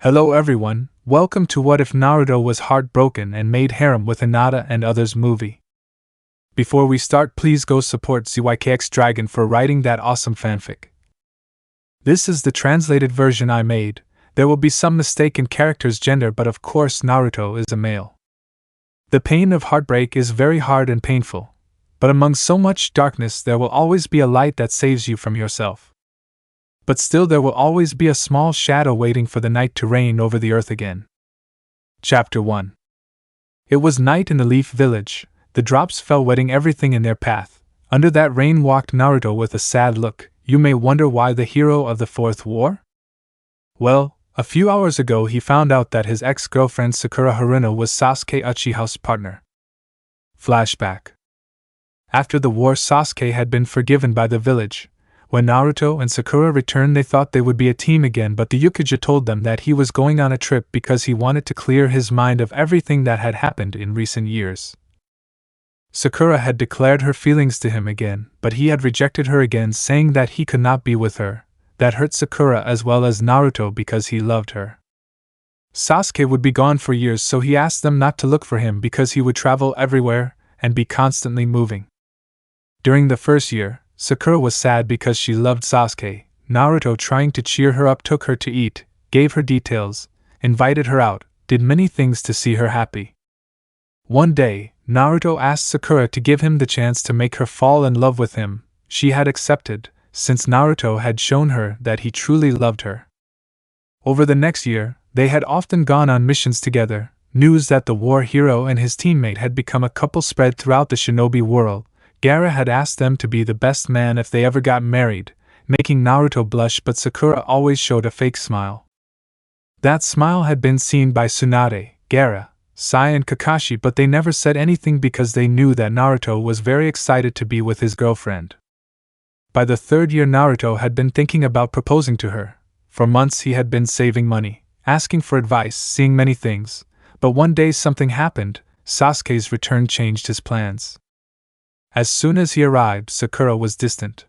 Hello everyone, welcome to What If Naruto Was Heartbroken and Made Harem with Hinata and Others movie. Before we start, please go support ZykxDragon for writing that awesome fanfic. This is the translated version I made. There will be some mistake in character's gender, but of course Naruto is a male. The pain of heartbreak is very hard and painful, but among so much darkness there will always be a light that saves you from yourself. But still there will always be a small shadow waiting for the night to reign over the earth again. Chapter 1. It was night in the Leaf Village. The drops fell, wetting everything in their path. Under that rain walked Naruto with a sad look. You may wonder why the hero of the Fourth War? Well, a few hours ago he found out that his ex-girlfriend Sakura Haruna was Sasuke Uchiha's partner. Flashback. After the war, Sasuke had been forgiven by the village. When Naruto and Sakura returned, they thought they would be a team again, but the Hokage told them that he was going on a trip because he wanted to clear his mind of everything that had happened in recent years. Sakura had declared her feelings to him again, but he had rejected her again, saying that he could not be with her. That hurt Sakura as well as Naruto because he loved her. Sasuke would be gone for years, so he asked them not to look for him because he would travel everywhere and be constantly moving. During the first year, Sakura was sad because she loved Sasuke. Naruto, trying to cheer her up, took her to eat, gave her details, invited her out, did many things to see her happy. One day, Naruto asked Sakura to give him the chance to make her fall in love with him. She had accepted, since Naruto had shown her that he truly loved her. Over the next year, they had often gone on missions together. News that the war hero and his teammate had become a couple spread throughout the shinobi world. Gaara had asked them to be the best man if they ever got married, making Naruto blush, but Sakura always showed a fake smile. That smile had been seen by Tsunade, Gaara, Sai and Kakashi, but they never said anything because they knew that Naruto was very excited to be with his girlfriend. By the third year, Naruto had been thinking about proposing to her. For months he had been saving money, asking for advice, seeing many things, but one day something happened. Sasuke's return changed his plans. As soon as he arrived, Sakura was distant.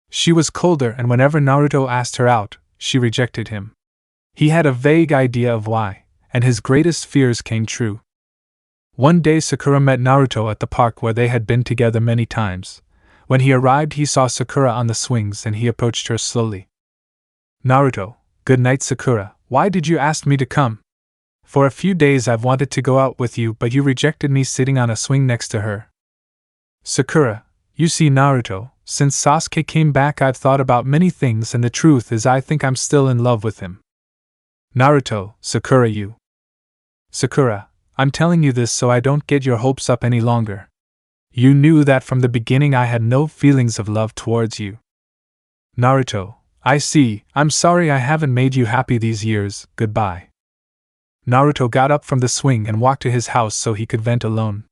She was colder, and whenever Naruto asked her out, she rejected him. He had a vague idea of why, and his greatest fears came true. One day Sakura met Naruto at the park where they had been together many times. When he arrived, he saw Sakura on the swings and he approached her slowly. Naruto, good night. Sakura, why did you ask me to come? For a few days I've wanted to go out with you, but you rejected me sitting on a swing next to her. Sakura, you see Naruto, since Sasuke came back I've thought about many things, and the truth is I think I'm still in love with him. Naruto, Sakura, you. Sakura, I'm telling you this so I don't get your hopes up any longer. You knew that from the beginning I had no feelings of love towards you. Naruto, I see. I'm sorry I haven't made you happy these years. Goodbye. Naruto got up from the swing and walked to his house so he could vent alone.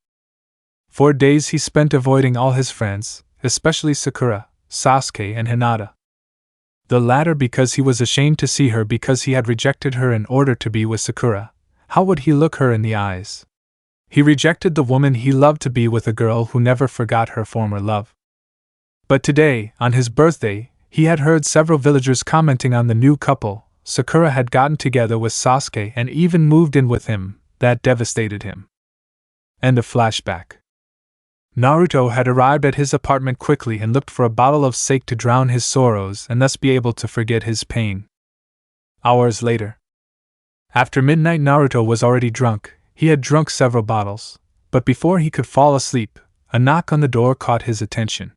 4 days he spent avoiding all his friends, especially Sakura, Sasuke and Hinata. The latter because he was ashamed to see her because he had rejected her in order to be with Sakura. How would he look her in the eyes? He rejected the woman he loved to be with a girl who never forgot her former love. But today, on his birthday, he had heard several villagers commenting on the new couple. Sakura had gotten together with Sasuke and even moved in with him. That devastated him. End of flashback. Naruto had arrived at his apartment quickly and looked for a bottle of sake to drown his sorrows and thus be able to forget his pain. Hours later. After midnight, Naruto was already drunk. He had drunk several bottles, but before he could fall asleep, a knock on the door caught his attention.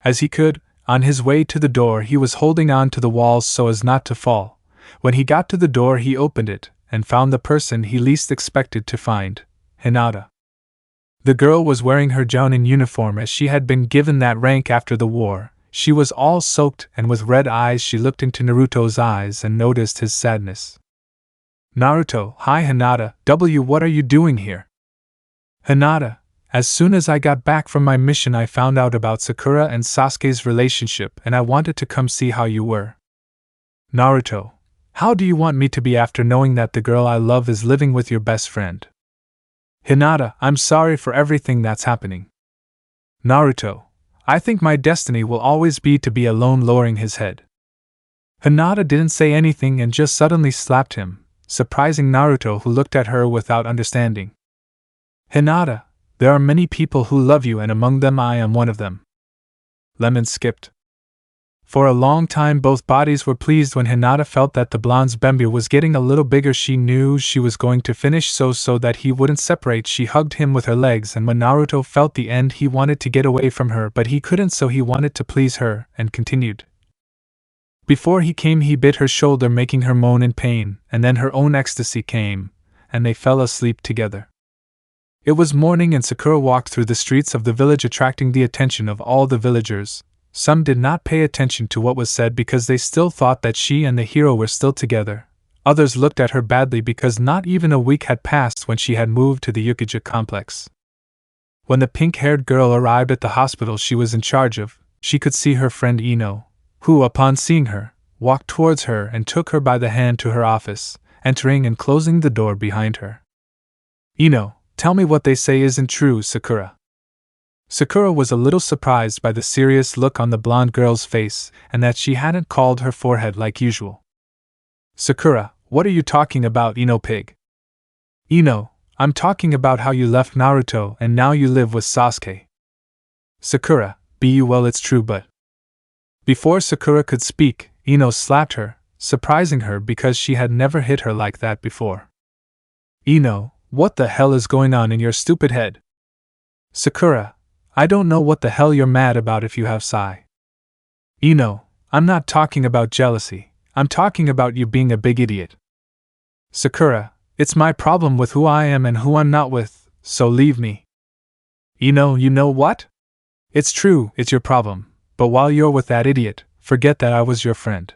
As he could, on his way to the door, he was holding on to the walls so as not to fall. When he got to the door, he opened it and found the person he least expected to find, Hinata. The girl was wearing her jounin uniform as she had been given that rank after the war. She was all soaked and with red eyes. She looked into Naruto's eyes and noticed his sadness. Naruto, hi Hinata, what are you doing here? Hinata, as soon as I got back from my mission I found out about Sakura and Sasuke's relationship and I wanted to come see how you were. Naruto, how do you want me to be after knowing that the girl I love is living with your best friend? Hinata, I'm sorry for everything that's happening. Naruto, I think my destiny will always be to be alone. Lowering his head. Hinata didn't say anything and just suddenly slapped him, surprising Naruto, who looked at her without understanding. Hinata, there are many people who love you, and among them I am one of them. Lemon skipped. For a long time both bodies were pleased. When Hinata felt that the blonde's bembe was getting a little bigger, she knew she was going to finish so that he wouldn't separate. She hugged him with her legs, and when Naruto felt the end he wanted to get away from her, but he couldn't, so he wanted to please her, and continued. Before he came he bit her shoulder, making her moan in pain, and then her own ecstasy came, and they fell asleep together. It was morning and Sakura walked through the streets of the village, attracting the attention of all the villagers. Some did not pay attention to what was said because they still thought that she and the hero were still together. Others looked at her badly because not even a week had passed when she had moved to the Hokage complex. When the pink-haired girl arrived at the hospital she was in charge of, she could see her friend Ino, who, upon seeing her, walked towards her and took her by the hand to her office, entering and closing the door behind her. Ino, tell me what they say isn't true, Sakura. Sakura was a little surprised by the serious look on the blonde girl's face, and that she hadn't called her forehead like usual. Sakura, what are you talking about, Ino pig? Ino, I'm talking about how you left Naruto and now you live with Sasuke. Sakura, well, it's true, but... Before Sakura could speak, Ino slapped her, surprising her because she had never hit her like that before. Ino, what the hell is going on in your stupid head? Sakura, I don't know what the hell you're mad about if you have Sai. Ino, I'm not talking about jealousy, I'm talking about you being a big idiot. Sakura, it's my problem with who I am and who I'm not with, so leave me. Ino, you know what? It's true, it's your problem, but while you're with that idiot, forget that I was your friend.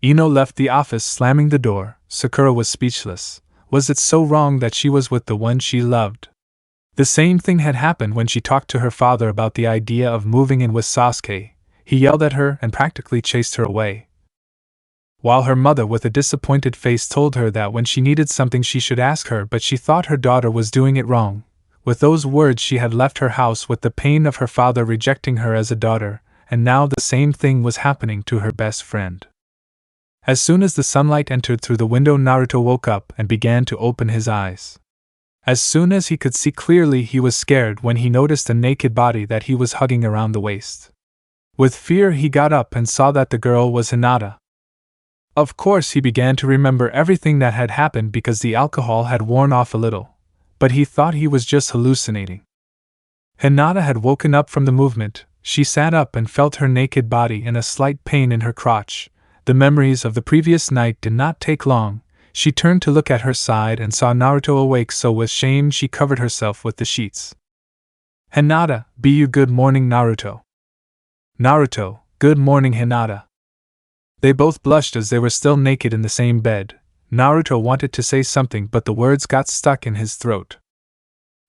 Ino left the office, slamming the door. Sakura was speechless. Was it so wrong that she was with the one she loved? The same thing had happened when she talked to her father about the idea of moving in with Sasuke. He yelled at her and practically chased her away. While her mother, with a disappointed face, told her that when she needed something she should ask her, but she thought her daughter was doing it wrong. With those words she had left her house with the pain of her father rejecting her as a daughter, and now the same thing was happening to her best friend. As soon as the sunlight entered through the window, Naruto woke up and began to open his eyes. As soon as he could see clearly, he was scared when he noticed a naked body that he was hugging around the waist. With fear he got up and saw that the girl was Hinata. Of course he began to remember everything that had happened because the alcohol had worn off a little, but he thought he was just hallucinating. Hinata had woken up from the movement. She sat up and felt her naked body and a slight pain in her crotch. The memories of the previous night did not take long. She turned to look at her side and saw Naruto awake, so with shame she covered herself with the sheets. Hinata, good morning Naruto. Naruto, good morning Hinata. They both blushed as they were still naked in the same bed. Naruto wanted to say something, but the words got stuck in his throat.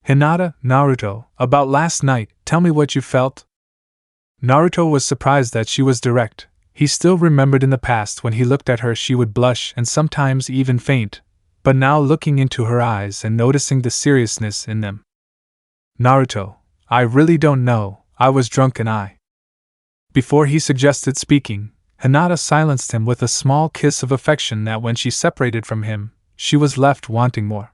Hinata, Naruto, about last night, tell me what you felt. Naruto was surprised that she was direct. He still remembered in the past when he looked at her she would blush and sometimes even faint, but now looking into her eyes and noticing the seriousness in them. Naruto, I really don't know, I was drunk and I... Before he suggested speaking, Hinata silenced him with a small kiss of affection that when she separated from him, she was left wanting more.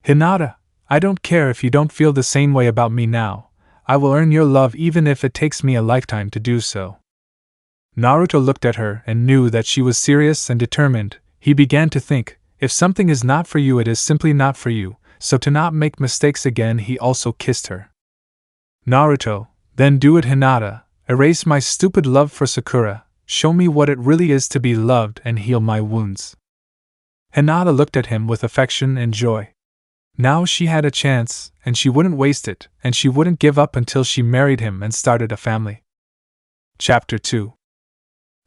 Hinata, I don't care if you don't feel the same way about me now. I will earn your love even if it takes me a lifetime to do so. Naruto looked at her and knew that she was serious and determined. He began to think, if something is not for you, it is simply not for you, so to not make mistakes again he also kissed her. Naruto, then do it Hinata, erase my stupid love for Sakura, show me what it really is to be loved and heal my wounds. Hinata looked at him with affection and joy. Now she had a chance, and she wouldn't waste it, and she wouldn't give up until she married him and started a family. Chapter 2.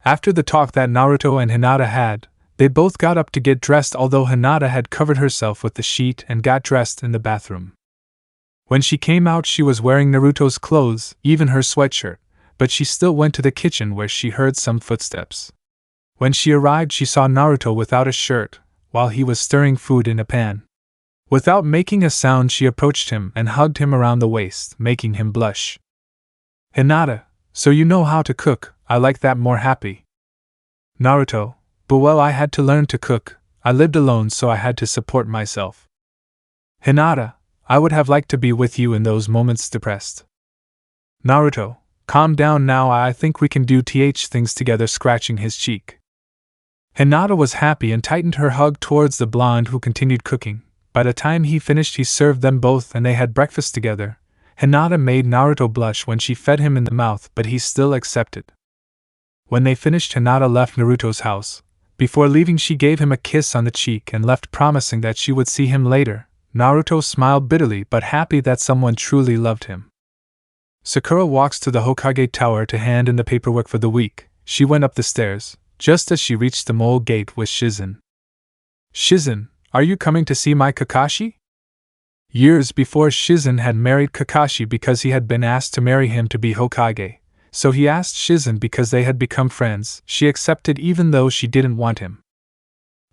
After the talk that Naruto and Hinata had, they both got up to get dressed, although Hinata had covered herself with the sheet and got dressed in the bathroom. When she came out she was wearing Naruto's clothes, even her sweatshirt, but she still went to the kitchen where she heard some footsteps. When she arrived she saw Naruto without a shirt, while he was stirring food in a pan. Without making a sound she approached him and hugged him around the waist, making him blush. Hinata, so you know how to cook, I like that more happy. Naruto, but well, I had to learn to cook. I lived alone, so I had to support myself. Hinata, I would have liked to be with you in those moments. Depressed. Naruto, calm down now, I think we can do things together, scratching his cheek. Hinata was happy and tightened her hug towards the blonde, who continued cooking. By the time he finished, he served them both and they had breakfast together. Hinata made Naruto blush when she fed him in the mouth, but he still accepted. When they finished, Hinata left Naruto's house. Before leaving, she gave him a kiss on the cheek and left, promising that she would see him later. Naruto smiled bitterly but happy that someone truly loved him. Sakura walks to the Hokage Tower to hand in the paperwork for the week. She went up the stairs, just as she reached the mole gate with Shizen. Shizen, are you coming to see my Kakashi? Years before, Shizen had married Kakashi because he had been asked to marry him to be Hokage, so he asked Shizen because they had become friends. She accepted even though she didn't want him.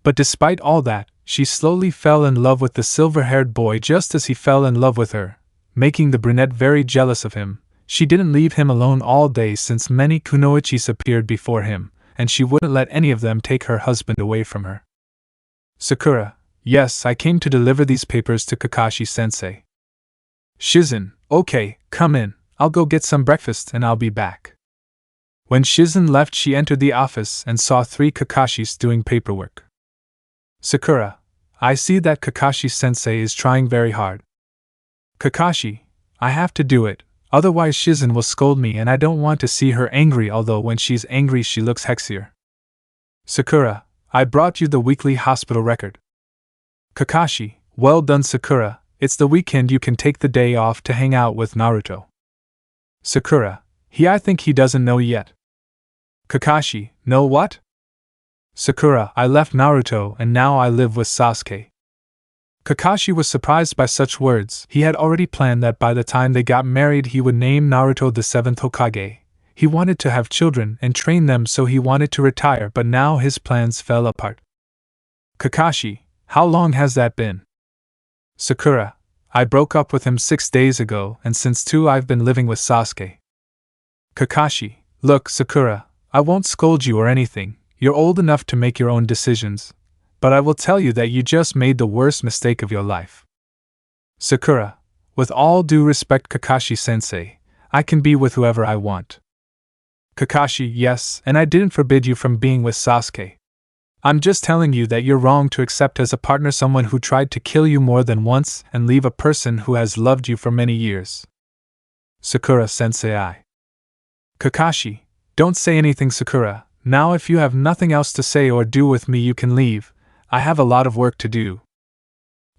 But despite all that, she slowly fell in love with the silver-haired boy just as he fell in love with her, making the brunette very jealous of him. She didn't leave him alone all day since many kunoichis appeared before him, and she wouldn't let any of them take her husband away from her. Sakura, yes, I came to deliver these papers to Kakashi-sensei. Shizen, okay, come in, I'll go get some breakfast and I'll be back. When Shizen left, she entered the office and saw 3 Kakashis doing paperwork. Sakura, I see that Kakashi-sensei is trying very hard. Kakashi, I have to do it, otherwise Shizen will scold me and I don't want to see her angry, although when she's angry she looks hexier. Sakura, I brought you the weekly hospital record. Kakashi, well done Sakura, it's the weekend, you can take the day off to hang out with Naruto. Sakura, I think he doesn't know yet. Kakashi, know what? Sakura, I left Naruto and now I live with Sasuke. Kakashi was surprised by such words. He had already planned that by the time they got married he would name Naruto the 7th Hokage. He wanted to have children and train them, so he wanted to retire, but now his plans fell apart. Kakashi, how long has that been? Sakura, I broke up with him 6 days ago and since 2 I've been living with Sasuke. Kakashi, look Sakura, I won't scold you or anything. You're old enough to make your own decisions, but I will tell you that you just made the worst mistake of your life. Sakura, with all due respect Kakashi-sensei, I can be with whoever I want. Kakashi, yes, and I didn't forbid you from being with Sasuke. I'm just telling you that you're wrong to accept as a partner someone who tried to kill you more than once and leave a person who has loved you for many years. Sakura-sensei. Kakashi, don't say anything Sakura. Now if you have nothing else to say or do with me you can leave. I have a lot of work to do.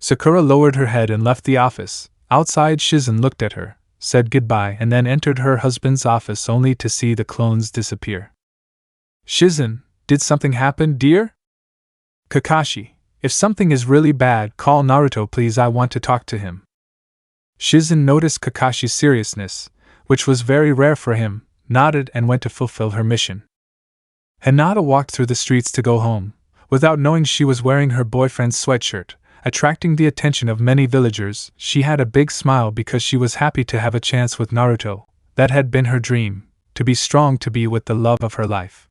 Sakura lowered her head and left the office. Outside, Shizen looked at her, said goodbye and then entered her husband's office only to see the clones disappear. Shizen, did something happen, dear? Kakashi, if something is really bad, call Naruto please, I want to talk to him. Shizen noticed Kakashi's seriousness, which was very rare for him, nodded and went to fulfill her mission. Hinata walked through the streets to go home, without knowing she was wearing her boyfriend's sweatshirt, attracting the attention of many villagers. She had a big smile because she was happy to have a chance with Naruto. That had been her dream, to be strong, to be with the love of her life.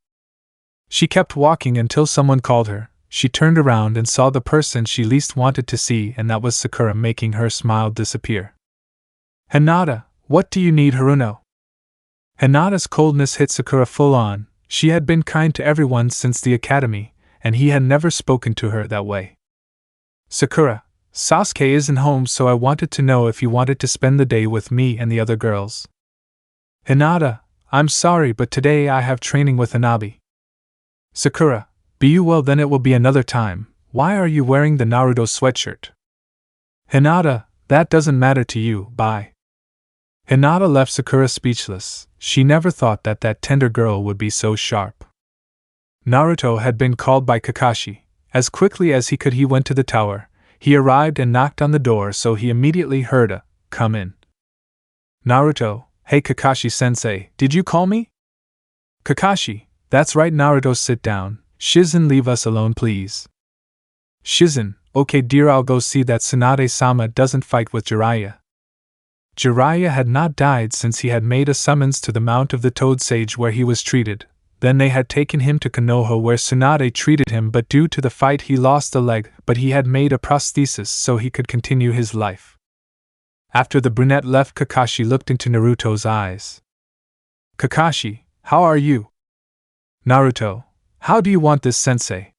She kept walking until someone called her. She turned around and saw the person she least wanted to see, and that was Sakura, making her smile disappear. Hinata, what do you need, Haruno? Hinata's coldness hit Sakura full on. She had been kind to everyone since the academy, and he had never spoken to her that way. Sakura, Sasuke isn't home, so I wanted to know if you wanted to spend the day with me and the other girls. Hinata, I'm sorry, but today I have training with Hanabi. Sakura, be you well, then it will be another time. Why are you wearing the Naruto sweatshirt? Hinata, that doesn't matter to you, bye. Hinata left Sakura speechless. She never thought that that tender girl would be so sharp. Naruto had been called by Kakashi. As quickly as he could he went to the tower. He arrived and knocked on the door, so he immediately heard a, come in. Naruto, hey Kakashi-sensei, did you call me? Kakashi, that's right Naruto, sit down. Shizen, leave us alone please. Shizen, okay dear, I'll go see that Tsunade-sama doesn't fight with Jiraiya. Jiraiya had not died since he had made a summons to the Mount of the Toad Sage where he was treated, Then they had taken him to Konoha where Tsunade treated him, but due to the fight he lost a leg, but he had made a prosthesis so he could continue his life. After the brunette left, Kakashi looked into Naruto's eyes. Kakashi, how are you? Naruto, how do you want this, sensei?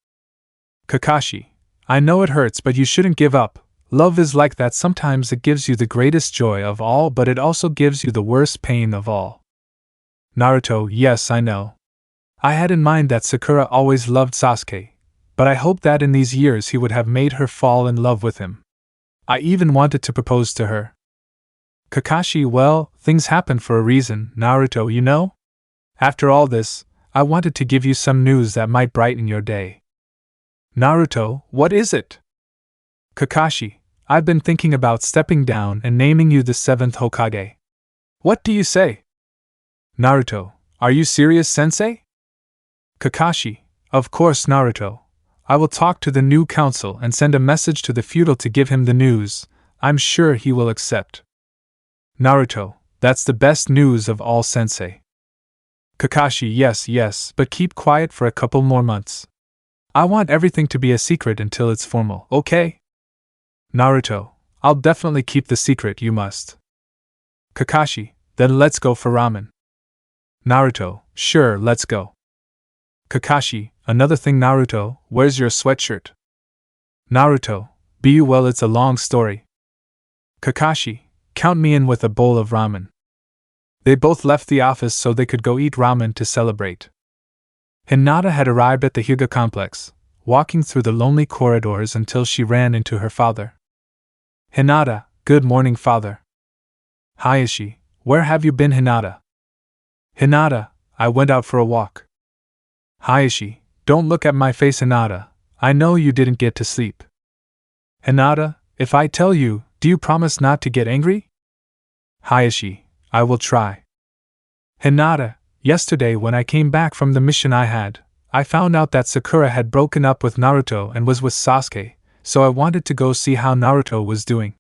Kakashi, I know it hurts, but you shouldn't give up. Love is like that. Sometimes it gives you the greatest joy of all, but it also gives you the worst pain of all. Naruto, yes, I know. I had in mind that Sakura always loved Sasuke, but I hoped that in these years he would have made her fall in love with him. I even wanted to propose to her. Kakashi, well, things happen for a reason, Naruto, you know? After all this, I wanted to give you some news that might brighten your day. Naruto, what is it? Kakashi, I've been thinking about stepping down and naming you the 7th Hokage. What do you say? Naruto, are you serious, sensei? Kakashi, of course, Naruto. I will talk to the new council and send a message to the feudal to give him the news. I'm sure he will accept. Naruto, that's the best news of all, sensei. Kakashi, yes, but keep quiet for a couple more months. I want everything to be a secret until it's formal, okay? Naruto, I'll definitely keep the secret, you must. Kakashi, then let's go for ramen. Naruto, sure, let's go. Kakashi, another thing, Naruto, where's your sweatshirt? Naruto, be you well, it's a long story. Kakashi, count me in with a bowl of ramen. They both left the office so they could go eat ramen to celebrate. Hinata had arrived at the Hyuga complex, walking through the lonely corridors until she ran into her father. Hinata, good morning, father. Hiashi, where have you been, Hinata? Hinata, I went out for a walk. Hiashi, don't look at my face, Hinata. I know you didn't get to sleep. Hinata, if I tell you, do you promise not to get angry? Hiashi, I will try. Hinata, yesterday when I came back from the mission I found out that Sakura had broken up with Naruto and was with Sasuke, so I wanted to go see how Naruto was doing.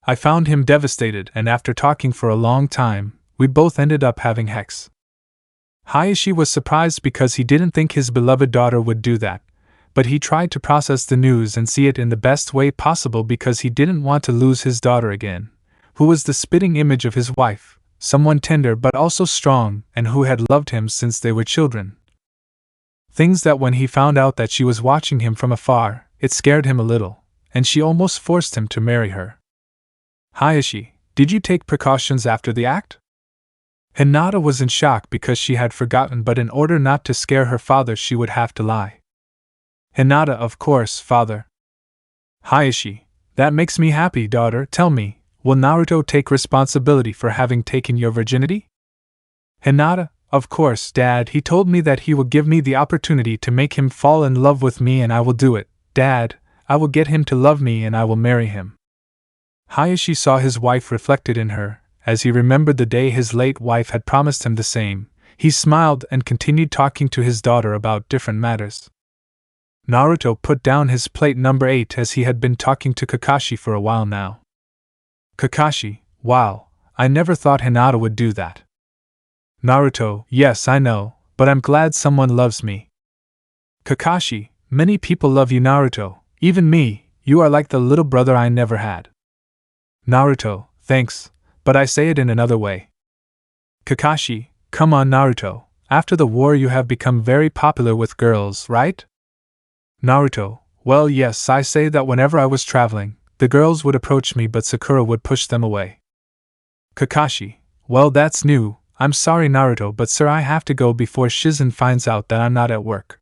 I found him devastated, and after talking for a long time, we both ended up having sex. Hiashi was surprised because he didn't think his beloved daughter would do that, but he tried to process the news and see it in the best way possible because he didn't want to lose his daughter again, who was the spitting image of his wife, someone tender but also strong and who had loved him since they were children. Things that when he found out that she was watching him from afar, it scared him a little, and she almost forced him to marry her. Hiashi, did you take precautions after the act? Hinata was in shock because she had forgotten, but in order not to scare her father she would have to lie. Hinata, of course, father. Hiashi, that makes me happy, daughter. Tell me, will Naruto take responsibility for having taken your virginity? Hinata, of course, Dad. He told me that he will give me the opportunity to make him fall in love with me, and I will do it. Dad, I will get him to love me and I will marry him. Hiashi saw his wife reflected in her. As he remembered the day his late wife had promised him the same, he smiled and continued talking to his daughter about different matters. Naruto put down his plate number 8 as he had been talking to Kakashi for a while now. Kakashi, wow, I never thought Hinata would do that. Naruto, yes, I know, but I'm glad someone loves me. Kakashi, many people love you, Naruto, even me. You are like the little brother I never had. Naruto, thanks, but I say it in another way. Kakashi, come on, Naruto, after the war you have become very popular with girls, right? Naruto, well, yes, I say that whenever I was traveling, the girls would approach me but Sakura would push them away. Kakashi, well, that's new. I'm sorry, Naruto, but sir, I have to go before Shizen finds out that I'm not at work.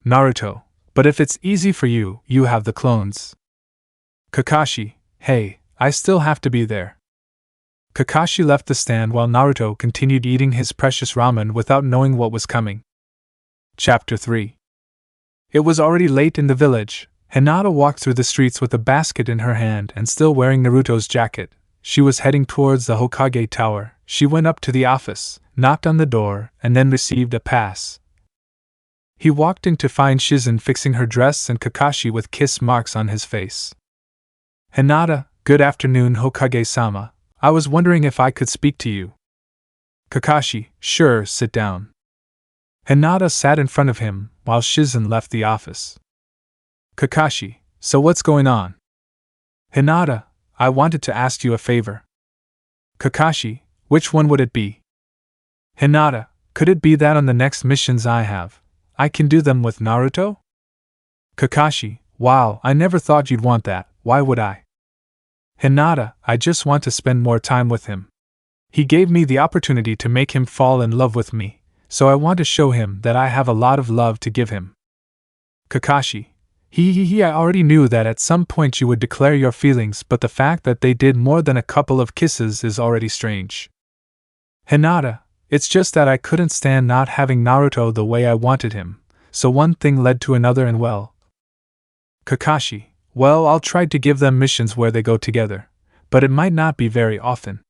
Naruto, but if it's easy for you, you have the clones. Kakashi, hey, I still have to be there. Kakashi left the stand while Naruto continued eating his precious ramen without knowing what was coming. Chapter 3. It was already late in the village. Hinata walked through the streets with a basket in her hand and still wearing Naruto's jacket. She was heading towards the Hokage Tower. She went up to the office, knocked on the door, and then received a pass. He walked in to find Shizen fixing her dress and Kakashi with kiss marks on his face. Hinata, good afternoon, Hokage-sama. I was wondering if I could speak to you. Kakashi, sure, sit down. Hinata sat in front of him while Shizen left the office. Kakashi, so what's going on? Hinata, I wanted to ask you a favor. Kakashi, which one would it be? Hinata, could it be that on the next missions I have, I can do them with Naruto? Kakashi, wow, I never thought you'd want that, why would I? Hinata, I just want to spend more time with him. He gave me the opportunity to make him fall in love with me, so I want to show him that I have a lot of love to give him. Kakashi, I already knew that at some point you would declare your feelings, but the fact that they did more than a couple of kisses is already strange. Hinata, it's just that I couldn't stand not having Naruto the way I wanted him, so one thing led to another and well. Kakashi, well, I'll try to give them missions where they go together, but it might not be very often.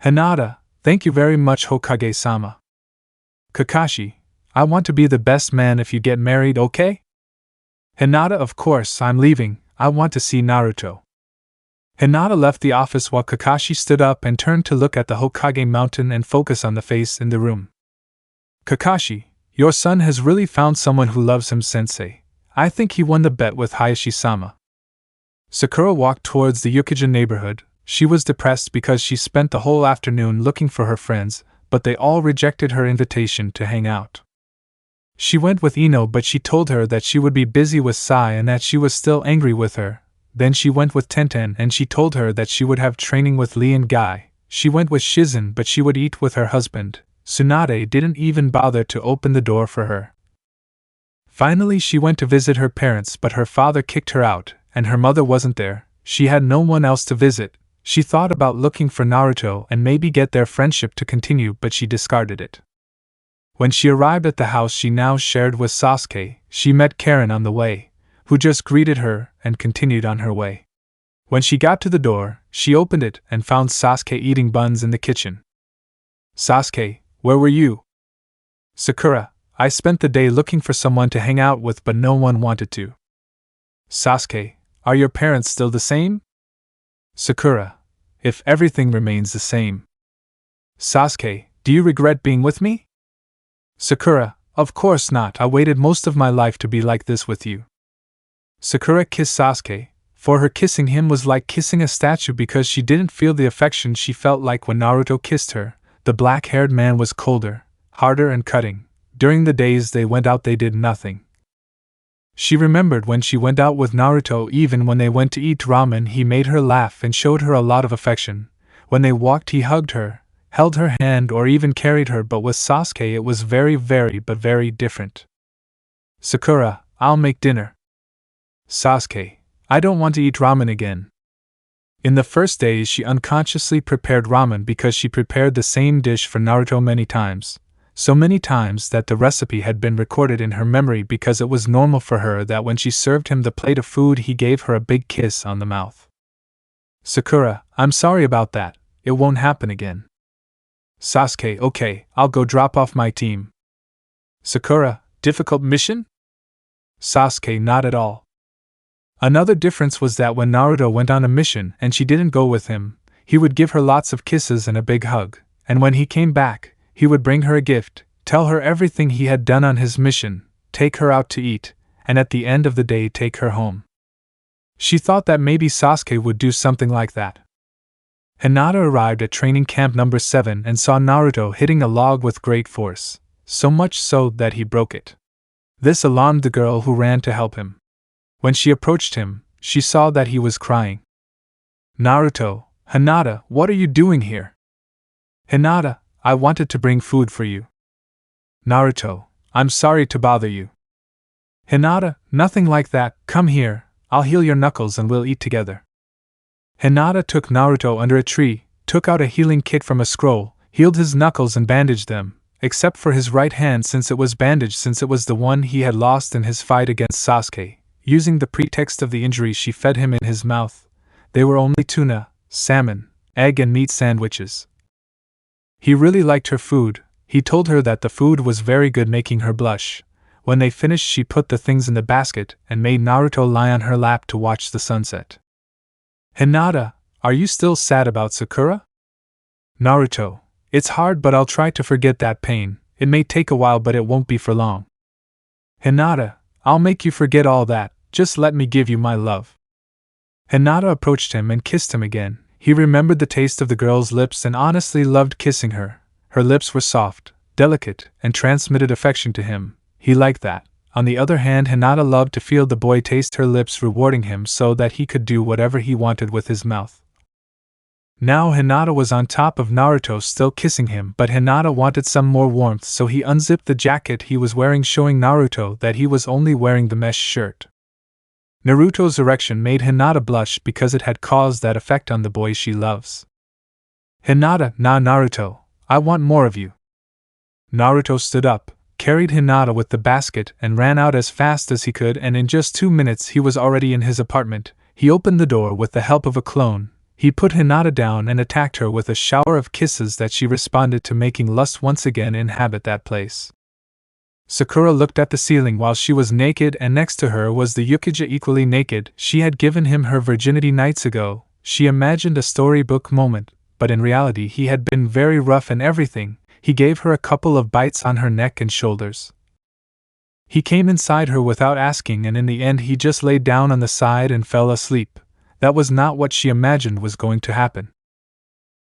Hinata, thank you very much, Hokage-sama. Kakashi, I want to be the best man if you get married, okay? Hinata, of course, I'm leaving, I want to see Naruto. Hinata left the office while Kakashi stood up and turned to look at the Hokage mountain and focus on the face in the room. Kakashi, your son has really found someone who loves him, sensei. I think he won the bet with Hiashi-sama. Sakura walked towards the Yukijin neighborhood. She was depressed because she spent the whole afternoon looking for her friends, but they all rejected her invitation to hang out. She went with Ino, but she told her that she would be busy with Sai and that she was still angry with her. Then she went with Tenten and she told her that she would have training with Lee and Guy. She went with Shizen, but she would eat with her husband. Tsunade didn't even bother to open the door for her. Finally she went to visit her parents, but her father kicked her out, and her mother wasn't there. She had no one else to visit. She thought about looking for Naruto and maybe get their friendship to continue, but she discarded it. When she arrived at the house she now shared with Sasuke, she met Karen on the way, who just greeted her and continued on her way. When she got to the door, she opened it and found Sasuke eating buns in the kitchen. Sasuke, where were you? Sakura, I spent the day looking for someone to hang out with, but no one wanted to. Sasuke, are your parents still the same? Sakura, if everything remains the same. Sasuke, do you regret being with me? Sakura, of course not, I waited most of my life to be like this with you. Sakura kissed Sasuke. For her, kissing him was like kissing a statue because she didn't feel the affection she felt like when Naruto kissed her. The black-haired man was colder, harder and cutting. During the days they went out they did nothing. She remembered when she went out with Naruto, even when they went to eat ramen he made her laugh and showed her a lot of affection. When they walked he hugged her, held her hand or even carried her, but with Sasuke it was very different. Sakura, I'll make dinner. Sasuke, I don't want to eat ramen again. In the first days she unconsciously prepared ramen because she prepared the same dish for Naruto many times. So many times that the recipe had been recorded in her memory because it was normal for her that when she served him the plate of food he gave her a big kiss on the mouth. Sakura, I'm sorry about that, it won't happen again. Sasuke, okay, I'll go drop off my team. Sakura, difficult mission? Sasuke, not at all. Another difference was that when Naruto went on a mission and she didn't go with him, he would give her lots of kisses and a big hug, and when he came back, he would bring her a gift, tell her everything he had done on his mission, take her out to eat, and at the end of the day take her home. She thought that maybe Sasuke would do something like that. Hinata arrived at training camp number 7 and saw Naruto hitting a log with great force, so much so that he broke it. This alarmed the girl who ran to help him. When she approached him, she saw that he was crying. Naruto, Hinata, what are you doing here? Hinata, I wanted to bring food for you. Naruto, I'm sorry to bother you. Hinata, nothing like that, come here, I'll heal your knuckles and we'll eat together. Hinata took Naruto under a tree, took out a healing kit from a scroll, healed his knuckles and bandaged them, except for his right hand since it was bandaged since it was the one he had lost in his fight against Sasuke. Using the pretext of the injury she fed him in his mouth. They were only tuna, salmon, egg and meat sandwiches. He really liked her food. He told her that the food was very good, making her blush. When they finished she put the things in the basket and made Naruto lie on her lap to watch the sunset. Hinata, are you still sad about Sakura? Naruto, it's hard but I'll try to forget that pain. It may take a while, but it won't be for long. Hinata, I'll make you forget all that, just let me give you my love. Hinata approached him and kissed him again. He remembered the taste of the girl's lips and honestly loved kissing her. Her lips were soft, delicate, and transmitted affection to him. He liked that. On the other hand, Hinata loved to feel the boy taste her lips, rewarding him so that he could do whatever he wanted with his mouth. Now Hinata was on top of Naruto, still kissing him, but Hinata wanted some more warmth, so he unzipped the jacket he was wearing, showing Naruto that he was only wearing the mesh shirt. Naruto's erection made Hinata blush because it had caused that effect on the boy she loves. Hinata, nah Naruto, I want more of you. Naruto stood up, carried Hinata with the basket, and ran out as fast as he could, and in just 2 minutes he was already in his apartment. He opened the door with the help of a clone. He put Hinata down and attacked her with a shower of kisses that she responded to, making lust once again inhabit that place. Sakura looked at the ceiling while she was naked, and next to her was the Hokage, equally naked. She had given him her virginity nights ago. She imagined a storybook moment, but in reality he had been very rough and everything. He gave her a couple of bites on her neck and shoulders. He came inside her without asking, and in the end he just lay down on the side and fell asleep. That was not what she imagined was going to happen.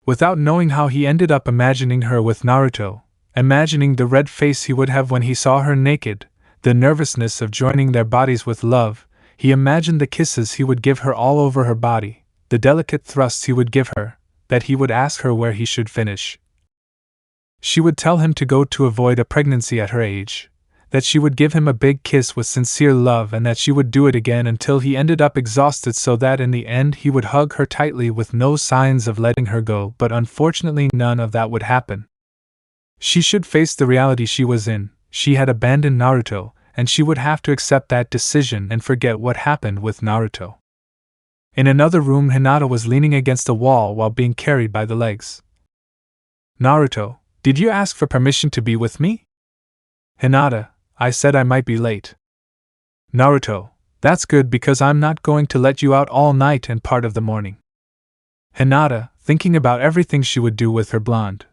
Without knowing how, he ended up imagining her with Naruto, imagining the red face he would have when he saw her naked, the nervousness of joining their bodies with love. He imagined the kisses he would give her all over her body, the delicate thrusts he would give her, that he would ask her where he should finish. She would tell him to go to avoid a pregnancy at her age, that she would give him a big kiss with sincere love, and that she would do it again until he ended up exhausted, so that in the end he would hug her tightly with no signs of letting her go. But unfortunately none of that would happen. She should face the reality she was in. She had abandoned Naruto, and she would have to accept that decision and forget what happened with Naruto. In another room, Hinata was leaning against a wall while being carried by the legs. Naruto, did you ask for permission to be with me? Hinata, I said I might be late. Naruto, that's good because I'm not going to let you out all night and part of the morning. Hinata, thinking about everything she would do with her blonde.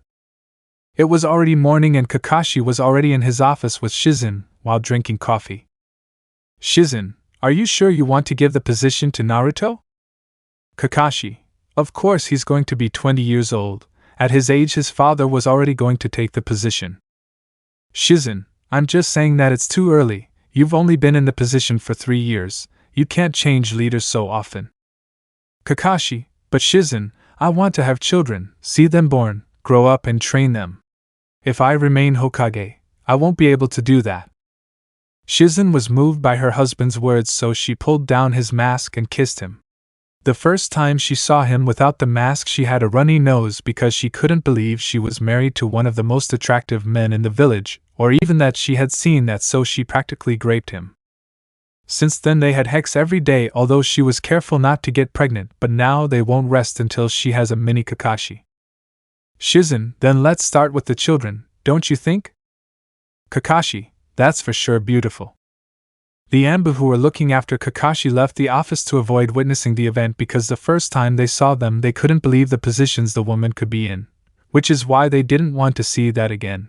It was already morning and Kakashi was already in his office with Shizen while drinking coffee. Shizen, are you sure you want to give the position to Naruto? Kakashi, of course he's going to be 20 years old. At his age his father was already going to take the position. Shizen, I'm just saying that it's too early. You've only been in the position for 3 years. You can't change leaders so often. Kakashi, but Shizen, I want to have children, see them born, grow up and train them. If I remain Hokage, I won't be able to do that. Shizen was moved by her husband's words, so she pulled down his mask and kissed him. The first time she saw him without the mask she had a runny nose because she couldn't believe she was married to one of the most attractive men in the village, or even that she had seen that, so she practically raped him. Since then they had sex every day, although she was careful not to get pregnant, but now they won't rest until she has a mini Kakashi. Shizen, then let's start with the children, don't you think? Kakashi, that's for sure beautiful. The Anbu who were looking after Kakashi left the office to avoid witnessing the event because the first time they saw them they couldn't believe the positions the woman could be in, which is why they didn't want to see that again.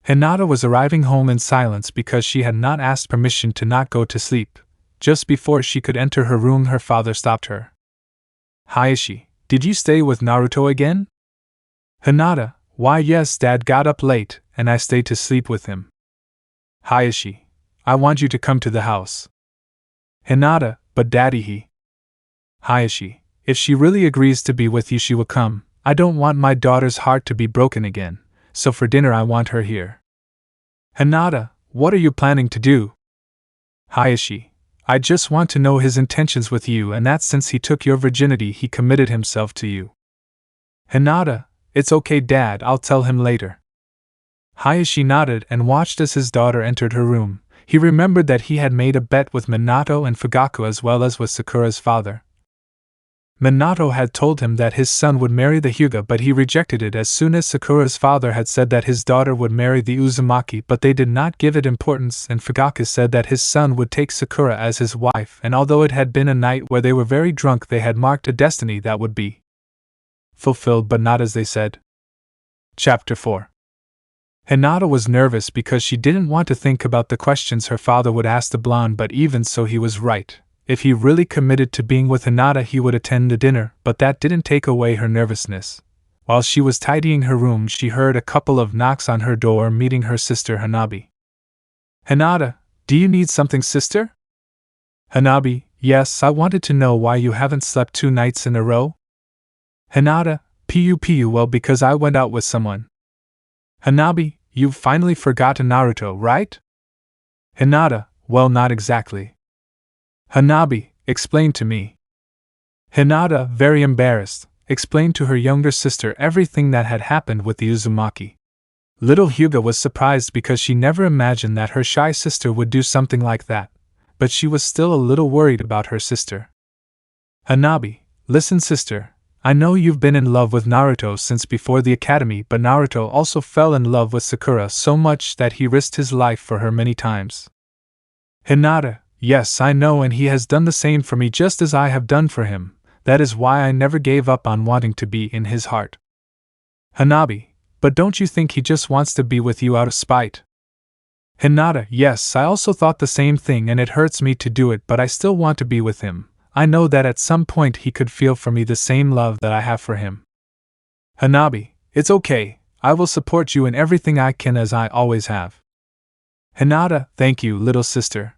Hinata was arriving home in silence because she had not asked permission to not go to sleep. Just before she could enter her room her father stopped her. Hiashi, did you stay with Naruto again? Hinata, why yes, Dad got up late, and I stayed to sleep with him. Hiashi, I want you to come to the house. Hinata, but Daddy Hiashi, if she really agrees to be with you she will come. I don't want my daughter's heart to be broken again, so for dinner I want her here. Hinata, what are you planning to do? Hiashi, I just want to know his intentions with you, and that since he took your virginity he committed himself to you. Hinata, it's okay Dad, I'll tell him later. Hiashi nodded and watched as his daughter entered her room. He remembered that he had made a bet with Minato and Fugaku as well as with Sakura's father. Minato had told him that his son would marry the Hyuga, but he rejected it as soon as Sakura's father had said that his daughter would marry the Uzumaki, but they did not give it importance, and Fugaku said that his son would take Sakura as his wife, and although it had been a night where they were very drunk they had marked a destiny that would be fulfilled, but not as they said. Chapter 4. Hinata was nervous because she didn't want to think about the questions her father would ask the blonde, but even so he was right. If he really committed to being with Hinata he would attend the dinner, but that didn't take away her nervousness. While she was tidying her room she heard a couple of knocks on her door, meeting her sister Hanabi. Hinata, do you need something, sister? Hanabi, yes, I wanted to know why you haven't slept 2 nights in a row. Hinata, pu, well, because I went out with someone. Hanabi, you've finally forgotten Naruto, right? Hinata, well, not exactly. Hanabi, explain to me. Hinata, very embarrassed, explained to her younger sister everything that had happened with the Uzumaki. Little Hyuga was surprised because she never imagined that her shy sister would do something like that, but she was still a little worried about her sister. Hanabi, listen sister, I know you've been in love with Naruto since before the academy, but Naruto also fell in love with Sakura so much that he risked his life for her many times. Hinata, yes, I know, and he has done the same for me just as I have done for him. That is why I never gave up on wanting to be in his heart. Hanabi, but don't you think he just wants to be with you out of spite? Hinata, yes, I also thought the same thing and it hurts me to do it, but I still want to be with him. I know that at some point he could feel for me the same love that I have for him. Hanabi, it's okay, I will support you in everything I can as I always have. Hinata, thank you, little sister.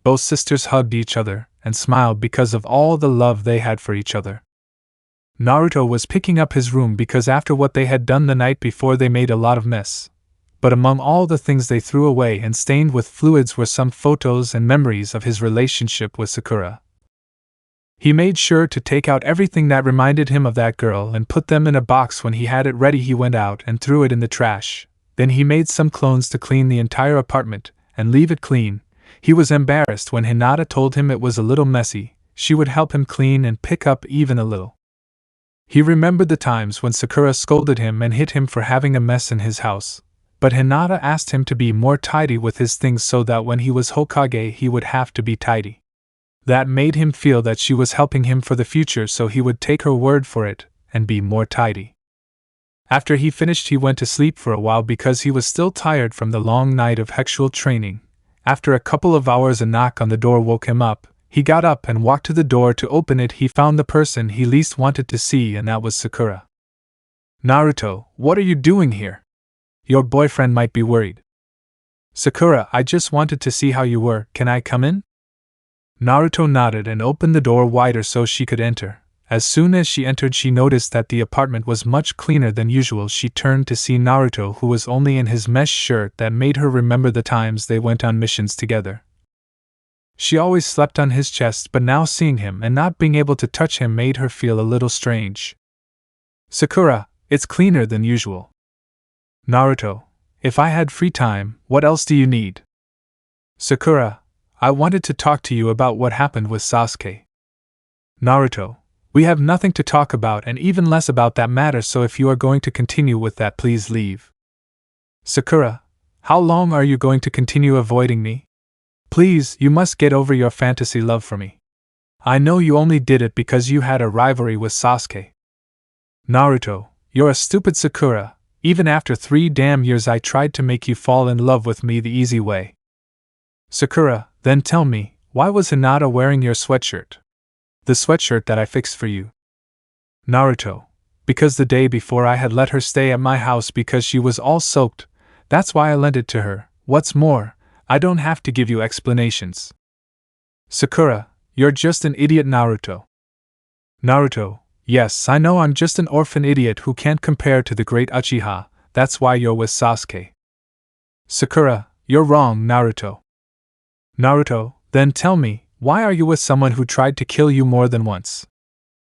Both sisters hugged each other and smiled because of all the love they had for each other. Naruto was picking up his room because after what they had done the night before they made a lot of mess. But among all the things they threw away and stained with fluids were some photos and memories of his relationship with Sakura. He made sure to take out everything that reminded him of that girl and put them in a box. When he had it ready he went out and threw it in the trash. Then he made some clones to clean the entire apartment and leave it clean. He was embarrassed when Hinata told him it was a little messy. She would help him clean and pick up even a little. He remembered the times when Sakura scolded him and hit him for having a mess in his house, but Hinata asked him to be more tidy with his things so that when he was Hokage he would have to be tidy. That made him feel that she was helping him for the future, so he would take her word for it and be more tidy. After he finished he went to sleep for a while because he was still tired from the long night of actual training. After a couple of hours a knock on the door woke him up. He got up and walked to the door to open it. He found the person he least wanted to see, and that was Sakura. Naruto, what are you doing here? Your boyfriend might be worried. Sakura, I just wanted to see how you were, can I come in? Naruto nodded and opened the door wider so she could enter. As soon as she entered she noticed that the apartment was much cleaner than usual. She turned to see Naruto, who was only in his mesh shirt. That made her remember the times they went on missions together. She always slept on his chest, but now seeing him and not being able to touch him made her feel a little strange. Sakura, it's cleaner than usual. Naruto, if I had free time, what else do you need? Sakura, I wanted to talk to you about what happened with Sasuke. Naruto, we have nothing to talk about and even less about that matter, so if you are going to continue with that, please leave. Sakura, how long are you going to continue avoiding me? Please, you must get over your fantasy love for me. I know you only did it because you had a rivalry with Sasuke. Naruto, you're a stupid Sakura. Even after 3 damn years I tried to make you fall in love with me the easy way. Sakura, then tell me, why was Hinata wearing your sweatshirt? The sweatshirt that I fixed for you. Naruto, because the day before I had let her stay at my house because she was all soaked. That's why I lent it to her. What's more, I don't have to give you explanations. Sakura, you're just an idiot. Naruto. Naruto, yes, I know I'm just an orphan idiot who can't compare to the great Uchiha, that's why you're with Sasuke. Sakura, you're wrong, Naruto. Naruto, then tell me, why are you with someone who tried to kill you more than once?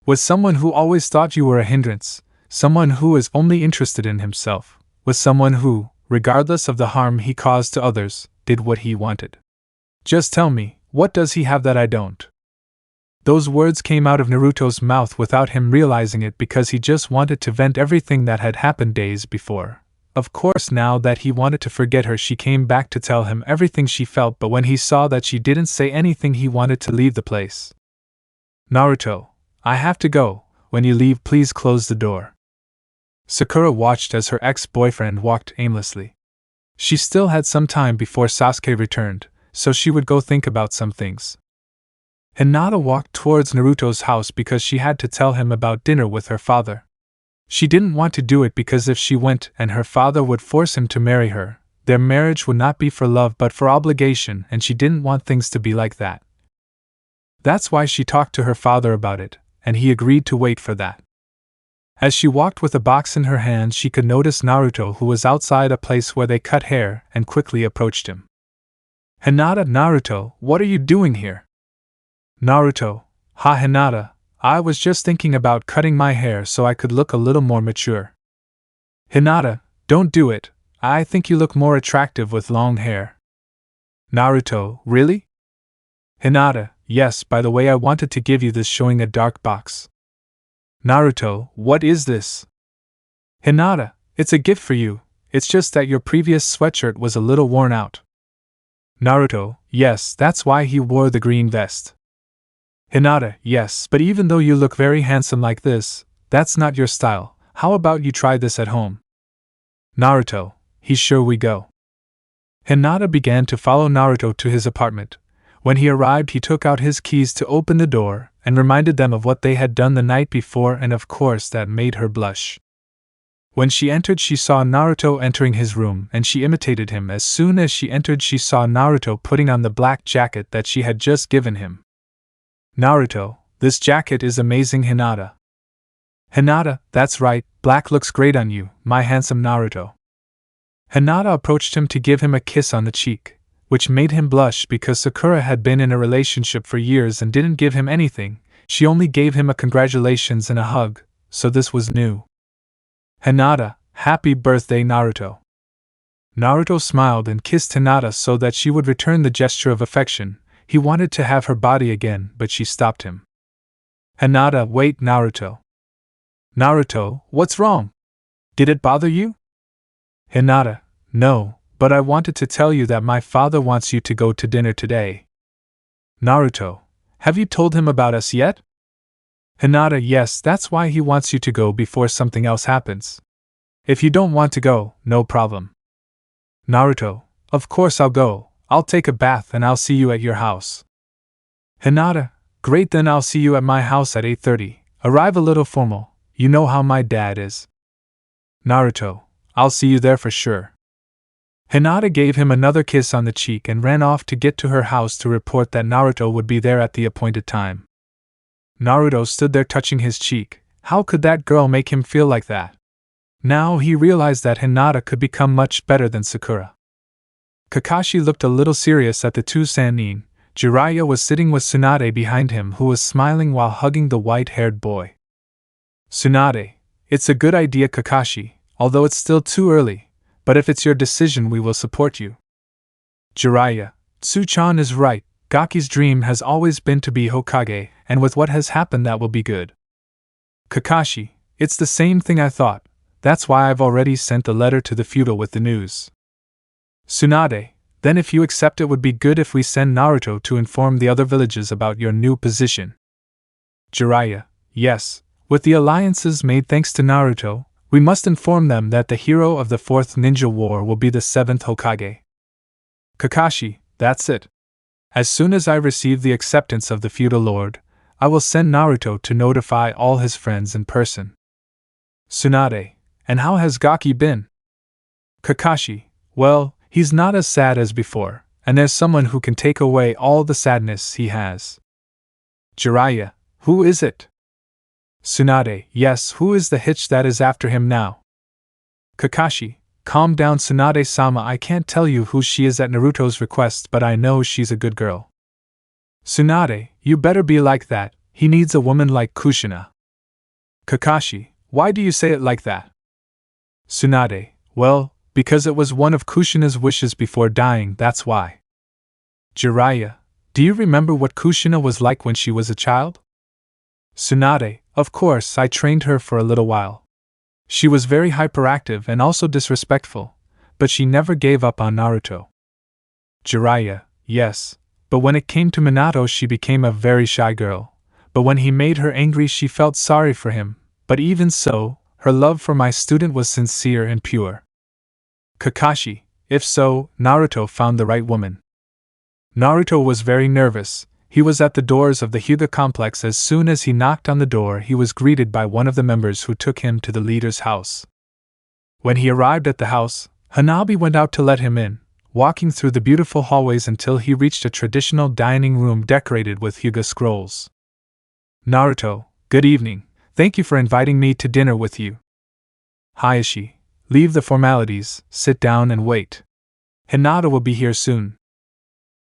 With someone who always thought you were a hindrance, someone who is only interested in himself, with someone who, regardless of the harm he caused to others, did what he wanted. Just tell me, what does he have that I don't? Those words came out of Naruto's mouth without him realizing it because he just wanted to vent everything that had happened days before. Of course, now that he wanted to forget her, she came back to tell him everything she felt, but when he saw that she didn't say anything, he wanted to leave the place. Naruto, I have to go. When you leave, please close the door. Sakura watched as her ex-boyfriend walked aimlessly. She still had some time before Sasuke returned, so she would go think about some things. Hinata walked towards Naruto's house because she had to tell him about dinner with her father. She didn't want to do it because if she went and her father would force him to marry her, their marriage would not be for love but for obligation, and she didn't want things to be like that. That's why she talked to her father about it, and he agreed to wait for that. As she walked with a box in her hand, she could notice Naruto, who was outside a place where they cut hair, and quickly approached him. Hinata, Naruto, what are you doing here? Naruto, ha Hinata, I was just thinking about cutting my hair so I could look a little more mature. Hinata, don't do it, I think you look more attractive with long hair. Naruto, really? Hinata, yes, by the way I wanted to give you this, showing a dark box. Naruto, what is this? Hinata, it's a gift for you, it's just that your previous sweatshirt was a little worn out. Naruto, yes, that's why he wore the green vest. Hinata, yes, but even though you look very handsome like this, that's not your style, how about you try this at home? Naruto, he's sure we go. Hinata began to follow Naruto to his apartment. When he arrived, he took out his keys to open the door, and reminded them of what they had done the night before, and of course that made her blush. When she entered, she saw Naruto entering his room, and she imitated him. As soon as she entered, she saw Naruto putting on the black jacket that she had just given him. Naruto, this jacket is amazing. Hinata. Hinata, that's right, black looks great on you, my handsome Naruto. Hinata approached him to give him a kiss on the cheek, which made him blush because Sakura had been in a relationship for years and didn't give him anything. She only gave him a congratulations and a hug, so this was new. Hinata, happy birthday Naruto. Naruto smiled and kissed Hinata so that she would return the gesture of affection. He wanted to have her body again, but she stopped him. Hinata, wait Naruto. Naruto, what's wrong? Did it bother you? Hinata, no, but I wanted to tell you that my father wants you to go to dinner today. Naruto, have you told him about us yet? Hinata, yes, that's why he wants you to go before something else happens. If you don't want to go, no problem. Naruto, of course I'll go, I'll take a bath and I'll see you at your house. Hinata, great, then I'll see you at my house at 8:30, arrive a little formal, you know how my dad is. Naruto, I'll see you there for sure. Hinata gave him another kiss on the cheek and ran off to get to her house to report that Naruto would be there at the appointed time. Naruto stood there touching his cheek. How could that girl make him feel like that? Now he realized that Hinata could become much better than Sakura. Kakashi looked a little serious at the two Sannin. Jiraiya was sitting with Tsunade behind him, who was smiling while hugging the white-haired boy. Tsunade, it's a good idea Kakashi, although it's still too early, but if it's your decision we will support you. Jiraiya, Tsu-chan is right, Gaki's dream has always been to be Hokage, and with what has happened that will be good. Kakashi, it's the same thing I thought, that's why I've already sent the letter to the feudal with the news. Tsunade, then if you accept it would be good if we send Naruto to inform the other villages about your new position. Jiraiya, yes, with the alliances made thanks to Naruto, we must inform them that the hero of the 4th Ninja War will be the 7th Hokage. Kakashi, that's it. As soon as I receive the acceptance of the feudal lord, I will send Naruto to notify all his friends in person. Tsunade, and how has Gaki been? Kakashi, well, he's not as sad as before, and there's someone who can take away all the sadness he has. Jiraiya, who is it? Tsunade, yes, who is the hitch that is after him now? Kakashi, calm down Tsunade-sama, I can't tell you who she is at Naruto's request, but I know she's a good girl. Tsunade, you better be like that, he needs a woman like Kushina. Kakashi, why do you say it like that? Tsunade, well, because it was one of Kushina's wishes before dying, that's why. Jiraiya, do you remember what Kushina was like when she was a child? Tsunade, of course, I trained her for a little while. She was very hyperactive and also disrespectful, but she never gave up on Naruto. Jiraiya, yes, but when it came to Minato she became a very shy girl, but when he made her angry she felt sorry for him, but even so, her love for my student was sincere and pure. Kakashi, if so, Naruto found the right woman. Naruto was very nervous. He was at the doors of the Hyuga complex. As soon as he knocked on the door, he was greeted by one of the members who took him to the leader's house. When he arrived at the house, Hanabi went out to let him in, walking through the beautiful hallways until he reached a traditional dining room decorated with Hyuga scrolls. Naruto, good evening. Thank you for inviting me to dinner with you. Hiashi, leave the formalities, sit down and wait. Hinata will be here soon.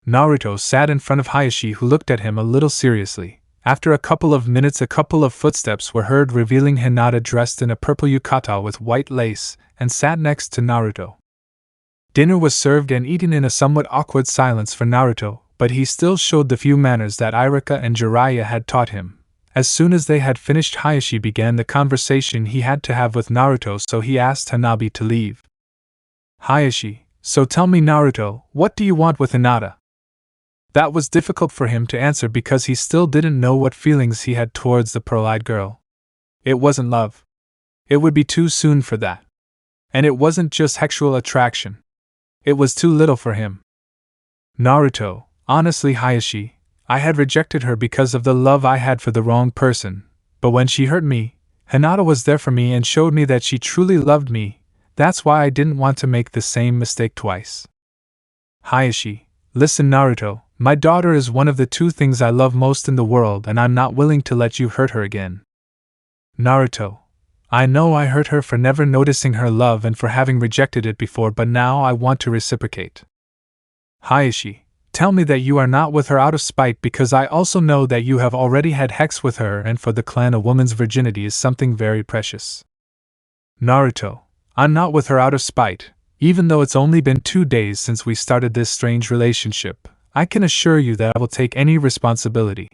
Naruto sat in front of Hiashi, who looked at him a little seriously. After a couple of minutes, a couple of footsteps were heard, revealing Hinata dressed in a purple yukata with white lace, and sat next to Naruto. Dinner was served and eaten in a somewhat awkward silence for Naruto, but he still showed the few manners that Irika and Jiraiya had taught him. As soon as they had finished, Hiashi began the conversation he had to have with Naruto, so he asked Hanabi to leave. Hiashi, so tell me Naruto, what do you want with Hinata? That was difficult for him to answer because he still didn't know what feelings he had towards the pearl-eyed girl. It wasn't love. It would be too soon for that. And it wasn't just sexual attraction. It was too little for him. Naruto, honestly Hiashi, I had rejected her because of the love I had for the wrong person, but when she hurt me, Hinata was there for me and showed me that she truly loved me. That's why I didn't want to make the same mistake twice. Hiashi, listen Naruto, my daughter is one of the two things I love most in the world, and I'm not willing to let you hurt her again. Naruto, I know I hurt her for never noticing her love and for having rejected it before, but now I want to reciprocate. Hiashi, tell me that you are not with her out of spite, because I also know that you have already had sex with her, and for the clan a woman's virginity is something very precious. Naruto, I'm not with her out of spite, even though it's only been 2 days since we started this strange relationship. I can assure you that I will take any responsibility.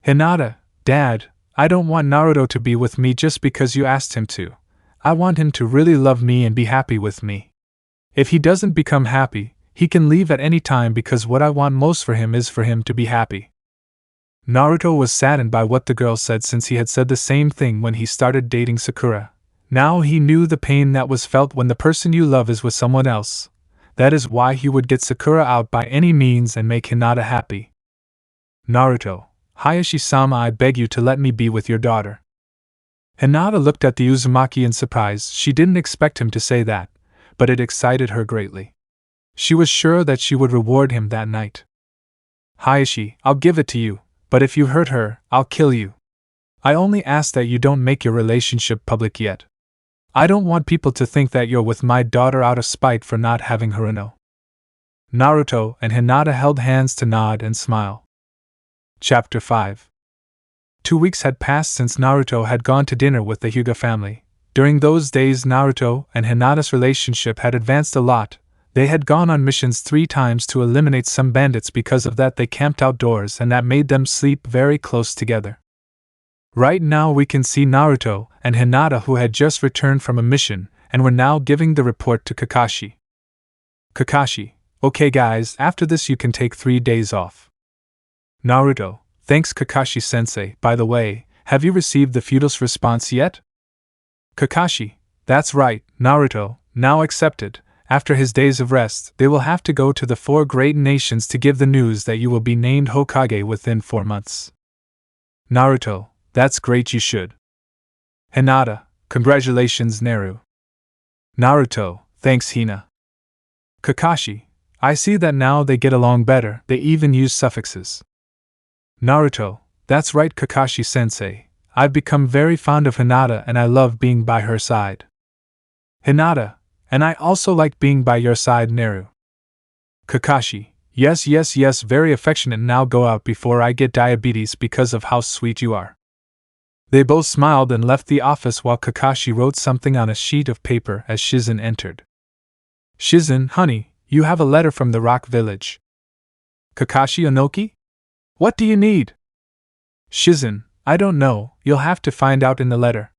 Hinata, Dad, I don't want Naruto to be with me just because you asked him to. I want him to really love me and be happy with me. If he doesn't become happy, he can leave at any time, because what I want most for him is for him to be happy. Naruto was saddened by what the girl said, since he had said the same thing when he started dating Sakura. Now he knew the pain that was felt when the person you love is with someone else. That is why he would get Sakura out by any means and make Hinata happy. Naruto, Hiashi-sama, I beg you to let me be with your daughter. Hinata looked at the Uzumaki in surprise. She didn't expect him to say that, but it excited her greatly. She was sure that she would reward him that night. Hiashi, I'll give it to you, but if you hurt her, I'll kill you. I only ask that you don't make your relationship public yet. I don't want people to think that you're with my daughter out of spite for not having Haruno. Naruto and Hinata held hands to nod and smile. Chapter 5. 2 weeks had passed since Naruto had gone to dinner with the Hyuga family. During those days, Naruto and Hinata's relationship had advanced a lot. They had gone on missions 3 times to eliminate some bandits. Because of that, they camped outdoors, and that made them sleep very close together. Right now we can see Naruto and Hinata, who had just returned from a mission, and were now giving the report to Kakashi. Kakashi, okay guys, after this you can take 3 days off. Naruto, thanks Kakashi-sensei. By the way, have you received the feudal's response yet? Kakashi, that's right, Naruto, now accepted. After his days of rest, they will have to go to the 4 great nations to give the news that you will be named Hokage within 4 months. Naruto, that's great, you should. Hinata, congratulations Naru. Naruto, thanks Hina. Kakashi, I see that now they get along better, they even use suffixes. Naruto, that's right Kakashi-sensei, I've become very fond of Hinata and I love being by her side. Hinata, and I also like being by your side Naru. Kakashi, yes, very affectionate. Now go out before I get diabetes because of how sweet you are. They both smiled and left the office while Kakashi wrote something on a sheet of paper as Shizen entered. Shizen, honey, you have a letter from the Rock Village. Kakashi Onoki? What do you need? Shizen, I don't know, you'll have to find out in the letter.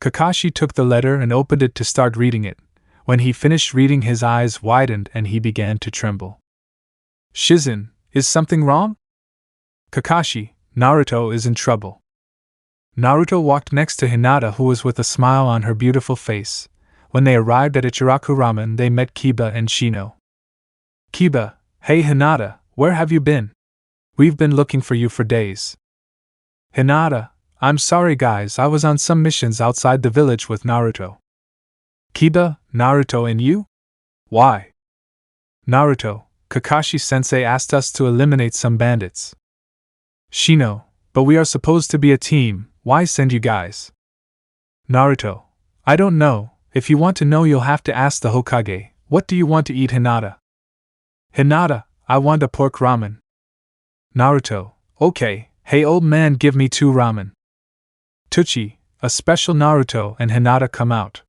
Kakashi took the letter and opened it to start reading it. When he finished reading, his eyes widened and he began to tremble. Shizen, is something wrong? Kakashi, Naruto is in trouble. Naruto walked next to Hinata, who was with a smile on her beautiful face. When they arrived at Ichiraku Ramen, they met Kiba and Shino. Kiba, hey Hinata, where have you been? We've been looking for you for days. Hinata, I'm sorry guys, I was on some missions outside the village with Naruto. Kiba, Naruto and you? Why? Naruto, Kakashi-sensei asked us to eliminate some bandits. Shino, but we are supposed to be a team, why send you guys? Naruto, I don't know, if you want to know you'll have to ask the Hokage. What do you want to eat, Hinata? Hinata, I want a pork ramen. Naruto, okay, hey old man, give me 2 ramen. Tuchi, a special. Naruto and Hinata come out.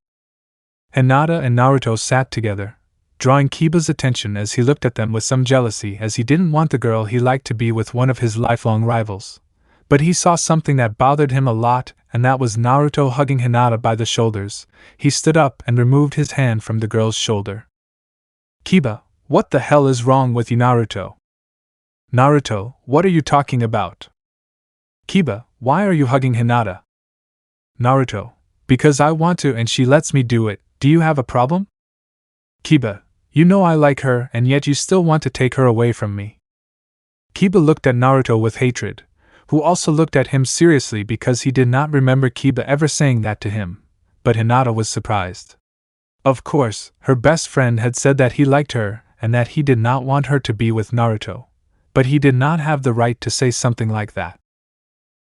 Hinata and Naruto sat together, drawing Kiba's attention as he looked at them with some jealousy, as he didn't want the girl he liked to be with one of his lifelong rivals. But he saw something that bothered him a lot, and that was Naruto hugging Hinata by the shoulders. He stood up and removed his hand from the girl's shoulder. Kiba, what the hell is wrong with you, Naruto? Naruto, what are you talking about? Kiba, why are you hugging Hinata? Naruto, because I want to and she lets me do it. Do you have a problem? Kiba, you know I like her and yet you still want to take her away from me. Kiba looked at Naruto with hatred, who also looked at him seriously because he did not remember Kiba ever saying that to him, but Hinata was surprised. Of course, her best friend had said that he liked her and that he did not want her to be with Naruto, but he did not have the right to say something like that.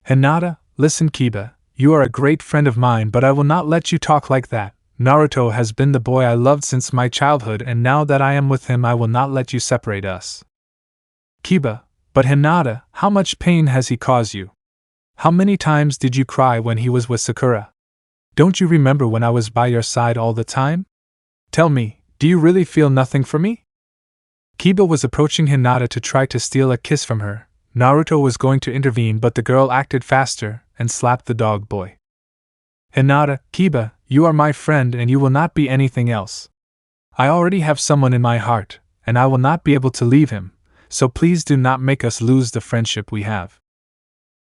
Hinata, listen Kiba, you are a great friend of mine, but I will not let you talk like that. Naruto has been the boy I loved since my childhood, and now that I am with him I will not let you separate us. Kiba, but Hinata, how much pain has he caused you? How many times did you cry when he was with Sakura? Don't you remember when I was by your side all the time? Tell me, do you really feel nothing for me? Kiba was approaching Hinata to try to steal a kiss from her. Naruto was going to intervene, but the girl acted faster and slapped the dog boy. Hinata, Kiba, you are my friend and you will not be anything else. I already have someone in my heart, and I will not be able to leave him, so please do not make us lose the friendship we have.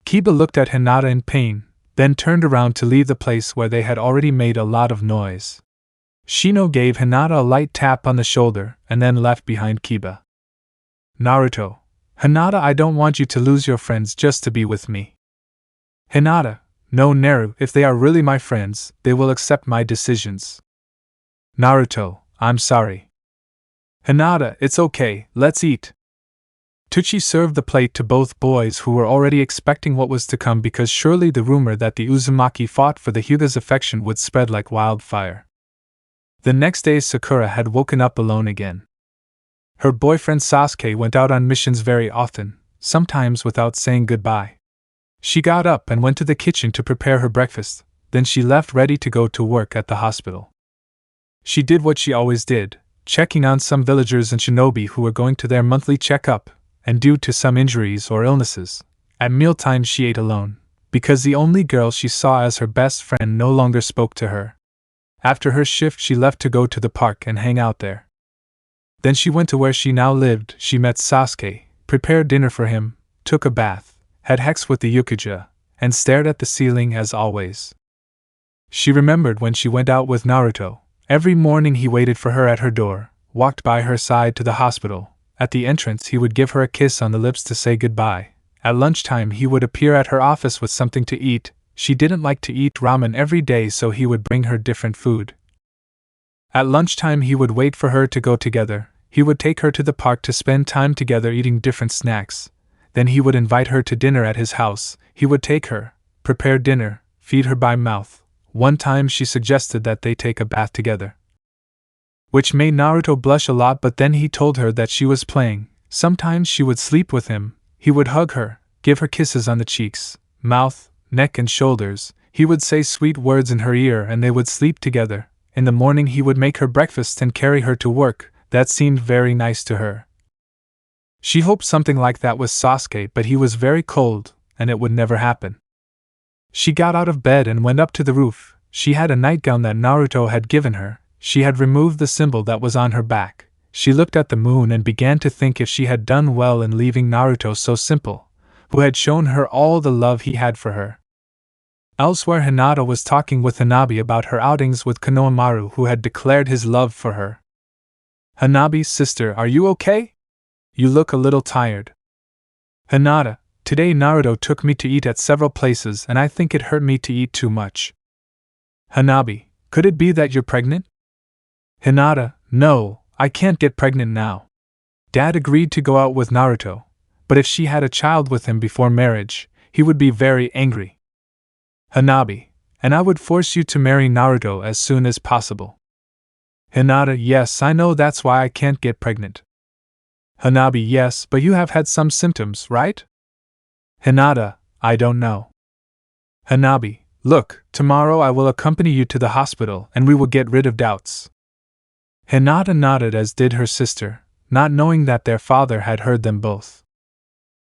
Kiba looked at Hinata in pain, then turned around to leave the place where they had already made a lot of noise. Shino gave Hinata a light tap on the shoulder and then left behind Kiba. Naruto, Hinata, I don't want you to lose your friends just to be with me. Hinata, no Naru, if they are really my friends, they will accept my decisions. Naruto, I'm sorry. Hinata, it's okay, let's eat. Tuchi served the plate to both boys, who were already expecting what was to come, because surely the rumor that the Uzumaki fought for the Hyuga's affection would spread like wildfire. The next day Sakura had woken up alone again. Her boyfriend Sasuke went out on missions very often, sometimes without saying goodbye. She got up and went to the kitchen to prepare her breakfast, then she left ready to go to work at the hospital. She did what she always did, checking on some villagers and shinobi who were going to their monthly checkup, and due to some injuries or illnesses, at mealtime she ate alone, because the only girl she saw as her best friend no longer spoke to her. After her shift she left to go to the park and hang out there. Then she went to where she now lived. She met Sasuke, prepared dinner for him, took a bath, had hex with the Yakuza, and stared at the ceiling as always. She remembered when she went out with Naruto. Every morning he waited for her at her door, walked by her side to the hospital. At the entrance he would give her a kiss on the lips to say goodbye. At lunchtime he would appear at her office with something to eat. She didn't like to eat ramen every day, so he would bring her different food. At lunchtime he would wait for her to go together. He would take her to the park to spend time together eating different snacks. Then he would invite her to dinner at his house. He would take her, prepare dinner, feed her by mouth. One time she suggested that they take a bath together, which made Naruto blush a lot, but then he told her that she was playing. Sometimes she would sleep with him. He would hug her, give her kisses on the cheeks, mouth, neck and shoulders. He would say sweet words in her ear and they would sleep together. In the morning he would make her breakfast and carry her to work. That seemed very nice to her. She hoped something like that was Sasuke, but he was very cold, and it would never happen. She got out of bed and went up to the roof. She had a nightgown that Naruto had given her. She had removed the symbol that was on her back. She looked at the moon and began to think if she had done well in leaving Naruto so simple, who had shown her all the love he had for her. Elsewhere, Hinata was talking with Hanabi about her outings with Konohamaru, who had declared his love for her. Hanabi, sister, are you okay? You look a little tired. Hinata, today Naruto took me to eat at several places and I think it hurt me to eat too much. Hanabi, could it be that you're pregnant? Hinata, no, I can't get pregnant now. Dad agreed to go out with Naruto, but if she had a child with him before marriage, he would be very angry. Hanabi, and I would force you to marry Naruto as soon as possible. Hinata, yes, I know that's why I can't get pregnant. Hanabi, yes, but you have had some symptoms, right? Hinata, I don't know. Hanabi, look, tomorrow I will accompany you to the hospital and we will get rid of doubts. Hinata nodded, as did her sister, not knowing that their father had heard them both.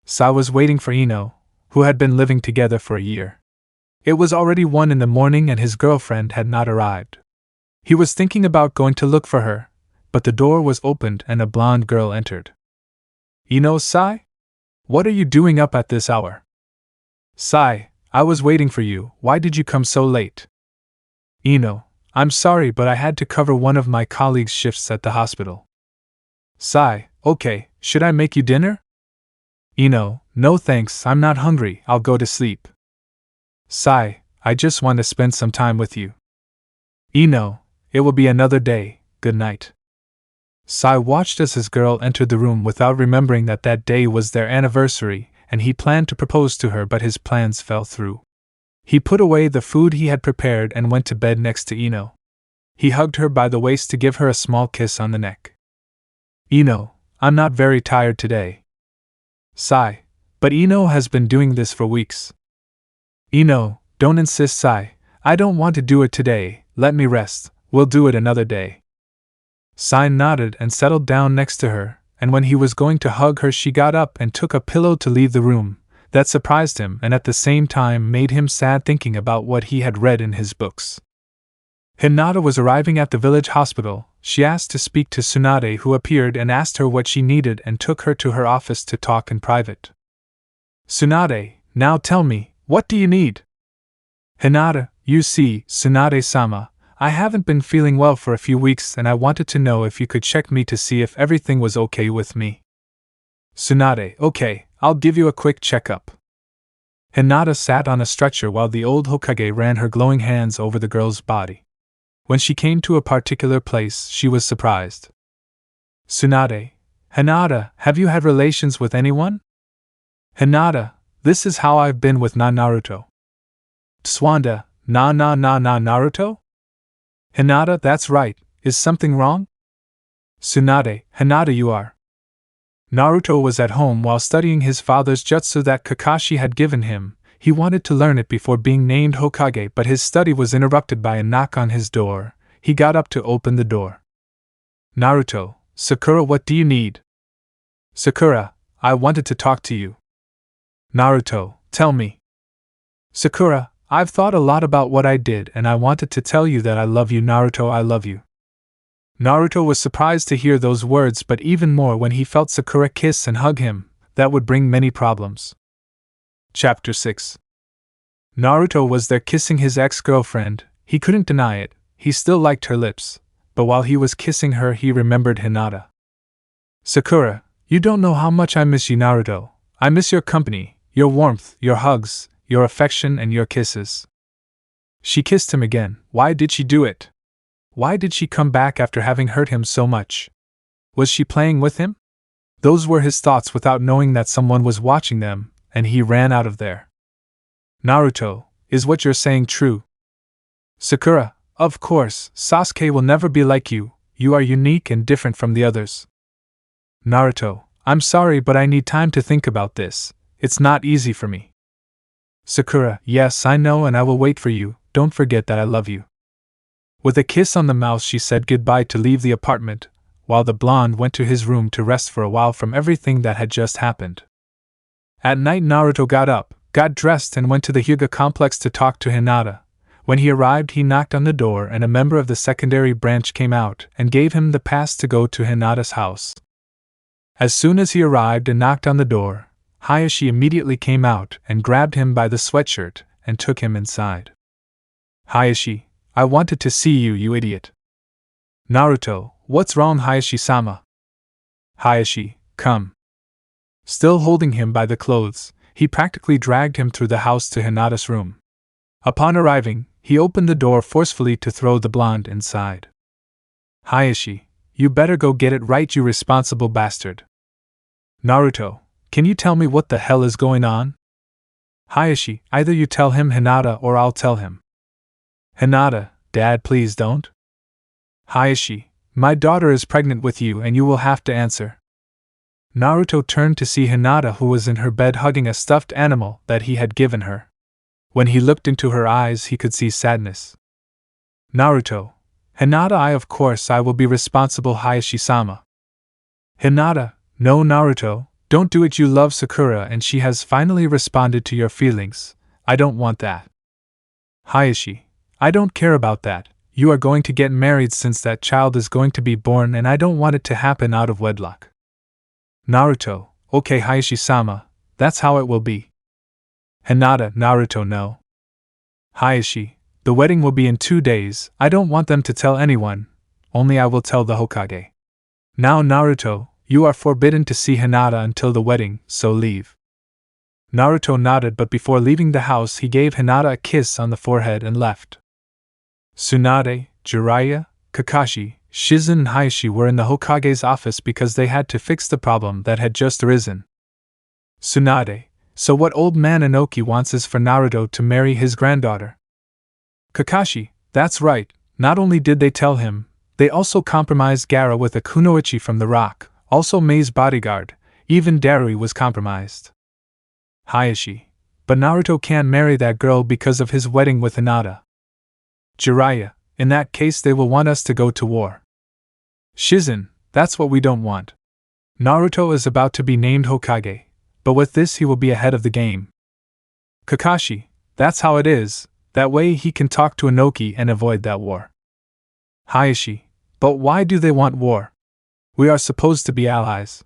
Sai was waiting for Ino, who had been living together for a year. It was already 1 in the morning and his girlfriend had not arrived. He was thinking about going to look for her, but the door was opened and a blonde girl entered. Ino, Sai? What are you doing up at this hour? Sai, I was waiting for you, why did you come so late? Ino, I'm sorry but I had to cover one of my colleagues' shifts at the hospital. Sai, okay, should I make you dinner? Ino, no thanks, I'm not hungry, I'll go to sleep. Sai, I just want to spend some time with you. Ino, it will be another day, good night. Sai watched as his girl entered the room without remembering that that day was their anniversary, and he planned to propose to her but his plans fell through. He put away the food he had prepared and went to bed next to Ino. He hugged her by the waist to give her a small kiss on the neck. Ino, I'm not very tired today. Sai, but Ino has been doing this for weeks. Ino, don't insist, Sai. I don't want to do it today, let me rest, we'll do it another day. Sai nodded and settled down next to her, and when he was going to hug her she got up and took a pillow to leave the room. That surprised him and at the same time made him sad thinking about what he had read in his books. Hinata was arriving at the village hospital. She asked to speak to Tsunade, who appeared and asked her what she needed and took her to her office to talk in private. Tsunade, now tell me, what do you need? Hinata, you see, Tsunade-sama, I haven't been feeling well for a few weeks and I wanted to know if you could check me to see if everything was okay with me. Tsunade, okay, I'll give you a quick checkup. Hinata sat on a stretcher while the old Hokage ran her glowing hands over the girl's body. When she came to a particular place, she was surprised. Tsunade, Hinata, have you had relations with anyone? Hinata, this is how I've been with Naruto. Tswanda, Naruto? Hinata, that's right, is something wrong? Tsunade, Hinata, you are. Naruto was at home while studying his father's jutsu that Kakashi had given him. He wanted to learn it before being named Hokage, but his study was interrupted by a knock on his door. He got up to open the door. Naruto, Sakura, what do you need? Sakura, I wanted to talk to you. Naruto, tell me. Sakura, I've thought a lot about what I did and I wanted to tell you that I love you, Naruto, I love you. Naruto was surprised to hear those words, but even more when he felt Sakura kiss and hug him. That would bring many problems. Chapter 6. Naruto was there kissing his ex-girlfriend. He couldn't deny it, he still liked her lips, but while he was kissing her he remembered Hinata. Sakura, you don't know how much I miss you, Naruto. I miss your company, your warmth, your hugs, your affection and your kisses. She kissed him again. Why did she do it? Why did she come back after having hurt him so much? Was she playing with him? Those were his thoughts without knowing that someone was watching them, and he ran out of there. Naruto, is what you're saying true? Sakura, of course, Sasuke will never be like you. You are unique and different from the others. Naruto, I'm sorry but I need time to think about this. It's not easy for me. Sakura, yes, I know and I will wait for you. Don't forget that I love you. With a kiss on the mouth she said goodbye to leave the apartment, while the blonde went to his room to rest for a while from everything that had just happened. At night Naruto got up, got dressed and went to the Hyuga complex to talk to Hinata. When he arrived he knocked on the door and a member of the secondary branch came out and gave him the pass to go to Hinata's house. As soon as he arrived and knocked on the door, Hiashi immediately came out and grabbed him by the sweatshirt and took him inside. Hiashi, I wanted to see you, you idiot. Naruto, what's wrong, Hiashi-sama? Hiashi, come. Still holding him by the clothes, he practically dragged him through the house to Hinata's room. Upon arriving, he opened the door forcefully to throw the blonde inside. Hiashi, you better go get it right, you responsible bastard. Naruto, can you tell me what the hell is going on? Hiashi, either you tell him, Hinata, or I'll tell him. Hinata, Dad, please don't. Hiashi, my daughter is pregnant with you and you will have to answer. Naruto turned to see Hinata, who was in her bed hugging a stuffed animal that he had given her. When he looked into her eyes, he could see sadness. Naruto, Hinata, I will be responsible, Hiashi-sama. Hinata, no, Naruto, don't do it, you love Sakura and she has finally responded to your feelings. I don't want that. Hiashi, I don't care about that. You are going to get married since that child is going to be born and I don't want it to happen out of wedlock. Naruto, okay, Hiashi-sama, that's how it will be. Hinata, Naruto, no. Hiashi, the wedding will be in 2 days, I don't want them to tell anyone, only I will tell the Hokage. Now Naruto, you are forbidden to see Hinata until the wedding, so leave. Naruto nodded, but before leaving the house he gave Hinata a kiss on the forehead and left. Tsunade, Jiraiya, Kakashi, Shizen and Hiashi were in the Hokage's office because they had to fix the problem that had just arisen. Tsunade, so what old man Inoki wants is for Naruto to marry his granddaughter. Kakashi, that's right, not only did they tell him, they also compromised Gaara with a kunoichi from the rock, also Mei's bodyguard, even Darui was compromised. Hiashi, but Naruto can't marry that girl because of his wedding with Hinata. Jiraiya, in that case they will want us to go to war. Shizen, that's what we don't want. Naruto is about to be named Hokage, but with this he will be ahead of the game. Kakashi, that's how it is, that way he can talk to Inoki and avoid that war. Hiashi, but why do they want war? We are supposed to be allies.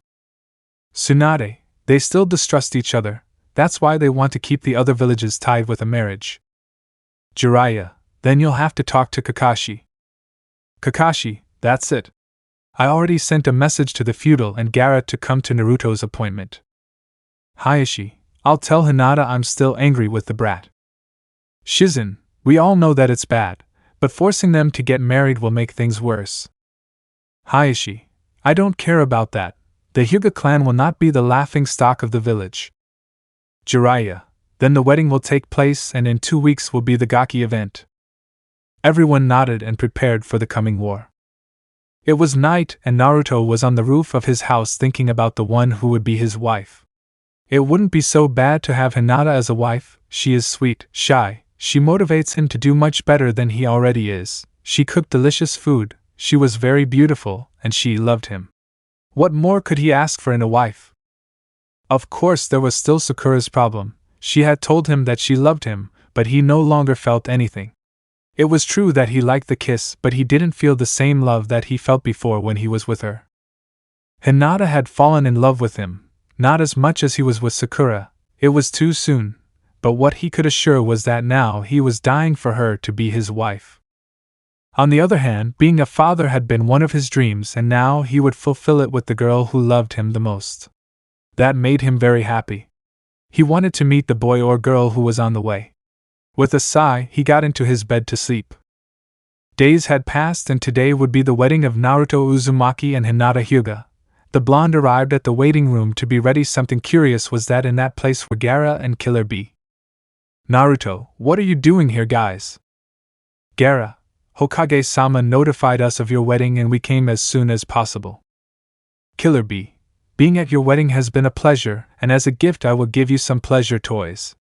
Tsunade, they still distrust each other, that's why they want to keep the other villages tied with a marriage. Jiraiya, then you'll have to talk to Kakashi. Kakashi, that's it. I already sent a message to the feudal and Gaara to come to Naruto's appointment. Hiashi, I'll tell Hinata I'm still angry with the brat. Shizen, we all know that it's bad, but forcing them to get married will make things worse. Hiashi, I don't care about that. The Hyuga clan will not be the laughing stock of the village. Jiraiya, then the wedding will take place and in 2 weeks will be the Gaki event. Everyone nodded and prepared for the coming war. It was night and Naruto was on the roof of his house thinking about the one who would be his wife. It wouldn't be so bad to have Hinata as a wife, she is sweet, shy, she motivates him to do much better than he already is, she cooked delicious food, she was very beautiful, and she loved him. What more could he ask for in a wife? Of course there was still Sakura's problem, she had told him that she loved him, but he no longer felt anything. It was true that he liked the kiss, but he didn't feel the same love that he felt before when he was with her. Hinata had fallen in love with him, not as much as he was with Sakura, it was too soon, but what he could assure was that now he was dying for her to be his wife. On the other hand, being a father had been one of his dreams and now he would fulfill it with the girl who loved him the most. That made him very happy. He wanted to meet the boy or girl who was on the way. With a sigh, he got into his bed to sleep. Days had passed and today would be the wedding of Naruto Uzumaki and Hinata Hyuga. The blonde arrived at the waiting room to be ready. Something curious was that in that place were Gaara and Killer Bee. Naruto, what are you doing here, guys? Gaara, Hokage-sama notified us of your wedding and we came as soon as possible. Killer Bee, being at your wedding has been a pleasure, and as a gift I will give you some pleasure toys.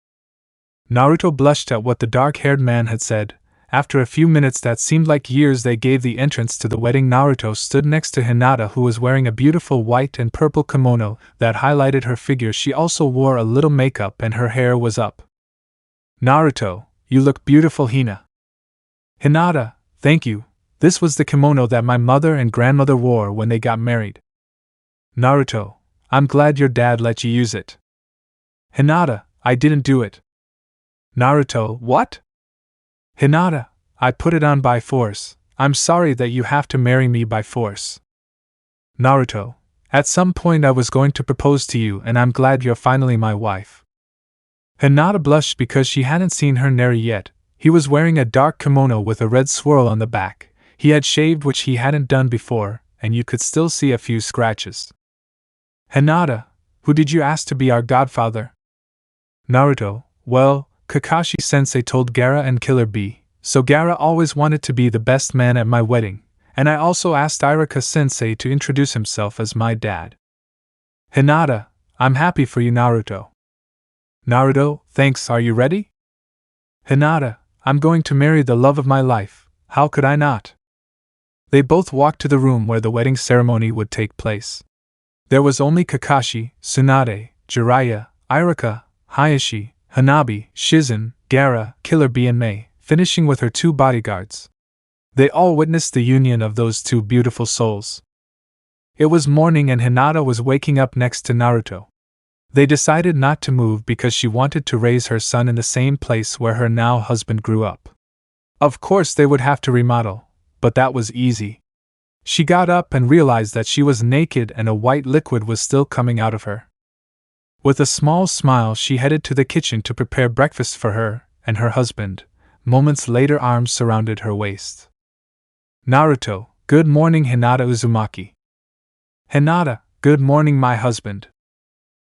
Naruto blushed at what the dark-haired man had said. After a few minutes that seemed like years they gave the entrance to the wedding. Naruto stood next to Hinata, who was wearing a beautiful white and purple kimono that highlighted her figure. She also wore a little makeup and her hair was up. Naruto, you look beautiful, Hina. Hinata, thank you, this was the kimono that my mother and grandmother wore when they got married. Naruto, I'm glad your dad let you use it. Hinata, I didn't do it. Naruto, what? Hinata, I put it on by force. I'm sorry that you have to marry me by force. Naruto, at some point I was going to propose to you and I'm glad you're finally my wife. Hinata blushed because she hadn't seen her Neri yet. He was wearing a dark kimono with a red swirl on the back. He had shaved, which he hadn't done before, and you could still see a few scratches. Hinata, who did you ask to be our godfather? Naruto, well, Kakashi-sensei told Gaara and Killer Bee, so Gaara always wanted to be the best man at my wedding, and I also asked Iruka-sensei to introduce himself as my dad. Hinata, I'm happy for you, Naruto. Naruto, thanks, are you ready? Hinata, I'm going to marry the love of my life, how could I not? They both walked to the room where the wedding ceremony would take place. There was only Kakashi, Tsunade, Jiraiya, Iruka, Hiashi, Hanabi, Shizen, Gaara, Killer Bee and Mei, finishing with her 2 bodyguards. They all witnessed the union of those 2 beautiful souls. It was morning and Hinata was waking up next to Naruto. They decided not to move because she wanted to raise her son in the same place where her now husband grew up. Of course they would have to remodel, but that was easy. She got up and realized that she was naked and a white liquid was still coming out of her. With a small smile she headed to the kitchen to prepare breakfast for her and her husband. Moments later arms surrounded her waist. Naruto, good morning Hinata Uzumaki. Hinata, good morning my husband.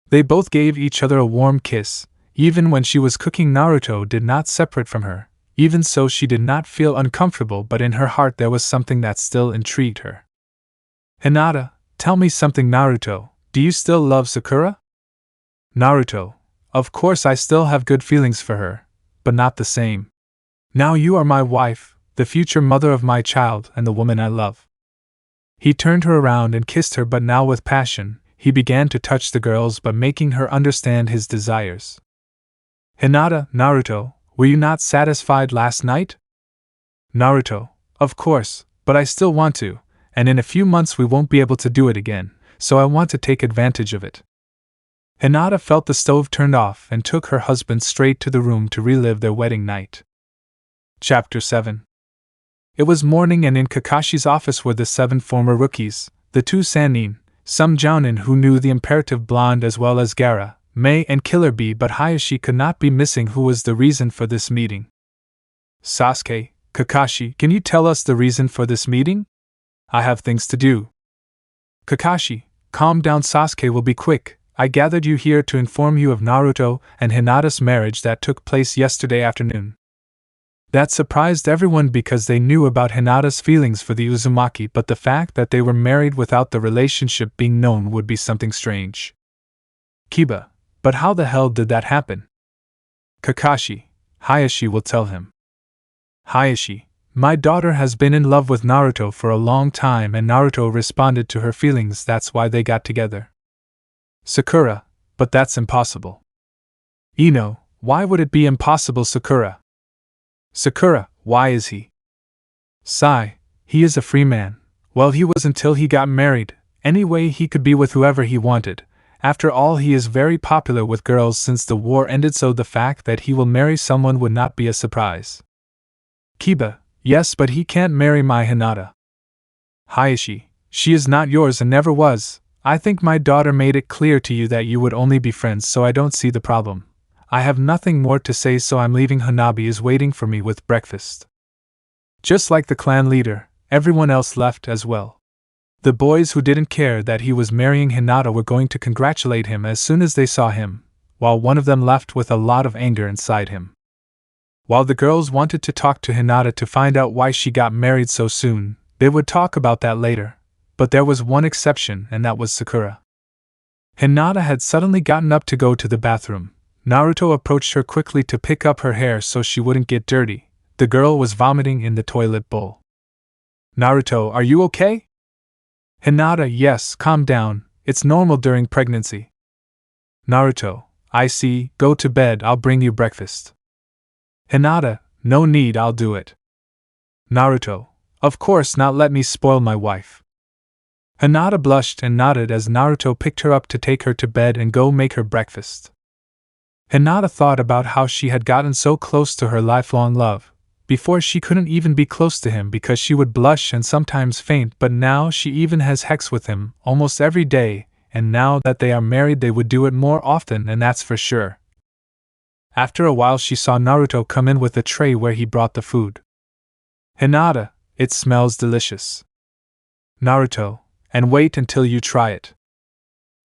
They both gave each other a warm kiss. Even when she was cooking, Naruto did not separate from her. Even so, she did not feel uncomfortable, but in her heart there was something that still intrigued her. Hinata, tell me something. Naruto, do you still love Sakura? Naruto, of course I still have good feelings for her, but not the same. Now you are my wife, the future mother of my child and the woman I love. He turned her around and kissed her, but now with passion. He began to touch the girls but making her understand his desires. Hinata, Naruto, were you not satisfied last night? Naruto, of course, but I still want to, and in a few months we won't be able to do it again, so I want to take advantage of it. Hinata felt the stove turned off and took her husband straight to the room to relive their wedding night. Chapter 7. It was morning and in Kakashi's office were the 7 former rookies, the 2 Sannin, some Jounin who knew the imperative blonde as well as Gaara, Mei and Killer Bee, but Hiashi could not be missing, who was the reason for this meeting. Sasuke, Kakashi, can you tell us the reason for this meeting? I have things to do. Kakashi, calm down. Sasuke will be quick. I gathered you here to inform you of Naruto and Hinata's marriage that took place yesterday afternoon. That surprised everyone because they knew about Hinata's feelings for the Uzumaki, but the fact that they were married without the relationship being known would be something strange. Kiba, but how the hell did that happen? Kakashi, Hiashi will tell him. Hiashi, my daughter has been in love with Naruto for a long time and Naruto responded to her feelings, that's why they got together. Sakura, but that's impossible. Ino, why would it be impossible? Sakura. Sakura, why is he? Sai, he is a free man. Well, he was until he got married. Anyway, he could be with whoever he wanted. After all, he is very popular with girls since the war ended, so the fact that he will marry someone would not be a surprise. Kiba, yes, but he can't marry my Hinata. Hiashi, she is not yours and never was. I think my daughter made it clear to you that you would only be friends, so I don't see the problem. I have nothing more to say, so I'm leaving. Hanabi is waiting for me with breakfast. Just like the clan leader, everyone else left as well. The boys who didn't care that he was marrying Hinata were going to congratulate him as soon as they saw him, while one of them left with a lot of anger inside him. While the girls wanted to talk to Hinata to find out why she got married so soon, they would talk about that later, but there was one exception, and that was Sakura. Hinata had suddenly gotten up to go to the bathroom. Naruto approached her quickly to pick up her hair so she wouldn't get dirty. The girl was vomiting in the toilet bowl. Naruto, are you okay? Hinata, yes, calm down, it's normal during pregnancy. Naruto, I see, go to bed, I'll bring you breakfast. Hinata, no need, I'll do it. Naruto, of course not, let me spoil my wife. Hinata blushed and nodded as Naruto picked her up to take her to bed and go make her breakfast. Hinata thought about how she had gotten so close to her lifelong love. Before she couldn't even be close to him because she would blush and sometimes faint, but now she even has sex with him almost every day, and now that they are married they would do it more often, and that's for sure. After a while she saw Naruto come in with a tray where he brought the food. Hinata, it smells delicious. Naruto, and wait until you try it.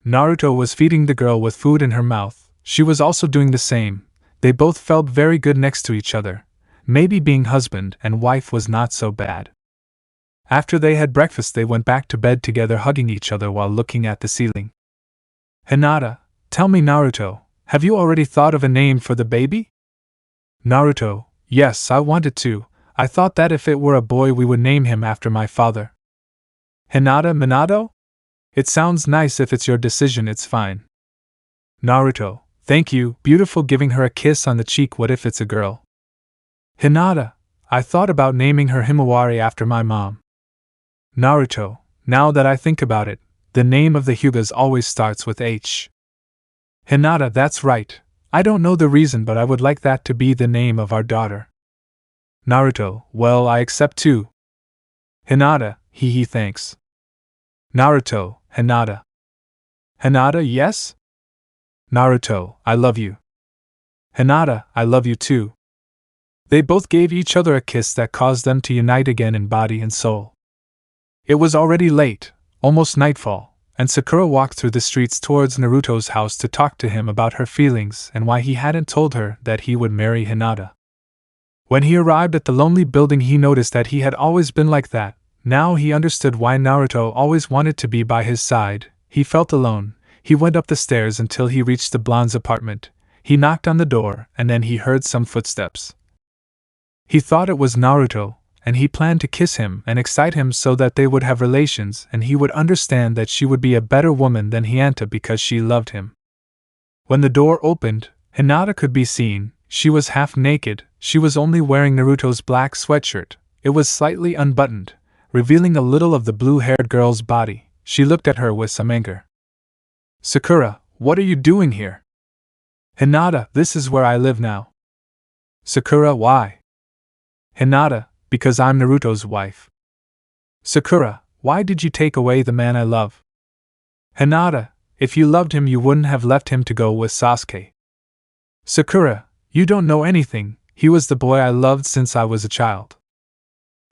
Naruto was feeding the girl with food in her mouth. She was also doing the same. They both felt very good next to each other. Maybe being husband and wife was not so bad. After they had breakfast they went back to bed together, hugging each other while looking at the ceiling. Hinata, tell me Naruto, have you already thought of a name for the baby? Naruto, yes, I wanted to. I thought that if it were a boy we would name him after my father. Hinata, Minato? It sounds nice. If it's your decision, it's fine. Naruto, thank you, beautiful, giving her a kiss on the cheek. What if it's a girl? Hinata, I thought about naming her Himawari after my mom. Naruto, now that I think about it, the name of the Hyugas always starts with H. Hinata, that's right. I don't know the reason, but I would like that to be the name of our daughter. Naruto, well, I accept too. Hinata, hee thanks. Naruto, Hinata. Hinata, yes? Naruto, I love you. Hinata, I love you too. They both gave each other a kiss that caused them to unite again in body and soul. It was already late, almost nightfall, and Sakura walked through the streets towards Naruto's house to talk to him about her feelings and why he hadn't told her that he would marry Hinata. When he arrived at the lonely building he noticed that he had always been like that. Now he understood why Naruto always wanted to be by his side. He felt alone. He went up the stairs until he reached the blonde's apartment. He knocked on the door, and then he heard some footsteps. He thought it was Naruto, and he planned to kiss him and excite him so that they would have relations and he would understand that she would be a better woman than Hinata because she loved him. When the door opened, Hinata could be seen. She was half naked. She was only wearing Naruto's black sweatshirt. It was slightly unbuttoned, revealing a little of the blue-haired girl's body. She looked at her with some anger. Sakura, what are you doing here? Hinata, this is where I live now. Sakura, why? Hinata, because I'm Naruto's wife. Sakura, why did you take away the man I love? Hinata, if you loved him you wouldn't have left him to go with Sasuke. Sakura, you don't know anything. He was the boy I loved since I was a child.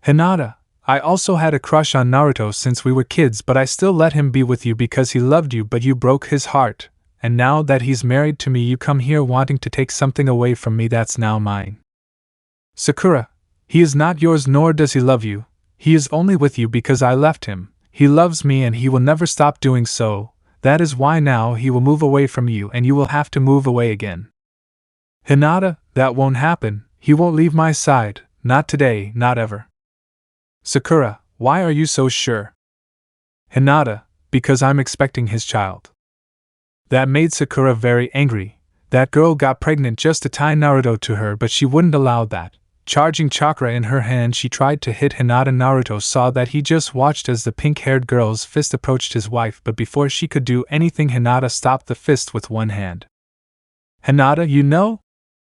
Hinata, I also had a crush on Naruto since we were kids, but I still let him be with you because he loved you, but you broke his heart, and now that he's married to me you come here wanting to take something away from me that's now mine. Sakura, he is not yours nor does he love you. He is only with you because I left him. He loves me and he will never stop doing so. That is why now he will move away from you and you will have to move away again. Hinata, that won't happen. He won't leave my side, not today, not ever. Sakura, why are you so sure? Hinata, because I'm expecting his child. That made Sakura very angry. That girl got pregnant just to tie Naruto to her, but she wouldn't allow that. Charging chakra in her hand, she tried to hit Hinata. Naruto saw that he just watched as the pink-haired girl's fist approached his wife, but before she could do anything, Hinata stopped the fist with one hand. Hinata, you know?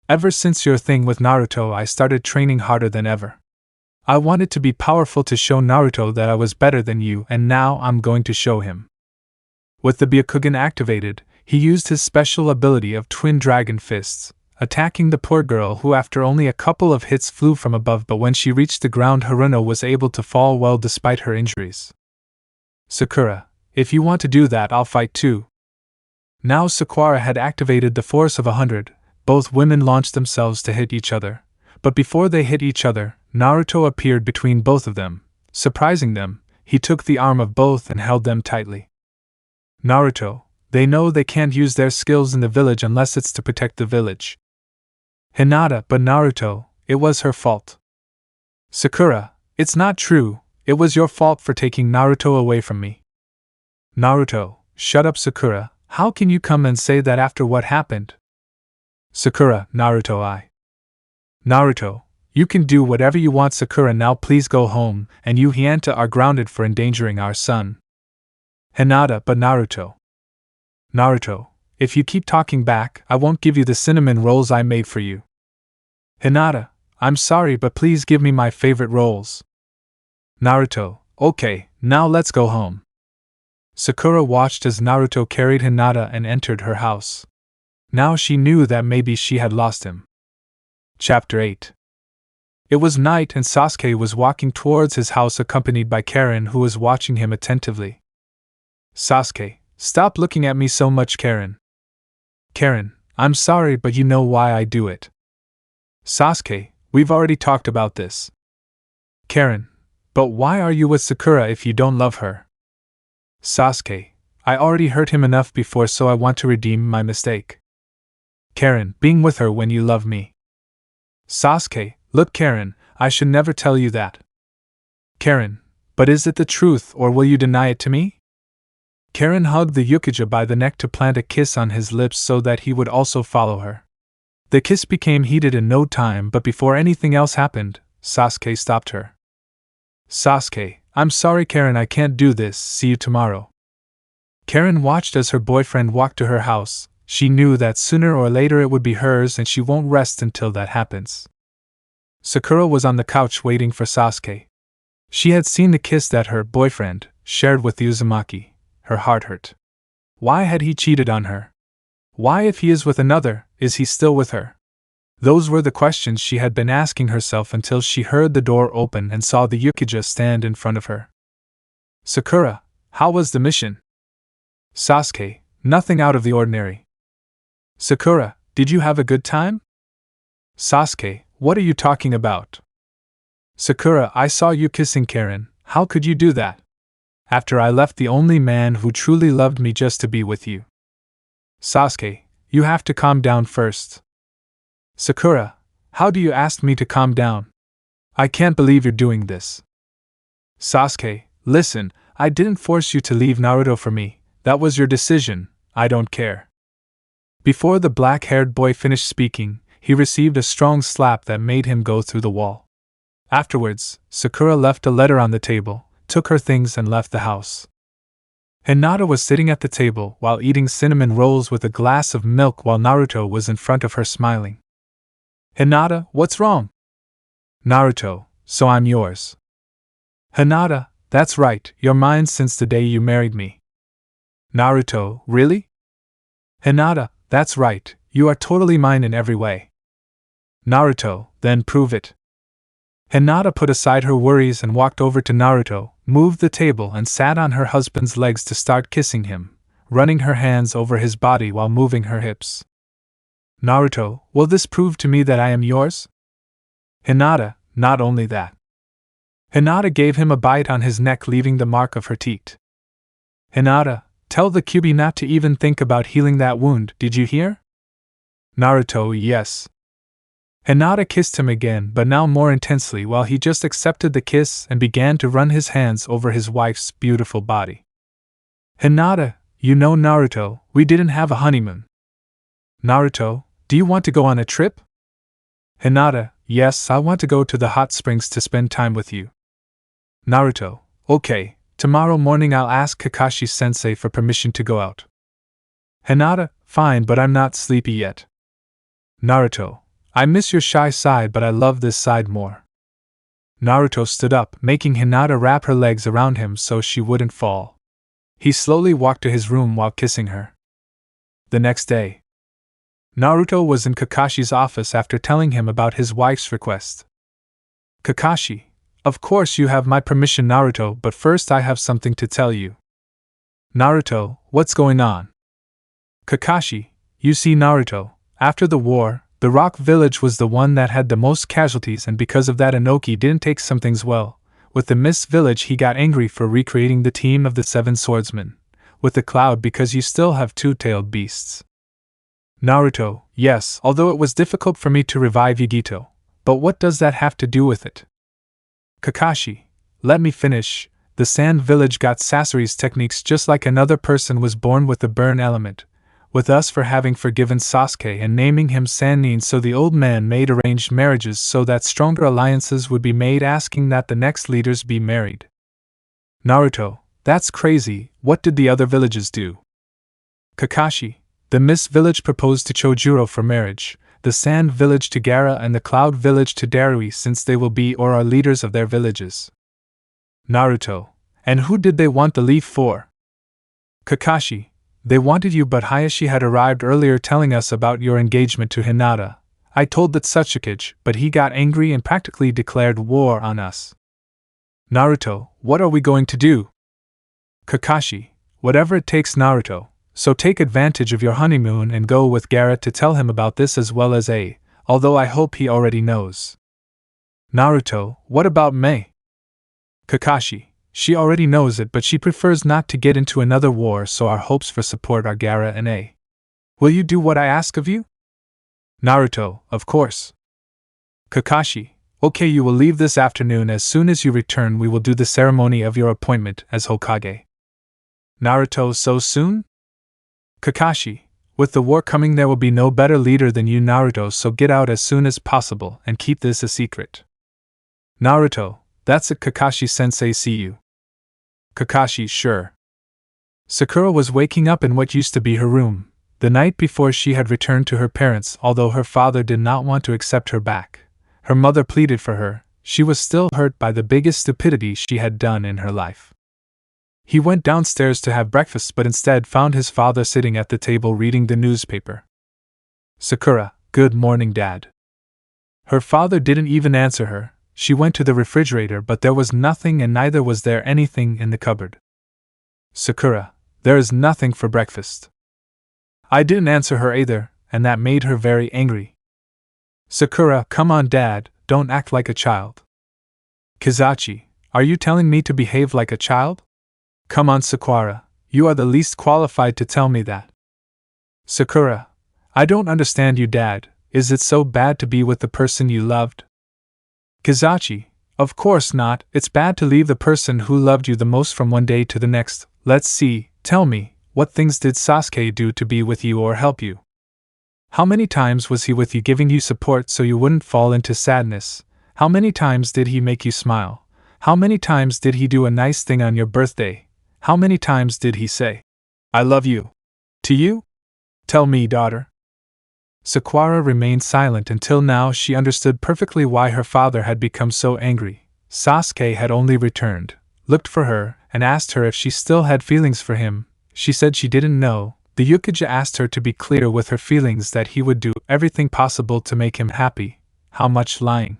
Ever since your thing with Naruto, I started training harder than ever. I wanted to be powerful to show Naruto that I was better than you, and now I'm going to show him. With the Byakugan activated, he used his special ability of Twin Dragon Fists, attacking the poor girl who after only a couple of hits flew from above, but when she reached the ground Haruno was able to fall well despite her injuries. Sakura, if you want to do that I'll fight too. Now Sakura had activated the force of 100, both women launched themselves to hit each other, but before they hit each other, Naruto appeared between both of them. Surprising them, he took the arm of both and held them tightly. Naruto, they know they can't use their skills in the village unless it's to protect the village. Hinata, but Naruto, it was her fault. Sakura, it's not true, it was your fault for taking Naruto away from me. Naruto, shut up Sakura, how can you come and say that after what happened? Sakura, Naruto, Naruto, you can do whatever you want. Sakura, now please go home, and you Hinata are grounded for endangering our son. Hinata, but Naruto. Naruto, If you keep talking back, I won't give you the cinnamon rolls I made for you. Hinata, I'm sorry, but please give me my favorite rolls. Naruto, okay, now let's go home. Sakura watched as Naruto carried Hinata and entered her house. Now she knew that maybe she had lost him. Chapter 8. It was night and Sasuke was walking towards his house accompanied by Karen, who was watching him attentively. Sasuke, stop looking at me so much, Karen. Karen, I'm sorry, but you know why I do it. Sasuke, we've already talked about this. Karen, but why are you with Sakura if you don't love her? Sasuke, I already hurt him enough before, so I want to redeem my mistake. Karen, being with her when you love me. Sasuke, look Karen, I should never tell you that. Karen, but is it the truth or will you deny it to me? Karen hugged the Yakuza by the neck to plant a kiss on his lips so that he would also follow her. The kiss became heated in no time, but before anything else happened, Sasuke stopped her. Sasuke, I'm sorry Karen, I can't do this, see you tomorrow. Karen watched as her boyfriend walked to her house. She knew that sooner or later it would be hers and she won't rest until that happens. Sakura was on the couch waiting for Sasuke. She had seen the kiss that her boyfriend shared with Uzumaki. Her heart hurt. Why had he cheated on her? Why, if he is with another, is he still with her? Those were the questions she had been asking herself until she heard the door open and saw the Yakuza stand in front of her. Sakura, how was the mission? Sasuke, nothing out of the ordinary. Sakura, did you have a good time? Sasuke, what are you talking about? Sakura, I saw you kissing Karen, how could you do that? After I left the only man who truly loved me just to be with you. Sasuke, you have to calm down first. Sakura, how do you ask me to calm down? I can't believe you're doing this. Sasuke, listen, I didn't force you to leave Naruto for me, that was your decision, I don't care. Before the black-haired boy finished speaking, he received a strong slap that made him go through the wall. Afterwards, Sakura left a letter on the table, took her things and left the house. Hinata was sitting at the table while eating cinnamon rolls with a glass of milk while Naruto was in front of her smiling. Hinata, what's wrong? Naruto, so I'm yours. Hinata, that's right, you're mine since the day you married me. Naruto, really? Hinata, that's right, you are totally mine in every way. Naruto, then prove it. Hinata put aside her worries and walked over to Naruto, moved the table and sat on her husband's legs to start kissing him, running her hands over his body while moving her hips. Naruto, will this prove to me that I am yours? Hinata, not only that. Hinata gave him a bite on his neck, leaving the mark of her teeth. Hinata, tell the Kyuubi not to even think about healing that wound, did you hear? Naruto, yes. Hinata kissed him again, but now more intensely, while he just accepted the kiss and began to run his hands over his wife's beautiful body. Hinata, you know Naruto, we didn't have a honeymoon. Naruto, do you want to go on a trip? Hinata, yes, I want to go to the hot springs to spend time with you. Naruto, okay, tomorrow morning I'll ask Kakashi-sensei for permission to go out. Hinata, fine, but I'm not sleepy yet. Naruto, I miss your shy side, but I love this side more. Naruto stood up, making Hinata wrap her legs around him so she wouldn't fall. He slowly walked to his room while kissing her. The next day, Naruto was in Kakashi's office after telling him about his wife's request. Kakashi, of course you have my permission, Naruto, but first I have something to tell you. Naruto, what's going on? Kakashi, you see Naruto, after the war, the Rock Village was the one that had the most casualties, and because of that Inoki didn't take some things well. With the Mist Village he got angry for recreating the team of the Seven Swordsmen. With the Cloud because you still have two-tailed beasts. Naruto, yes, although it was difficult for me to revive Yugito. But what does that have to do with it? Kakashi, let me finish. The Sand Village got Sasori's techniques just like another person was born with the burn element. With us for having forgiven Sasuke and naming him Sannin, so the old man made arranged marriages so that stronger alliances would be made, asking that the next leaders be married. Naruto, that's crazy, what did the other villages do? Kakashi, The Mist Village proposed to Chojuro for marriage, the Sand Village to Gaara and the Cloud Village to Darui since they will be or are leaders of their villages. Naruto. And who did they want the leaf for? Kakashi. They wanted you, but Hiashi had arrived earlier telling us about your engagement to Hinata. I told that Sasuke, but he got angry and practically declared war on us. Naruto, what are we going to do? Kakashi, whatever it takes, Naruto, so take advantage of your honeymoon and go with Gaara to tell him about this as well as although I hope he already knows. Naruto, what about Mei? Kakashi, she already knows it, but she prefers not to get into another war, so our hopes for support are Gaara and Will you do what I ask of you? Naruto, of course. Kakashi, okay, you will leave this afternoon. As soon as you return, we will do the ceremony of your appointment as Hokage. Naruto, so soon? Kakashi, with the war coming, there will be no better leader than you, Naruto, so get out as soon as possible and keep this a secret. Naruto, that's it, Kakashi-sensei, see you. Kakashi, sure. Sakura was waking up in what used to be her room, the night before she had returned to her parents. Although her father did not want to accept her back, her mother pleaded for her. She was still hurt by the biggest stupidity she had done in her life. He went downstairs to have breakfast, but instead found his father sitting at the table reading the newspaper. Sakura, good morning, Dad. Her father didn't even answer her. She went to the refrigerator, but there was nothing, and neither was there anything in the cupboard. Sakura, there is nothing for breakfast. I didn't answer her either, and that made her very angry. Sakura, come on, Dad, don't act like a child. Kizachi, are you telling me to behave like a child? Come on, Sakura, you are the least qualified to tell me that. Sakura, I don't understand you, Dad. Is it so bad to be with the person you loved? Kizachi, of course not. It's bad to leave the person who loved you the most from one day to the next. Let's see, tell me, what things did Sasuke do to be with you or help you? How many times was he with you, giving you support so you wouldn't fall into sadness? How many times did he make you smile? How many times did he do a nice thing on your birthday? How many times did he say, I love you? To you? Tell me, daughter. Sakura remained silent until now. She understood perfectly why her father had become so angry. Sasuke had only returned, looked for her, and asked her if she still had feelings for him. She said she didn't know. The Hokage asked her to be clear with her feelings, that he would do everything possible to make him happy. How much lying?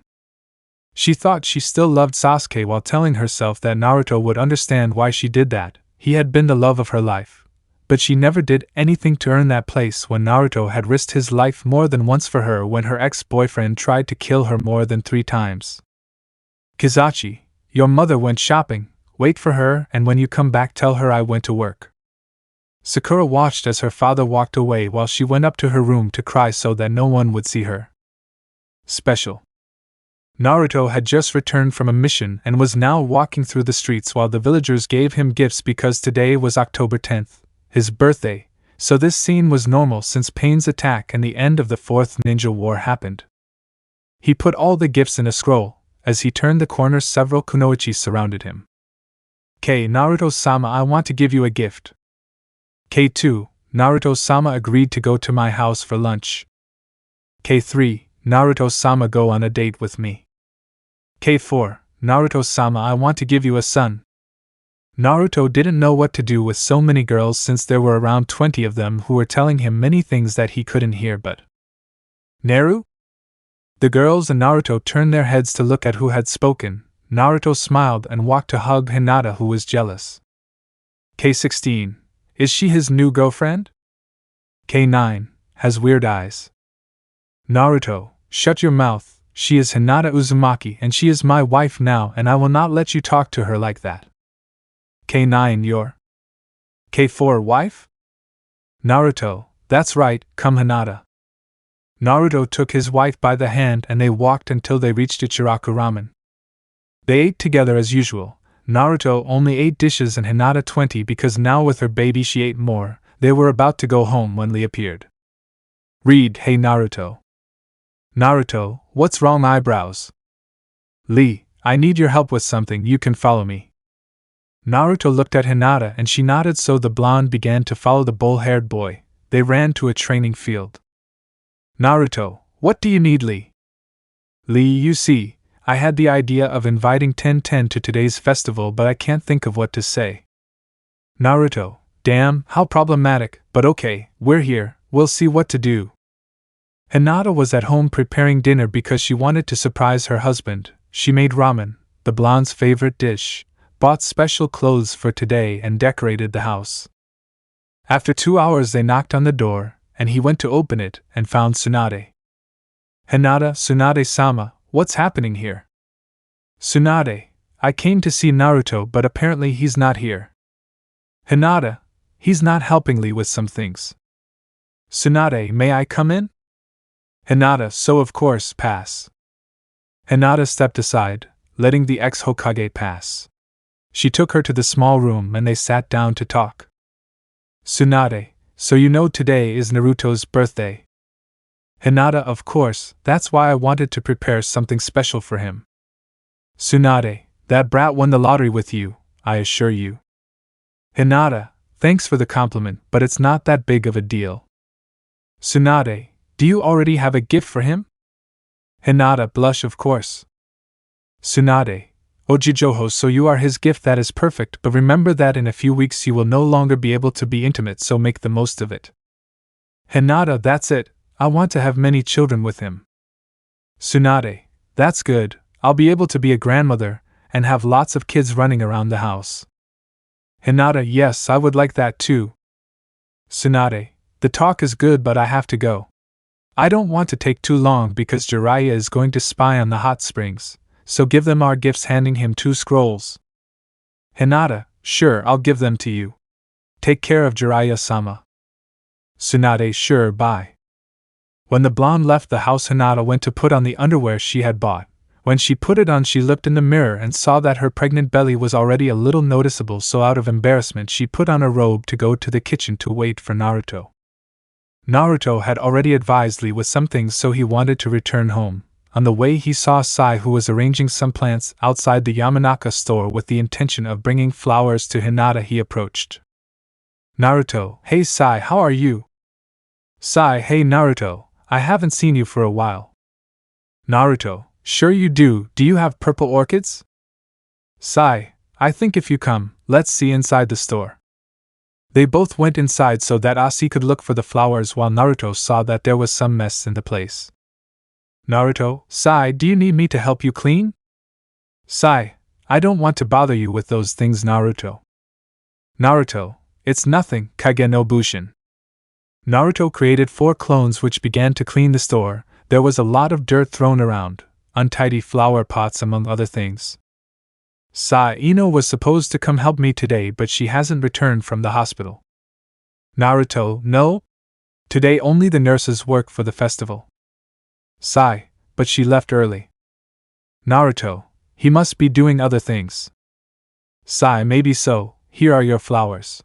She thought she still loved Sasuke while telling herself that Naruto would understand why she did that. He had been the love of her life. But she never did anything to earn that place when Naruto had risked his life more than once for her, when her ex-boyfriend tried to kill her more than 3 times. Kizachi, your mother went shopping. Wait for her, and when you come back tell her I went to work. Sakura watched as her father walked away while she went up to her room to cry so that no one would see her. Special. Naruto had just returned from a mission and was now walking through the streets while the villagers gave him gifts because today was October 10th. His birthday, so this scene was normal since Pain's attack and the end of the 4th Ninja War happened. He put all the gifts in a scroll. As he turned the corner, several kunoichis surrounded him. Naruto-sama, I want to give you a gift. K2, Naruto-sama agreed to go to my house for lunch. K3, Naruto-sama, go on a date with me. K4, Naruto-sama, I want to give you a son. Naruto didn't know what to do with so many girls since there were around 20 of them who were telling him many things that he couldn't hear, but Naru? The girls and Naruto turned their heads to look at who had spoken. Naruto smiled and walked to hug Hinata, who was jealous. K16, is she his new girlfriend? K9, has weird eyes. Naruto, shut your mouth. She is Hinata Uzumaki and she is my wife now, and I will not let you talk to her like that. K9, your K4 wife? Naruto, that's right, come Hinata. Naruto took his wife by the hand and they walked until they reached Ichiraku Ramen. They ate together as usual. Naruto only 8 dishes and Hinata 20 because now with her baby she ate more. They were about to go home when Lee appeared. Read, hey Naruto. Naruto, what's wrong, eyebrows? Lee, I need your help with something, you can follow me. Naruto looked at Hinata and she nodded, so the blonde began to follow the bull-haired boy. They ran to a training field. Naruto, what do you need, Lee? Lee, you see, I had the idea of inviting 10-10 to today's festival, but I can't think of what to say. Naruto, damn, how problematic, but okay, we're here, we'll see what to do. Hinata was at home preparing dinner because she wanted to surprise her husband. She made ramen, the blonde's favorite dish, bought special clothes for today, and decorated the house. After 2 hours they knocked on the door, and he went to open it and found Tsunade. Hinata, Tsunade-sama, what's happening here? Tsunade, I came to see Naruto, but apparently he's not here. Hinata, he's not helping Lee with some things. Tsunade, may I come in? Hinata, so of course, pass. Hinata stepped aside, letting the ex-Hokage pass. She took her to the small room and they sat down to talk. Tsunade, so you know today is Naruto's birthday. Hinata, of course, that's why I wanted to prepare something special for him. Tsunade, that brat won the lottery with you, I assure you. Hinata, thanks for the compliment, but it's not that big of a deal. Tsunade, do you already have a gift for him? Hinata, blush, of course. Tsunade, Ojijoho, so you are his gift, that is perfect, but remember that in a few weeks you will no longer be able to be intimate, so make the most of it. Hinata, that's it, I want to have many children with him. Tsunade, that's good, I'll be able to be a grandmother, and have lots of kids running around the house. Hinata, yes, I would like that too. Tsunade, the talk is good, but I have to go. I don't want to take too long because Jiraiya is going to spy on the hot springs, so give them our gifts, handing him 2 scrolls. Hinata, sure, I'll give them to you. Take care of Jiraiya-sama. Tsunade, sure, bye. When the blonde left the house, Hinata went to put on the underwear she had bought. When she put it on, she looked in the mirror and saw that her pregnant belly was already a little noticeable, so out of embarrassment she put on a robe to go to the kitchen to wait for Naruto. Naruto had already advised Lee with some things, so he wanted to return home. On the way he saw Sai, who was arranging some plants outside the Yamanaka store with the intention of bringing flowers to Hinata. He approached. Naruto, hey Sai, how are you? Sai, hey Naruto, I haven't seen you for a while. Naruto, sure you do you have purple orchids? Sai, I think if you come, let's see inside the store. They both went inside so that Asi could look for the flowers while Naruto saw that there was some mess in the place. Naruto, Sai, do you need me to help you clean? Sai, I don't want to bother you with those things, Naruto. Naruto, it's nothing, Kage no Bushin. Naruto created 4 clones which began to clean the store. There was a lot of dirt thrown around, untidy flower pots among other things. Sai, Ino was supposed to come help me today, but she hasn't returned from the hospital. Naruto, no? Today only the nurses work for the festival. Sai, but she left early. Naruto, he must be doing other things. Sai, maybe so, here are your flowers.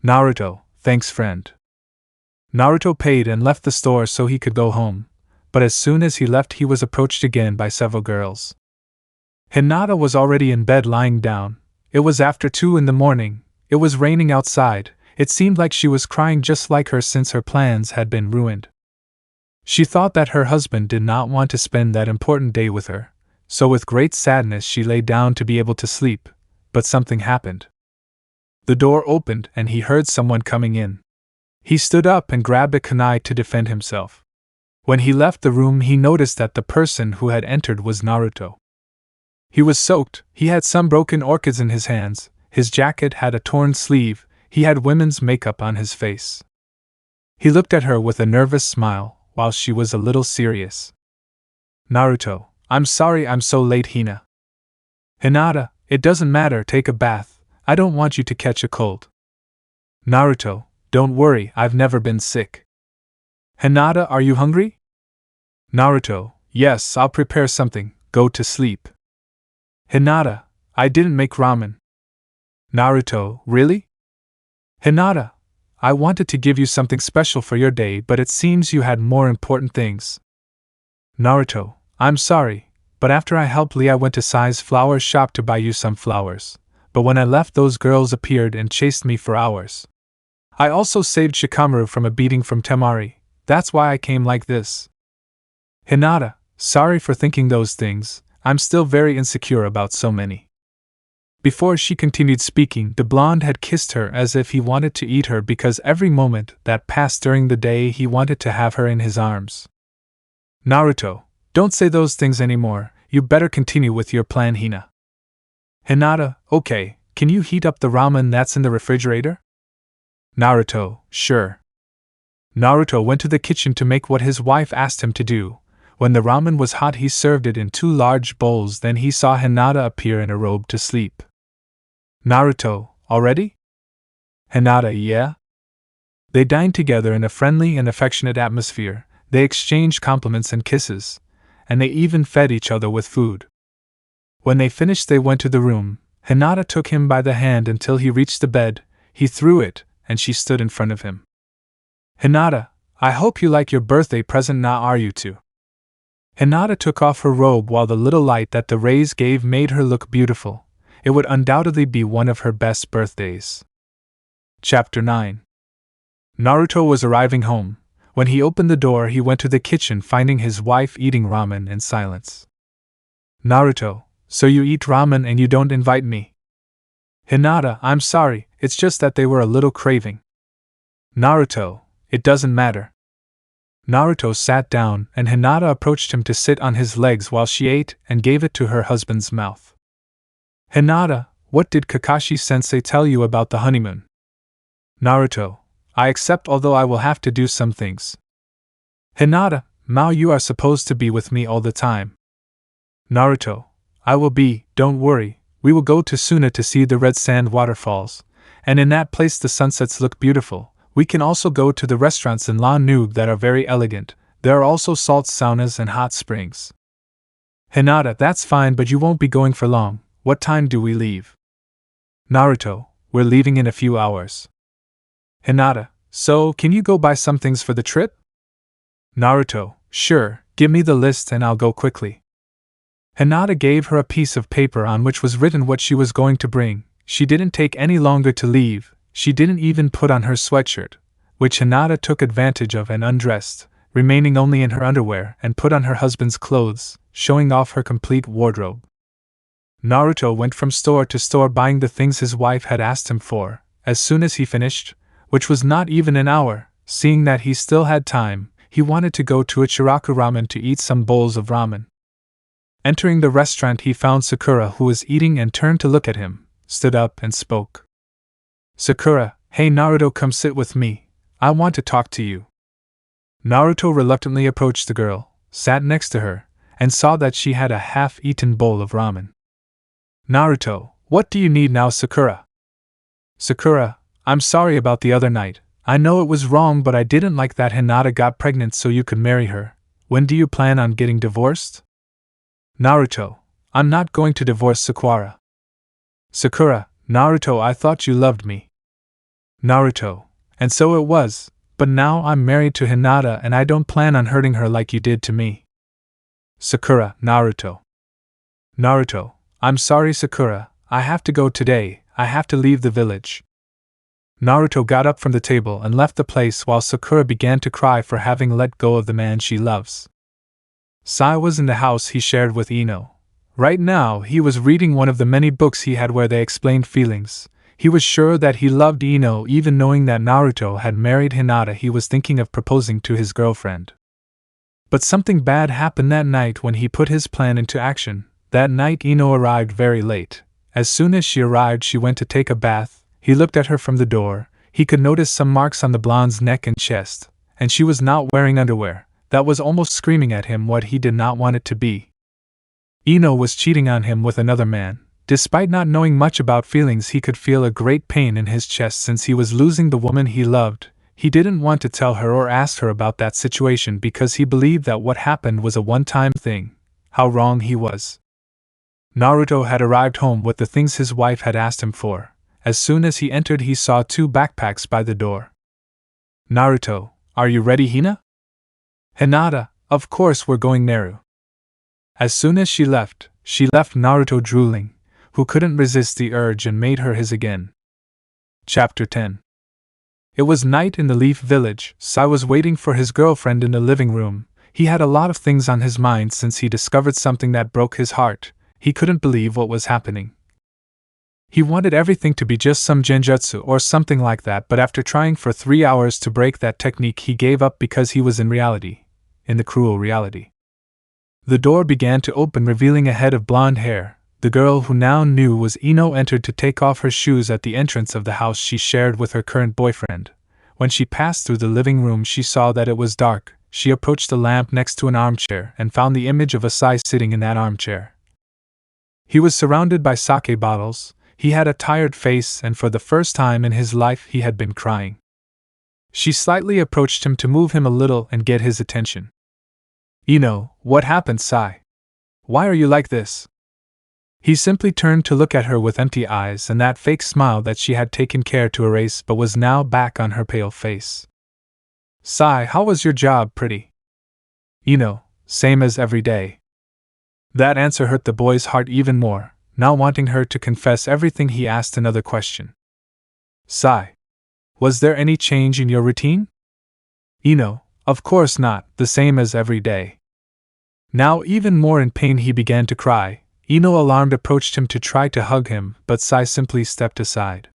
Naruto, thanks friend. Naruto paid and left the store so he could go home, but as soon as he left he was approached again by several girls. Hinata was already in bed lying down. It was after 2 in the morning, it was raining outside, it seemed like she was crying just like her since her plans had been ruined. She thought that her husband did not want to spend that important day with her, so with great sadness she lay down to be able to sleep, but something happened. The door opened and he heard someone coming in. He stood up and grabbed a kunai to defend himself. When he left the room he noticed that the person who had entered was Naruto. He was soaked, he had some broken orchids in his hands, his jacket had a torn sleeve, he had women's makeup on his face. He looked at her with a nervous smile, while she was a little serious. Naruto, I'm sorry I'm so late, Hina. Hinata, it doesn't matter, take a bath, I don't want you to catch a cold. Naruto, don't worry, I've never been sick. Hinata, are you hungry? Naruto, yes, I'll prepare something, go to sleep. Hinata, I didn't make ramen. Naruto, really? Hinata, I wanted to give you something special for your day, but it seems you had more important things. Naruto, I'm sorry, but after I helped Lee I went to Sai's flower shop to buy you some flowers, but when I left those girls appeared and chased me for hours. I also saved Shikamaru from a beating from Temari. That's why I came like this. Hinata, sorry for thinking those things. I'm still very insecure about so many. Before she continued speaking, the blonde had kissed her as if he wanted to eat her because every moment that passed during the day he wanted to have her in his arms. Naruto, don't say those things anymore. You better continue with your plan, Hina. Hinata, okay, can you heat up the ramen that's in the refrigerator? Naruto, sure. Naruto went to the kitchen to make what his wife asked him to do. When the ramen was hot, he served it in 2 large bowls. Then he saw Hinata appear in a robe to sleep. Naruto, already? Hinata, yeah? They dined together in a friendly and affectionate atmosphere. They exchanged compliments and kisses, and they even fed each other with food. When they finished, they went to the room. Hinata took him by the hand until he reached the bed. He threw it, and she stood in front of him. Hinata, I hope you like your birthday present now, are you too? Hinata took off her robe while the little light that the rays gave made her look beautiful. It would undoubtedly be one of her best birthdays. Chapter 9. Naruto was arriving home. When he opened the door, he went to the kitchen, finding his wife eating ramen in silence. Naruto, so you eat ramen and you don't invite me? Hinata, I'm sorry, it's just that they were a little craving. Naruto, it doesn't matter. Naruto sat down and Hinata approached him to sit on his legs while she ate and gave it to her husband's mouth. Hinata, what did Kakashi-sensei tell you about the honeymoon? Naruto, I accept, although I will have to do some things. Hinata, Mao, you are supposed to be with me all the time. Naruto, I will be, don't worry, we will go to Suna to see the red sand waterfalls, and in that place the sunsets look beautiful. We can also go to the restaurants in La Noob that are very elegant. There are also salt saunas and hot springs. Hinata, that's fine, but you won't be going for long. What time do we leave? Naruto, we're leaving in a few hours. Hinata, so can you go buy some things for the trip? Naruto, sure, give me the list and I'll go quickly. Hinata gave her a piece of paper on which was written what she was going to bring. She didn't take any longer to leave. She didn't even put on her sweatshirt, which Hinata took advantage of and undressed, remaining only in her underwear, and put on her husband's clothes, showing off her complete wardrobe. Naruto went from store to store buying the things his wife had asked him for. As soon as he finished, which was not even an hour, seeing that he still had time, he wanted to go to Ichiraku Ramen to eat some bowls of ramen. Entering the restaurant, he found Sakura, who was eating, and turned to look at him, stood up and spoke. Sakura, hey Naruto, come sit with me. I want to talk to you. Naruto reluctantly approached the girl, sat next to her, and saw that she had a half-eaten bowl of ramen. Naruto, what do you need now, Sakura? Sakura, I'm sorry about the other night. I know it was wrong, but I didn't like that Hinata got pregnant so you could marry her. When do you plan on getting divorced? Naruto, I'm not going to divorce Sakura. Sakura, Naruto, I thought you loved me. Naruto, and so it was, but now I'm married to Hinata and I don't plan on hurting her like you did to me. Sakura, Naruto. Naruto, I'm sorry Sakura, I have to go today, I have to leave the village. Naruto got up from the table and left the place while Sakura began to cry for having let go of the man she loves. Sai was in the house he shared with Ino. Right now, he was reading one of the many books he had where they explained feelings. He was sure that he loved Ino, even knowing that Naruto had married Hinata. He was thinking of proposing to his girlfriend. But something bad happened that night when he put his plan into action. That night, Ino arrived very late. As soon as she arrived, she went to take a bath. He looked at her from the door. He could notice some marks on the blonde's neck and chest, and she was not wearing underwear. That was almost screaming at him what he did not want it to be. Ino was cheating on him with another man. Despite not knowing much about feelings, he could feel a great pain in his chest since he was losing the woman he loved. He didn't want to tell her or ask her about that situation because he believed that what happened was a one-time thing. How wrong he was. Naruto had arrived home with the things his wife had asked him for. As soon as he entered, he saw 2 backpacks by the door. Naruto, are you ready, Hina? Hinata, of course we're going Naru. As soon as she left Naruto drooling, who couldn't resist the urge and made her his again. Chapter 10. It was night in the Leaf Village. Sai was waiting for his girlfriend in the living room. He had a lot of things on his mind since he discovered something that broke his heart. He couldn't believe what was happening. He wanted everything to be just some genjutsu or something like that, but after trying for 3 hours to break that technique, he gave up because he was in the cruel reality. The door began to open, revealing a head of blonde hair. The girl who now knew was Ino entered to take off her shoes at the entrance of the house she shared with her current boyfriend. When she passed through the living room, she saw that it was dark. She approached the lamp next to an armchair and found the image of Asai sitting in that armchair. He was surrounded by sake bottles. He had a tired face, and for the first time in his life he had been crying. She slightly approached him to move him a little and get his attention. Ino, what happened, Sai? Why are you like this? He simply turned to look at her with empty eyes and that fake smile that she had taken care to erase but was now back on her pale face. Sai, how was your job, pretty? Ino, same as every day. That answer hurt the boy's heart even more. Now wanting her to confess everything, he asked another question. Sai, was there any change in your routine? Ino, of course not, the same as every day. Now even more in pain, he began to cry. Ino, alarmed, approached him to try to hug him, but Sai simply stepped aside.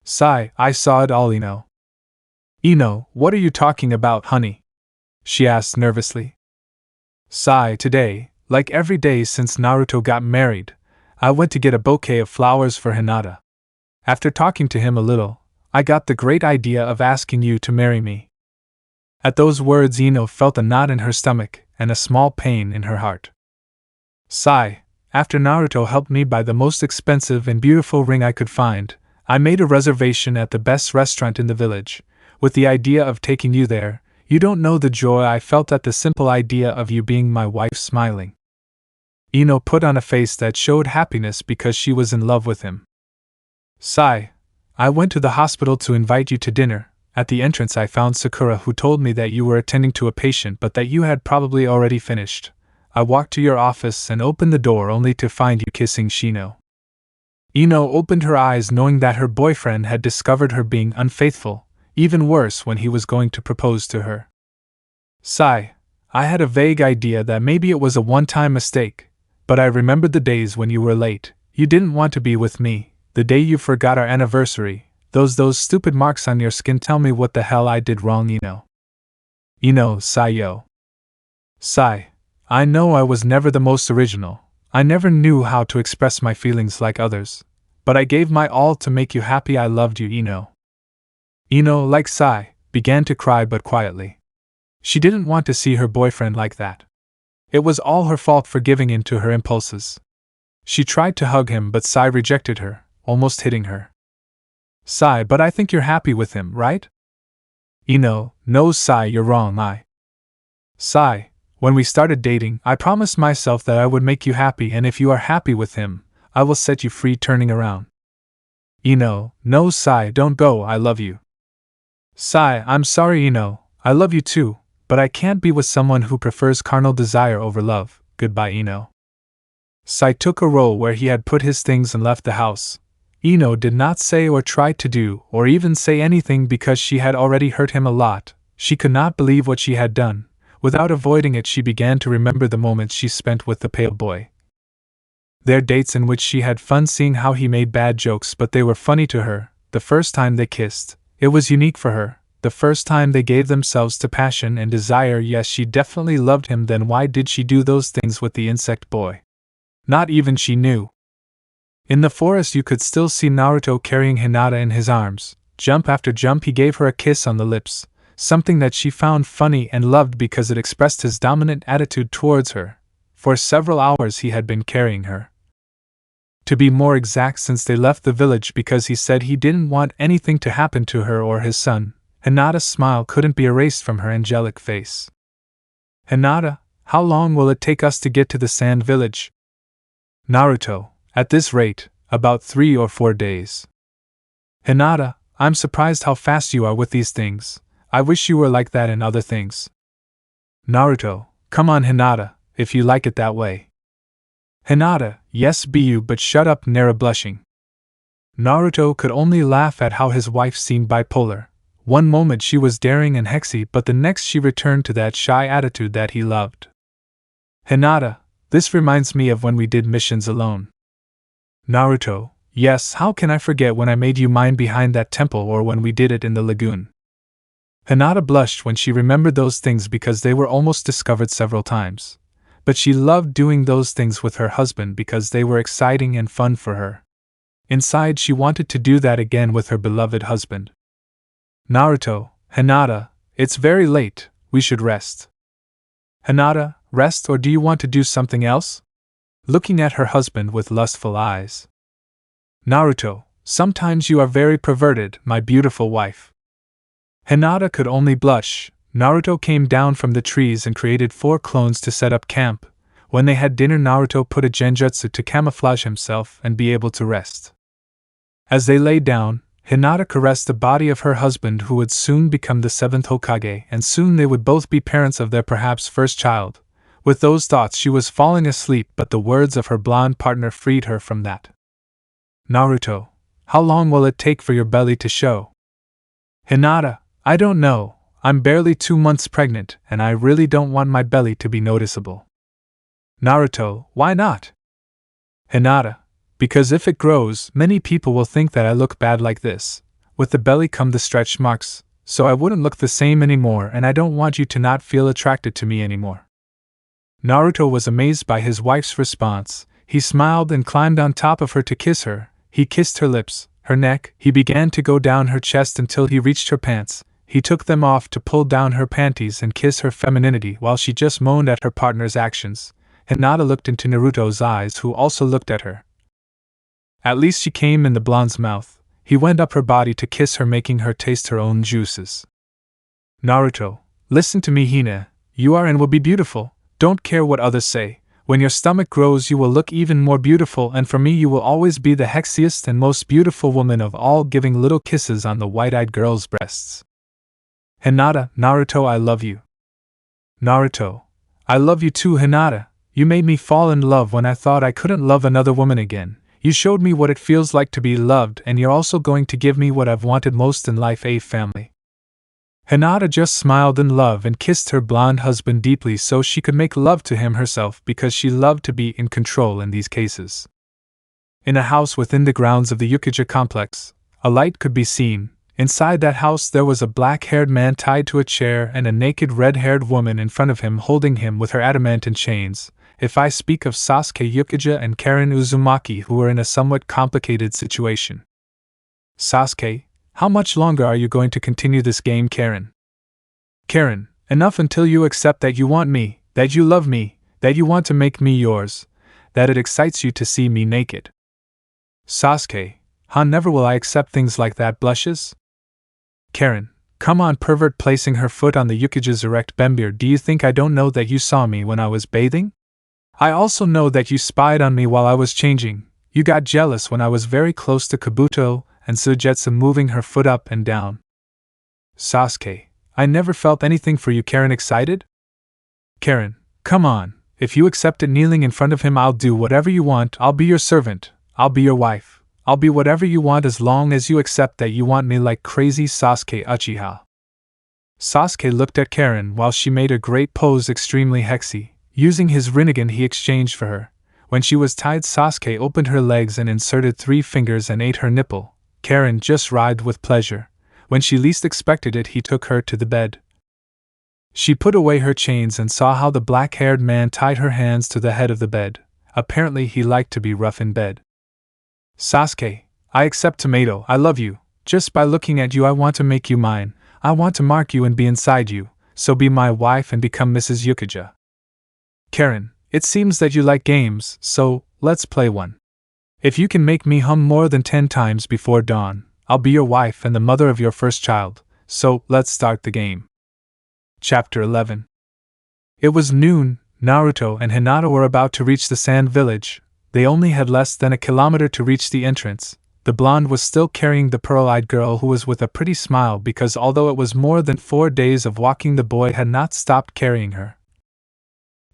Sai, I saw it all, Ino. Ino, what are you talking about, honey? She asked nervously. Sai, today, like every day since Naruto got married, I went to get a bouquet of flowers for Hinata. After talking to him a little, I got the great idea of asking you to marry me. At those words, Ino felt a knot in her stomach and a small pain in her heart. Sai, after Naruto helped me buy the most expensive and beautiful ring I could find, I made a reservation at the best restaurant in the village, with the idea of taking you there. You don't know the joy I felt at the simple idea of you being my wife. Smiling, Ino put on a face that showed happiness because she was in love with him. Sai, I went to the hospital to invite you to dinner. At the entrance I found Sakura, who told me that you were attending to a patient but that you had probably already finished. I walked to your office and opened the door only to find you kissing Shino. Ino opened her eyes knowing that her boyfriend had discovered her being unfaithful, even worse when he was going to propose to her. Sai, I had a vague idea that maybe it was a one-time mistake, but I remembered the days when you were late. You didn't want to be with me, the day you forgot our anniversary. Those stupid marks on your skin tell me what the hell I did wrong, Ino. Ino, Sai, yo. Sai, I know I was never the most original. I never knew how to express my feelings like others, but I gave my all to make you happy. I loved you, Ino. Ino, like Sai, began to cry but quietly. She didn't want to see her boyfriend like that. It was all her fault for giving in to her impulses. She tried to hug him but Sai rejected her, almost hitting her. Sai, but I think you're happy with him, right? Ino, no Sai, you're wrong. Sai, when we started dating, I promised myself that I would make you happy, and if you are happy with him, I will set you free. Turning around. Ino, no Sai, don't go, I love you. Sai, I'm sorry Ino, I love you too, but I can't be with someone who prefers carnal desire over love. Goodbye, Ino. Sai took a roll where he had put his things and left the house. Ino did not say or try to do or even say anything because she had already hurt him a lot. She could not believe what she had done. Without avoiding it, she began to remember the moments she spent with the pale boy. Their dates in which she had fun seeing how he made bad jokes, but they were funny to her. The first time they kissed, it was unique for her. The first time they gave themselves to passion and desire. Yes, she definitely loved him. Then why did she do those things with the insect boy? Not even she knew. In the forest you could still see Naruto carrying Hinata in his arms. Jump after jump he gave her a kiss on the lips, something that she found funny and loved because it expressed his dominant attitude towards her. For several hours he had been carrying her. To be more exact, since they left the village, because he said he didn't want anything to happen to her or his son. Hinata's smile couldn't be erased from her angelic face. Hinata, how long will it take us to get to the sand village? Naruto, at this rate, about 3 or 4 days. Hinata, I'm surprised how fast you are with these things. I wish you were like that in other things. Naruto, come on Hinata, if you like it that way. Hinata, yes be you, but shut up. Nara blushing. Naruto could only laugh at how his wife seemed bipolar. One moment she was daring and hexy, but the next she returned to that shy attitude that he loved. Hinata, this reminds me of when we did missions alone. Naruto, yes, how can I forget when I made you mine behind that temple or when we did it in the lagoon? Hinata blushed when she remembered those things because they were almost discovered several times. But she loved doing those things with her husband because they were exciting and fun for her. Inside, she wanted to do that again with her beloved husband. Naruto, Hinata, it's very late, we should rest. Hinata, rest, or do you want to do something else? Looking at her husband with lustful eyes. Naruto, sometimes you are very perverted, my beautiful wife. Hinata could only blush. Naruto came down from the trees and created 4 clones to set up camp. When they had dinner, Naruto put a genjutsu to camouflage himself and be able to rest. As they lay down, Hinata caressed the body of her husband, who would soon become the 7th Hokage, and soon they would both be parents of their perhaps first child. With those thoughts she was falling asleep, but the words of her blonde partner freed her from that. Naruto, how long will it take for your belly to show? Hinata, I don't know, I'm barely 2 months pregnant, and I really don't want my belly to be noticeable. Naruto, why not? Hinata, because if it grows, many people will think that I look bad like this. With the belly come the stretch marks, so I wouldn't look the same anymore, and I don't want you to not feel attracted to me anymore. Naruto was amazed by his wife's response. He smiled and climbed on top of her to kiss her. He kissed her lips, her neck. He began to go down her chest until he reached her pants. He took them off to pull down her panties and kiss her femininity while she just moaned at her partner's actions. Hinata looked into Naruto's eyes, who also looked at her. At least she came in the blonde's mouth. He went up her body to kiss her, making her taste her own juices. Naruto, listen to me, Hina. You are and will be beautiful. Don't care what others say. When your stomach grows, you will look even more beautiful, and for me, you will always be the hexiest and most beautiful woman of all, giving little kisses on the white-eyed girl's breasts. Hinata, Naruto, I love you. Naruto, I love you too, Hinata. You made me fall in love when I thought I couldn't love another woman again. You showed me what it feels like to be loved, and you're also going to give me what I've wanted most in life, a family. Hinata just smiled in love and kissed her blonde husband deeply so she could make love to him herself, because she loved to be in control in these cases. In a house within the grounds of the Hokage complex, a light could be seen. Inside that house there was a black-haired man tied to a chair and a naked red-haired woman in front of him holding him with her adamantine chains. If I speak of Sasuke Hokage and Karen Uzumaki, who were in a somewhat complicated situation. Sasuke, how much longer are you going to continue this game, Karen? Karen, enough until you accept that you want me, that you love me, that you want to make me yours, that it excites you to see me naked. Sasuke, never will I accept things like that, blushes? Karen, come on, pervert, placing her foot on the Hokage's erect bembeard. Do you think I don't know that you saw me when I was bathing? I also know that you spied on me while I was changing. You got jealous when I was very close to Kabuto and Sujetsu, moving her foot up and down. Sasuke, I never felt anything for you, Karen, excited? Karen, come on, if you accept it, kneeling in front of him, I'll do whatever you want. I'll be your servant, I'll be your wife, I'll be whatever you want as long as you accept that you want me like crazy. Sasuke Uchiha. Sasuke looked at Karen while she made a great pose, extremely hexy. Using his Rinnegan he exchanged for her. When she was tied, Sasuke opened her legs and inserted 3 fingers and ate her nipple. Karen just writhed with pleasure. When she least expected it, he took her to the bed. She put away her chains and saw how the black-haired man tied her hands to the head of the bed. Apparently he liked to be rough in bed. Sasuke, I accept, tomato, I love you. Just by looking at you I want to make you mine. I want to mark you and be inside you, so be my wife and become Mrs. Hokage. Karen, it seems that you like games, so let's play one. If you can make me hum more than 10 times before dawn, I'll be your wife and the mother of your first child, so let's start the game. Chapter 11. It was noon. Naruto and Hinata were about to reach the sand village. They only had less than a kilometer to reach the entrance. The blonde was still carrying the pearl-eyed girl, who was with a pretty smile because although it was more than 4 days of walking, the boy had not stopped carrying her.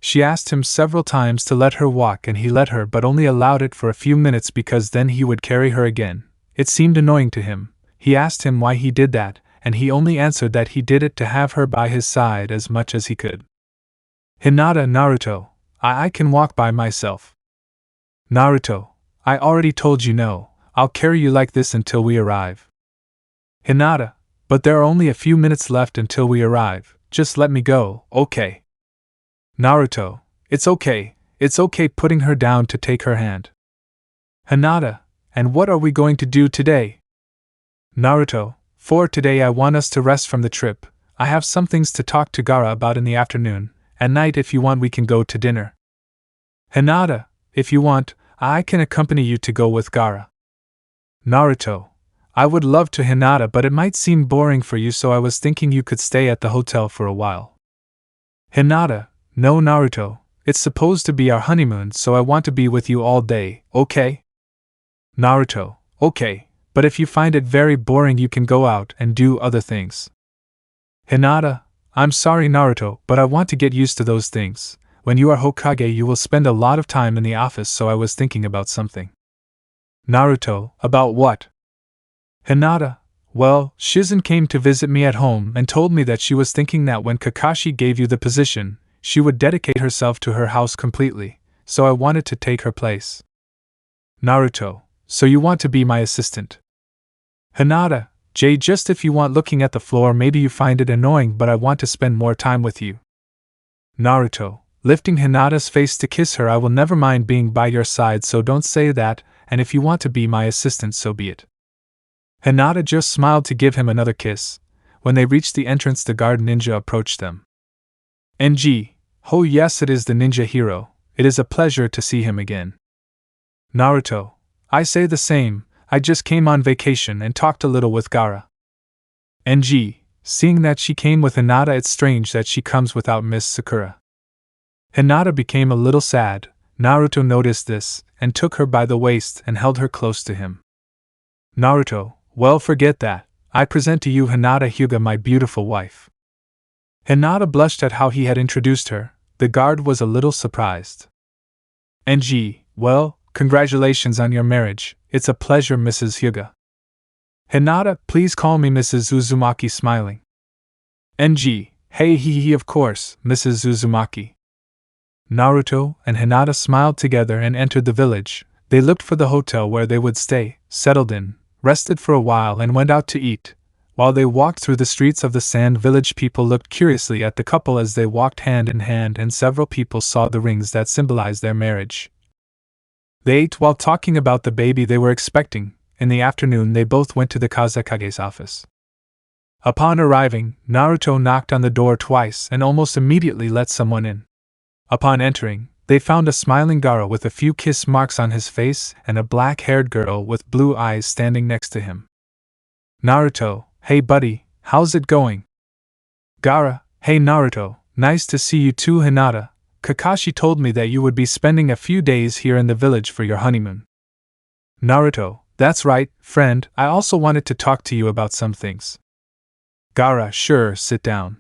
She asked him several times to let her walk and he let her, but only allowed it for a few minutes because then he would carry her again. It seemed annoying to him. He asked him why he did that, and he only answered that he did it to have her by his side as much as he could. Hinata, Naruto, I can walk by myself. Naruto, I already told you no, I'll carry you like this until we arrive. Hinata, but there are only a few minutes left until we arrive, just let me go, okay? Naruto, it's okay putting her down to take her hand. Hinata, and what are we going to do today? Naruto, for today I want us to rest from the trip. I have some things to talk to Gaara about in the afternoon. At night if you want we can go to dinner. Hinata, if you want, I can accompany you to go with Gaara. Naruto, I would love to Hinata, but it might seem boring for you, so I was thinking you could stay at the hotel for a while. Hinata, no Naruto, it's supposed to be our honeymoon, so I want to be with you all day, okay? Naruto, okay, but if you find it very boring you can go out and do other things. Hinata, I'm sorry Naruto, but I want to get used to those things. When you are Hokage you will spend a lot of time in the office, so I was thinking about something. Naruto, about what? Hinata, well, Shizen came to visit me at home and told me that she was thinking that when Kakashi gave you the position, she would dedicate herself to her house completely, so I wanted to take her place. Naruto, so you want to be my assistant? Hinata, just if you want looking at the floor maybe you find it annoying, but I want to spend more time with you. Naruto, lifting Hinata's face to kiss her, I will never mind being by your side, so don't say that, and if you want to be my assistant so be it. Hinata just smiled to give him another kiss. When they reached the entrance the guard ninja approached them. NG, oh yes, it is the ninja hero, it is a pleasure to see him again. Naruto, I say the same, I just came on vacation and talked a little with Gaara. NG, seeing that she came with Hinata, it's strange that she comes without Miss Sakura. Hinata became a little sad. Naruto noticed this, and took her by the waist and held her close to him. Naruto, well forget that, I present to you Hinata Hyuga, my beautiful wife. Hinata blushed at how he had introduced her. The guard was a little surprised. NG, well, congratulations on your marriage, it's a pleasure Mrs. Hyuga. Hinata, please call me Mrs. Uzumaki, smiling. NG, hey he of course, Mrs. Uzumaki. Naruto and Hinata smiled together and entered the village. They looked for the hotel where they would stay, settled in, rested for a while and went out to eat. While they walked through the streets of the Sand Village, people looked curiously at the couple as they walked hand in hand, and several people saw the rings that symbolized their marriage. They ate while talking about the baby they were expecting. In the afternoon they both went to the Kazekage's office. Upon arriving, Naruto knocked on the door twice and almost immediately let someone in. Upon entering, they found a smiling Gaara with a few kiss marks on his face and a black-haired girl with blue eyes standing next to him. Naruto, hey buddy, how's it going? Gaara, hey Naruto, nice to see you too. Hinata, Kakashi told me that you would be spending a few days here in the village for your honeymoon. Naruto, that's right, friend, I also wanted to talk to you about some things. Gaara, sure, sit down.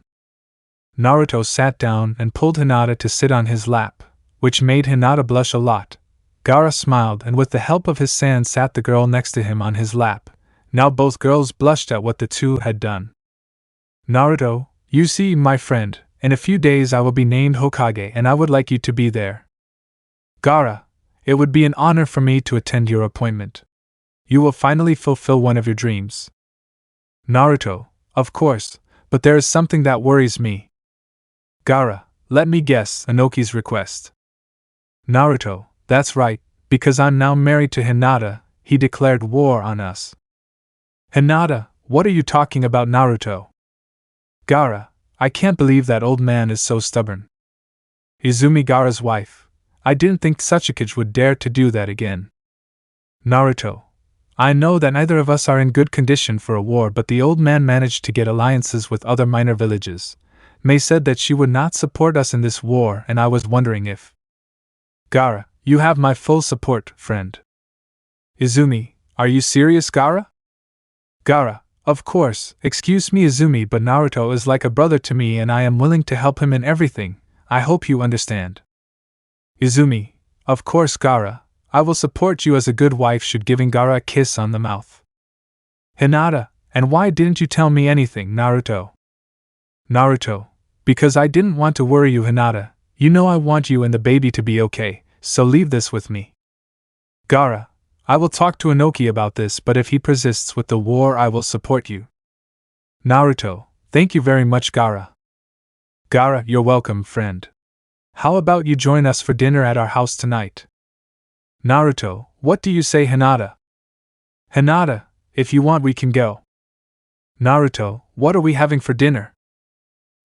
Naruto sat down and pulled Hinata to sit on his lap, which made Hinata blush a lot. Gaara smiled and with the help of his sand sat the girl next to him on his lap. Now both girls blushed at what the two had done. Naruto, you see, my friend, in a few days I will be named Hokage and I would like you to be there. Gaara, it would be an honor for me to attend your appointment. You will finally fulfill one of your dreams. Naruto, of course, but there is something that worries me. Gaara, let me guess, Inoki's request. Naruto, that's right, because I'm now married to Hinata, he declared war on us. Hinata, what are you talking about, Naruto? Gaara, I can't believe that old man is so stubborn. Izumi, Gaara's wife, I didn't think Sasuke would dare to do that again. Naruto, I know that neither of us are in good condition for a war, but the old man managed to get alliances with other minor villages. Mei said that she would not support us in this war, and I was wondering if... Gaara, you have my full support, friend. Izumi, are you serious, Gaara? Gaara, of course, excuse me Izumi, but Naruto is like a brother to me and I am willing to help him in everything, I hope you understand. Izumi, of course Gaara, I will support you as a good wife should, giving Gaara a kiss on the mouth. Hinata, And why didn't you tell me anything, Naruto? Naruto, because I didn't want to worry you, Hinata. You know I want you and the baby to be okay, so leave this with me. Gaara, I will talk to Inoki about this, but if he persists with the war, I will support you. Naruto, thank you very much, Gaara. Gaara, you're welcome, friend. How about you join us for dinner at our house tonight? Naruto, what do you say, Hinata? Hinata, if you want we can go. Naruto, what are we having for dinner?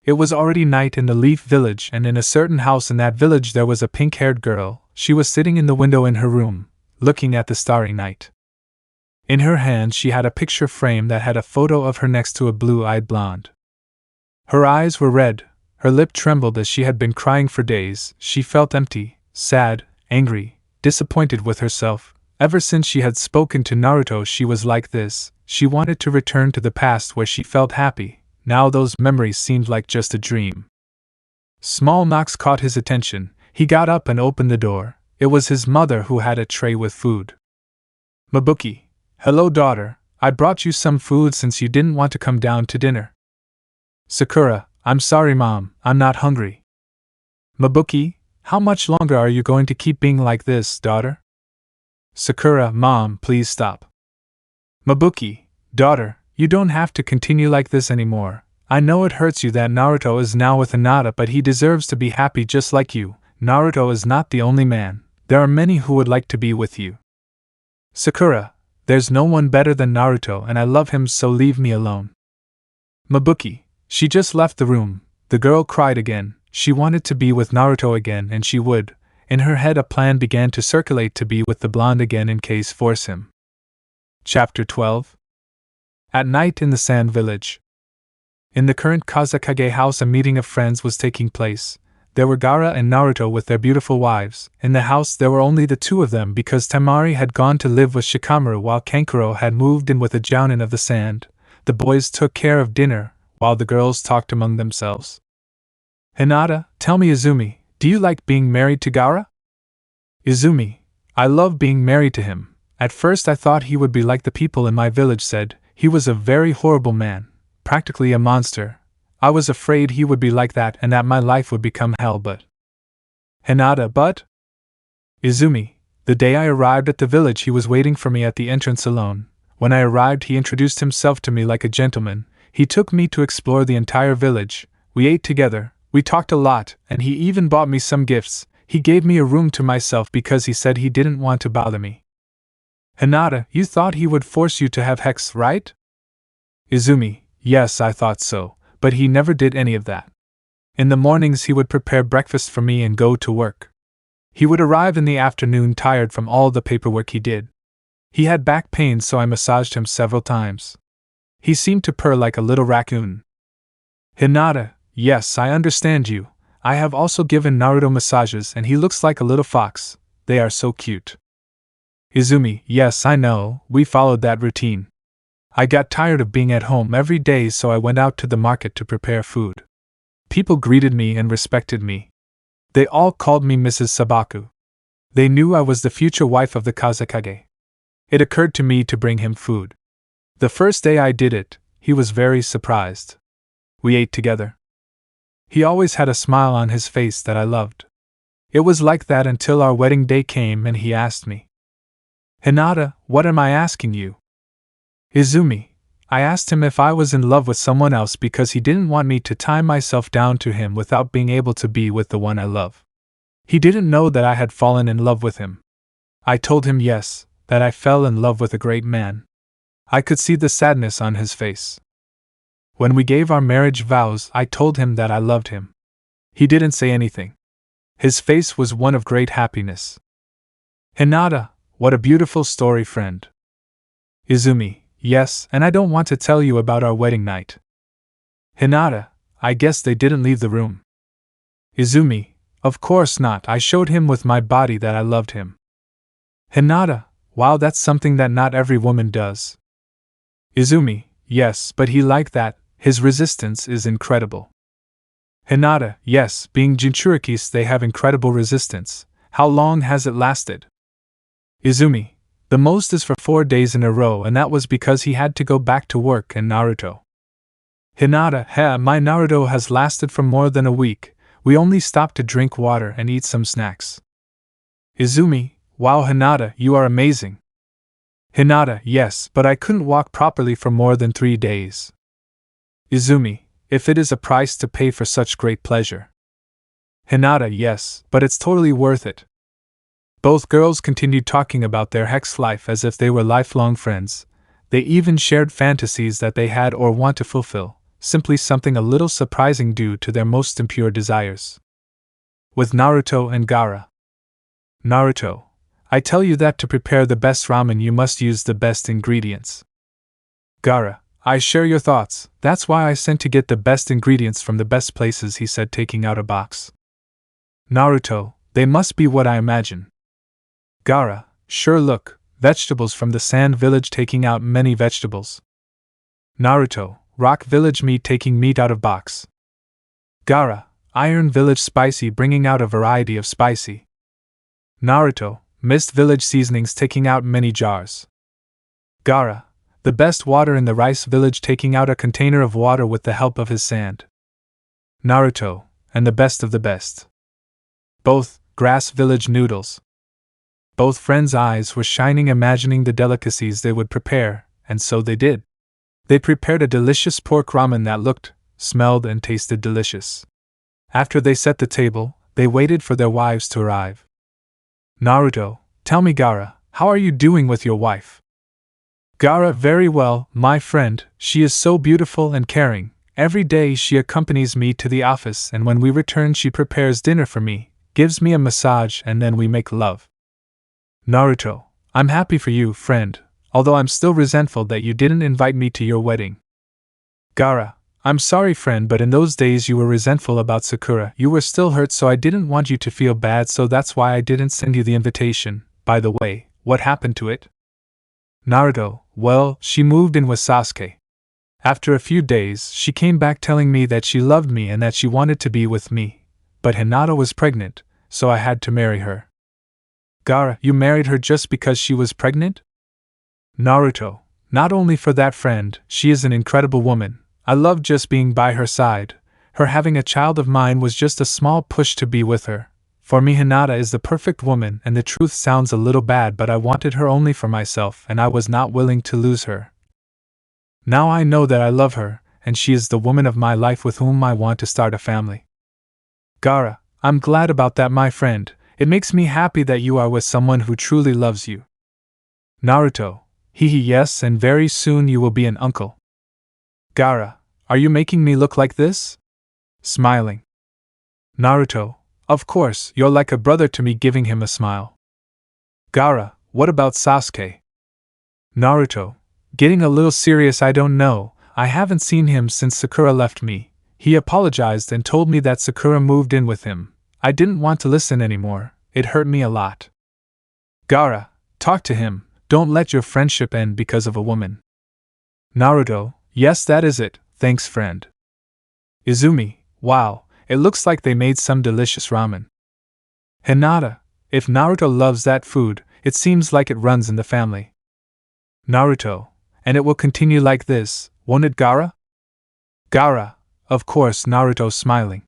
It was already night in the Leaf Village, and in a certain house in that village there was a pink-haired girl. She was sitting in the window in her room, looking at the starry night. In her hand she had a picture frame that had a photo of her next to a blue-eyed blonde. Her eyes were red, her lip trembled as she had been crying for days. She felt empty, sad, angry, disappointed with herself. Ever since she had spoken to Naruto she was like this. She wanted to return to the past where she felt happy. Now those memories seemed like just a dream. Small knocks caught his attention. He got up and opened the door. It was his mother who had a tray with food. Mabuki, hello daughter, I brought you some food since you didn't want to come down to dinner. Sakura, I'm sorry mom, I'm not hungry. Mabuki, how much longer are you going to keep being like this, daughter? Sakura, mom, please stop. Mabuki, daughter, you don't have to continue like this anymore. I know it hurts you that Naruto is now with Hinata, but he deserves to be happy just like you. Naruto is not the only man. There are many who would like to be with you. Sakura, there's no one better than Naruto and I love him, so leave me alone. Mabuki, she just left the room. The girl cried again. She wanted to be with Naruto again and she would. In her head a plan began to circulate to be with the blonde again in case force him. Chapter 12. At night in the Sand Village. In the current Kazekage house a meeting of friends was taking place. There were Gaara and Naruto with their beautiful wives. In the house there were only the two of them because Temari had gone to live with Shikamaru while Kankuro had moved in with a jounin of the sand. The boys took care of dinner, while the girls talked among themselves. Hinata, tell me Izumi, do you like being married to Gaara? Izumi, I love being married to him. At first I thought he would be like the people in my village said. He was a very horrible man, practically a monster. I was afraid he would be like that and that my life would become hell, but... Hinata, but? Izumi, the day I arrived at the village he was waiting for me at the entrance alone. When I arrived he introduced himself to me like a gentleman. He took me to explore the entire village. We ate together, we talked a lot, and he even bought me some gifts. He gave me a room to myself because he said he didn't want to bother me. Hinata, you thought he would force you to have sex, right? Izumi, yes, I thought so, but he never did any of that. In the mornings he would prepare breakfast for me and go to work. He would arrive in the afternoon tired from all the paperwork he did. He had back pain, so I massaged him several times. He seemed to purr like a little raccoon. Hinata, yes, I understand you. I have also given Naruto massages and he looks like a little fox. They are so cute. Izumi, yes, I know, we followed that routine. I got tired of being at home every day, so I went out to the market to prepare food. People greeted me and respected me. They all called me Mrs. Sabaku. They knew I was the future wife of the Kazekage. It occurred to me to bring him food. The first day I did it, he was very surprised. We ate together. He always had a smile on his face that I loved. It was like that until our wedding day came and he asked me, Hinata, what am I asking you? Izumi, I asked him if I was in love with someone else because he didn't want me to tie myself down to him without being able to be with the one I love. He didn't know that I had fallen in love with him. I told him yes, that I fell in love with a great man. I could see the sadness on his face. When we gave our marriage vows, I told him that I loved him. He didn't say anything. His face was one of great happiness. Hinata, what a beautiful story, friend. Izumi, yes, and I don't want to tell you about our wedding night. Hinata, I guess they didn't leave the room. Izumi, of course not, I showed him with my body that I loved him. Hinata, wow, that's something that not every woman does. Izumi, yes, but he liked that, his resistance is incredible. Hinata, yes, being Jinchurikis they have incredible resistance. How long has it lasted? Izumi, The most is for 4 days in a row, and that was because he had to go back to work and Naruto. Hinata, my Naruto has lasted for more than a week. We only stopped to drink water and eat some snacks. Izumi, wow Hinata, you are amazing. Hinata, yes, but I couldn't walk properly for more than 3 days. Izumi, if it is a price to pay for such great pleasure. Hinata, yes, but it's totally worth it. Both girls continued talking about their hex life as if they were lifelong friends. They even shared fantasies that they had or want to fulfill, simply something a little surprising due to their most impure desires. With Naruto and Gaara. Naruto, I tell you that to prepare the best ramen you must use the best ingredients. Gaara, I share your thoughts, that's why I sent to get the best ingredients from the best places, he said, taking out a box. Naruto, they must be what I imagine. Gaara, sure, look, vegetables from the Sand Village, taking out many vegetables. Naruto, Rock Village meat, taking meat out of box. Gaara, Iron Village spicy, bringing out a variety of spicy. Naruto, Mist Village seasonings, taking out many jars. Gaara, the best water in the Rice Village, taking out a container of water with the help of his sand. Naruto, and the best of the best. Both, Grass Village noodles. Both friends' eyes were shining, imagining the delicacies they would prepare, and so they did. They prepared a delicious pork ramen that looked, smelled, and tasted delicious. After they set the table, they waited for their wives to arrive. Naruto, tell me Gaara, how are you doing with your wife? Gaara, very well, my friend, she is so beautiful and caring. Every day she accompanies me to the office, and when we return she prepares dinner for me, gives me a massage, and then we make love. Naruto, I'm happy for you, friend, although I'm still resentful that you didn't invite me to your wedding. Gaara, I'm sorry friend, but in those days you were resentful about Sakura. You were still hurt, so I didn't want you to feel bad, so that's why I didn't send you the invitation. By the way, what happened to it? Naruto, well, she moved in with Sasuke. After a few days, she came back telling me that she loved me and that she wanted to be with me. But Hinata was pregnant, so I had to marry her. Gaara, you married her just because she was pregnant? Naruto, not only for that friend, she is an incredible woman. I loved just being by her side. Her having a child of mine was just a small push to be with her. For me, Hinata is the perfect woman, and the truth sounds a little bad, but I wanted her only for myself, and I was not willing to lose her. Now I know that I love her, and she is the woman of my life with whom I want to start a family. Gaara, I'm glad about that, my friend. It makes me happy that you are with someone who truly loves you. Naruto, yes, and very soon you will be an uncle. Gaara, are you making me look like this? Smiling. Naruto, of course, you're like a brother to me, giving him a smile. Gaara, what about Sasuke? Naruto, getting a little serious, I don't know, I haven't seen him since Sakura left me. He apologized and told me that Sakura moved in with him. I didn't want to listen anymore, it hurt me a lot. Gaara, talk to him, don't let your friendship end because of a woman. Naruto, yes, that is it, thanks friend. Izumi, wow, it looks like they made some delicious ramen. Hinata, if Naruto loves that food, it seems like it runs in the family. Naruto, and it will continue like this, won't it, Gaara? Gaara, of course, Naruto, smiling.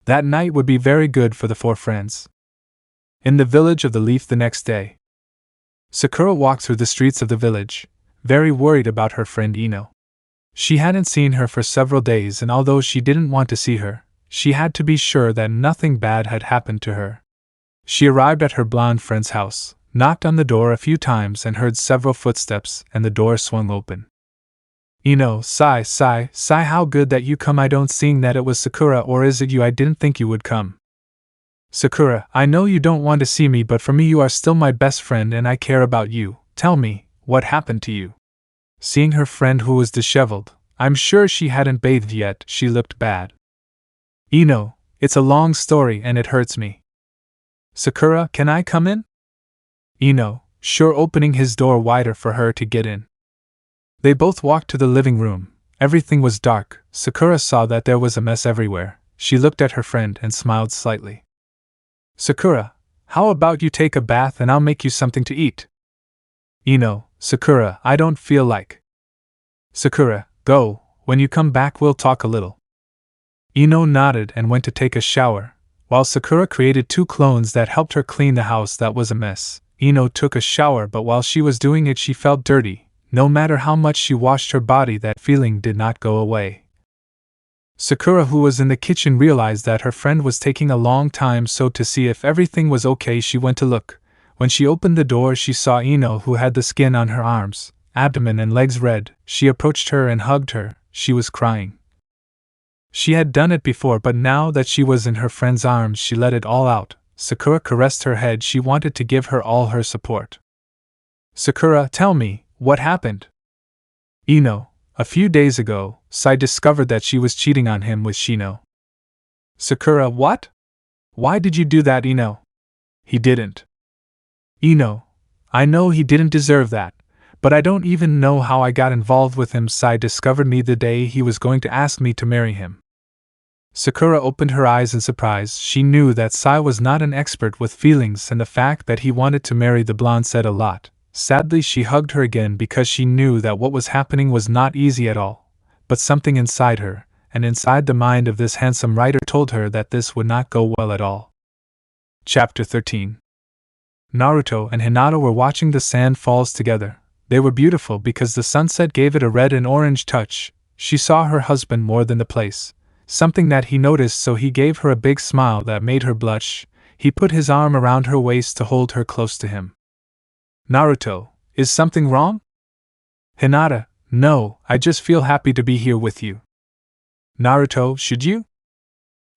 That night would be very good for the 4 friends. In the village of the Leaf the next day, Sakura walked through the streets of the village, very worried about her friend Ino. She hadn't seen her for several days, and although she didn't want to see her, she had to be sure that nothing bad had happened to her. She arrived at her blonde friend's house, knocked on the door a few times and heard several footsteps, and the door swung open. Ino, sigh, how good that you come. I don't seeing that it was Sakura, or is it you? I didn't think you would come. Sakura, I know you don't want to see me, but for me you are still my best friend and I care about you. Tell me, what happened to you? Seeing her friend who was disheveled, I'm sure she hadn't bathed yet, she looked bad. Ino, it's a long story and it hurts me. Sakura, can I come in? Ino, sure, opening his door wider for her to get in. They both walked to the living room. Everything was dark. Sakura saw that there was a mess everywhere. She looked at her friend and smiled slightly. Sakura, how about you take a bath and I'll make you something to eat? Sakura, I don't feel like. Sakura, go, when you come back we'll talk a little. Ino nodded and went to take a shower, while Sakura created 2 clones that helped her clean the house that was a mess. Ino took a shower, but while she was doing it she felt dirty. No matter how much she washed her body, that feeling did not go away. Sakura, who was in the kitchen, realized that her friend was taking a long time, so to see if everything was okay she went to look. When she opened the door she saw Ino, who had the skin on her arms, abdomen and legs red. She approached her and hugged her. She was crying. She had done it before, but now that she was in her friend's arms she let it all out. Sakura caressed her head. She wanted to give her all her support. Sakura, tell me, what happened? Ino, a few days ago, Sai discovered that she was cheating on him with Shino. Sakura, what? Why did you do that, Ino? He didn't. Ino, I know he didn't deserve that, but I don't even know how I got involved with him. Sai discovered me the day he was going to ask me to marry him. Sakura opened her eyes in surprise. She knew that Sai was not an expert with feelings, and the fact that he wanted to marry the blonde said a lot. Sadly, she hugged her again because she knew that what was happening was not easy at all. But something inside her, and inside the mind of this handsome writer, told her that this would not go well at all. Chapter 13. Naruto and Hinata were watching the sand falls together. They were beautiful because the sunset gave it a red and orange touch. She saw her husband more than the place. Something that he noticed, so he gave her a big smile that made her blush. He put his arm around her waist to hold her close to him. Naruto, is something wrong? Hinata, no, I just feel happy to be here with you. Naruto, should you?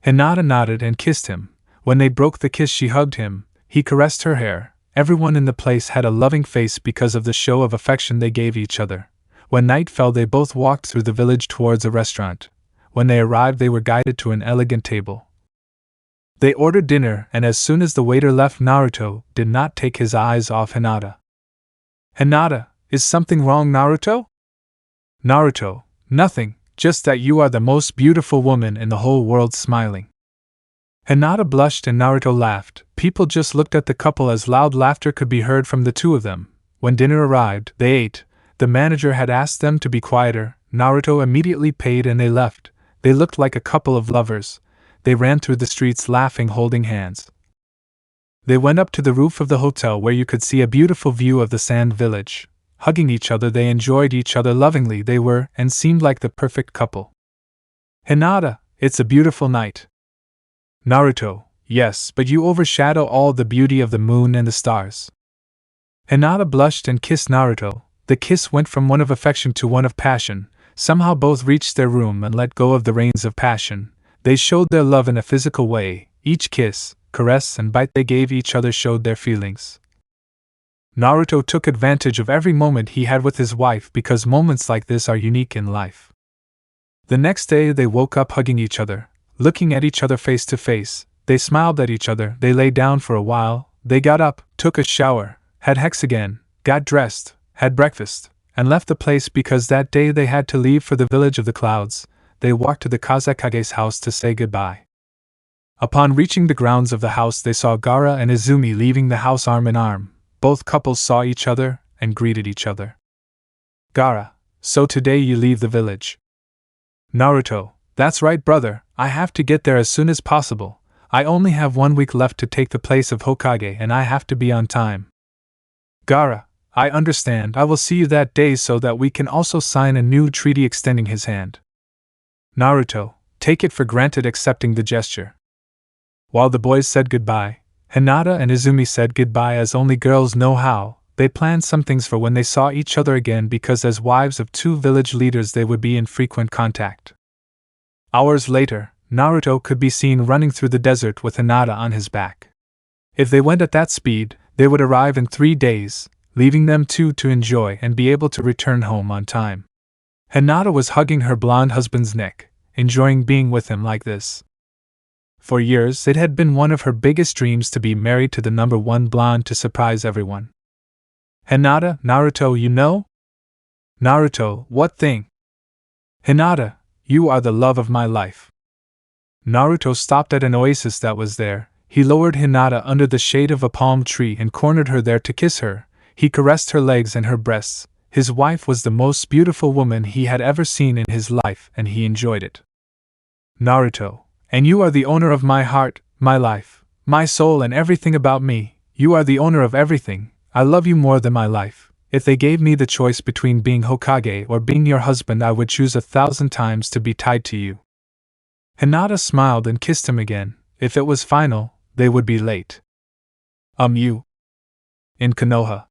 Hinata nodded and kissed him. When they broke the kiss she hugged him. He caressed her hair. Everyone in the place had a loving face because of the show of affection they gave each other. When night fell they both walked through the village towards a restaurant. When they arrived they were guided to an elegant table. They ordered dinner, and as soon as the waiter left, Naruto did not take his eyes off Hinata. Hinata, is something wrong, Naruto? Naruto, nothing, just that you are the most beautiful woman in the whole world. Smiling. Hinata blushed and Naruto laughed. People just looked at the couple as loud laughter could be heard from the two of them. When dinner arrived, they ate. The manager had asked them to be quieter. Naruto immediately paid and they left. They looked like a couple of lovers. They ran through the streets laughing, holding hands. They went up to the roof of the hotel where you could see a beautiful view of the sand village. Hugging each other, they enjoyed each other lovingly. They were and seemed like the perfect couple. Hinata, it's a beautiful night. Naruto, yes, but you overshadow all the beauty of the moon and the stars. Hinata blushed and kissed Naruto. The kiss went from one of affection to one of passion. Somehow both reached their room and let go of the reins of passion. They showed their love in a physical way. Each kiss, caress, and bite they gave each other showed their feelings. Naruto took advantage of every moment he had with his wife because moments like this are unique in life. The next day they woke up hugging each other, looking at each other face to face. They smiled at each other. They lay down for a while. They got up, took a shower, had sex again, got dressed, had breakfast, and left the place because that day they had to leave for the village of the clouds. They walked to the Kazekage's house to say goodbye. Upon reaching the grounds of the house they saw Gaara and Izumi leaving the house arm in arm. Both couples saw each other and greeted each other. Gaara, so today you leave the village? Naruto, that's right, brother, I have to get there as soon as possible. I only have 1 week left to take the place of Hokage and I have to be on time. Gaara, I understand. I will see you that day so that we can also sign a new treaty. Extending his hand. Naruto, take it for granted, accepting the gesture. While the boys said goodbye, Hinata and Izumi said goodbye as only girls know how. They planned some things for when they saw each other again because as wives of 2 village leaders they would be in frequent contact. Hours later, Naruto could be seen running through the desert with Hinata on his back. If they went at that speed, they would arrive in 3 days, leaving them two to enjoy and be able to return home on time. Hinata was hugging her blonde husband's neck, enjoying being with him like this. For years it had been one of her biggest dreams to be married to the number 1 blonde to surprise everyone. Hinata, Naruto, you know? Naruto, what thing? Hinata, you are the love of my life. Naruto stopped at an oasis that was there. He lowered Hinata under the shade of a palm tree and cornered her there to kiss her. He caressed her legs and her breasts. His wife was the most beautiful woman he had ever seen in his life, and he enjoyed it. Naruto, and you are the owner of my heart, my life, my soul, and everything about me. You are the owner of everything. I love you more than my life. If they gave me the choice between being Hokage or being your husband, I would choose 1,000 times to be tied to you. Hinata smiled and kissed him again. If it was final, they would be late. You. In Konoha.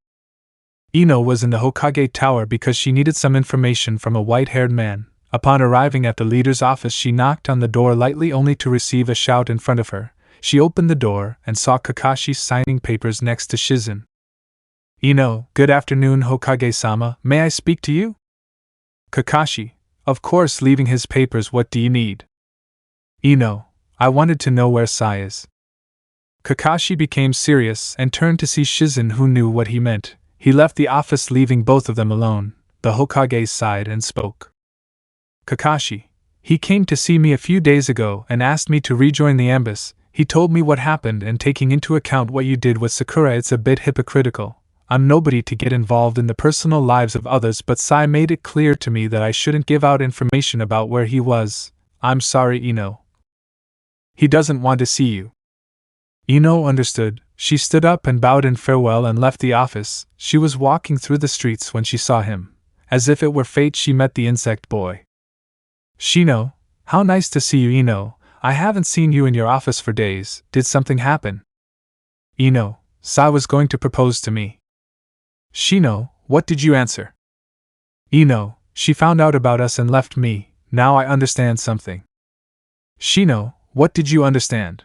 Ino was in the Hokage Tower because she needed some information from a white-haired man. Upon arriving at the leader's office, she knocked on the door lightly only to receive a shout in front of her. She opened the door and saw Kakashi signing papers next to Shizen. Ino, good afternoon Hokage-sama, may I speak to you? Kakashi, of course, leaving his papers. What do you need? Ino, I wanted to know where Sai is. Kakashi became serious and turned to see Shizen, who knew what he meant. He left the office, leaving both of them alone. The Hokage sighed and spoke. Kakashi, he came to see me a few days ago and asked me to rejoin the ambassy. He told me what happened, and taking into account what you did with Sakura, it's a bit hypocritical. I'm nobody to get involved in the personal lives of others, but Sai made it clear to me that I shouldn't give out information about where he was. I'm sorry, Ino. He doesn't want to see you. Ino understood. She stood up and bowed in farewell and left the office. She was walking through the streets when she saw him. As if it were fate, she met the insect boy. Shino, how nice to see you, Ino. I haven't seen you in your office for days. Did something happen? Ino, Sai was going to propose to me. Shino, what did you answer? Ino, she found out about us and left me. Now I understand something. Shino, what did you understand?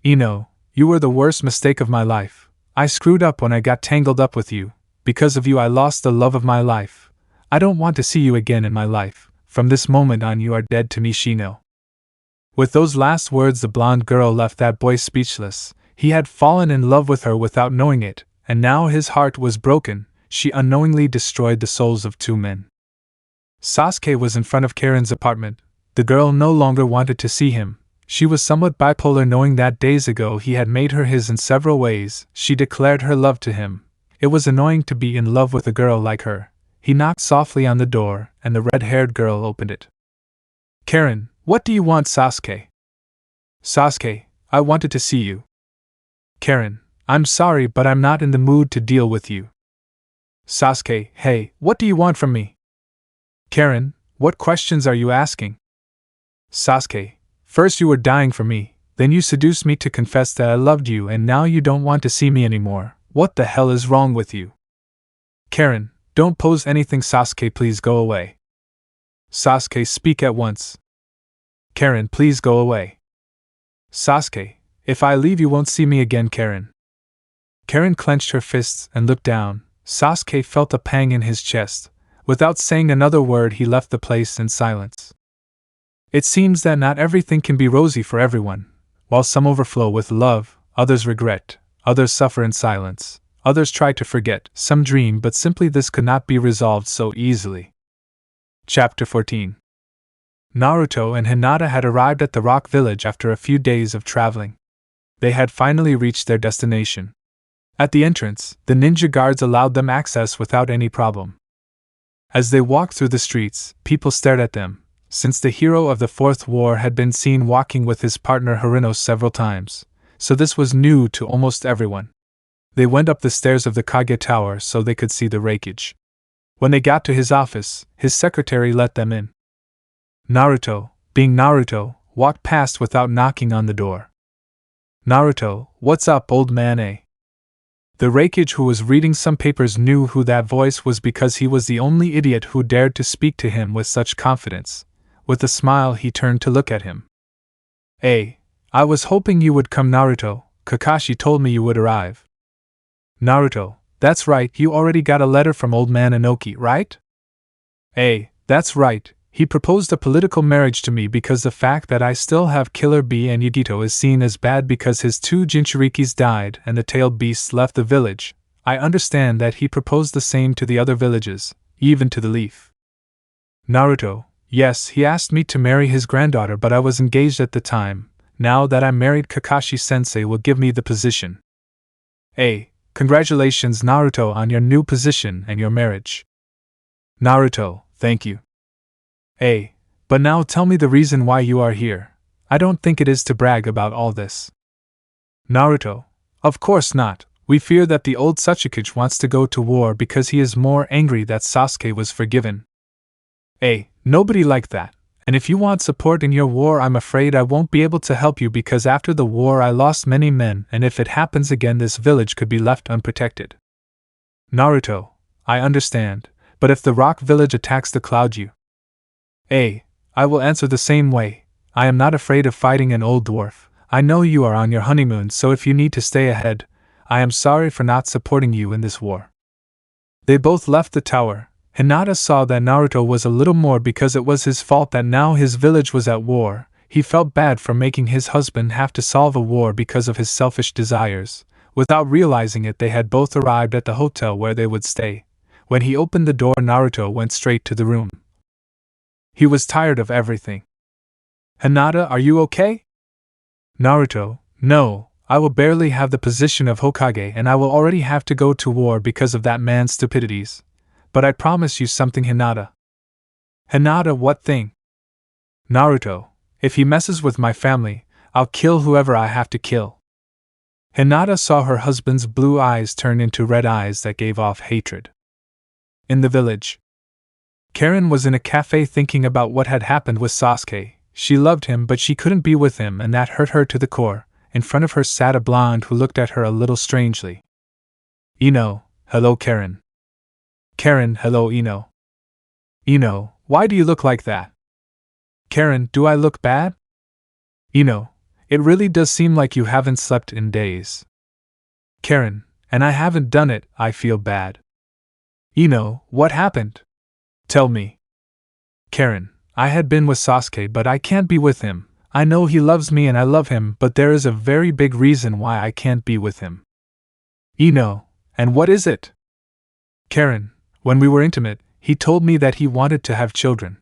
Ino, you were the worst mistake of my life. I screwed up when I got tangled up with you. Because of you, I lost the love of my life. I don't want to see you again in my life. From this moment on, you are dead to me, Shino. With those last words, the blonde girl left that boy speechless. He had fallen in love with her without knowing it, and now his heart was broken. She unknowingly destroyed the souls of two men. Sasuke was in front of Karen's apartment. The girl no longer wanted to see him. She was somewhat bipolar, knowing that days ago he had made her his in several ways. She declared her love to him. It was annoying to be in love with a girl like her. He knocked softly on the door, and the red-haired girl opened it. Karen, what do you want, Sasuke? Sasuke, I wanted to see you. Karen, I'm sorry, but I'm not in the mood to deal with you. Sasuke, hey, what do you want from me? Karen, what questions are you asking? Sasuke, first you were dying for me, then you seduced me to confess that I loved you, and now you don't want to see me anymore. What the hell is wrong with you? Karen, don't pose anything. Sasuke, please go away. Sasuke, speak at once. Karen, please go away. Sasuke, if I leave you won't see me again. Karen. Karen clenched her fists and looked down. Sasuke felt a pang in his chest. Without saying another word, he left the place in silence. It seems that not everything can be rosy for everyone. While some overflow with love, others regret, others suffer in silence, others try to forget, some dream, but simply this could not be resolved so easily. Chapter 14. Naruto and Hinata had arrived at the rock village after a few days of traveling. They had finally reached their destination. At the entrance, the ninja guards allowed them access without any problem. As they walked through the streets, people stared at them, since the hero of the Fourth War had been seen walking with his partner Harino several times, so this was new to almost everyone. They went up the stairs of the Kage Tower so they could see the wreckage. When they got to his office, his secretary let them in. Naruto, being Naruto, walked past without knocking on the door. Naruto, what's up, old man? The wreckage, who was reading some papers, knew who that voice was because he was the only idiot who dared to speak to him with such confidence. With a smile, he turned to look at him. I was hoping you would come, Naruto. Kakashi told me you would arrive. Naruto, that's right, you already got a letter from old man Inoki, right? That's right. He proposed a political marriage to me because the fact that I still have Killer Bee and Yugito is seen as bad because his two Jinchurikis died and the tailed beasts left the village. I understand that he proposed the same to the other villages, even to the Leaf. Naruto, yes, he asked me to marry his granddaughter, but I was engaged at the time. Now that I'm married, Kakashi-sensei will give me the position. Congratulations, Naruto, on your new position and your marriage. Naruto, thank you. But now tell me the reason why you are here. I don't think it is to brag about all this. Naruto, of course not. We fear that the old Sasuke wants to go to war because he is more angry that Sasuke was forgiven. Nobody like that. And if you want support in your war, I'm afraid I won't be able to help you because after the war I lost many men, and if it happens again this village could be left unprotected. Naruto, I understand, but if the rock village attacks the cloud you... I will answer the same way. I am not afraid of fighting an old dwarf. I know you are on your honeymoon, so if you need to stay ahead, I am sorry for not supporting you in this war. They both left the tower. Hinata saw that Naruto was a little more because it was his fault that now his village was at war. He felt bad for making his husband have to solve a war because of his selfish desires. Without realizing it, they had both arrived at the hotel where they would stay. When he opened the door, Naruto went straight to the room. He was tired of everything. Hinata, are you okay? Naruto, no, I will barely have the position of Hokage and I will already have to go to war because of that man's stupidities. But I promise you something, Hinata. Hinata, what thing? Naruto, if he messes with my family, I'll kill whoever I have to kill. Hinata saw her husband's blue eyes turn into red eyes that gave off hatred. In the village, Karen was in a cafe thinking about what had happened with Sasuke. She loved him, but she couldn't be with him, and that hurt her to the core. In front of her sat a blonde who looked at her a little strangely. Ino, hello Karen. Karen, hello Ino. Ino, why do you look like that? Karen, do I look bad? Ino, it really does seem like you haven't slept in days. Karen, and I haven't done it, I feel bad. Ino, what happened? Tell me. Karen, I had been with Sasuke, but I can't be with him. I know he loves me and I love him, but there is a very big reason why I can't be with him. Ino, and what is it? Karen, when we were intimate, he told me that he wanted to have children.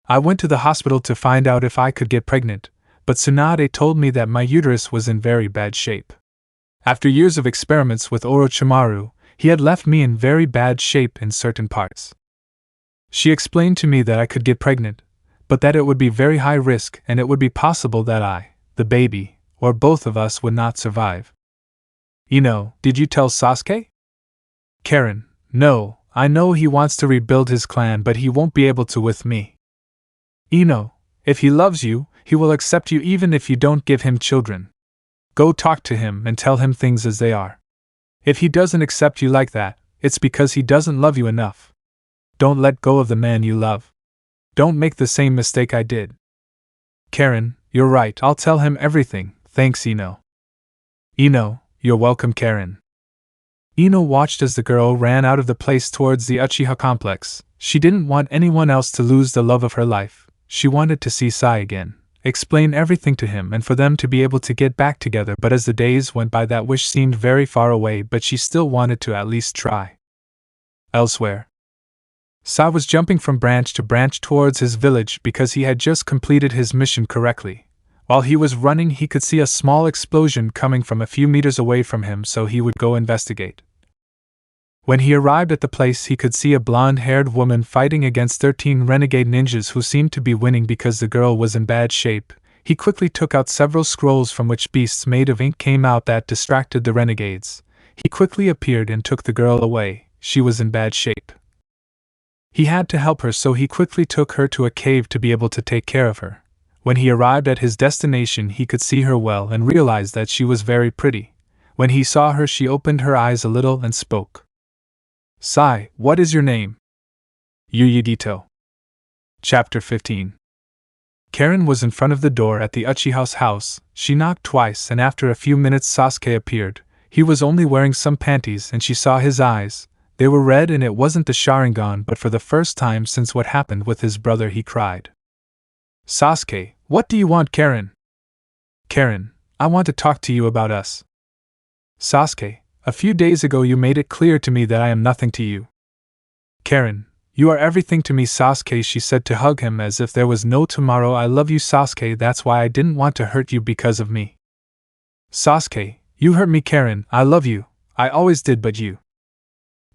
I went to the hospital to find out if I could get pregnant, but Tsunade told me that my uterus was in very bad shape. After years of experiments with Orochimaru, he had left me in very bad shape in certain parts. She explained to me that I could get pregnant, but that it would be very high risk and it would be possible that I, the baby, or both of us would not survive. Ino, did you tell Sasuke? Karen, no, I know he wants to rebuild his clan, but he won't be able to with me. Ino, if he loves you, he will accept you even if you don't give him children. Go talk to him and tell him things as they are. If he doesn't accept you like that, it's because he doesn't love you enough. Don't let go of the man you love. Don't make the same mistake I did. Karen, you're right, I'll tell him everything, thanks Ino. Ino, you're welcome Karen. Ino watched as the girl ran out of the place towards the Uchiha complex. She didn't want anyone else to lose the love of her life. She wanted to see Sai again, explain everything to him and for them to be able to get back together, but as the days went by that wish seemed very far away, but she still wanted to at least try. Elsewhere, Sai was jumping from branch to branch towards his village because he had just completed his mission correctly. While he was running, he could see a small explosion coming from a few meters away from him, so he would go investigate. When he arrived at the place, he could see a blonde-haired woman fighting against 13 renegade ninjas who seemed to be winning because the girl was in bad shape. He quickly took out several scrolls from which beasts made of ink came out that distracted the renegades. He quickly appeared and took the girl away. She was in bad shape. He had to help her, so he quickly took her to a cave to be able to take care of her. When he arrived at his destination, he could see her well and realized that she was very pretty. When he saw her, she opened her eyes a little and spoke. Sai, what is your name? Yuyidito. Chapter 15. Karen was in front of the door at the Uchiha's house. She knocked twice and after a few minutes Sasuke appeared. He was only wearing some panties and she saw his eyes. They were red and it wasn't the Sharingan, but for the first time since what happened with his brother he cried. Sasuke, what do you want, Karen? Karen, I want to talk to you about us. Sasuke, a few days ago you made it clear to me that I am nothing to you. Karen, you are everything to me, Sasuke, she said to hug him as if there was no tomorrow. I love you, Sasuke, that's why I didn't want to hurt you because of me. Sasuke, you hurt me, Karen, I love you. I always did, but you.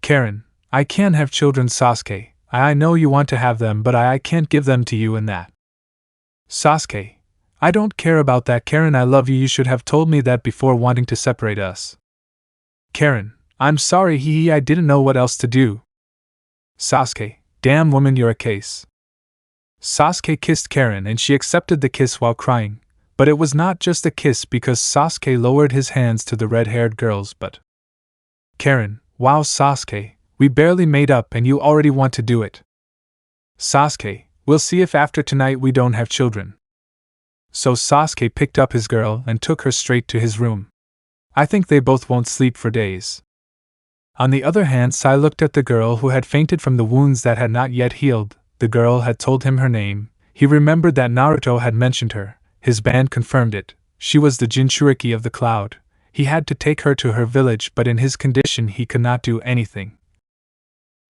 Karen, I can't have children, Sasuke. I know you want to have them, but I can't give them to you and that. Sasuke, I don't care about that, Karen. I love you. You should have told me that before wanting to separate us. Karen, I'm sorry, I didn't know what else to do. Sasuke, damn woman, you're a case. Sasuke kissed Karen and she accepted the kiss while crying, but it was not just a kiss because Sasuke lowered his hands to the red-haired girls, but Karen, wow, Sasuke, we barely made up and you already want to do it. Sasuke, we'll see if after tonight we don't have children. So Sasuke picked up his girl and took her straight to his room. I think they both won't sleep for days. On the other hand, Sai looked at the girl who had fainted from the wounds that had not yet healed. The girl had told him her name. He remembered that Naruto had mentioned her. His band confirmed it. She was the Jinchuriki of the cloud. He had to take her to her village, but in his condition he could not do anything.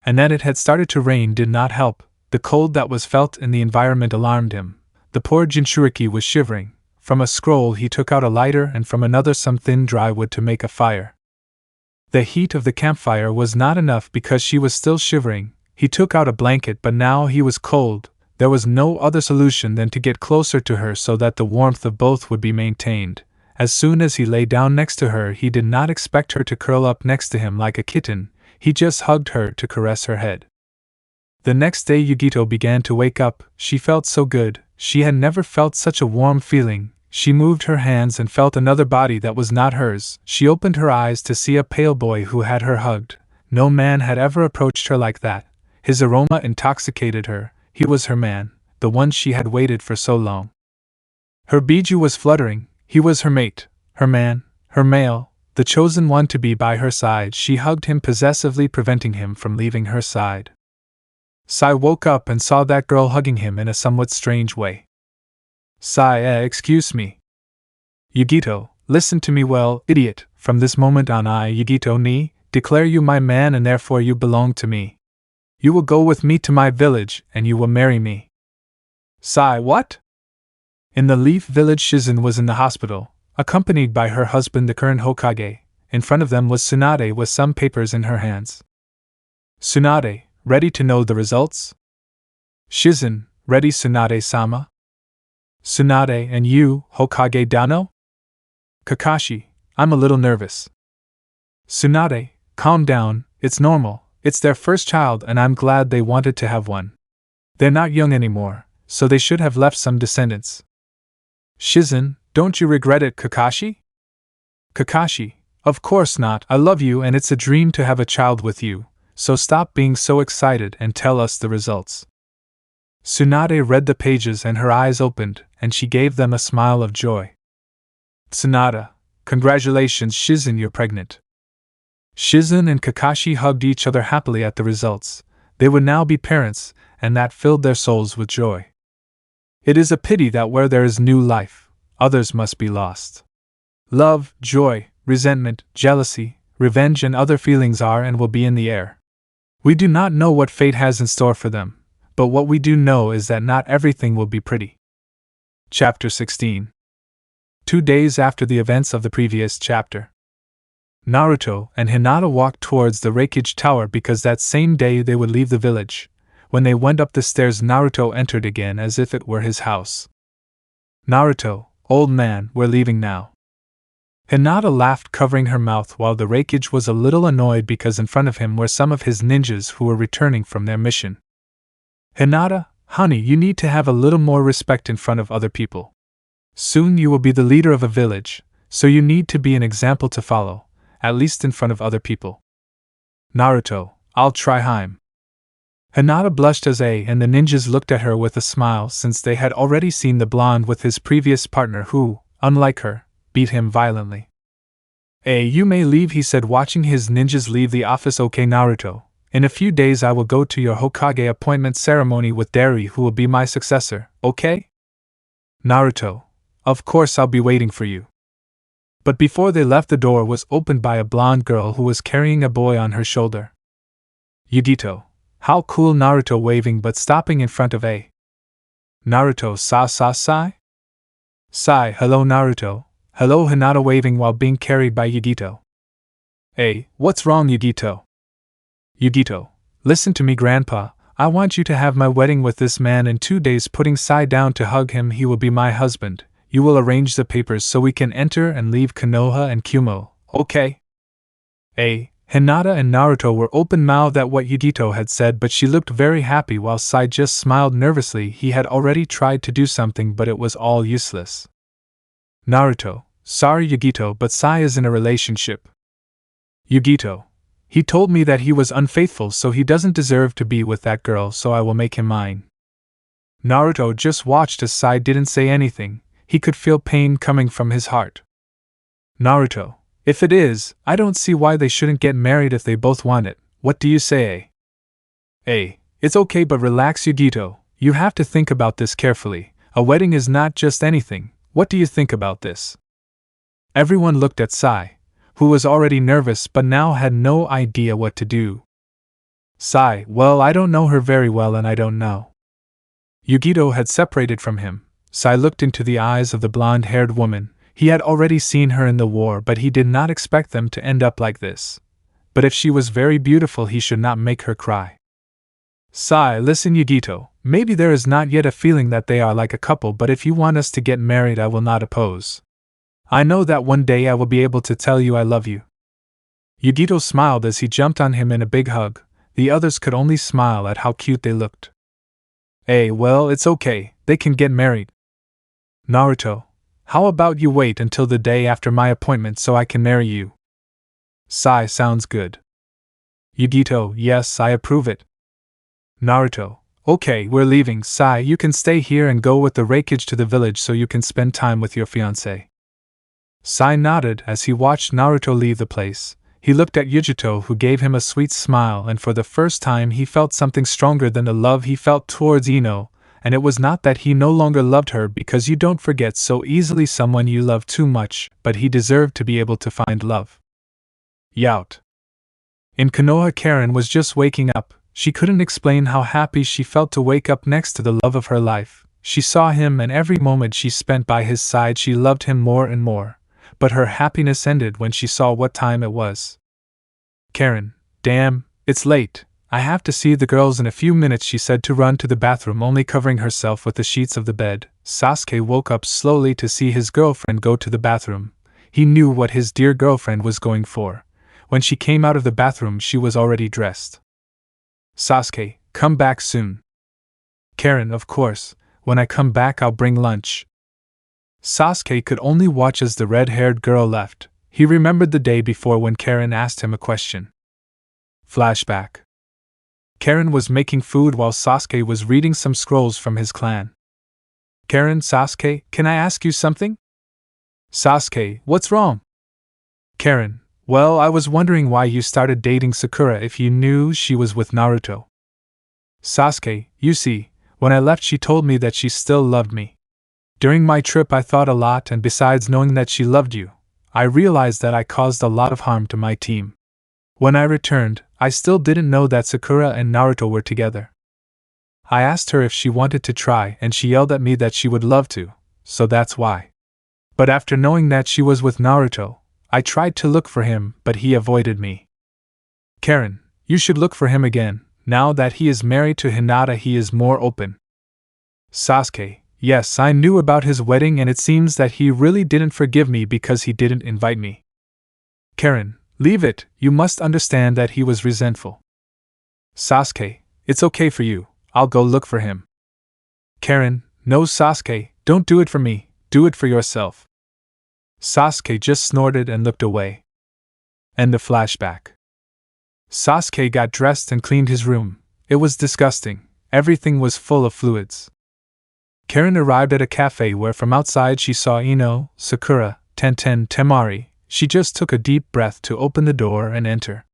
And that it had started to rain did not help. The cold that was felt in the environment alarmed him. The poor Jinchuriki was shivering. From a scroll he took out a lighter and from another some thin dry wood to make a fire. The heat of the campfire was not enough because she was still shivering. He took out a blanket, but now he was cold. There was no other solution than to get closer to her so that the warmth of both would be maintained. As soon as he lay down next to her, he did not expect her to curl up next to him like a kitten. He just hugged her to caress her head. The next day Yugito began to wake up. She felt so good. She had never felt such a warm feeling. She moved her hands and felt another body that was not hers. She opened her eyes to see a pale boy who had her hugged. No man had ever approached her like that. His aroma intoxicated her. He was her man, the one she had waited for so long. Her biju was fluttering. He was her mate, her man, her male, the chosen one to be by her side. She hugged him possessively, preventing him from leaving her side. Sai woke up and saw that girl hugging him in a somewhat strange way. Sai, excuse me. Yugito, listen to me well, idiot. From this moment on I, Yugito ni, declare you my man and therefore you belong to me. You will go with me to my village and you will marry me. Sai, what? In the Leaf Village, Shizen was in the hospital, accompanied by her husband, the current Hokage. In front of them was Tsunade with some papers in her hands. Tsunade, ready to know the results? Shizen, ready, Tsunade-sama. Tsunade, and you, Hokage Dano? Kakashi, I'm a little nervous. Tsunade, calm down, it's normal, it's their first child and I'm glad they wanted to have one. They're not young anymore, so they should have left some descendants. Shizen, don't you regret it, Kakashi? Kakashi, of course not, I love you and it's a dream to have a child with you, so stop being so excited and tell us the results. Tsunade read the pages and her eyes opened, and she gave them a smile of joy. Tsunade, congratulations Shizen, you're pregnant. Shizen and Kakashi hugged each other happily at the results. They would now be parents, and that filled their souls with joy. It is a pity that where there is new life, others must be lost. Love, joy, resentment, jealousy, revenge and other feelings are and will be in the air. We do not know what fate has in store for them, but what we do know is that not everything will be pretty. Chapter 16. 2 days after the events of the previous chapter, Naruto and Hinata walked towards the Reikage Tower because that same day they would leave the village. When they went up the stairs, Naruto entered again as if it were his house. Naruto, old man, we're leaving now. Hinata laughed, covering her mouth, while the Reikage was a little annoyed because in front of him were some of his ninjas who were returning from their mission. Hinata, honey, you need to have a little more respect in front of other people. Soon you will be the leader of a village, so you need to be an example to follow, at least in front of other people. Naruto, I'll try. Hinata blushed as and the ninjas looked at her with a smile since they had already seen the blonde with his previous partner who, unlike her, beat him violently. You may leave, he said, watching his ninjas leave the office. Okay, Naruto. In a few days I will go to your Hokage appointment ceremony with Dari, who will be my successor, okay? Naruto, of course I'll be waiting for you. But before they left, the door was opened by a blonde girl who was carrying a boy on her shoulder. Yugito, how cool, Naruto waving but stopping in front of Naruto, Sai? Sai, hello Naruto, hello Hinata waving while being carried by Yugito. Hey, what's wrong, Yugito? Yugito, listen to me, Grandpa. I want you to have my wedding with this man in 2 days. Putting Sai down to hug him. He will be my husband. You will arrange the papers so we can enter and leave Konoha and Kumo, okay? Hinata and Naruto were open-mouthed at what Yugito had said, but she looked very happy while Sai just smiled nervously. He had already tried to do something, but it was all useless. Naruto, sorry Yugito, but Sai is in a relationship. Yugito, he told me that he was unfaithful, so he doesn't deserve to be with that girl, so I will make him mine. Naruto just watched as Sai didn't say anything. He could feel pain coming from his heart. Naruto, if it is, I don't see why they shouldn't get married if they both want it. What do you say, It's okay, but relax, Yugito. You have to think about this carefully. A wedding is not just anything. What do you think about this? Everyone looked at Sai, who was already nervous but now had no idea what to do. Sai, well, I don't know her very well and I don't know. Yugito had separated from him. Sai looked into the eyes of the blonde-haired woman. He had already seen her in the war, but he did not expect them to end up like this. But if she was very beautiful, he should not make her cry. Sai, listen, Yugito, maybe there is not yet a feeling that they are like a couple, but if you want us to get married, I will not oppose. I know that one day I will be able to tell you I love you. Yugito smiled as he jumped on him in a big hug. The others could only smile at how cute they looked. Well, it's okay, they can get married. Naruto, how about you wait until the day after my appointment so I can marry you? Sai, sounds good. Yugito, yes, I approve it. Naruto, okay, we're leaving. Sai, you can stay here and go with the Reikage to the village so you can spend time with your fiancé. Sai nodded as he watched Naruto leave the place. He looked at Yugito, who gave him a sweet smile, and for the first time he felt something stronger than the love he felt towards Ino, and it was not that he no longer loved her, because you don't forget so easily someone you love too much, but he deserved to be able to find love. Yout. In Konoha, Karen was just waking up. She couldn't explain how happy she felt to wake up next to the love of her life. She saw him, and every moment she spent by his side she loved him more and more. But her happiness ended when she saw what time it was. Karen, damn, it's late. I have to see the girls in a few minutes, she said to run to the bathroom, only covering herself with the sheets of the bed. Sasuke woke up slowly to see his girlfriend go to the bathroom. He knew what his dear girlfriend was going for. When she came out of the bathroom, she was already dressed. Sasuke, come back soon. Karen, of course. When I come back, I'll bring lunch. Sasuke could only watch as the red-haired girl left. He remembered the day before when Karen asked him a question. Flashback. Karen was making food while Sasuke was reading some scrolls from his clan. Karen, Sasuke, can I ask you something? Sasuke, what's wrong? Karen, well, I was wondering why you started dating Sakura if you knew she was with Naruto. Sasuke, you see, when I left she told me that she still loved me. During my trip I thought a lot, and besides knowing that she loved you, I realized that I caused a lot of harm to my team. When I returned, I still didn't know that Sakura and Naruto were together. I asked her if she wanted to try, and she yelled at me that she would love to, so that's why. But after knowing that she was with Naruto, I tried to look for him, but he avoided me. Karen, you should look for him again. Now that he is married to Hinata, he is more open. Sasuke, yes, I knew about his wedding, and it seems that he really didn't forgive me because he didn't invite me. Karen, leave it, you must understand that he was resentful. Sasuke, it's okay for you, I'll go look for him. Karen, no Sasuke, don't do it for me, do it for yourself. Sasuke just snorted and looked away. End of flashback. Sasuke got dressed and cleaned his room. It was disgusting, everything was full of fluids. Karen arrived at a cafe where from outside she saw Ino, Sakura, Tenten, Temari. She just took a deep breath to open the door and enter.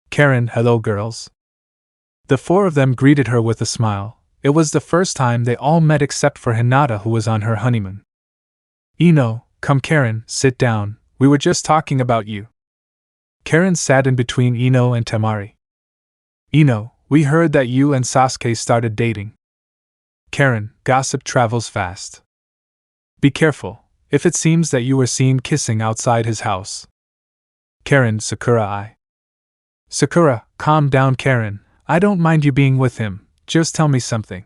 Karen, hello girls. The four of them greeted her with a smile. It was the first time they all met except for Hinata, who was on her honeymoon. Ino, come Karen, sit down, we were just talking about you. Karen sat in between Ino and Temari. Ino, we heard that you and Sasuke started dating. Karen, gossip travels fast. Be careful, if it seems that you were seen kissing outside his house. Karen, Sakura. Sakura, calm down, Karen. I don't mind you being with him, just tell me something.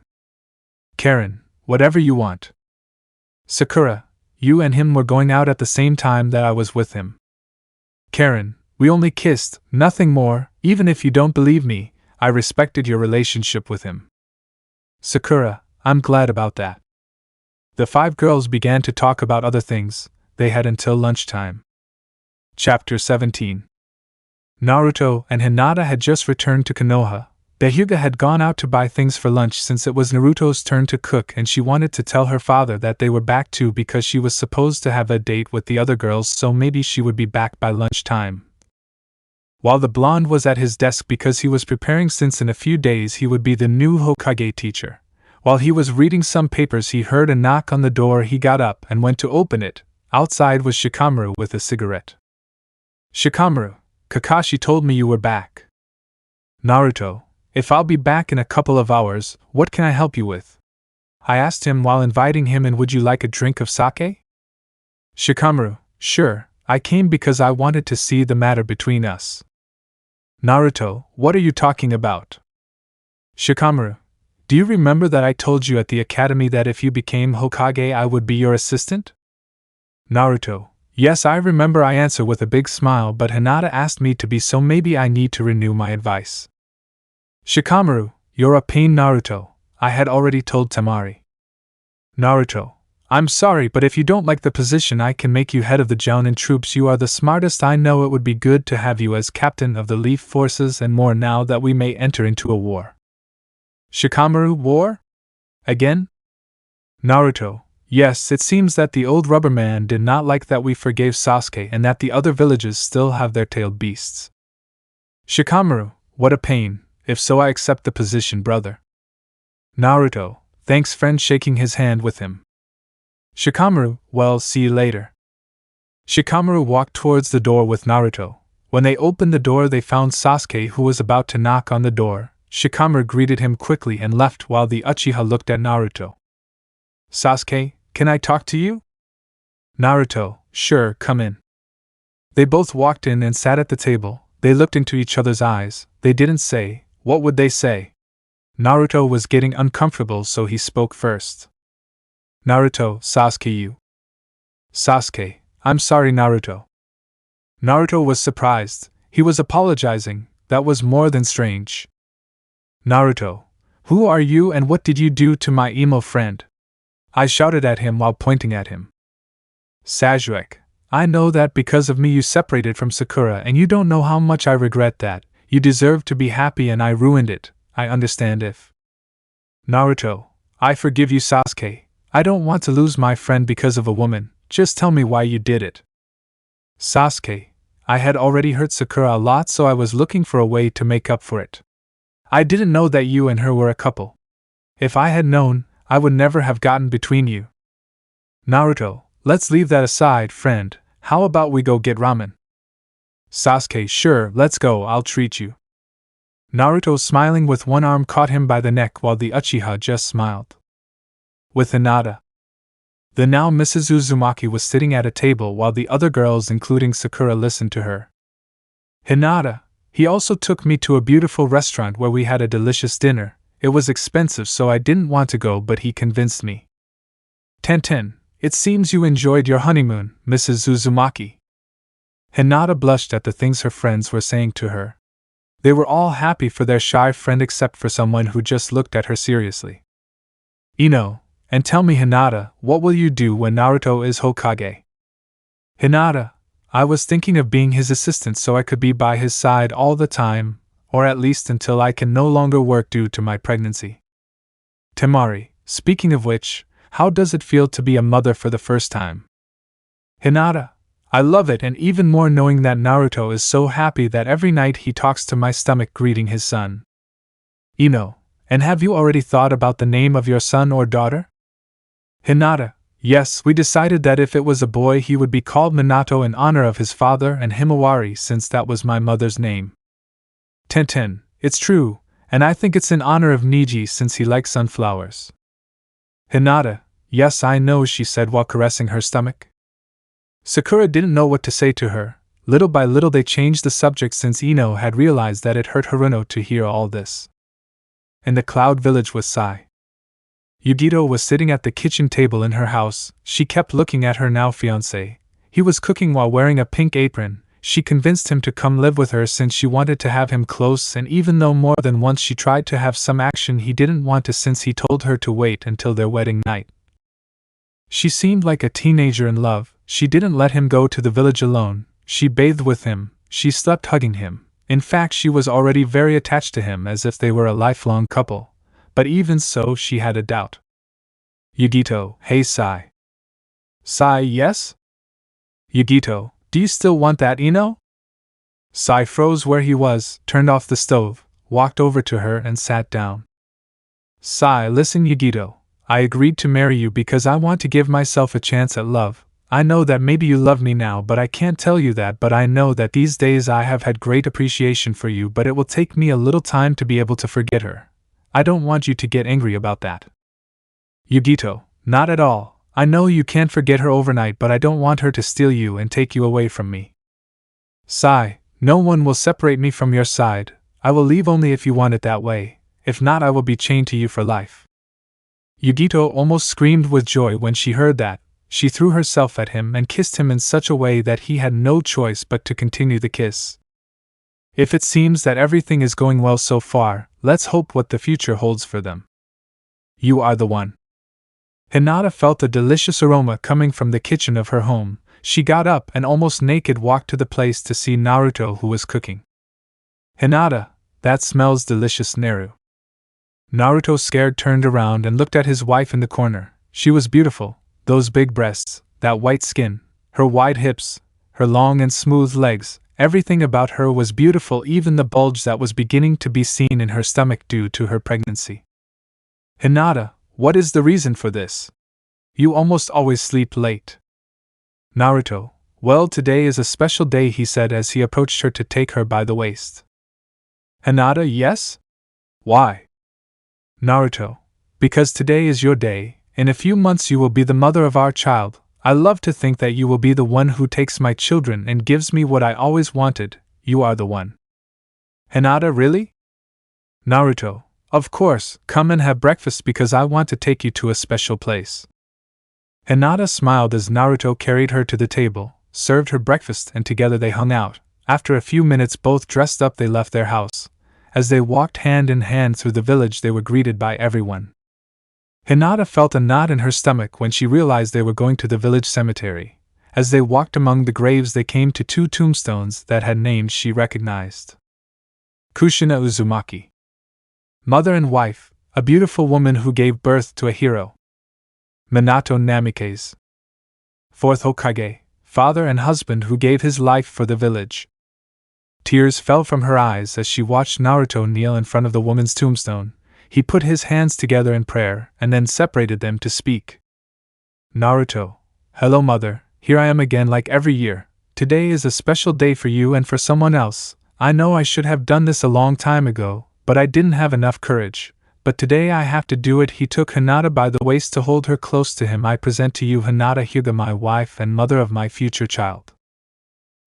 Karen, whatever you want. Sakura, you and him were going out at the same time that I was with him. Karen, we only kissed, nothing more. Even if you don't believe me, I respected your relationship with him. Sakura, I'm glad about that. The 5 girls began to talk about other things. They had until lunchtime. Chapter 17. Naruto and Hinata had just returned to Konoha. The Hyuga had gone out to buy things for lunch since it was Naruto's turn to cook, and she wanted to tell her father that they were back too because she was supposed to have a date with the other girls, so maybe she would be back by lunchtime. While the blonde was at his desk because he was preparing, since in a few days he would be the new Hokage teacher. While he was reading some papers, he heard a knock on the door. He got up and went to open it. Outside was Shikamaru with a cigarette. Shikamaru, Kakashi told me you were back. Naruto, if I'll be back in a couple of hours, what can I help you with? I asked him while inviting him, and would you like a drink of sake? Shikamaru, sure, I came because I wanted to see the matter between us. Naruto, what are you talking about? Shikamaru, do you remember that I told you at the academy that if you became Hokage I would be your assistant? Naruto, yes, I remember, I answer with a big smile, but Hinata asked me to be, so maybe I need to renew my advice. Shikamaru, you're a pain. Naruto, I had already told Temari. Naruto, I'm sorry, but if you don't like the position I can make you head of the Jounin troops. You are the smartest I know. It would be good to have you as captain of the Leaf forces and more now that we may enter into a war. Shikamaru, war? Again? Naruto, yes, it seems that the old rubber man did not like that we forgave Sasuke and that the other villages still have their tailed beasts. Shikamaru, what a pain. If so, I accept the position, brother. Naruto, thanks friend, shaking his hand with him. Shikamaru, well, see you later. Shikamaru walked towards the door with Naruto. When they opened the door they found Sasuke, who was about to knock on the door. Shikamaru greeted him quickly and left while the Uchiha looked at Naruto. Sasuke, can I talk to you? Naruto, sure, come in. They both walked in and sat at the table. They looked into each other's eyes. They didn't say. What would they say? Naruto was getting uncomfortable, so he spoke first. Naruto, Sasuke, you. Sasuke, I'm sorry, Naruto. Naruto was surprised. He was apologizing. That was more than strange. Naruto, who are you and what did you do to my emo friend? I shouted at him while pointing at him. Sasuke, I know that because of me you separated from Sakura, and you don't know how much I regret that. You deserved to be happy and I ruined it. I understand if. Naruto, I forgive you, Sasuke. I don't want to lose my friend because of a woman. Just tell me why you did it. Sasuke, I had already hurt Sakura a lot, so I was looking for a way to make up for it. I didn't know that you and her were a couple. If I had known, I would never have gotten between you. Naruto, let's leave that aside, friend. How about we go get ramen? Sasuke, sure, let's go, I'll treat you. Naruto, smiling with one arm, caught him by the neck while the Uchiha just smiled. With Hinata. The now Mrs. Uzumaki was sitting at a table while the other girls, including Sakura, listened to her. Hinata, he also took me to a beautiful restaurant where we had a delicious dinner. It was expensive, so I didn't want to go, but he convinced me. Tenten, it seems you enjoyed your honeymoon, Mrs. Uzumaki. Hinata blushed at the things her friends were saying to her. They were all happy for their shy friend except for someone who just looked at her seriously. Ino, and tell me, Hinata, what will you do when Naruto is Hokage? Hinata, I was thinking of being his assistant so I could be by his side all the time, or at least until I can no longer work due to my pregnancy. Temari, speaking of which, how does it feel to be a mother for the first time? Hinata, I love it, and even more knowing that Naruto is so happy that every night he talks to my stomach greeting his son. Ino, and have you already thought about the name of your son or daughter? Hinata, yes, we decided that if it was a boy he would be called Minato in honor of his father, and Himawari since that was my mother's name. Tenten, it's true, and I think it's in honor of Niji since he likes sunflowers. Hinata, yes, I know, she said while caressing her stomach. Sakura didn't know what to say to her. Little by little they changed the subject since Ino had realized that it hurt Haruno to hear all this. In the Cloud Village with Sai. Yugito was sitting at the kitchen table in her house. She kept looking at her now fiancé. He was cooking while wearing a pink apron. She convinced him to come live with her since she wanted to have him close, and even though more than once she tried to have some action, he didn't want to since he told her to wait until their wedding night. She seemed like a teenager in love. She didn't let him go to the village alone. She bathed with him. She slept hugging him. In fact, she was already very attached to him, as if they were a lifelong couple. But even so, she had a doubt. Yugito, hey Sai. Sai, yes? Yugito, do you still want that Ino? Sai froze where he was, turned off the stove, walked over to her and sat down. Sai, listen Yugito, I agreed to marry you because I want to give myself a chance at love. I know that maybe you love me now, but I can't tell you that, but I know that these days I have had great appreciation for you, but it will take me a little time to be able to forget her. I don't want you to get angry about that. Yugito, not at all. I know you can't forget her overnight, but I don't want her to steal you and take you away from me. Sai, no one will separate me from your side. I will leave only if you want it that way. If not, I will be chained to you for life. Yugito almost screamed with joy when she heard that. She threw herself at him and kissed him in such a way that he had no choice but to continue the kiss. If it seems that everything is going well so far, let's hope what the future holds for them. You are the one. Hinata felt a delicious aroma coming from the kitchen of her home. She got up and almost naked walked to the place to see Naruto, who was cooking. Hinata, that smells delicious, Naru. Naruto, scared, turned around and looked at his wife in the corner. She was beautiful. Those big breasts, that white skin, her wide hips, her long and smooth legs, everything about her was beautiful, even the bulge that was beginning to be seen in her stomach due to her pregnancy. Hinata, what is the reason for this? You almost always sleep late. Naruto, well, today is a special day, he said as he approached her to take her by the waist. Hinata, yes? Why? Naruto, because today is your day. In a few months you will be the mother of our child. I love to think that you will be the one who takes my children and gives me what I always wanted. You are the one. Hinata, really? Naruto, of course, come and have breakfast because I want to take you to a special place. Hinata smiled as Naruto carried her to the table, served her breakfast, and together they hung out. After a few minutes, both dressed up, they left their house. As they walked hand in hand through the village, they were greeted by everyone. Hinata felt a knot in her stomach when she realized they were going to the village cemetery. As they walked among the graves, they came to two tombstones that had names she recognized. Kushina Uzumaki. Mother and wife, a beautiful woman who gave birth to a hero. Minato Namikaze. Fourth Hokage, father and husband who gave his life for the village. Tears fell from her eyes as she watched Naruto kneel in front of the woman's tombstone. He put his hands together in prayer and then separated them to speak. Naruto, hello mother, here I am again like every year. Today is a special day for you and for someone else. I know I should have done this a long time ago, but I didn't have enough courage. But today I have to do it. He took Hinata by the waist to hold her close to him. I present to you Hinata Hyuga, my wife and mother of my future child.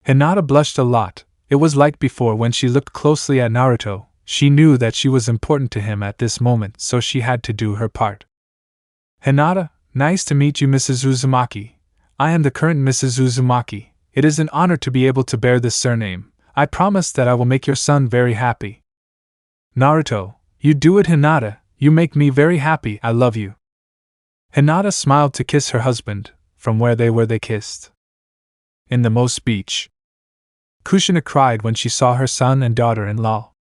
Hinata blushed a lot. It was like before when she looked closely at Naruto. She knew that she was important to him at this moment, so she had to do her part. Hinata, nice to meet you, Mrs. Uzumaki. I am the current Mrs. Uzumaki. It is an honor to be able to bear this surname. I promise that I will make your son very happy. Naruto, you do it, Hinata. You make me very happy. I love you. Hinata smiled to kiss her husband. From where they were, they kissed. In the most beach. Kushina cried when she saw her son and daughter-in-law.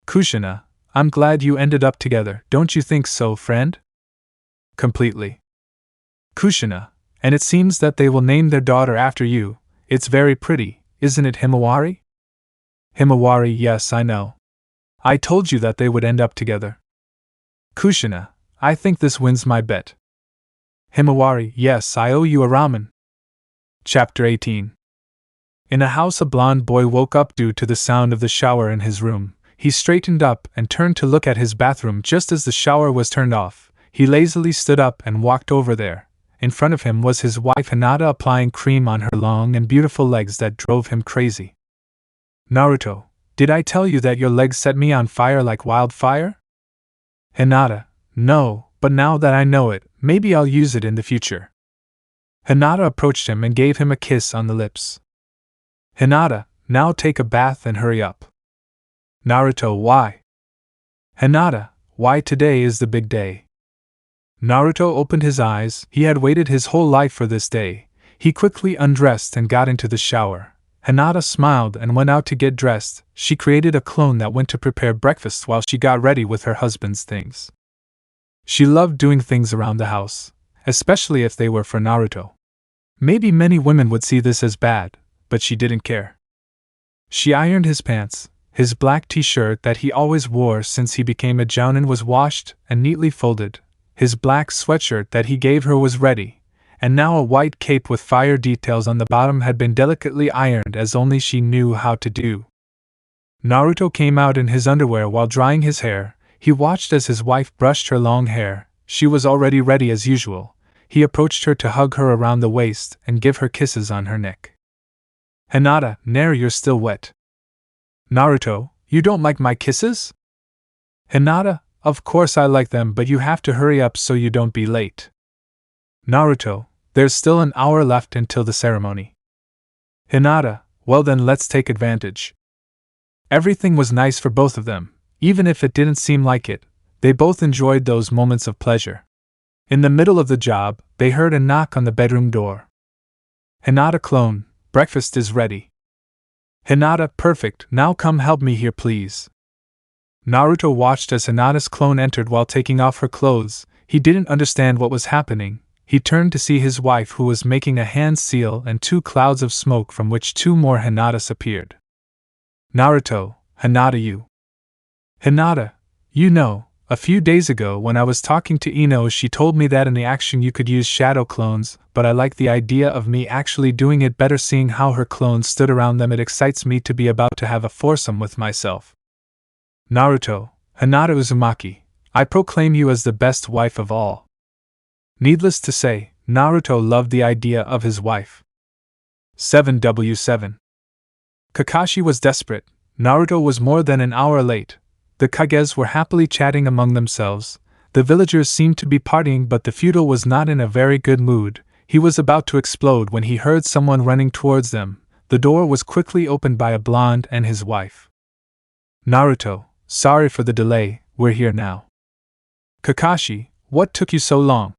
Kushina, I'm glad you ended up together. Don't you think so, friend? Completely. Kushina, and it seems that they will name their daughter after you. It's very pretty, isn't it, Himawari? Himawari, yes, I know. I told you that they would end up together. Kushina, I think this wins my bet. Himawari, yes, I owe you a ramen. Chapter 18. In a house, a blonde boy woke up due to the sound of the shower in his room. He straightened up and turned to look at his bathroom just as the shower was turned off. He lazily stood up and walked over there. In front of him was his wife Hinata applying cream on her long and beautiful legs that drove him crazy. Naruto, did I tell you that your legs set me on fire like wildfire? Hinata, no, but now that I know it, maybe I'll use it in the future. Hinata approached him and gave him a kiss on the lips. Hinata, now take a bath and hurry up. Naruto, why? Hinata, why today is the big day. Naruto opened his eyes. He had waited his whole life for this day. He quickly undressed and got into the shower. Hinata smiled and went out to get dressed. She created a clone that went to prepare breakfast while she got ready with her husband's things. She loved doing things around the house, especially if they were for Naruto. Maybe many women would see this as bad, but she didn't care. She ironed his pants. His black t-shirt that he always wore since he became a jounin was washed and neatly folded. His black sweatshirt that he gave her was ready, and now a white cape with fire details on the bottom had been delicately ironed as only she knew how to do. Naruto came out in his underwear while drying his hair. He watched as his wife brushed her long hair. She was already ready as usual. He approached her to hug her around the waist and give her kisses on her neck. Hinata, Nair, you're still wet. Naruto, you don't like my kisses? Hinata, of course I like them, but you have to hurry up so you don't be late. Naruto, there's still an hour left until the ceremony. Hinata, well then let's take advantage. Everything was nice for both of them, even if it didn't seem like it. They both enjoyed those moments of pleasure. In the middle of the job, they heard a knock on the bedroom door. Hinata, clone, breakfast is ready. Hinata, perfect, now come help me here please. Naruto watched as Hinata's clone entered while taking off her clothes. He didn't understand what was happening. He turned to see his wife who was making a hand seal and two clouds of smoke from which two more Hinatas appeared. Naruto, Hinata you. Hinata, you know, a few days ago when I was talking to Ino she told me that in the action you could use shadow clones, but I like the idea of me actually doing it better seeing how her clones stood around them. It excites me to be about to have a foursome with myself. Naruto, Hinata Uzumaki, I proclaim you as the best wife of all. Needless to say, Naruto loved the idea of his wife. 7W7. Kakashi was desperate. Naruto was more than an hour late. The Kages were happily chatting among themselves. The villagers seemed to be partying, but the feudal was not in a very good mood. He was about to explode when he heard someone running towards them. The door was quickly opened by a blonde and his wife. Naruto, sorry for the delay, we're here now. Kakashi, what took you so long?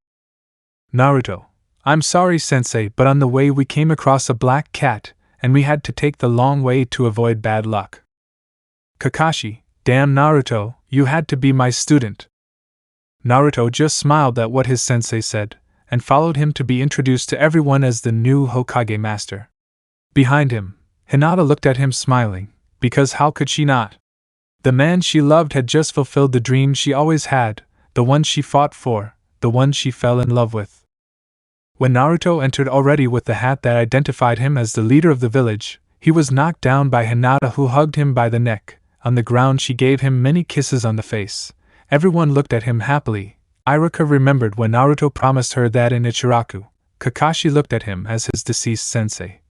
Naruto, I'm sorry sensei, but on the way we came across a black cat, and we had to take the long way to avoid bad luck. Kakashi, damn Naruto, you had to be my student. Naruto just smiled at what his sensei said, and followed him to be introduced to everyone as the new Hokage master. Behind him, Hinata looked at him smiling, because how could she not? The man she loved had just fulfilled the dream she always had, the one she fought for, the one she fell in love with. When Naruto entered already with the hat that identified him as the leader of the village, he was knocked down by Hinata who hugged him by the neck. On the ground she gave him many kisses on the face. Everyone looked at him happily. Iruka remembered when Naruto promised her that in Ichiraku. Kakashi looked at him as his deceased sensei.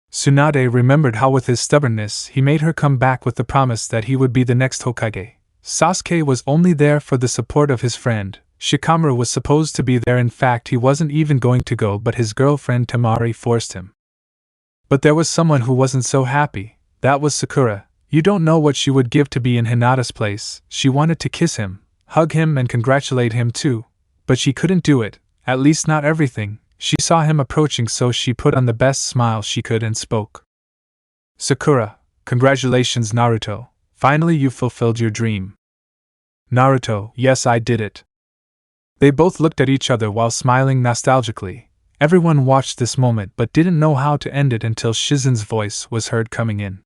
Tsunade remembered how with his stubbornness he made her come back with the promise that he would be the next Hokage. Sasuke was only there for the support of his friend. Shikamaru was supposed to be there, in fact he wasn't even going to go, but his girlfriend Temari forced him. But there was someone who wasn't so happy. That was Sakura. You don't know what she would give to be in Hinata's place. She wanted to kiss him, hug him and congratulate him too. But she couldn't do it, at least not everything. She saw him approaching, so she put on the best smile she could and spoke. Sakura, congratulations Naruto. Finally you fulfilled your dream. Naruto, yes I did it. They both looked at each other while smiling nostalgically. Everyone watched this moment but didn't know how to end it until Shizen's voice was heard coming in.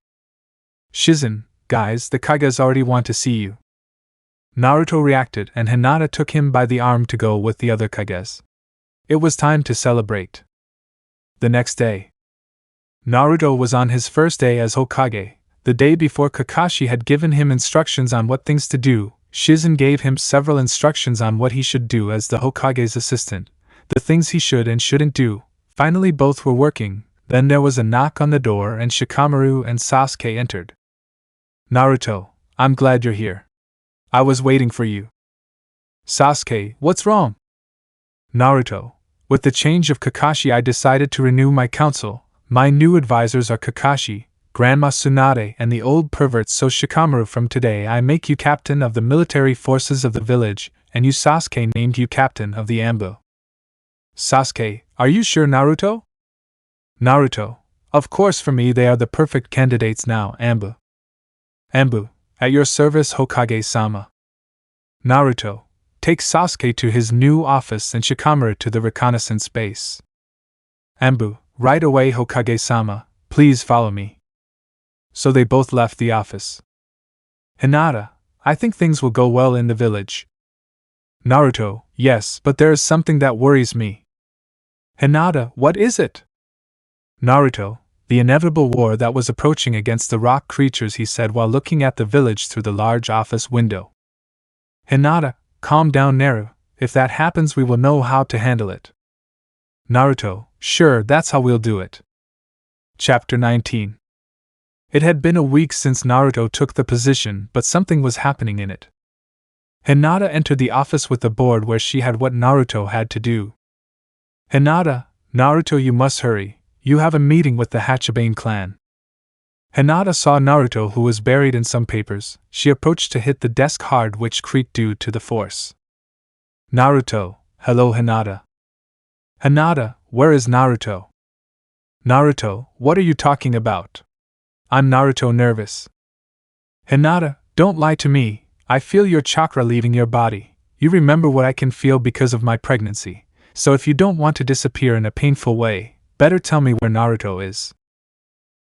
Shizen, guys, the Kages already want to see you. Naruto reacted and Hinata took him by the arm to go with the other Kages. It was time to celebrate. The next day, Naruto was on his first day as Hokage. The day before, Kakashi had given him instructions on what things to do. Shizen gave him several instructions on what he should do as the Hokage's assistant. the things he should and shouldn't do. Finally both were working. Then there was a knock on the door and Shikamaru and Sasuke entered. Naruto, I'm glad you're here. I was waiting for you. Sasuke, what's wrong? Naruto, with the change of Kakashi I decided to renew my council. My new advisors are Kakashi, Grandma Tsunade and the old perverts, so Shikamaru, from today I make you captain of the military forces of the village, and you Sasuke named you captain of the AMBU. Sasuke, are you sure, Naruto? Naruto, of course, for me they are the perfect candidates now, AMBU. AMBU, at your service, Hokage-sama. Naruto, take Sasuke to his new office and Shikamaru to the reconnaissance base. AMBU, right away, Hokage-sama, please follow me. So they both left the office. Hinata, I think things will go well in the village. Naruto, yes, but there is something that worries me. Hinata, what is it? Naruto, the inevitable war that was approaching against the rock creatures, he said while looking at the village through the large office window. Hinata, calm down, Naru. If that happens, we will know how to handle it. Naruto, sure, that's how we'll do it. Chapter 19. It had been a week since Naruto took the position, but something was happening in it. Hinata entered the office with the board where she had what Naruto had to do. Hinata, Naruto, you must hurry. You have a meeting with the Hachibane clan. Hinata saw Naruto, who was buried in some papers. She approached to hit the desk hard, which creaked due to the force. Naruto, hello Hinata. Hinata, where is Naruto? Naruto, what are you talking about? I'm Naruto, nervous. Hinata, don't lie to me. I feel your chakra leaving your body. You remember what I can feel because of my pregnancy. So if you don't want to disappear in a painful way, better tell me where Naruto is.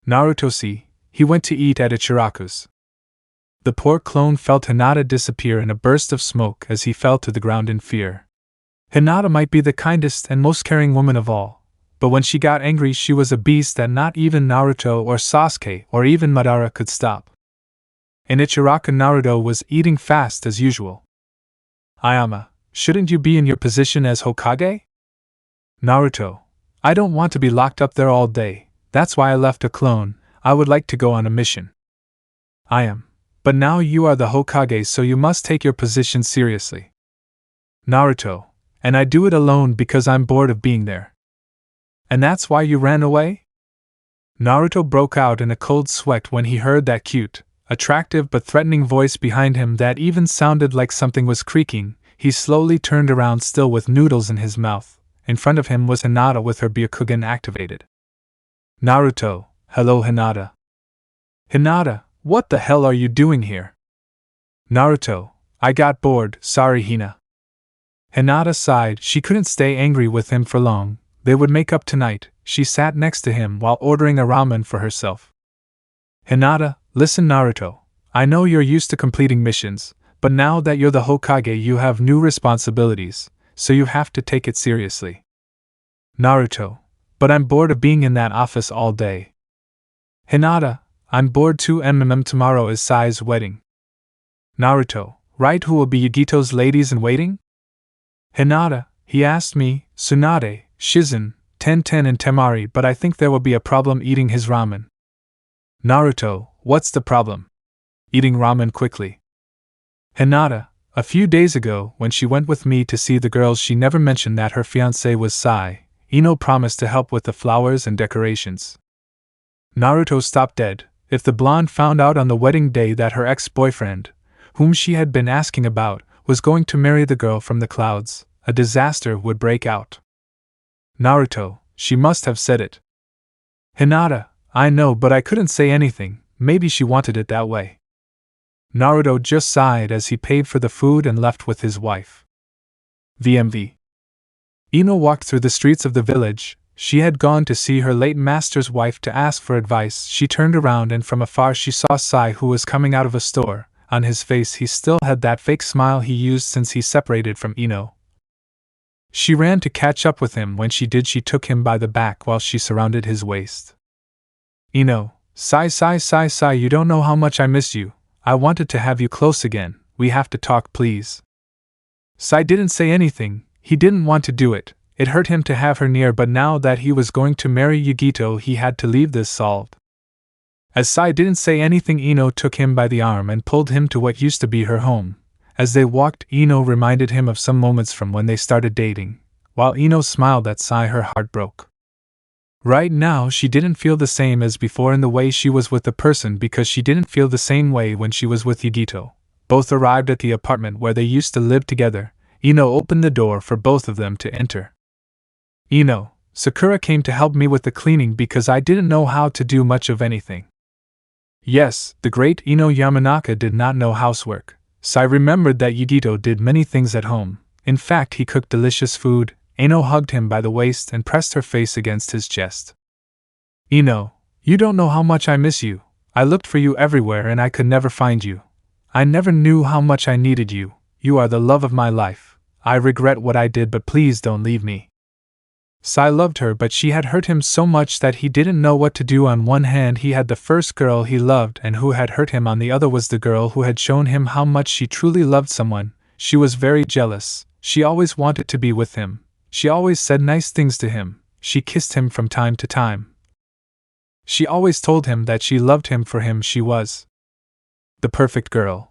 Naruto, see, he went to eat at Ichiraku's. The poor clone felt Hinata disappear in a burst of smoke as he fell to the ground in fear. Hinata might be the kindest and most caring woman of all, but when she got angry she was a beast that not even Naruto or Sasuke or even Madara could stop. In Ichiraku, Naruto was eating fast as usual. Ayama, shouldn't you be in your position as Hokage? Naruto, I don't want to be locked up there all day, that's why I left a clone. I would like to go on a mission. I am. But now you are the Hokage, so you must take your position seriously. Naruto, and I do it alone because I'm bored of being there. And that's why you ran away? Naruto broke out in a cold sweat when he heard that cute, attractive but threatening voice behind him that even sounded like something was creaking. He slowly turned around, still with noodles in his mouth. In front of him was Hinata with her Byakugan activated. Naruto, hello Hinata. Hinata, what the hell are you doing here? Naruto, I got bored, sorry Hina. Hinata sighed. She couldn't stay angry with him for long. They would make up tonight. She sat next to him while ordering a ramen for herself. Hinata, listen Naruto, I know you're used to completing missions, but now that you're the Hokage you have new responsibilities, so you have to take it seriously. Naruto, but I'm bored of being in that office all day. Hinata, I'm bored too. Tomorrow is Sai's wedding. Naruto, right, who will be Yugito's ladies-in-waiting? Hinata, he asked me, Tsunade, Shizen, Tenten and Temari, but I think there will be a problem eating his ramen. Naruto, what's the problem? Eating ramen quickly. Hinata, a few days ago, when she went with me to see the girls, she never mentioned that her fiancé was Sai. Ino promised to help with the flowers and decorations. Naruto stopped dead. If the blonde found out on the wedding day that her ex-boyfriend, whom she had been asking about, was going to marry the girl from the clouds, a disaster would break out. Naruto, she must have said it. Hinata, I know, but I couldn't say anything. Maybe she wanted it that way. Naruto just sighed as he paid for the food and left with his wife. VMV. Ino walked through the streets of the village. She had gone to see her late master's wife to ask for advice. She turned around and from afar she saw Sai, who was coming out of a store. On his face he still had that fake smile he used since he separated from Ino. She ran to catch up with him. When she did, she took him by the back while she surrounded his waist. Ino, Sai, you don't know how much I miss you. I wanted to have you close again. We have to talk, please. Sai didn't say anything. He didn't want to do it. It hurt him to have her near, but now that he was going to marry Yugito, he had to leave this solved. As Sai didn't say anything, Ino took him by the arm and pulled him to what used to be her home. As they walked, Ino reminded him of some moments from when they started dating. While Ino smiled at Sai, her heart broke. Right now, she didn't feel the same as before in the way she was with the person, because she didn't feel the same way when she was with Yugito. Both arrived at the apartment where they used to live together. Ino opened the door for both of them to enter. Ino, Sakura came to help me with the cleaning because I didn't know how to do much of anything. Yes, the great Ino Yamanaka did not know housework. Sai remembered that Yugito did many things at home. In fact, he cooked delicious food. Ino hugged him by the waist and pressed her face against his chest. Ino, you don't know how much I miss you. I looked for you everywhere and I could never find you. I never knew how much I needed you. You are the love of my life. I regret what I did, but please don't leave me. Sai loved her, but she had hurt him so much that he didn't know what to do. On one hand, he had the first girl he loved and who had hurt him. On the other was the girl who had shown him how much she truly loved someone. She was very jealous. She always wanted to be with him. She always said nice things to him. She kissed him from time to time. She always told him that she loved him. For him, she was the perfect girl.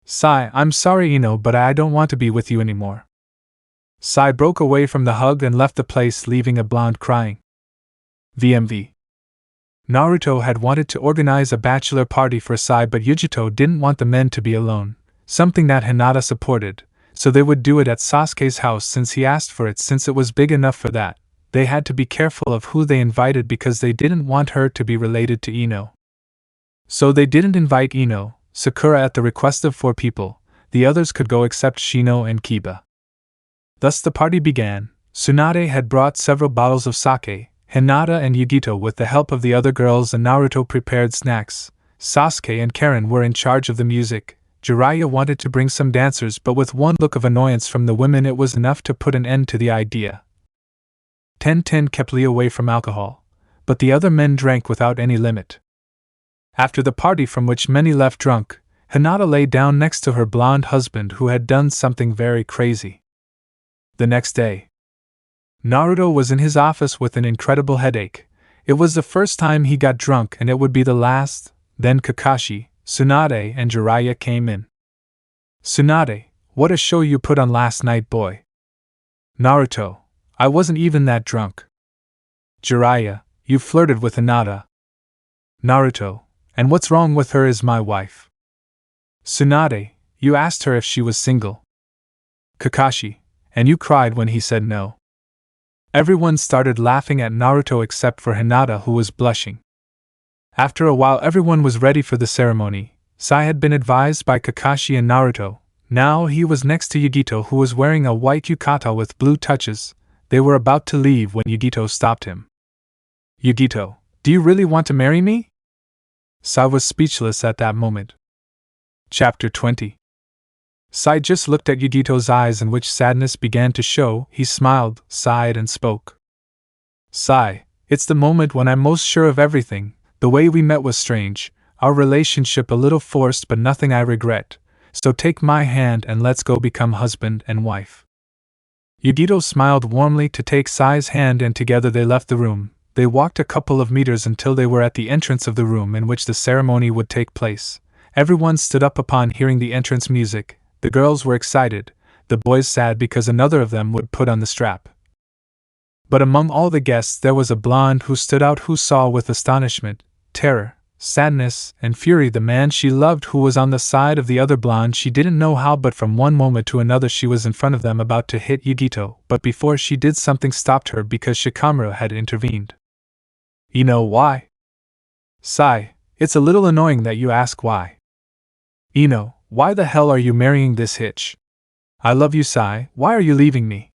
Sai, I'm sorry, Ino, but I don't want to be with you anymore. Sai broke away from the hug and left the place, leaving a blonde crying. VMV. Naruto had wanted to organize a bachelor party for Sai, but Yugito didn't want the men to be alone, something that Hinata supported, so they would do it at Sasuke's house since he asked for it. Since it was big enough for that, they had to be careful of who they invited because they didn't want her to be related to Ino. So they didn't invite Ino, Sakura at the request of 4 people. The others could go except Shino and Kiba. Thus the party began. Tsunade had brought several bottles of sake. Hinata and Yugito, with the help of the other girls and Naruto, prepared snacks. Sasuke and Karen were in charge of the music. Jiraiya wanted to bring some dancers, but with one look of annoyance from the women it was enough to put an end to the idea. Ten kept Lee away from alcohol, but the other men drank without any limit. After the party, from which many left drunk, Hinata lay down next to her blonde husband who had done something very crazy. The next day, Naruto was in his office with an incredible headache. It was the first time he got drunk and it would be the last. Then Kakashi, Tsunade and Jiraiya came in. Tsunade, what a show you put on last night, boy. Naruto, I wasn't even that drunk. Jiraiya, you flirted with Hinata. Naruto, and what's wrong with her is my wife. Tsunade, you asked her if she was single. Kakashi, and you cried when he said no. Everyone started laughing at Naruto except for Hinata, who was blushing. After a while everyone was ready for the ceremony. Sai had been advised by Kakashi and Naruto. Now he was next to Yugito, who was wearing a white yukata with blue touches. They were about to leave when Yugito stopped him. Yugito, do you really want to marry me? Sai was speechless at that moment. Chapter 20. Sai just looked at Yugito's eyes in which sadness began to show. He smiled, sighed and spoke. Sai, it's the moment when I'm most sure of everything. The way we met was strange, our relationship a little forced, but nothing I regret. So take my hand and let's go become husband and wife. Yugito smiled warmly to take Sai's hand and together they left the room. They walked a couple of meters until they were at the entrance of the room in which the ceremony would take place. Everyone stood up upon hearing the entrance music. The girls were excited, the boys sad because another of them would put on the strap. But among all the guests there was a blonde who stood out, who saw with astonishment, terror, sadness, and fury the man she loved, who was on the side of the other blonde. She didn't know how, but from one moment to another she was in front of them about to hit Yugito, but before she did something stopped her because Shikamaru had intervened. You know why? Sai, it's a little annoying that you ask why. Ino, why the hell are you marrying this hitch? I love you, Sai, why are you leaving me?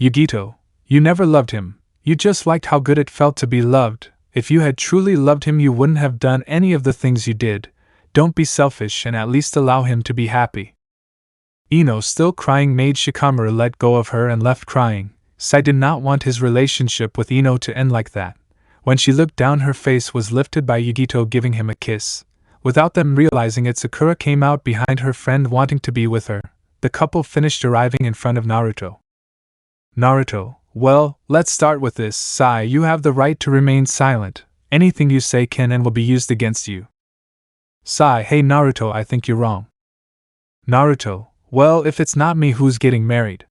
Yugito, you never loved him, you just liked how good it felt to be loved. If you had truly loved him you wouldn't have done any of the things you did. Don't be selfish and at least allow him to be happy. Ino, still crying, made Shikamaru let go of her and left crying. Sai did not want his relationship with Ino to end like that. When she looked down her face was lifted by Yugito giving him a kiss. Without them realizing it, Sakura came out behind her friend wanting to be with her. The couple finished arriving in front of Naruto. Naruto, well, let's start with this. Sai, you have the right to remain silent. Anything you say can and will be used against you. Sai, hey Naruto, I think you're wrong. Naruto, well, if it's not me who's getting married.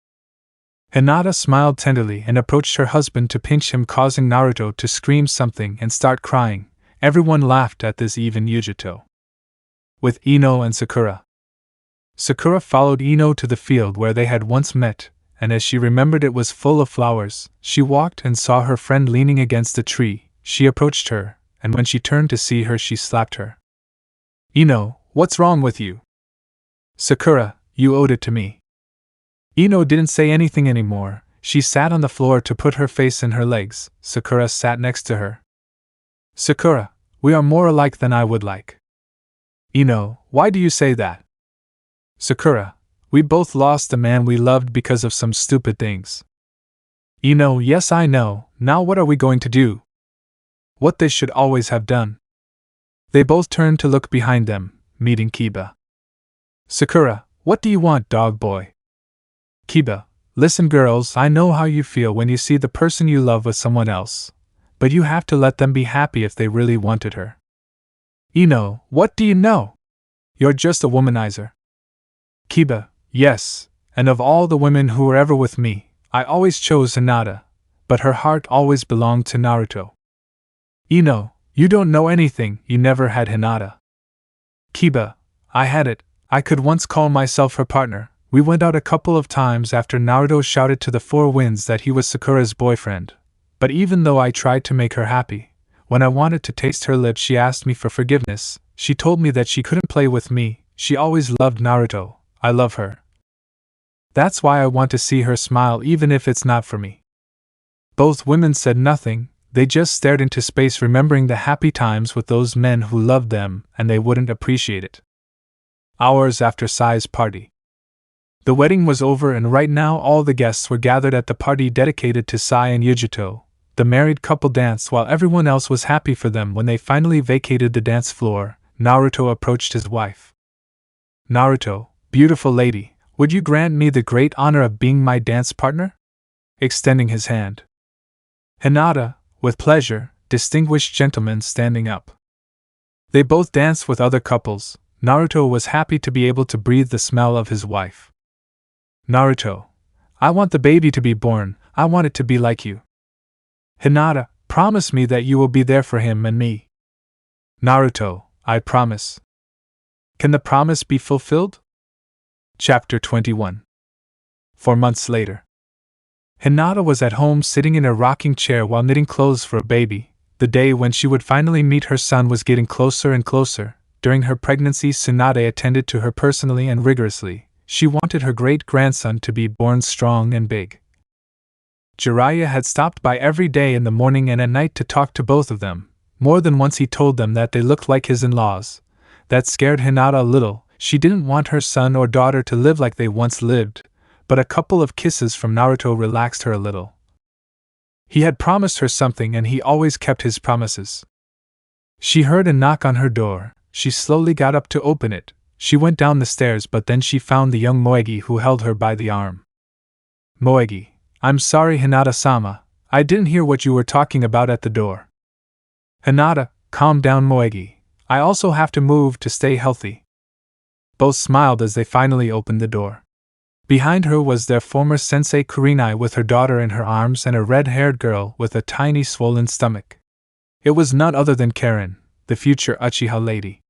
Hinata smiled tenderly and approached her husband to pinch him, causing Naruto to scream something and start crying. Everyone laughed at this, even Yujito. With Ino and Sakura. Sakura followed Ino to the field where they had once met, and as she remembered it was full of flowers, she walked and saw her friend leaning against a tree. She approached her, and when she turned to see her, she slapped her. Ino, what's wrong with you? Sakura, you owed it to me. Ino didn't say anything anymore. She sat on the floor to put her face in her legs. Sakura sat next to her. Sakura, we are more alike than I would like. Ino, why do you say that? Sakura, we both lost the man we loved because of some stupid things. Ino, yes I know, now what are we going to do? What they should always have done. They both turned to look behind them, meeting Kiba. Sakura, what do you want, dog boy? Kiba, listen girls, I know how you feel when you see the person you love with someone else, but you have to let them be happy if they really wanted her. Ino, what do you know? You're just a womanizer. Kiba, yes, and of all the women who were ever with me, I always chose Hinata, but her heart always belonged to Naruto. Ino, you don't know anything, you never had Hinata. Kiba, I had it, I could once call myself her partner. We went out a couple of times after Naruto shouted to the four winds that he was Sakura's boyfriend, but even though I tried to make her happy, when I wanted to taste her lips she asked me for forgiveness. She told me that she couldn't play with me. She always loved Naruto. I love her. That's why I want to see her smile even if it's not for me. Both women said nothing, they just stared into space remembering the happy times with those men who loved them and they wouldn't appreciate it. Hours after Sai's party. The wedding was over and right now all the guests were gathered at the party dedicated to Sai and Yujito. The married couple danced while everyone else was happy for them. When they finally vacated the dance floor, Naruto approached his wife. Naruto, beautiful lady, would you grant me the great honor of being my dance partner? Extending his hand. Hinata, with pleasure, distinguished gentleman standing up. They both danced with other couples. Naruto was happy to be able to breathe the smell of his wife. Naruto, I want the baby to be born, I want it to be like you. Hinata, promise me that you will be there for him and me. Naruto, I promise. Can the promise be fulfilled? Chapter 21. 4 months later. Hinata was at home sitting in a rocking chair while knitting clothes for a baby. The day when she would finally meet her son was getting closer and closer. During her pregnancy, Tsunade attended to her personally and rigorously. She wanted her great-grandson to be born strong and big. Jiraiya had stopped by every day in the morning and at night to talk to both of them. More than once he told them that they looked like his in-laws. That scared Hinata a little. She didn't want her son or daughter to live like they once lived, but a couple of kisses from Naruto relaxed her a little. He had promised her something and he always kept his promises. She heard a knock on her door. She slowly got up to open it. She went down the stairs but then she found the young Moegi who held her by the arm. Moegi, I'm sorry Hinata-sama, I didn't hear what you were talking about at the door. Hinata, calm down Moegi, I also have to move to stay healthy. Both smiled as they finally opened the door. Behind her was their former sensei Kurenai with her daughter in her arms and a red-haired girl with a tiny swollen stomach. It was none other than Karen, the future Uchiha lady.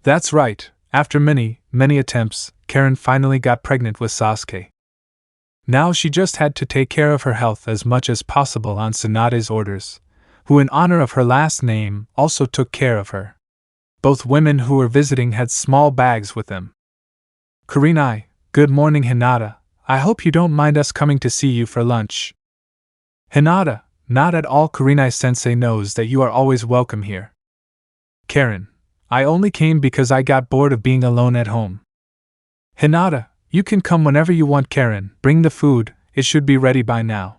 That's right. After many attempts, Karen finally got pregnant with Sasuke. Now she just had to take care of her health as much as possible on Tsunade's orders, who in honor of her last name also took care of her. Both women who were visiting had small bags with them. Kurenai, good morning Hinata, I hope you don't mind us coming to see you for lunch. Hinata, not at all. Kurenai-sensei knows that you are always welcome here. Karen, I only came because I got bored of being alone at home. Hinata, you can come whenever you want. Karen, bring the food, it should be ready by now.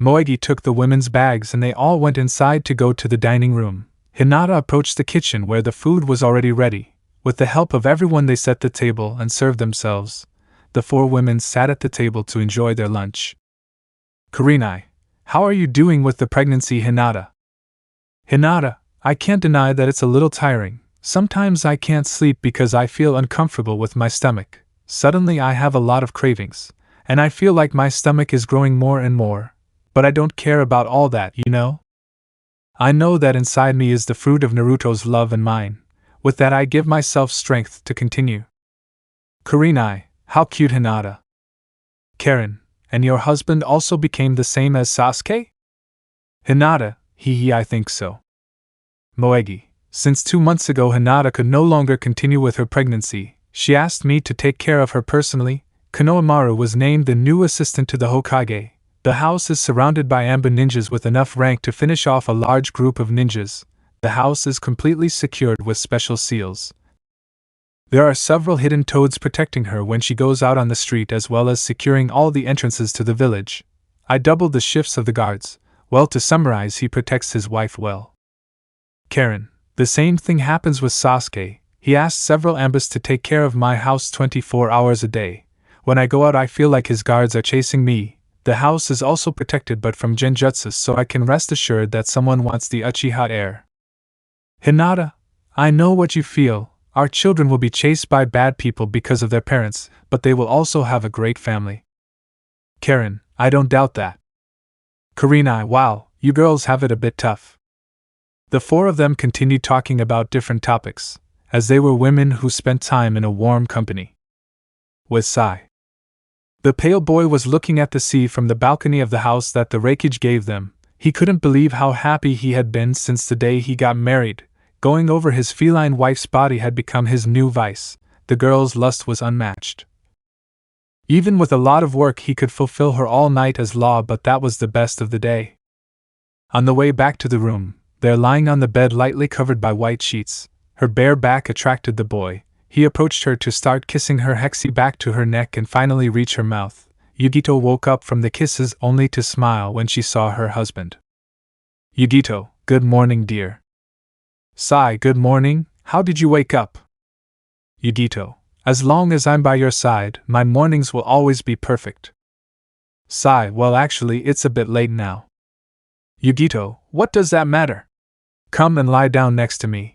Moegi took the women's bags and they all went inside to go to the dining room. Hinata approached the kitchen where the food was already ready. With the help of everyone they set the table and served themselves. The 4 women sat at the table to enjoy their lunch. Kurenai, how are you doing with the pregnancy, Hinata? Hinata, I can't deny that it's a little tiring. Sometimes I can't sleep because I feel uncomfortable with my stomach. Suddenly I have a lot of cravings, and I feel like my stomach is growing more and more. But I don't care about all that, you know? I know that inside me is the fruit of Naruto's love and mine. With that I give myself strength to continue. Kurenai, how cute, Hinata. Karen, and your husband also became the same as Sasuke? Hinata, I think so. Moegi, since 2 months ago Hinata could no longer continue with her pregnancy, she asked me to take care of her personally. Konohamaru was named the new assistant to the Hokage. The house is surrounded by Amba ninjas with enough rank to finish off a large group of ninjas. The house is completely secured with special seals. There are several hidden toads protecting her when she goes out on the street, as well as securing all the entrances to the village. I doubled the shifts of the guards. Well, to summarize, he protects his wife well. Karen, the same thing happens with Sasuke. He asked several Ambas to take care of my house 24 hours a day. When I go out I feel like his guards are chasing me. The house is also protected but from genjutsu, so I can rest assured that someone wants the Uchiha heir. Hinata, I know what you feel. Our children will be chased by bad people because of their parents, but they will also have a great family. Karen, I don't doubt that. Kurenai, wow, you girls have it a bit tough. The four of them continued talking about different topics, as they were women who spent time in a warm company. With Sai. The pale boy was looking at the sea from the balcony of the house that the Reikage gave them. He couldn't believe how happy he had been since the day he got married. Going over his feline wife's body had become his new vice. The girl's lust was unmatched. Even with a lot of work he could fulfill her all night as law, but that was the best of the day. On the way back to the room, there lying on the bed lightly covered by white sheets, her bare back attracted the boy. He approached her to start kissing her hexy back to her neck and finally reach her mouth. Yugito woke up from the kisses only to smile when she saw her husband. Yugito, good morning, dear. Sai, good morning, how did you wake up? Yugito, as long as I'm by your side, my mornings will always be perfect. Sai, well actually it's a bit late now. Yugito, what does that matter? Come and lie down next to me.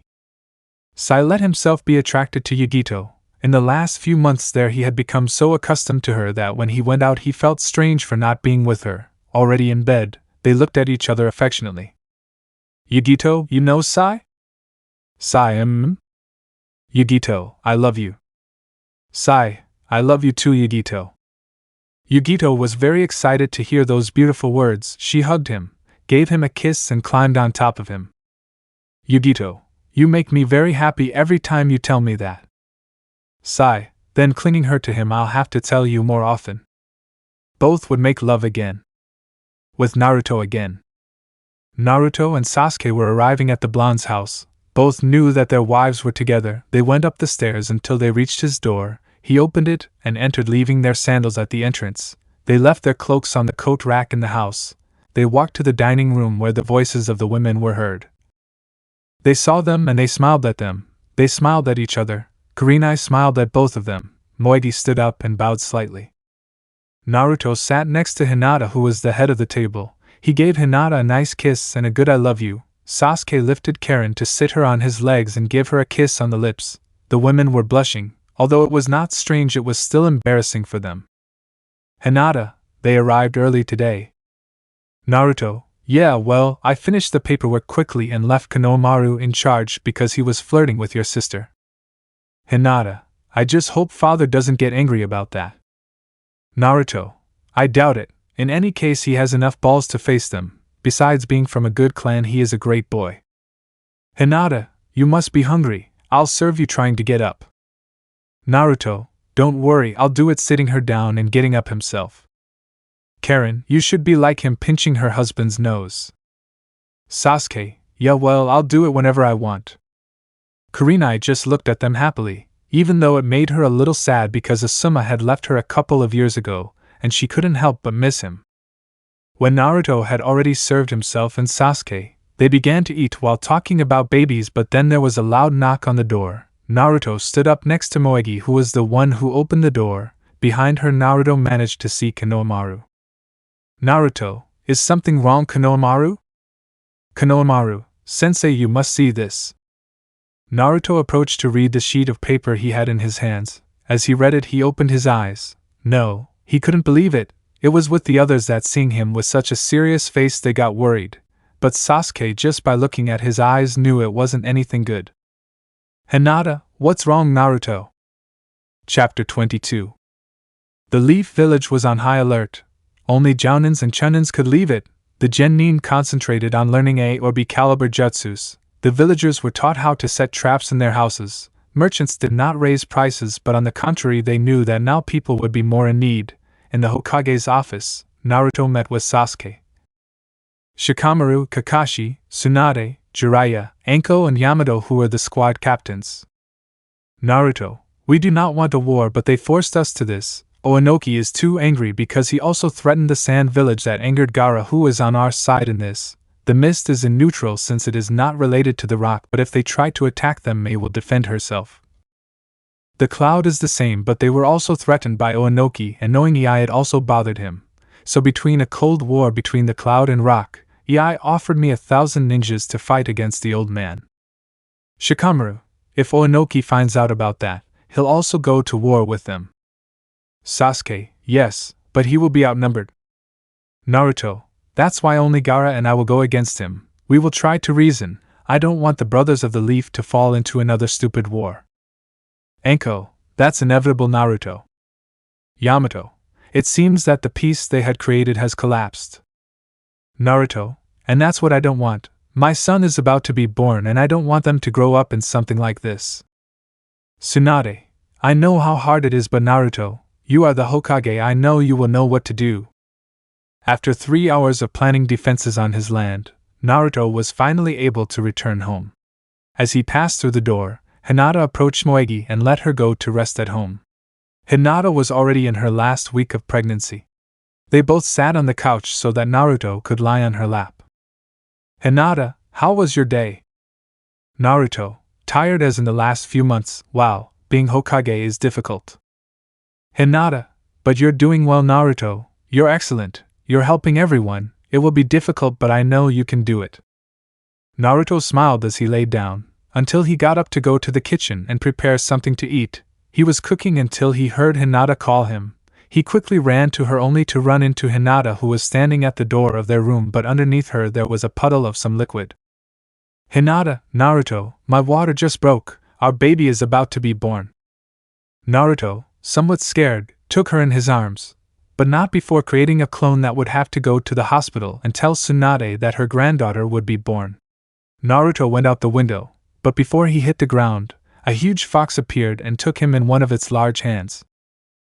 Sai let himself be attracted to Yugito. In the last few months there he had become so accustomed to her that when he went out he felt strange for not being with her. Already in bed, they looked at each other affectionately. Yugito, you know Sai? Sai, Yugito, I love you. Sai, I love you too, Yugito. Yugito was very excited to hear those beautiful words. She hugged him, gave him a kiss and climbed on top of him. Yugito, you make me very happy every time you tell me that. Sai, then clinging her to him, I'll have to tell you more often. Both would make love again. With Naruto again. Naruto and Sasuke were arriving at the blonde's house. Both knew that their wives were together. They went up the stairs until they reached his door. He opened it and entered, leaving their sandals at the entrance. They left their cloaks on the coat rack in the house. They walked to the dining room where the voices of the women were heard. They saw them and they smiled at them. They smiled at each other. Kurenai smiled at both of them. Moegi stood up and bowed slightly. Naruto sat next to Hinata, who was the head of the table. He gave Hinata a nice kiss and a good I love you. Sasuke lifted Karen to sit her on his legs and give her a kiss on the lips. The women were blushing. Although it was not strange, it was still embarrassing for them. Hinata, they arrived early today. Naruto, yeah, well, I finished the paperwork quickly and left Konohamaru in charge because he was flirting with your sister. Hinata, I just hope father doesn't get angry about that. Naruto, I doubt it. In any case, he has enough balls to face them. Besides being from a good clan, he is a great boy. Hinata, you must be hungry. I'll serve you trying to get up. Naruto, don't worry, I'll do it sitting her down and getting up himself. Karen, you should be like him, pinching her husband's nose. Sasuke, yeah, well, I'll do it whenever I want. Kurenai just looked at them happily, even though it made her a little sad because Asuma had left her a couple of years ago, and she couldn't help but miss him. When Naruto had already served himself and Sasuke, they began to eat while talking about babies, but then there was a loud knock on the door. Naruto stood up next to Moegi, who was the one who opened the door. Behind her, Naruto managed to see Konohamaru. Naruto, is something wrong, Konohamaru? Konohamaru, sensei, you must see this. Naruto approached to read the sheet of paper he had in his hands. As he read it, he opened his eyes. No, he couldn't believe it. It was with the others that seeing him with such a serious face they got worried. But Sasuke, just by looking at his eyes, knew it wasn't anything good. Hinata, what's wrong, Naruto? Chapter 22. The Leaf Village was on high alert. Only Jounins and Chunins could leave it. The Genin concentrated on learning A or B caliber jutsus. The villagers were taught how to set traps in their houses. Merchants did not raise prices, but on the contrary, they knew that now people would be more in need. In the Hokage's office, Naruto met with Sasuke, Shikamaru, Kakashi, Tsunade, Jiraiya, Anko, and Yamato, who were the squad captains. Naruto, we do not want a war, but they forced us to this. Onoki is too angry because he also threatened the Sand Village that angered Gaara, who is on our side in this. The mist is in neutral since it is not related to the rock, but if they try to attack them, Mei will defend herself. The cloud is the same, but they were also threatened by Onoki, and knowing Ei, it also bothered him. So between a cold war between the cloud and rock, Ei offered me 1,000 ninjas to fight against the old man. Shikamaru, if Onoki finds out about that, he'll also go to war with them. Sasuke, yes, but he will be outnumbered. Naruto, that's why only Gaara and I will go against him. We will try to reason. I don't want the Brothers of the Leaf to fall into another stupid war. Anko, that's inevitable, Naruto. Yamato, it seems that the peace they had created has collapsed. Naruto, and that's what I don't want. My son is about to be born and I don't want them to grow up in something like this. Tsunade, I know how hard it is, but Naruto, you are the Hokage, I know you will know what to do. After 3 hours of planning defenses on his land, Naruto was finally able to return home. As he passed through the door, Hinata approached Moegi and let her go to rest at home. Hinata was already in her last week of pregnancy. They both sat on the couch so that Naruto could lie on her lap. Hinata, how was your day? Naruto, tired as in the last few months. Wow, being Hokage is difficult. Hinata, but you're doing well, Naruto. You're excellent. You're helping everyone. It will be difficult, but I know you can do it. Naruto smiled as he lay down, until he got up to go to the kitchen and prepare something to eat. He was cooking until he heard Hinata call him. He quickly ran to her only to run into Hinata, who was standing at the door of their room, but underneath her there was a puddle of some liquid. Hinata, Naruto, my water just broke. Our baby is about to be born. Naruto, somewhat scared, took her in his arms, but not before creating a clone that would have to go to the hospital and tell Tsunade that her granddaughter would be born. Naruto went out the window, but before he hit the ground, a huge fox appeared and took him in one of its large hands.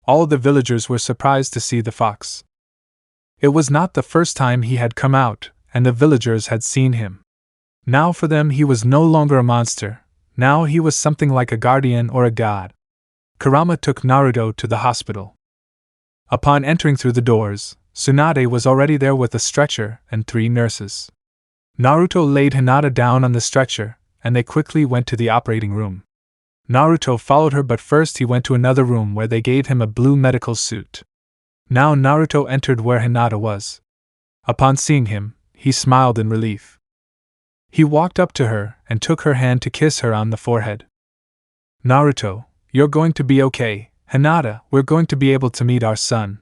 All the villagers were surprised to see the fox. It was not the first time he had come out, and the villagers had seen him. Now for them he was no longer a monster, now he was something like a guardian or a god. Kurama took Naruto to the hospital. Upon entering through the doors, Tsunade was already there with a stretcher and 3 nurses. Naruto laid Hinata down on the stretcher, and they quickly went to the operating room. Naruto followed her, but first he went to another room where they gave him a blue medical suit. Now Naruto entered where Hinata was. Upon seeing him, he smiled in relief. He walked up to her and took her hand to kiss her on the forehead. Naruto, you're going to be okay. Hinata, we're going to be able to meet our son.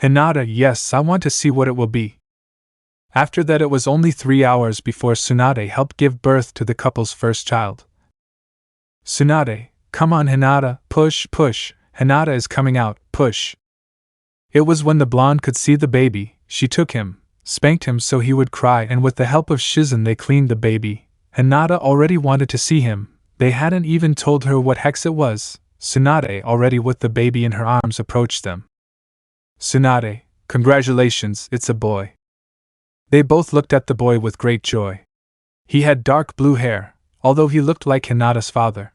Hinata, yes, I want to see what it will be. After that, it was only 3 hours before Tsunade helped give birth to the couple's first child. Tsunade, come on Hinata, push, push, Hinata is coming out, push. It was when the blonde could see the baby, she took him, spanked him so he would cry, and with the help of Shizen they cleaned the baby. Hinata already wanted to see him, they hadn't even told her what hex it was. Tsunade, already with the baby in her arms, approached them. Tsunade, congratulations, it's a boy. They both looked at the boy with great joy. He had dark blue hair, although he looked like Hinata's father.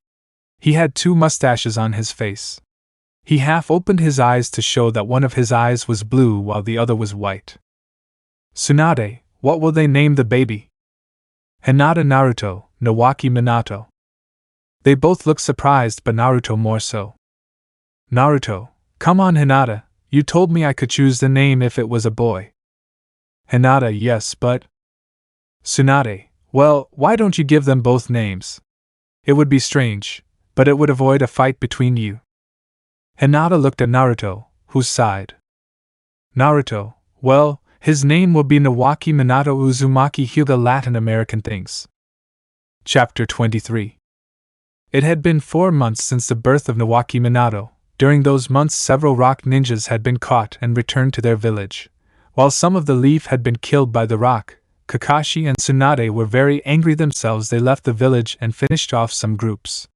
He had 2 mustaches on his face. He half opened his eyes to show that one of his eyes was blue while the other was white. Tsunade, what will they name the baby? Hinata Naruto, Nawaki Minato. They both looked surprised, but Naruto more so. Naruto, come on Hinata, you told me I could choose the name if it was a boy. Hinata, yes, but… Tsunade, well, why don't you give them both names? It would be strange, but it would avoid a fight between you. Hinata looked at Naruto, who sighed. Naruto, well, his name will be Nawaki Minato Uzumaki Hyuga Latin American things. Chapter 23. It had been 4 months since the birth of Nawaki Minato. During those months several rock ninjas had been caught and returned to their village. While some of the Leaf had been killed by the rock, Kakashi and Tsunade were very angry themselves. They left the village and finished off some groups.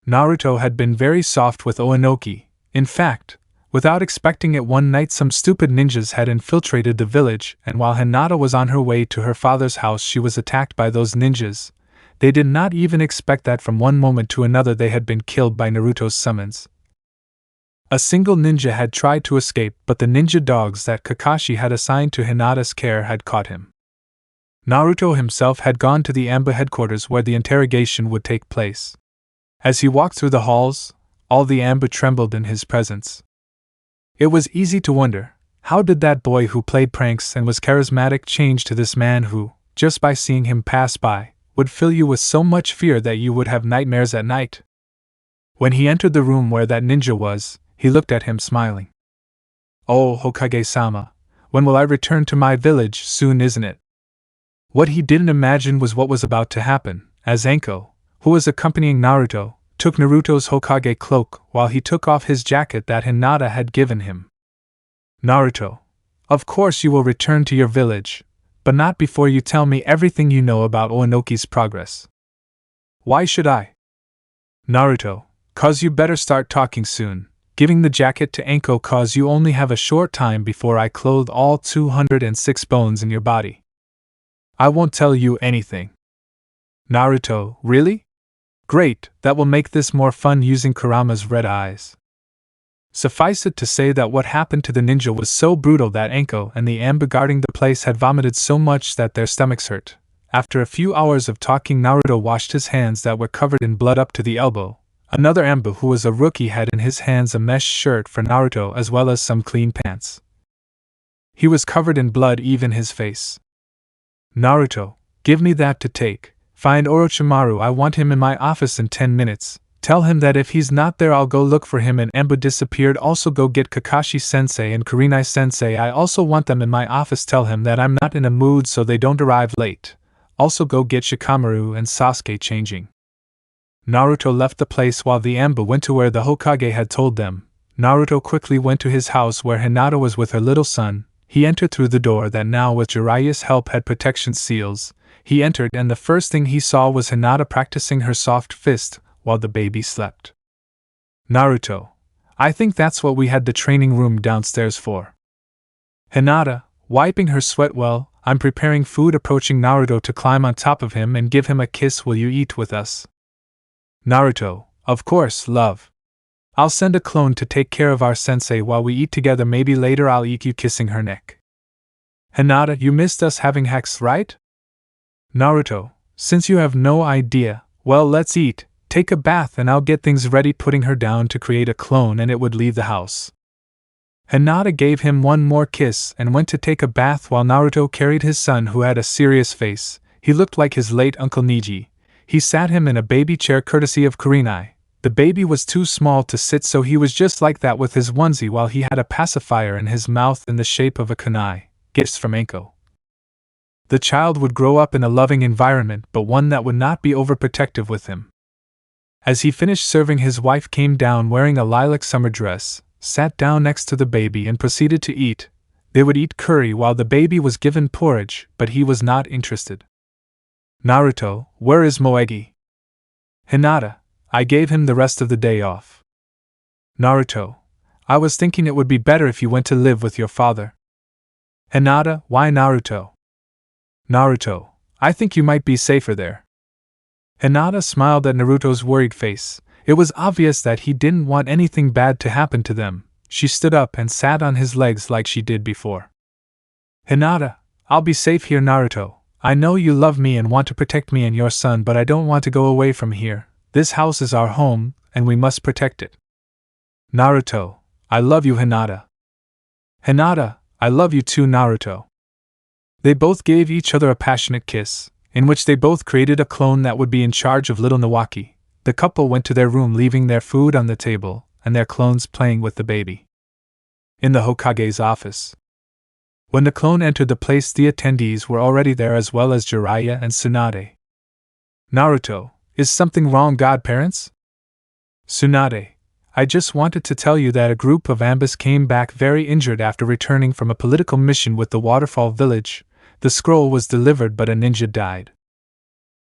Naruto had been very soft with Oinoki. In fact, without expecting it, one night some stupid ninjas had infiltrated the village, and while Hinata was on her way to her father's house she was attacked by those ninjas. They did not even expect that from one moment to another they had been killed by Naruto's summons. A single ninja had tried to escape, but the ninja dogs that Kakashi had assigned to Hinata's care had caught him. Naruto himself had gone to the AMBA headquarters where the interrogation would take place. As he walked through the halls, all the AMBA trembled in his presence. It was easy to wonder, how did that boy who played pranks and was charismatic change to this man who, just by seeing him pass by, would fill you with so much fear that you would have nightmares at night? When he entered the room where that ninja was, he looked at him smiling. Oh, Hokage-sama, when will I return to my village? Soon, isn't it? What he didn't imagine was what was about to happen, as Anko, who was accompanying Naruto, took Naruto's Hokage cloak while he took off his jacket that Hinata had given him. Naruto, of course you will return to your village, but not before you tell me everything you know about Oinoki's progress. Why should I? Naruto, cause you better start talking soon. Giving the jacket to Anko cause you only have a short time before I clothe all 206 bones in your body. I won't tell you anything. Naruto, really? Great, that will make this more fun using Kurama's red eyes. Suffice it to say that what happened to the ninja was so brutal that Anko and the AMBA guarding the place had vomited so much that their stomachs hurt. After a few hours of talking, Naruto washed his hands that were covered in blood up to the elbow. Another AMBA who was a rookie had in his hands a mesh shirt for Naruto as well as some clean pants. He was covered in blood, even his face. Naruto, give me that to take. Find Orochimaru, I want him in my office in 10 minutes. Tell him that if he's not there I'll go look for him. And AMBA disappeared. Also go get Kakashi-sensei and Kurenai-sensei. I also want them in my office. Tell him that I'm not in a mood so they don't arrive late. Also go get Shikamaru and Sasuke changing. Naruto left the place while the AMBA went to where the Hokage had told them. Naruto quickly went to his house where Hinata was with her little son. He entered through the door that now with Jiraiya's help had protection seals. He entered and the first thing he saw was Hinata practicing her soft fist while the baby slept. Naruto, I think that's what we had the training room downstairs for. Hinata, wiping her sweat, well, I'm preparing food. Approaching Naruto to climb on top of him and give him a kiss. Will you eat with us? Naruto, of course, love. I'll send a clone to take care of our sensei while we eat together. Maybe later I'll eat you. Kissing her neck. Hinata, you missed us having hacks, right? Naruto, since you have no idea, well, let's eat, take a bath, and I'll get things ready. Putting her down to create a clone and it would leave the house. Hinata gave him one more kiss and went to take a bath while Naruto carried his son, who had a serious face. He looked like his late uncle Neji. He sat him in a baby chair courtesy of Kurenai. The baby was too small to sit, so he was just like that with his onesie while he had a pacifier in his mouth in the shape of a kunai, gifts from Anko. The child would grow up in a loving environment, but one that would not be overprotective with him. As he finished serving, his wife came down wearing a lilac summer dress, sat down next to the baby and proceeded to eat. They would eat curry while the baby was given porridge, but he was not interested. Naruto, where is Moegi? Hinata, I gave him the rest of the day off. Naruto, I was thinking it would be better if you went to live with your father. Hinata, why? Naruto? Naruto, I think you might be safer there. Hinata smiled at Naruto's worried face. It was obvious that he didn't want anything bad to happen to them. She stood up and sat on his legs like she did before. Hinata, I'll be safe here. Naruto, I know you love me and want to protect me and your son, but I don't want to go away from here. This house is our home, and we must protect it. Naruto, I love you. Hinata. Hinata, I love you too. Naruto. They both gave each other a passionate kiss, in which they both created a clone that would be in charge of little Nawaki. The couple went to their room, leaving their food on the table, and their clones playing with the baby. In the Hokage's office. When the clone entered the place, the attendees were already there, as well as Jiraiya and Tsunade. Naruto, is something wrong, godparents? Tsunade, I just wanted to tell you that a group of Ambus came back very injured after returning from a political mission with the Waterfall Village. The scroll was delivered, but a ninja died.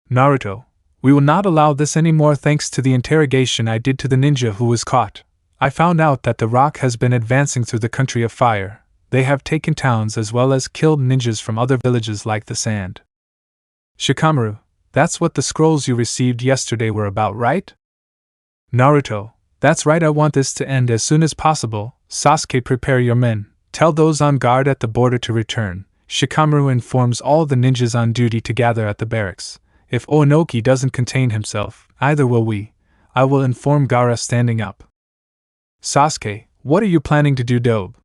Naruto, we will not allow this anymore thanks to the interrogation I did to the ninja who was caught. I found out that the rock has been advancing through the country of fire. They have taken towns as well as killed ninjas from other villages like the Sand. Shikamaru, that's what the scrolls you received yesterday were about, right? Naruto, that's right. I want this to end as soon as possible. Sasuke, prepare your men. Tell those on guard at the border to return. Shikamaru informs all the ninjas on duty to gather at the barracks. If Onoki doesn't contain himself, either will we. I will inform Gaara, standing up. Sasuke, what are you planning to do, Dobe?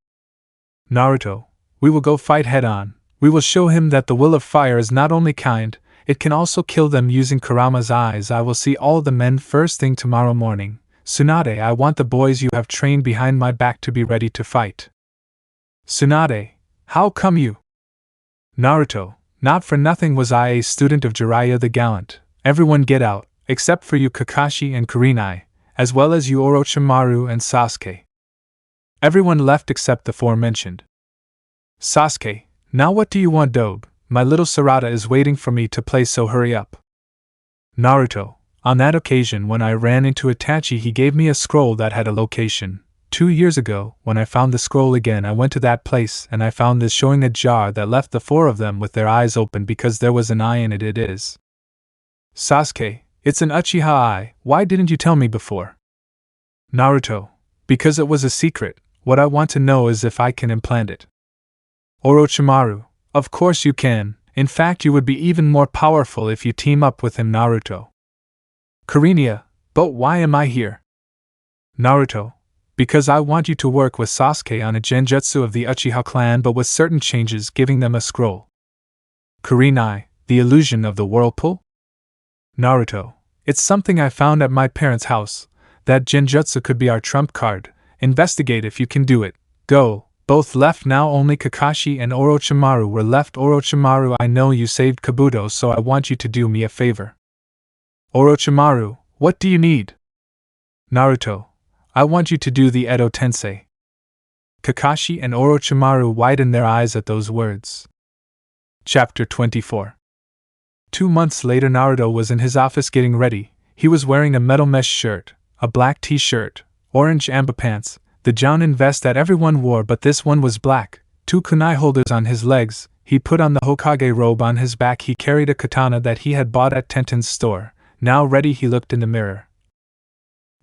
Naruto, we will go fight head-on. We will show him that the will of fire is not only kind, it can also kill them using Kurama's eyes. I will see all the men first thing tomorrow morning. Tsunade, I want the boys you have trained behind my back to be ready to fight. Tsunade, how come you? Naruto, not for nothing was I a student of Jiraiya the Gallant. Everyone get out, except for you Kakashi and Kurenai, as well as you Orochimaru and Sasuke. Everyone left except the forementioned. Sasuke, now what do you want, Dobe? My little Sarada is waiting for me to play, so hurry up. Naruto, on that occasion when I ran into Itachi, he gave me a scroll that had a location. 2 years ago, when I found the scroll again, I went to that place and I found this, showing a jar that left the 4 of them with their eyes open because there was an eye in it. It is. Sasuke, it's an Uchiha eye. Why didn't you tell me before? Naruto, because it was a secret. What I want to know is if I can implant it. Orochimaru, of course you can. In fact, you would be even more powerful if you team up with him, Naruto. Kurinia, but why am I here? Naruto, because I want you to work with Sasuke on a genjutsu of the Uchiha clan, but with certain changes, giving them a scroll. Kurenai, the illusion of the whirlpool? Naruto, it's something I found at my parents' house. That genjutsu could be our trump card. Investigate if you can do it. Go. Both left now, only Kakashi and Orochimaru were left. Orochimaru, I know you saved Kabuto, so I want you to do me a favor. Orochimaru, what do you need? Naruto, I want you to do the Edo Tensei. Kakashi and Orochimaru widened their eyes at those words. Chapter 24. 2 months later, Naruto was in his office getting ready. He was wearing a metal mesh shirt, a black t-shirt, orange amba pants, the jounin vest that everyone wore, but this one was black, 2 kunai holders on his legs. He put on the Hokage robe on his back. He carried a katana that he had bought at Tenten's store. Now ready, he looked in the mirror.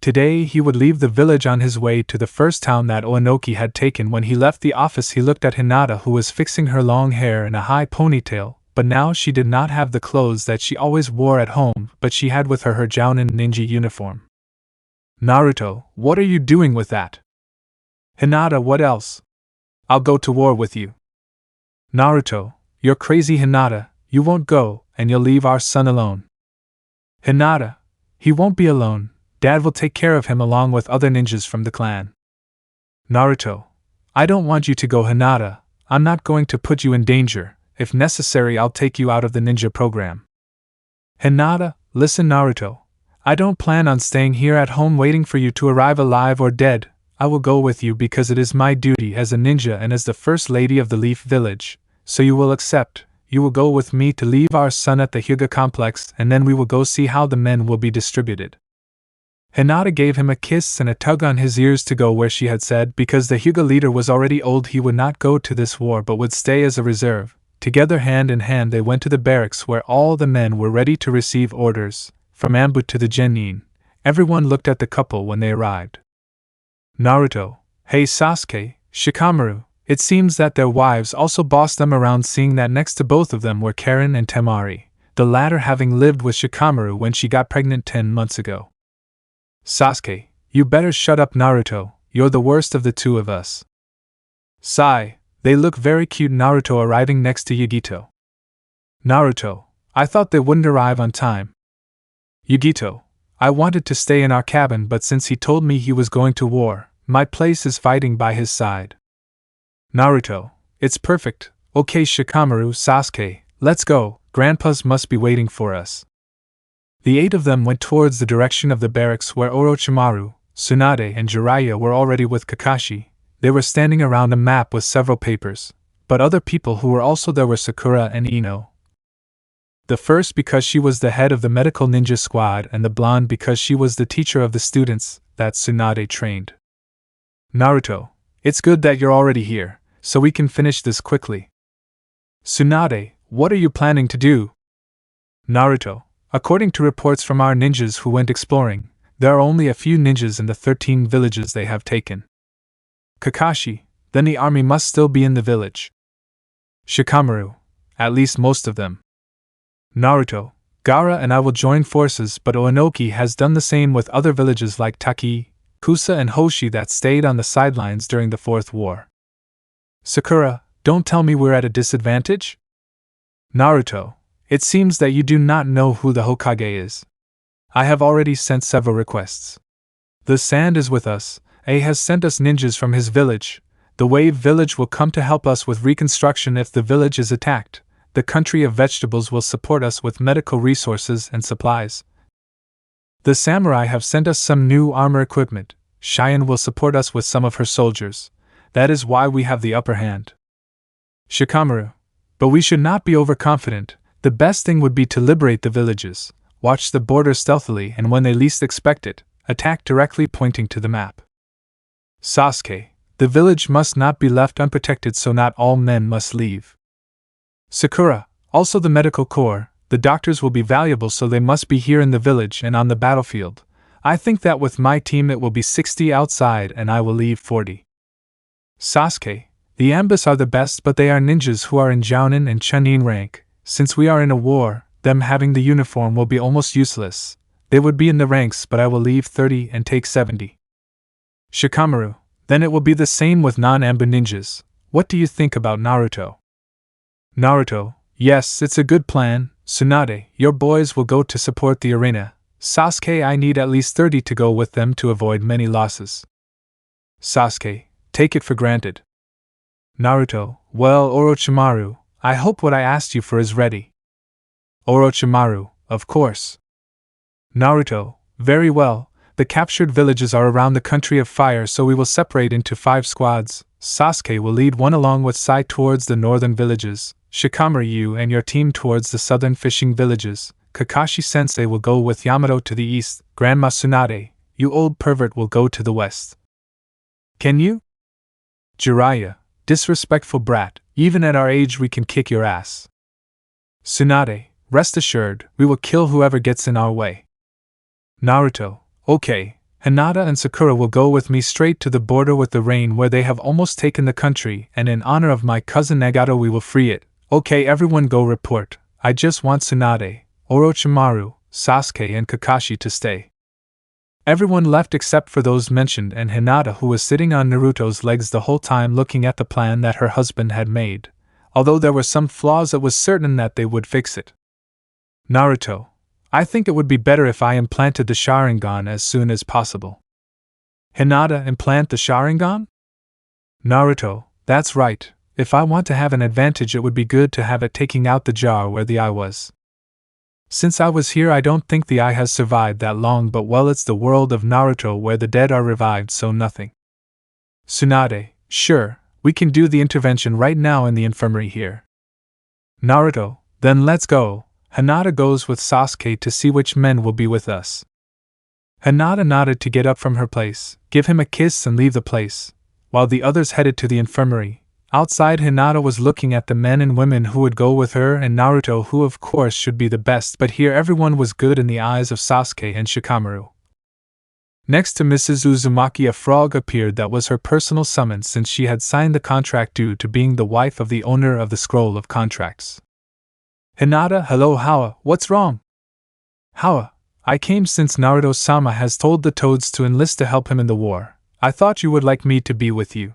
Today he would leave the village on his way to the first town that Onoki had taken. When he left the office, he looked at Hinata, who was fixing her long hair in a high ponytail, but now she did not have the clothes that she always wore at home, but she had with her jounin ninja uniform. Naruto, what are you doing with that? Hinata, what else? I'll go to war with you. Naruto, you're crazy, Hinata. You won't go, and you'll leave our son alone. Hinata, he won't be alone. Dad will take care of him along with other ninjas from the clan. Naruto, I don't want you to go, Hinata. I'm not going to put you in danger. If necessary, I'll take you out of the ninja program. Hinata, listen, Naruto. I don't plan on staying here at home waiting for you to arrive alive or dead. I will go with you because it is my duty as a ninja and as the first lady of the Leaf Village. So you will accept. You will go with me to leave our son at the Hyuga complex, and then we will go see how the men will be distributed. Hinata gave him a kiss and a tug on his ears to go where she had said. Because the Hyuga leader was already old, he would not go to this war but would stay as a reserve. Together, hand in hand, they went to the barracks where all the men were ready to receive orders. From Ambu to the Genin, everyone looked at the couple when they arrived. Naruto, hey Sasuke, Shikamaru, it seems that their wives also bossed them around, seeing that next to both of them were Karen and Temari, the latter having lived with Shikamaru when she got pregnant 10 months ago. Sasuke, you better shut up, Naruto, you're the worst of the two of us. Sigh, They look very cute. Naruto arriving next to Yugito. Naruto, I thought they wouldn't arrive on time. Yugito, I wanted to stay in our cabin, but since he told me he was going to war, my place is fighting by his side. Naruto, it's perfect. Okay, Shikamaru, Sasuke, let's go. Grandpas must be waiting for us. The 8 of them went towards the direction of the barracks where Orochimaru, Tsunade, and Jiraiya were already with Kakashi. They were standing around a map with several papers, but other people who were also there were Sakura and Ino. The first because she was the head of the medical ninja squad, and the blonde because she was the teacher of the students that Tsunade trained. Naruto, it's good that you're already here, so we can finish this quickly. Tsunade, what are you planning to do? Naruto, according to reports from our ninjas who went exploring, there are only a few ninjas in the 13 villages they have taken. Kakashi, then the army must still be in the village. Shikamaru, at least most of them. Naruto, Gaara and I will join forces, but Onoki has done the same with other villages like Taki, Kusa and Hoshi that stayed on the sidelines during the Fourth War. Sakura, don't tell me we're at a disadvantage? Naruto, it seems that you do not know who the Hokage is. I have already sent several requests. The Sand is with us. A has sent us ninjas from his village. The Wave Village will come to help us with reconstruction if the village is attacked. The country of vegetables will support us with medical resources and supplies. The samurai have sent us some new armor equipment. Cheyenne will support us with some of her soldiers. That is why we have the upper hand. Shikamaru, but we should not be overconfident. The best thing would be to liberate the villages, watch the border stealthily, and when they least expect it, attack directly pointing to the map. Sasuke, the village must not be left unprotected, so not all men must leave. Sakura, also the medical corps, the doctors will be valuable, so they must be here in the village and on the battlefield. I think that with my team it will be 60 outside and I will leave 40. Sasuke, the Ambus are the best, but they are ninjas who are in Jounin and Chunin rank. Since we are in a war, them having the uniform will be almost useless. They would be in the ranks, but I will leave 30 and take 70. Shikamaru, then it will be the same with non-Ambu ninjas. What do you think about Naruto? Naruto, yes, it's a good plan. Tsunade, your boys will go to support the arena. Sasuke, I need at least 30 to go with them to avoid many losses. Sasuke, take it for granted. Naruto, well, Orochimaru, I hope what I asked you for is ready. Orochimaru, of course. Naruto, very well. The captured villages are around the country of fire, so we will separate into 5 squads. Sasuke will lead one along with Sai towards the northern villages, Shikamaru, you and your team towards the southern fishing villages, Kakashi-sensei will go with Yamato to the east, Grandma Tsunade, you old pervert, will go to the west. Can you? Jiraiya, disrespectful brat, even at our age we can kick your ass. Tsunade, rest assured, we will kill whoever gets in our way. Naruto, okay, Hinata and Sakura will go with me straight to the border with the rain where they have almost taken the country, and in honor of my cousin Nagato we will free it. Okay, everyone go report. I just want Tsunade, Orochimaru, Sasuke and Kakashi to stay. Everyone left except for those mentioned and Hinata, who was sitting on Naruto's legs the whole time looking at the plan that her husband had made. Although there were some flaws, it was certain that they would fix it. Naruto, I think it would be better if I implanted the Sharingan as soon as possible. Hinata, implant the Sharingan? Naruto, that's right. If I want to have an advantage, it would be good to have it taking out the jar where the eye was. Since I was here, I don't think the eye has survived that long, but well, it's the world of Naruto where the dead are revived, so nothing. Tsunade, sure, we can do the intervention right now in the infirmary here. Naruto, then let's go. Hinata goes with Sasuke to see which men will be with us. Hinata nodded to get up from her place, give him a kiss and leave the place, while the others headed to the infirmary. Outside, Hinata was looking at the men and women who would go with her and Naruto, who of course should be the best, but here everyone was good in the eyes of Sasuke and Shikamaru. Next to Mrs. Uzumaki, a frog appeared that was her personal summon since she had signed the contract due to being the wife of the owner of the scroll of contracts. Hinata, hello Hawa, what's wrong? Hawa, I came since Naruto-sama has told the toads to enlist to help him in the war. I thought you would like me to be with you.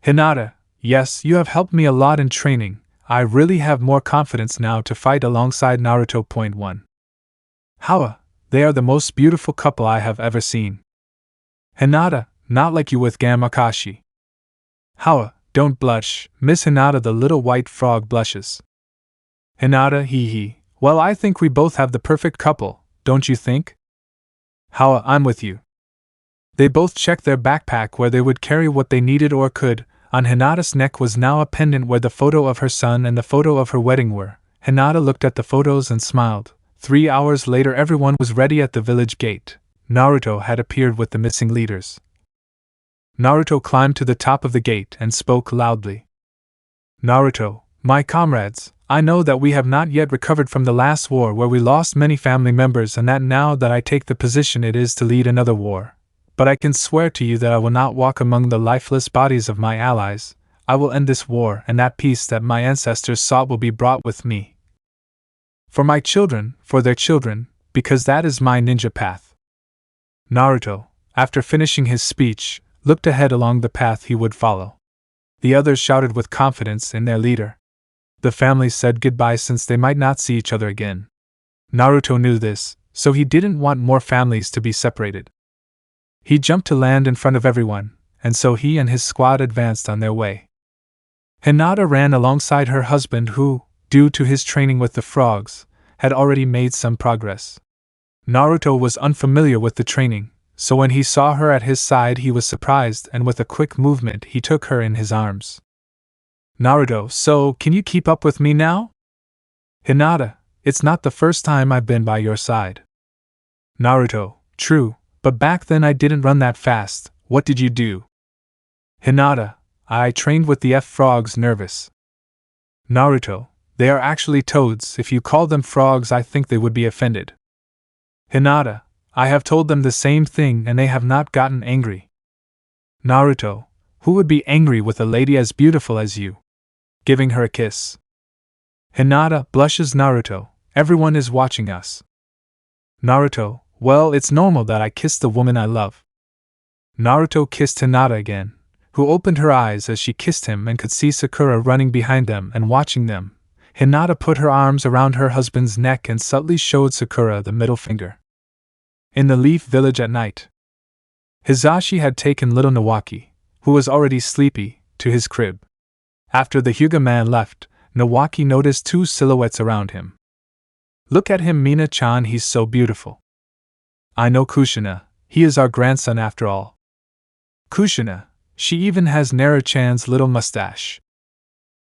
Hinata, Yes, you have helped me a lot in training. I really have more confidence now to fight alongside Naruto. Point 1. How? They are the most beautiful couple I have ever seen. Hinata, not like you with Gamakashi. How? Don't blush, Miss Hinata. The little white frog blushes. Hinata, hee hee. Well, I think we both have the perfect couple, don't you think? How? I'm with you. They both checked their backpack where they would carry what they needed or could. On Hinata's neck was now a pendant where the photo of her son and the photo of her wedding were. Hinata looked at the photos and smiled. 3 hours later, everyone was ready at the village gate. Naruto had appeared with the missing leaders. Naruto climbed to the top of the gate and spoke loudly. Naruto, my comrades, I know that we have not yet recovered from the last war where we lost many family members, and that now that I take the position it is to lead another war. But I can swear to you that I will not walk among the lifeless bodies of my allies. I will end this war, and that peace that my ancestors sought will be brought with me. For my children, for their children, because that is my ninja path. Naruto, after finishing his speech, looked ahead along the path he would follow. The others shouted with confidence in their leader. The families said goodbye since they might not see each other again. Naruto knew this, so he didn't want more families to be separated. He jumped to land in front of everyone, and so he and his squad advanced on their way. Hinata ran alongside her husband who, due to his training with the frogs, had already made some progress. Naruto was unfamiliar with the training, so when he saw her at his side he was surprised, and with a quick movement he took her in his arms. Naruto, so can you keep up with me now? Hinata, it's not the first time I've been by your side. Naruto, true. But back then I didn't run that fast. What did you do? Hinata, I trained with the frogs. Nervous. Naruto, they are actually toads. If you call them frogs I think they would be offended. Hinata, I have told them the same thing and they have not gotten angry. Naruto, who would be angry with a lady as beautiful as you? Giving her a kiss. Hinata blushes. Naruto, everyone is watching us. Naruto, well, it's normal that I kiss the woman I love. Naruto kissed Hinata again, who opened her eyes as she kissed him and could see Sakura running behind them and watching them. Hinata put her arms around her husband's neck and subtly showed Sakura the middle finger. In the Leaf Village at night, Hiashi had taken little Nawaki, who was already sleepy, to his crib. After the Hyuga man left, Nawaki noticed 2 silhouettes around him. Look at him, Mina-chan, he's so beautiful. I know Kushina, he is our grandson after all. Kushina, she even has Naru-chan's little mustache.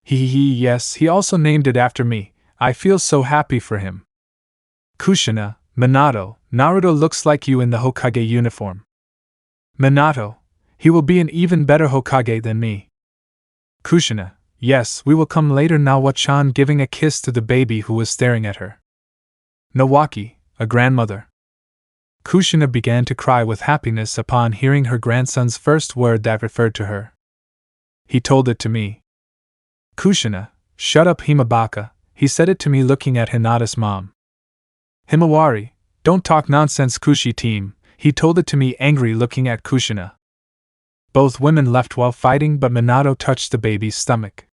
Yes, he also named it after me, I feel so happy for him. Kushina, Minato, Naruto looks like you in the Hokage uniform. Minato, he will be an even better Hokage than me. Kushina, yes, we will come later. Nawa-chan giving a kiss to the baby who was staring at her. Nawaki, a grandmother. Kushina began to cry with happiness upon hearing her grandson's first word that referred to her. He told it to me. Kushina, shut up Himabaka, he said it to me looking at Hinata's mom. Himawari, don't talk nonsense Kushi team, he told it to me angry looking at Kushina. Both women left while fighting but Minato touched the baby's stomach.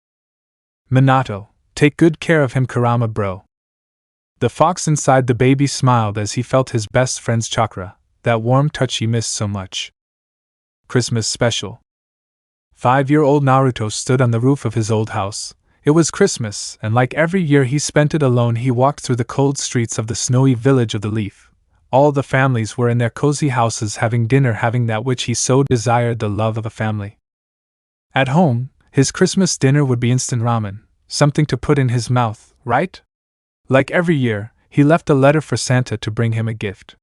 Minato, take good care of him Kurama bro. The fox inside the baby smiled as he felt his best friend's chakra, that warm touch he missed so much. Christmas special. 5-year-old Naruto stood on the roof of his old house. It was Christmas, and like every year he spent it alone. He walked through the cold streets of the snowy village of the Leaf. All the families were in their cozy houses having dinner, having that which he so desired, the love of a family. At home, his Christmas dinner would be instant ramen, something to put in his mouth, right? Like every year, he left a letter for Santa to bring him a gift.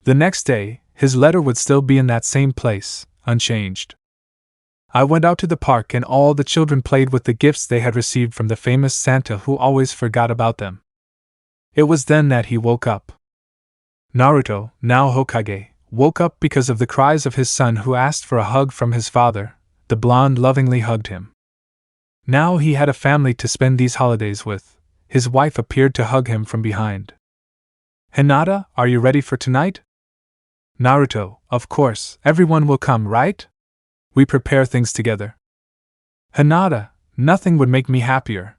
The next day, his letter would still be in that same place, unchanged. I went out to the park and all the children played with the gifts they had received from the famous Santa who always forgot about them. It was then that he woke up. Naruto, now Hokage, woke up because of the cries of his son who asked for a hug from his father. The blonde lovingly hugged him. Now he had a family to spend these holidays with. His wife appeared to hug him from behind. Hinata, are you ready for tonight? Naruto, of course, everyone will come, right? We prepare things together. Hinata, nothing would make me happier.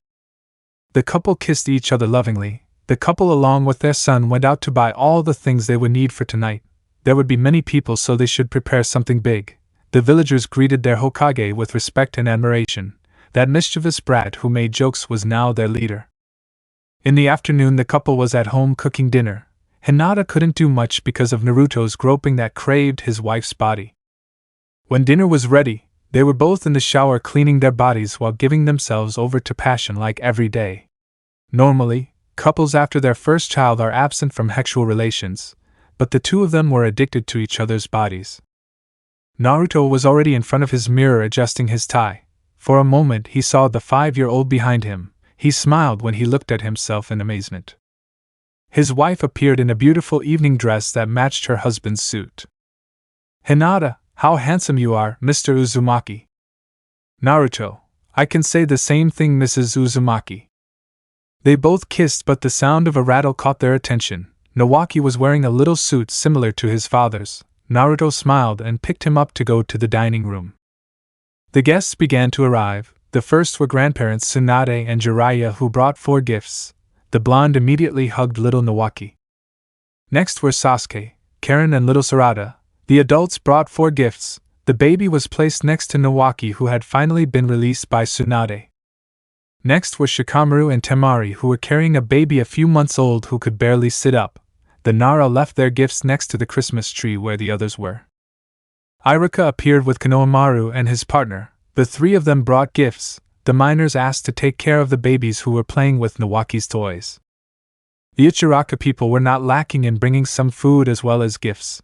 The couple kissed each other lovingly. The couple along with their son went out to buy all the things they would need for tonight. There would be many people, so they should prepare something big. The villagers greeted their Hokage with respect and admiration. That mischievous brat who made jokes was now their leader. In the afternoon the couple was at home cooking dinner. Hinata couldn't do much because of Naruto's groping that craved his wife's body. When dinner was ready, they were both in the shower cleaning their bodies while giving themselves over to passion like every day. Normally, couples after their first child are absent from sexual relations, but the two of them were addicted to each other's bodies. Naruto was already in front of his mirror adjusting his tie. For a moment he saw the 5-year-old behind him. He smiled when he looked at himself in amazement. His wife appeared in a beautiful evening dress that matched her husband's suit. Hinata, how handsome you are, Mr. Uzumaki. Naruto, I can say the same thing, Mrs. Uzumaki. They both kissed, but the sound of a rattle caught their attention. Nawaki was wearing a little suit similar to his father's. Naruto smiled and picked him up to go to the dining room. The guests began to arrive. The first were grandparents Tsunade and Jiraiya, who brought 4 gifts. The blonde immediately hugged little Nawaki. Next were Sasuke, Karen and little Sarada. The adults brought 4 gifts. The baby was placed next to Nawaki, who had finally been released by Tsunade. Next were Shikamaru and Temari, who were carrying a baby a few months old who could barely sit up. The Nara left their gifts next to the Christmas tree where the others were. Iruka appeared with Konohamaru and his partner. The 3 of them brought gifts. The minors asked to take care of the babies who were playing with Nawaki's toys. The Uchiraka people were not lacking in bringing some food as well as gifts.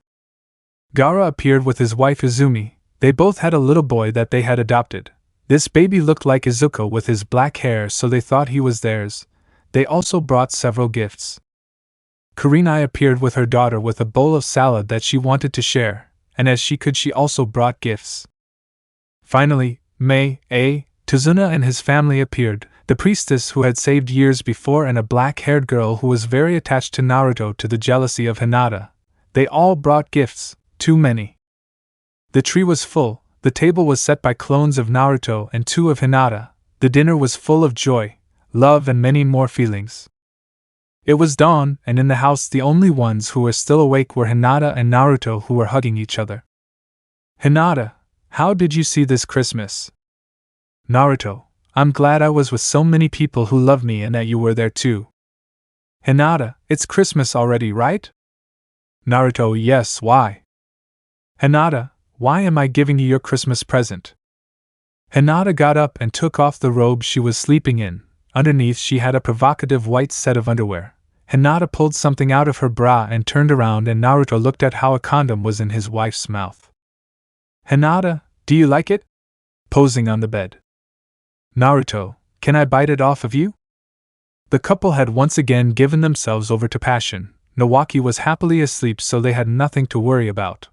Gaara appeared with his wife Izumi. They both had a little boy that they had adopted. This baby looked like Izuku with his black hair, so they thought he was theirs. They also brought several gifts. Kurenai appeared with her daughter with a bowl of salad that she wanted to share, and as she could, she also brought gifts. Finally, Tazuna and his family appeared, the priestess who had saved years before and a black-haired girl who was very attached to Naruto to the jealousy of Hinata. They all brought gifts, too many. The tree was full, the table was set by clones of Naruto and 2 of Hinata. The dinner was full of joy, love and many more feelings. It was dawn, and in the house the only ones who were still awake were Hinata and Naruto, who were hugging each other. Hinata, how did you see this Christmas? Naruto, I'm glad I was with so many people who love me and that you were there too. Hinata, it's Christmas already, right? Naruto, yes, why? Hinata, why am I giving you your Christmas present? Hinata got up and took off the robe she was sleeping in. Underneath she had a provocative white set of underwear. Hinata pulled something out of her bra and turned around, and Naruto looked at how a condom was in his wife's mouth. Hinata, do you like it? Posing on the bed. Naruto, can I bite it off of you? The couple had once again given themselves over to passion. Nawaki was happily asleep, so they had nothing to worry about.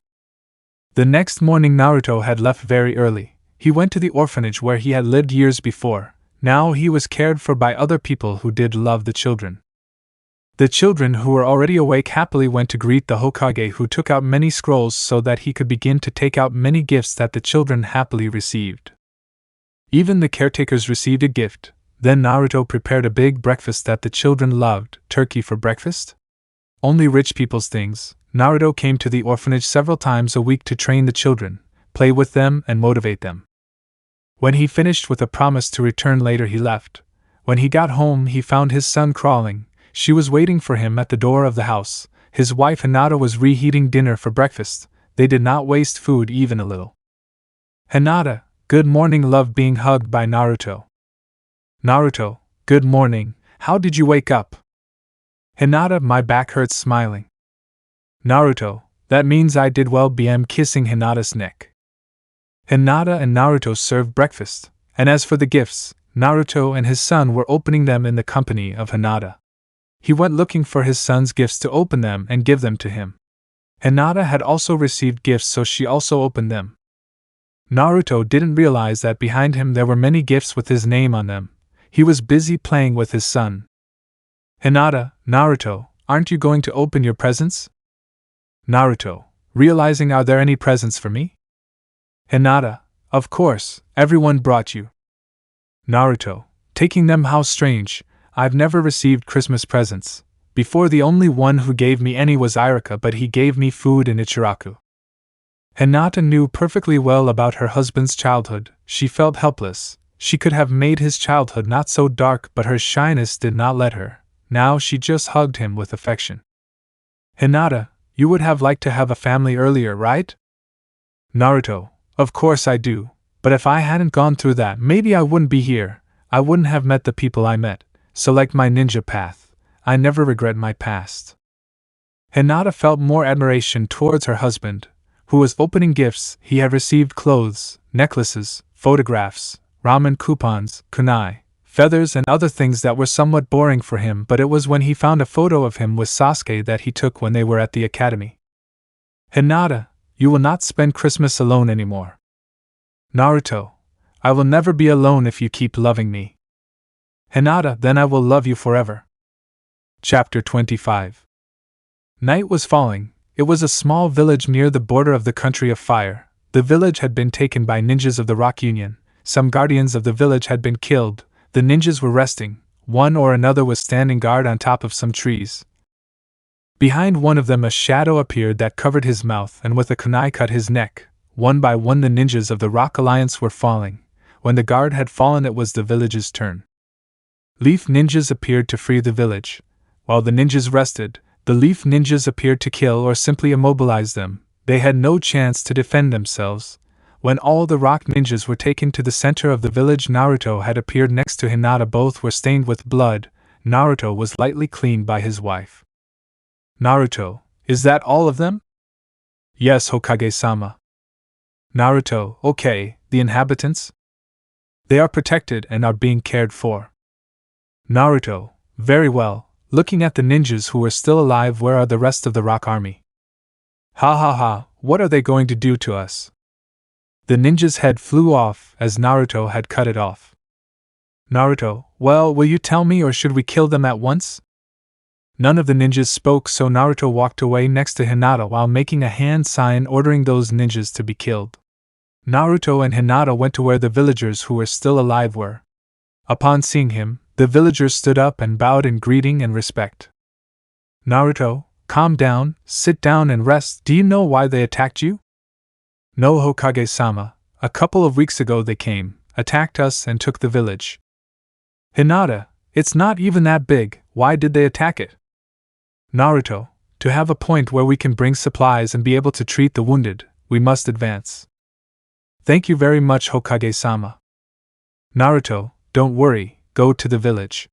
The next morning Naruto had left very early. He went to the orphanage where he had lived years before. Now he was cared for by other people who did love the children. The children who were already awake happily went to greet the Hokage, who took out many scrolls so that he could begin to take out many gifts that the children happily received. Even the caretakers received a gift. Then Naruto prepared a big breakfast that the children loved. Turkey for breakfast? Only rich people's things. Naruto came to the orphanage several times a week to train the children, play with them and motivate them. When he finished with a promise to return later, he left. When he got home he found his son crawling. She was waiting for him at the door of the house. His wife Hinata was reheating dinner for breakfast. They did not waste food even a little. Hinata, good morning, loved being hugged by Naruto. Naruto, good morning, how did you wake up? Hinata, my back hurts, smiling. Naruto, that means I did well, BM kissing Hinata's neck. Hinata and Naruto served breakfast, and as for the gifts, Naruto and his son were opening them in the company of Hinata. He went looking for his son's gifts to open them and give them to him. Hinata had also received gifts, so she also opened them. Naruto didn't realize that behind him there were many gifts with his name on them. He was busy playing with his son. Hinata, Naruto, aren't you going to open your presents? Naruto, realizing, are there any presents for me? Hinata, of course, everyone brought you. Naruto, taking them? How strange. I've never received Christmas presents. Before, the only one who gave me any was Irika, but he gave me food in Ichiraku. Hinata knew perfectly well about her husband's childhood. She felt helpless. She could have made his childhood not so dark, but her shyness did not let her. Now she just hugged him with affection. Hinata, you would have liked to have a family earlier, right? Naruto, of course I do, but if I hadn't gone through that, maybe I wouldn't be here. I wouldn't have met the people I met. So, like my ninja path, I never regret my past. Hinata felt more admiration towards her husband, who was opening gifts. He had received clothes, necklaces, photographs, ramen coupons, kunai, feathers, and other things that were somewhat boring for him, but it was when he found a photo of him with Sasuke that he took when they were at the academy. Hinata, you will not spend Christmas alone anymore. Naruto, I will never be alone if you keep loving me. Hinata, then I will love you forever. Chapter 25. Night was falling. It was a small village near the border of the country of fire. The village had been taken by ninjas of the Rock Union. Some guardians of the village had been killed. The ninjas were resting. One or another was standing guard on top of some trees. Behind one of them a shadow appeared that covered his mouth and with a kunai cut his neck. One by one the ninjas of the Rock Alliance were falling. When the guard had fallen, it was the village's turn. Leaf ninjas appeared to free the village. While the ninjas rested, the leaf ninjas appeared to kill or simply immobilize them. They had no chance to defend themselves. When all the rock ninjas were taken to the center of the village, Naruto had appeared next to Hinata. Both were stained with blood. Naruto was lightly cleaned by his wife. Naruto, is that all of them? Yes, Hokage-sama. Naruto, okay, the inhabitants? They are protected and are being cared for. Naruto, very well. Looking at the ninjas who were still alive, where are the rest of the rock army? Ha ha ha, what are they going to do to us? The ninja's head flew off as Naruto had cut it off. Naruto, well, will you tell me or should we kill them at once? None of the ninjas spoke, so Naruto walked away next to Hinata while making a hand sign ordering those ninjas to be killed. Naruto and Hinata went to where the villagers who were still alive were. Upon seeing him, the villagers stood up and bowed in greeting and respect. Naruto, calm down, sit down and rest. Do you know why they attacked you? No, Hokage-sama. A couple of weeks ago they came, attacked us and took the village. Hinata, it's not even that big. Why did they attack it? Naruto, to have a point where we can bring supplies and be able to treat the wounded, we must advance. Thank you very much, Hokage-sama. Naruto, don't worry, go to the village.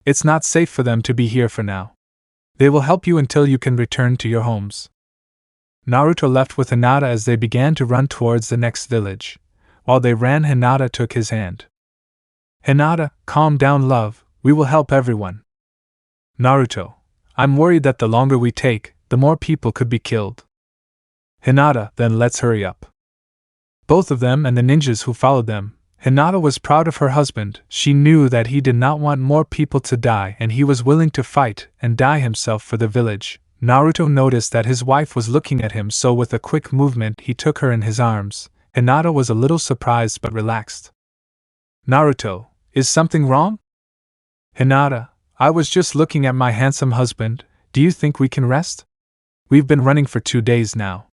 It's not safe for them to be here for now. They will help you until you can return to your homes. Naruto left with Hinata as they began to run towards the next village. While they ran, Hinata took his hand. Hinata, calm down, love, we will help everyone. Naruto, I'm worried that the longer we take, the more people could be killed. Hinata, then let's hurry up. Both of them and the ninjas who followed them, Hinata was proud of her husband. She knew that he did not want more people to die and he was willing to fight and die himself for the village. Naruto noticed that his wife was looking at him, so with a quick movement he took her in his arms. Hinata was a little surprised but relaxed. Naruto, is something wrong? Hinata, I was just looking at my handsome husband. Do you think we can rest? We've been running for 2 days now.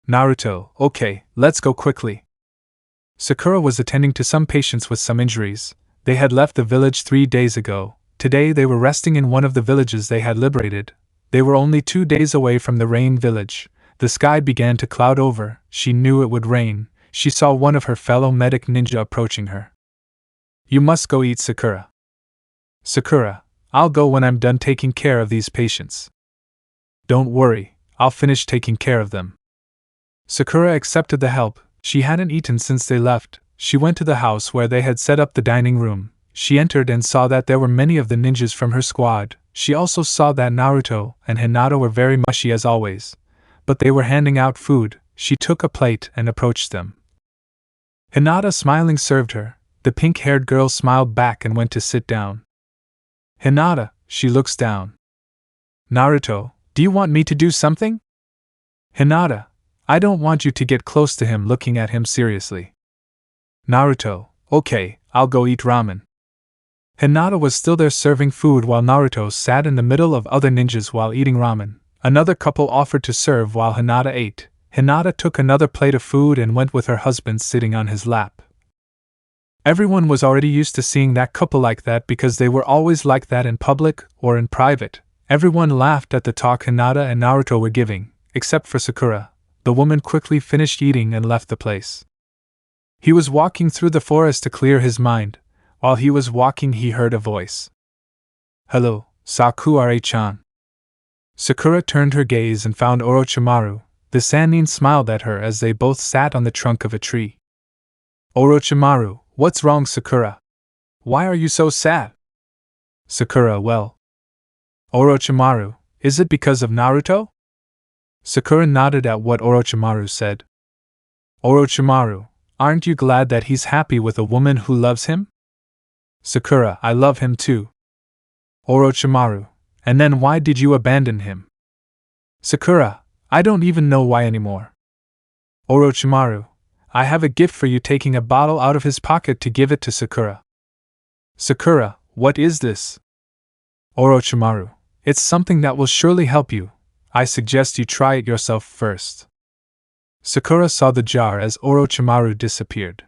Naruto, okay, let's go quickly. Sakura was attending to some patients with some injuries. They had left the village 3 days ago. Today they were resting in one of the villages they had liberated. They were only 2 days away from the rain village. The sky began to cloud over. She knew it would rain. She saw one of her fellow medic ninja approaching her. You must go eat, Sakura. Sakura, I'll go when I'm done taking care of these patients. Don't worry, I'll finish taking care of them. Sakura accepted the help. She hadn't eaten since they left. She went to the house where they had set up the dining room. She entered and saw that there were many of the ninjas from her squad. She also saw that Naruto and Hinata were very mushy as always. But they were handing out food. She took a plate and approached them. Hinata smiling served her. The pink-haired girl smiled back and went to sit down. Hinata, she looks down. Naruto, do you want me to do something? Hinata, I don't want you to get close to him, looking at him seriously. Naruto, okay, I'll go eat ramen. Hinata was still there serving food while Naruto sat in the middle of other ninjas while eating ramen. Another couple offered to serve while Hinata ate. Hinata took another plate of food and went with her husband sitting on his lap. Everyone was already used to seeing that couple like that because they were always like that in public or in private. Everyone laughed at the talk Hinata and Naruto were giving, except for Sakura. The woman quickly finished eating and left the place. He was walking through the forest to clear his mind. While he was walking, he heard a voice. Hello, Sakura-chan. Sakura turned her gaze and found Orochimaru. The Sannin smiled at her as they both sat on the trunk of a tree. Orochimaru, what's wrong, Sakura? Why are you so sad? Sakura, well. Orochimaru, is it because of Naruto? Sakura nodded at what Orochimaru said. Orochimaru, aren't you glad that he's happy with a woman who loves him? Sakura, I love him too. Orochimaru, and then why did you abandon him? Sakura, I don't even know why anymore. Orochimaru, I have a gift for you, taking a bottle out of his pocket to give it to Sakura. Sakura, what is this? Orochimaru, it's something that will surely help you. I suggest you try it yourself first. Sakura saw the jar as Orochimaru disappeared.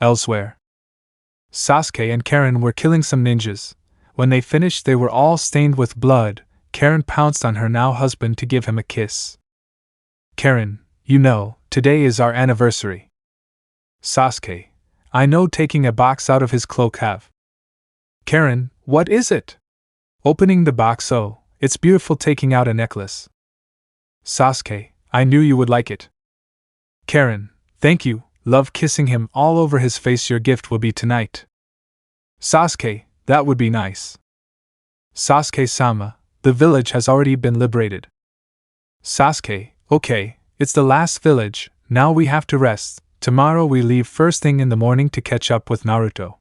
Elsewhere, Sasuke and Karen were killing some ninjas. When they finished, they were all stained with blood. Karen pounced on her now husband to give him a kiss. Karen, you know, today is our anniversary. Sasuke, I know, taking a box out of his cloak. Have. Karen, what is it? Opening the box. Oh, it's beautiful, taking out a necklace. Sasuke, I knew you would like it. Karen, thank you, love, kissing him all over his face. Your gift will be tonight. Sasuke, that would be nice. Sasuke-sama, the village has already been liberated. Sasuke, okay, it's the last village, now we have to rest. Tomorrow we leave first thing in the morning to catch up with Naruto.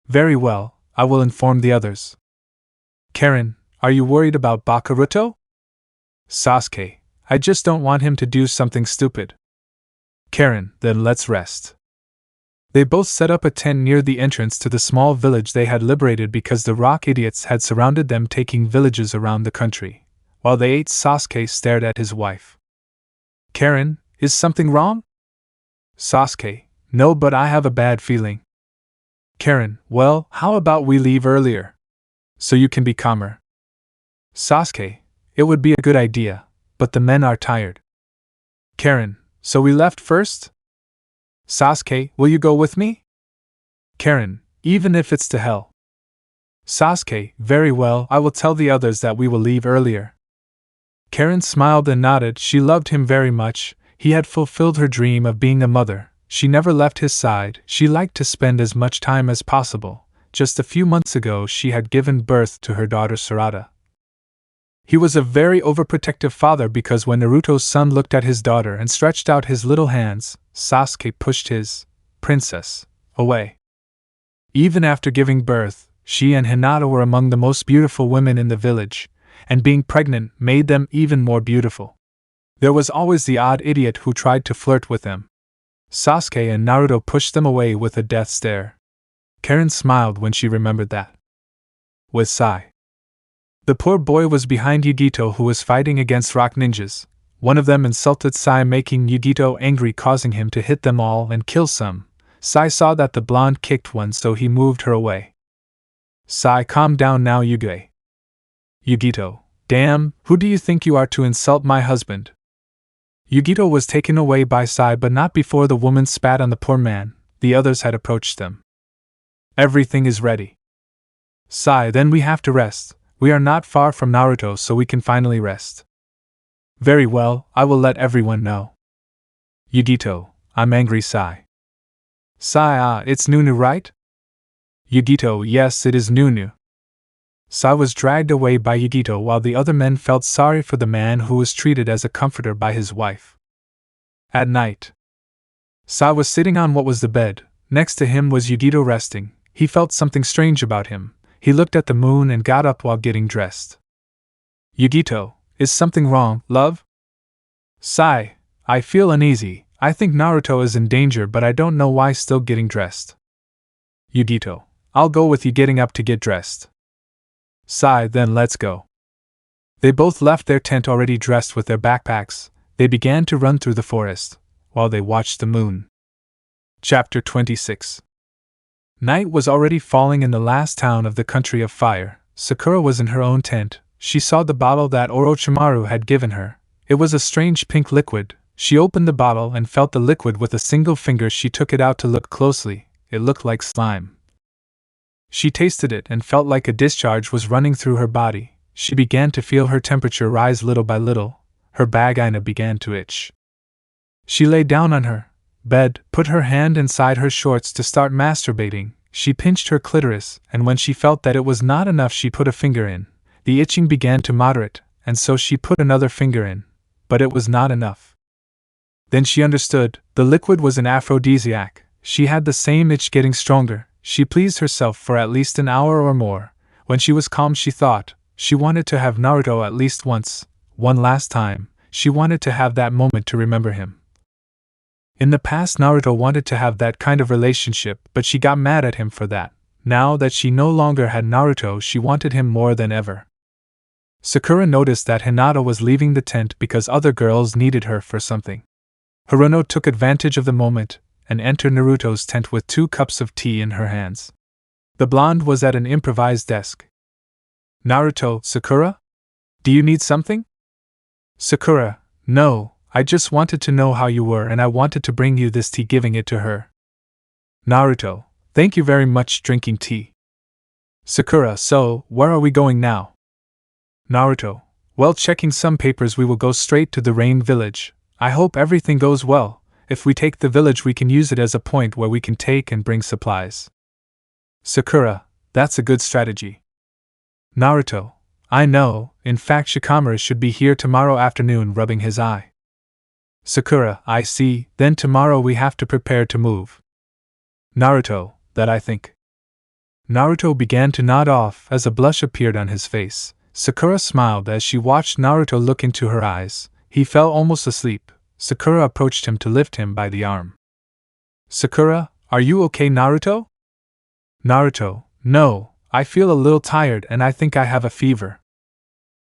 Very well, I will inform the others. Karen, are you worried about Bakuruto? Sasuke, I just don't want him to do something stupid. Karen, then let's rest. They both set up a tent near the entrance to the small village they had liberated because the rock idiots had surrounded them, taking villages around the country. While they ate, Sasuke stared at his wife. Karen, is something wrong? Sasuke, no, but I have a bad feeling. Karen, well, how about we leave earlier? So you can be calmer. Sasuke, it would be a good idea, but the men are tired. Karen, so we left first? Sasuke, will you go with me? Karen, even if it's to hell. Sasuke, very well, I will tell the others that we will leave earlier. Karen smiled and nodded. She loved him very much. He had fulfilled her dream of being a mother. She never left his side. She liked to spend as much time as possible. Just a few months ago she had given birth to her daughter Sarada. He was a very overprotective father because when Naruto's son looked at his daughter and stretched out his little hands, Sasuke pushed his princess away. Even after giving birth, she and Hinata were among the most beautiful women in the village, and being pregnant made them even more beautiful. There was always the odd idiot who tried to flirt with them. Sasuke and Naruto pushed them away with a death stare. Karen smiled when she remembered that. With sigh. The poor boy was behind Yugito, who was fighting against rock ninjas. One of them insulted Sai, making Yugito angry, causing him to hit them all and kill some. Sai saw that the blonde kicked one, so he moved her away. Sai, calm down now, Yuge. Yugito, damn, who do you think you are to insult my husband? Yugito was taken away by Sai, but not before the woman spat on the poor man. The others had approached them. Everything is ready. Sai, then we have to rest. We are not far from Naruto, so we can finally rest. Very well, I will let everyone know. Yugito, I'm angry. Sai. Sai, it's Nunu, right? Yugito, yes, it is Nunu. Sai was dragged away by Yugito while the other men felt sorry for the man who was treated as a comforter by his wife. At night, Sai was sitting on what was the bed. Next to him was Yugito resting. He felt something strange about him. He looked at the moon and got up while getting dressed. Yugito, is something wrong, love? Sai, I feel uneasy. I think Naruto is in danger, but I don't know why. Still getting dressed. Yugito, I'll go with you getting up to get dressed. Sai, then let's go. They both left their tent already dressed with their backpacks. They began to run through the forest, while they watched the moon. Chapter 26. Night was already falling in the last town of the Country of Fire. Sakura was in her own tent. She saw the bottle that Orochimaru had given her. It was a strange pink liquid. She opened the bottle and felt the liquid with a single finger. She took it out to look closely. It looked like slime. She tasted it and felt like a discharge was running through her body. She began to feel her temperature rise little by little. Her vagina began to itch. She lay down on her bed, put her hand inside her shorts to start masturbating. She pinched her clitoris, and when she felt that it was not enough, she put a finger in. The itching began to moderate, and so she put another finger in. But it was not enough. Then she understood. The liquid was an aphrodisiac. She had the same itch getting stronger. She pleased herself for at least an hour or more. When she was calm, she thought she wanted to have Naruto at least once, one last time. She wanted to have that moment to remember him. In the past, Naruto wanted to have that kind of relationship, but she got mad at him for that. Now that she no longer had Naruto, she wanted him more than ever. Sakura noticed that Hinata was leaving the tent because other girls needed her for something. Haruno took advantage of the moment and entered Naruto's tent with 2 cups of tea in her hands. The blonde was at an improvised desk. Naruto, Sakura? Do you need something? Sakura, no, I just wanted to know how you were and I wanted to bring you this tea, giving it to her. Naruto, thank you very much, drinking tea. Sakura, so, where are we going now? Naruto, well, checking some papers. We will go straight to the Rain Village. I hope everything goes well. If we take the village, we can use it as a point where we can take and bring supplies. Sakura, that's a good strategy. Naruto, I know, in fact Shikamaru should be here tomorrow afternoon rubbing his eye. Sakura, I see, then tomorrow we have to prepare to move. Naruto, that I think. Naruto began to nod off as a blush appeared on his face. Sakura smiled as she watched Naruto look into her eyes. He fell almost asleep. Sakura approached him to lift him by the arm. Sakura, are you okay, Naruto? Naruto, no, I feel a little tired and I think I have a fever.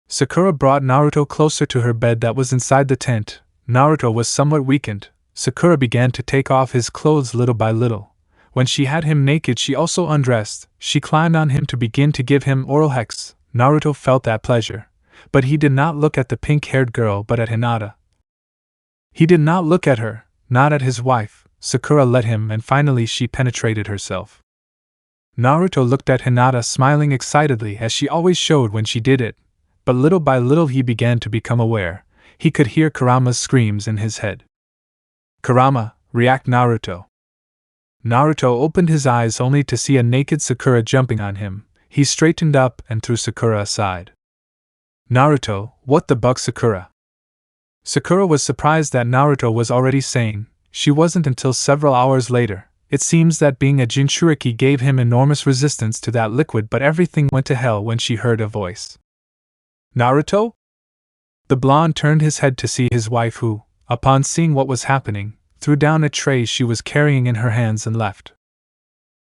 Sakura brought Naruto closer to her bed that was inside the tent. Naruto was somewhat weakened. Sakura began to take off his clothes little by little. When she had him naked, she also undressed. She climbed on him to begin to give him oral sex. Naruto felt that pleasure. But he did not look at the pink-haired girl but at Hinata. He did not look at her, not at his wife. Sakura let him and finally she penetrated herself. Naruto looked at Hinata smiling excitedly as she always showed when she did it. But little by little he began to become aware. He could hear Kurama's screams in his head. Kurama, react Naruto. Naruto opened his eyes only to see a naked Sakura jumping on him. He straightened up and threw Sakura aside. Naruto, what the buck, Sakura? Sakura was surprised that Naruto was already sane. She wasn't until several hours later. It seems that being a Jinchuriki gave him enormous resistance to that liquid, but everything went to hell when she heard a voice. Naruto? The blonde turned his head to see his wife who, upon seeing what was happening, threw down a tray she was carrying in her hands and left.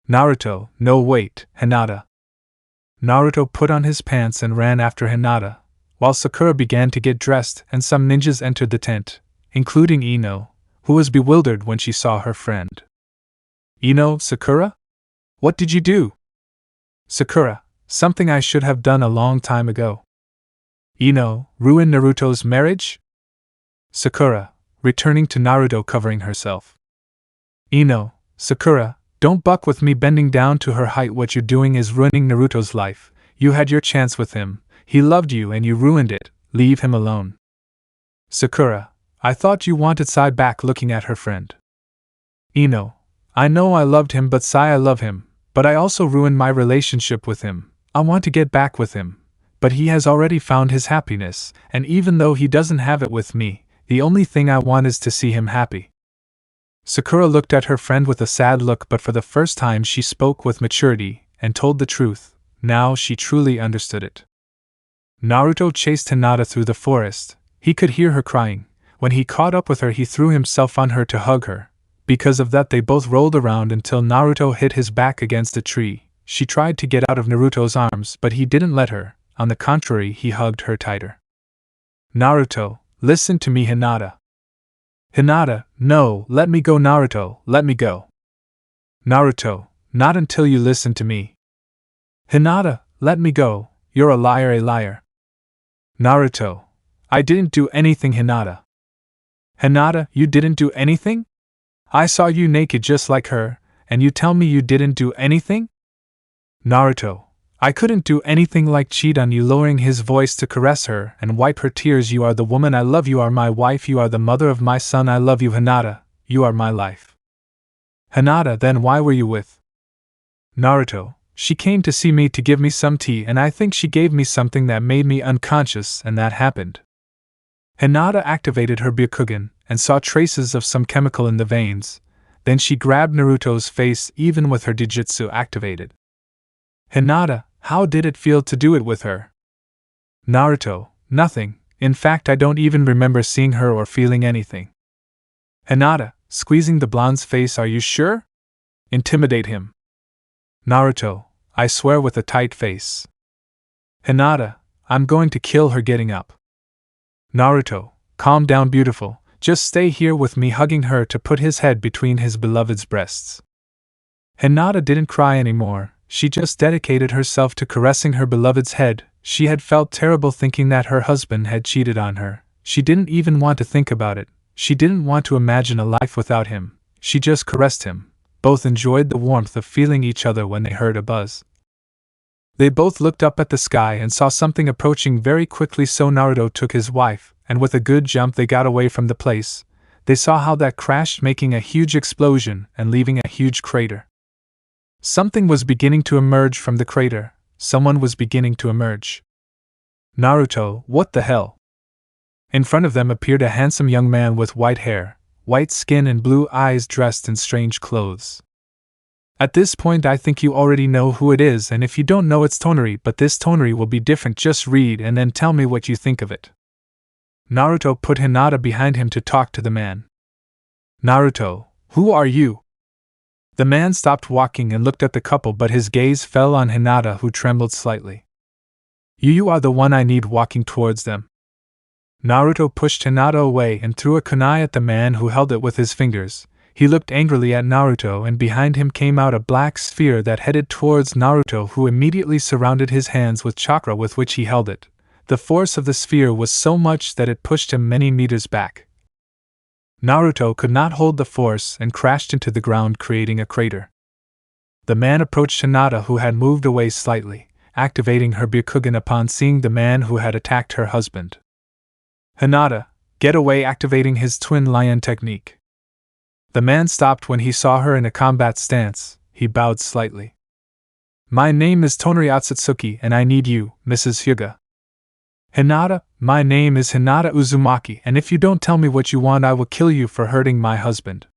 Naruto, no wait, Hinata. Naruto put on his pants and ran after Hinata, while Sakura began to get dressed and some ninjas entered the tent, including Ino, who was bewildered when she saw her friend. Ino, Sakura? What did you do? Sakura, something I should have done a long time ago. Ino, ruin Naruto's marriage? Sakura, returning to Naruto covering herself. Ino, Sakura, don't buck with me bending down to her height. What you're doing is ruining Naruto's life. You had your chance with him. He loved you and you ruined it. Leave him alone. Sakura, I thought you wanted Sai back, looking at her friend. Ino, I know I loved him, but Sai, I love him, but I also ruined my relationship with him. I want to get back with him. But he has already found his happiness, and even though he doesn't have it with me, the only thing I want is to see him happy. Sakura looked at her friend with a sad look, but for the first time she spoke with maturity and told the truth. Now she truly understood it. Naruto chased Hinata through the forest. He could hear her crying. When he caught up with her, he threw himself on her to hug her. Because of that, they both rolled around until Naruto hit his back against a tree. She tried to get out of Naruto's arms, but he didn't let her. On the contrary, he hugged her tighter. Naruto, listen to me, Hinata. Hinata, no, let me go, Naruto, let me go. Naruto, not until you listen to me. Hinata, let me go, you're a liar, a liar. Naruto, I didn't do anything, Hinata. Hinata, you didn't do anything? I saw you naked just like her, and you tell me you didn't do anything? Naruto, I couldn't do anything like cheat on you, lowering his voice to caress her and wipe her tears. You are the woman I love, you are my wife, you are the mother of my son, I love you, Hinata, you are my life. Hinata, then why were you with Naruto? She came to see me to give me some tea, and I think she gave me something that made me unconscious, and that happened. Hinata activated her Byakugan and saw traces of some chemical in the veins. Then she grabbed Naruto's face even with her Dijutsu activated. Hinata, how did it feel to do it with her? Naruto, nothing. In fact, I don't even remember seeing her or feeling anything. Hinata, squeezing the blonde's face, are you sure? Intimidate him. Naruto, I swear, with a tight face. Hinata, I'm going to kill her, getting up. Naruto, calm down, beautiful, just stay here with me, hugging her to put his head between his beloved's breasts. Hinata didn't cry anymore, she just dedicated herself to caressing her beloved's head. She had felt terrible thinking that her husband had cheated on her. She didn't even want to think about it. She didn't want to imagine a life without him. She just caressed him. Both enjoyed the warmth of feeling each other when they heard a buzz. They both looked up at the sky and saw something approaching very quickly, so Naruto took his wife, and with a good jump they got away from the place. They saw how that crashed, making a huge explosion and leaving a huge crater. Something was beginning to emerge from the crater. Someone was beginning to emerge. Naruto, what the hell? In front of them appeared a handsome young man with white hair, white skin and blue eyes, dressed in strange clothes. At this point I think you already know who it is, and if you don't know, it's Toneri, but this Toneri will be different. Just read and then tell me what you think of it. Naruto put Hinata behind him to talk to the man. Naruto, who are you? The man stopped walking and looked at the couple, but his gaze fell on Hinata, who trembled slightly. You are the one I need, walking towards them. Naruto pushed Hinata away and threw a kunai at the man, who held it with his fingers. He looked angrily at Naruto, and behind him came out a black sphere that headed towards Naruto, who immediately surrounded his hands with chakra with which he held it. The force of the sphere was so much that it pushed him many meters back. Naruto could not hold the force and crashed into the ground, creating a crater. The man approached Hinata, who had moved away slightly, activating her Byakugan upon seeing the man who had attacked her husband. Hinata, get away, activating his twin lion technique. The man stopped when he saw her in a combat stance. He bowed slightly. My name is Toneri Akatsuki, and I need you, Mrs. Hyuga. Hinata, my name is Hinata Uzumaki, and if you don't tell me what you want, I will kill you for hurting my husband.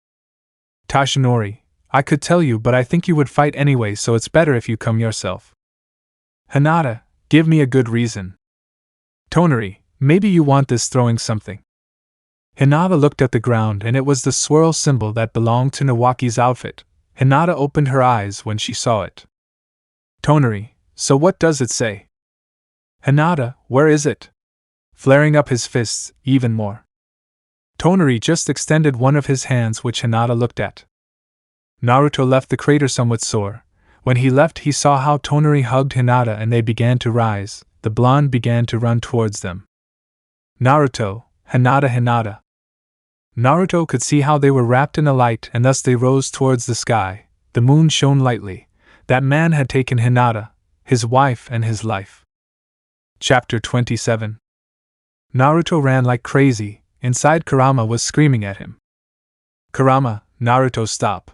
Tashinori, I could tell you, but I think you would fight anyway, so it's better if you come yourself. Hinata, give me a good reason. Toneri, maybe you want this throwing something. Hinata looked at the ground, and it was the swirl symbol that belonged to Nawaki's outfit. Hinata opened her eyes when she saw it. Toneri, so what does it say? Hinata, where is it? Flaring up his fists even more. Toneri just extended one of his hands, which Hinata looked at. Naruto left the crater somewhat sore. When he left, he saw how Toneri hugged Hinata and they began to rise. The blonde began to run towards them. Naruto, Hinata. Naruto could see how they were wrapped in a light, and thus they rose towards the sky. The moon shone lightly. That man had taken Hinata, his wife, and his life. Chapter 27. Naruto ran like crazy. Inside, Kurama was screaming at him. Kurama, Naruto, stop.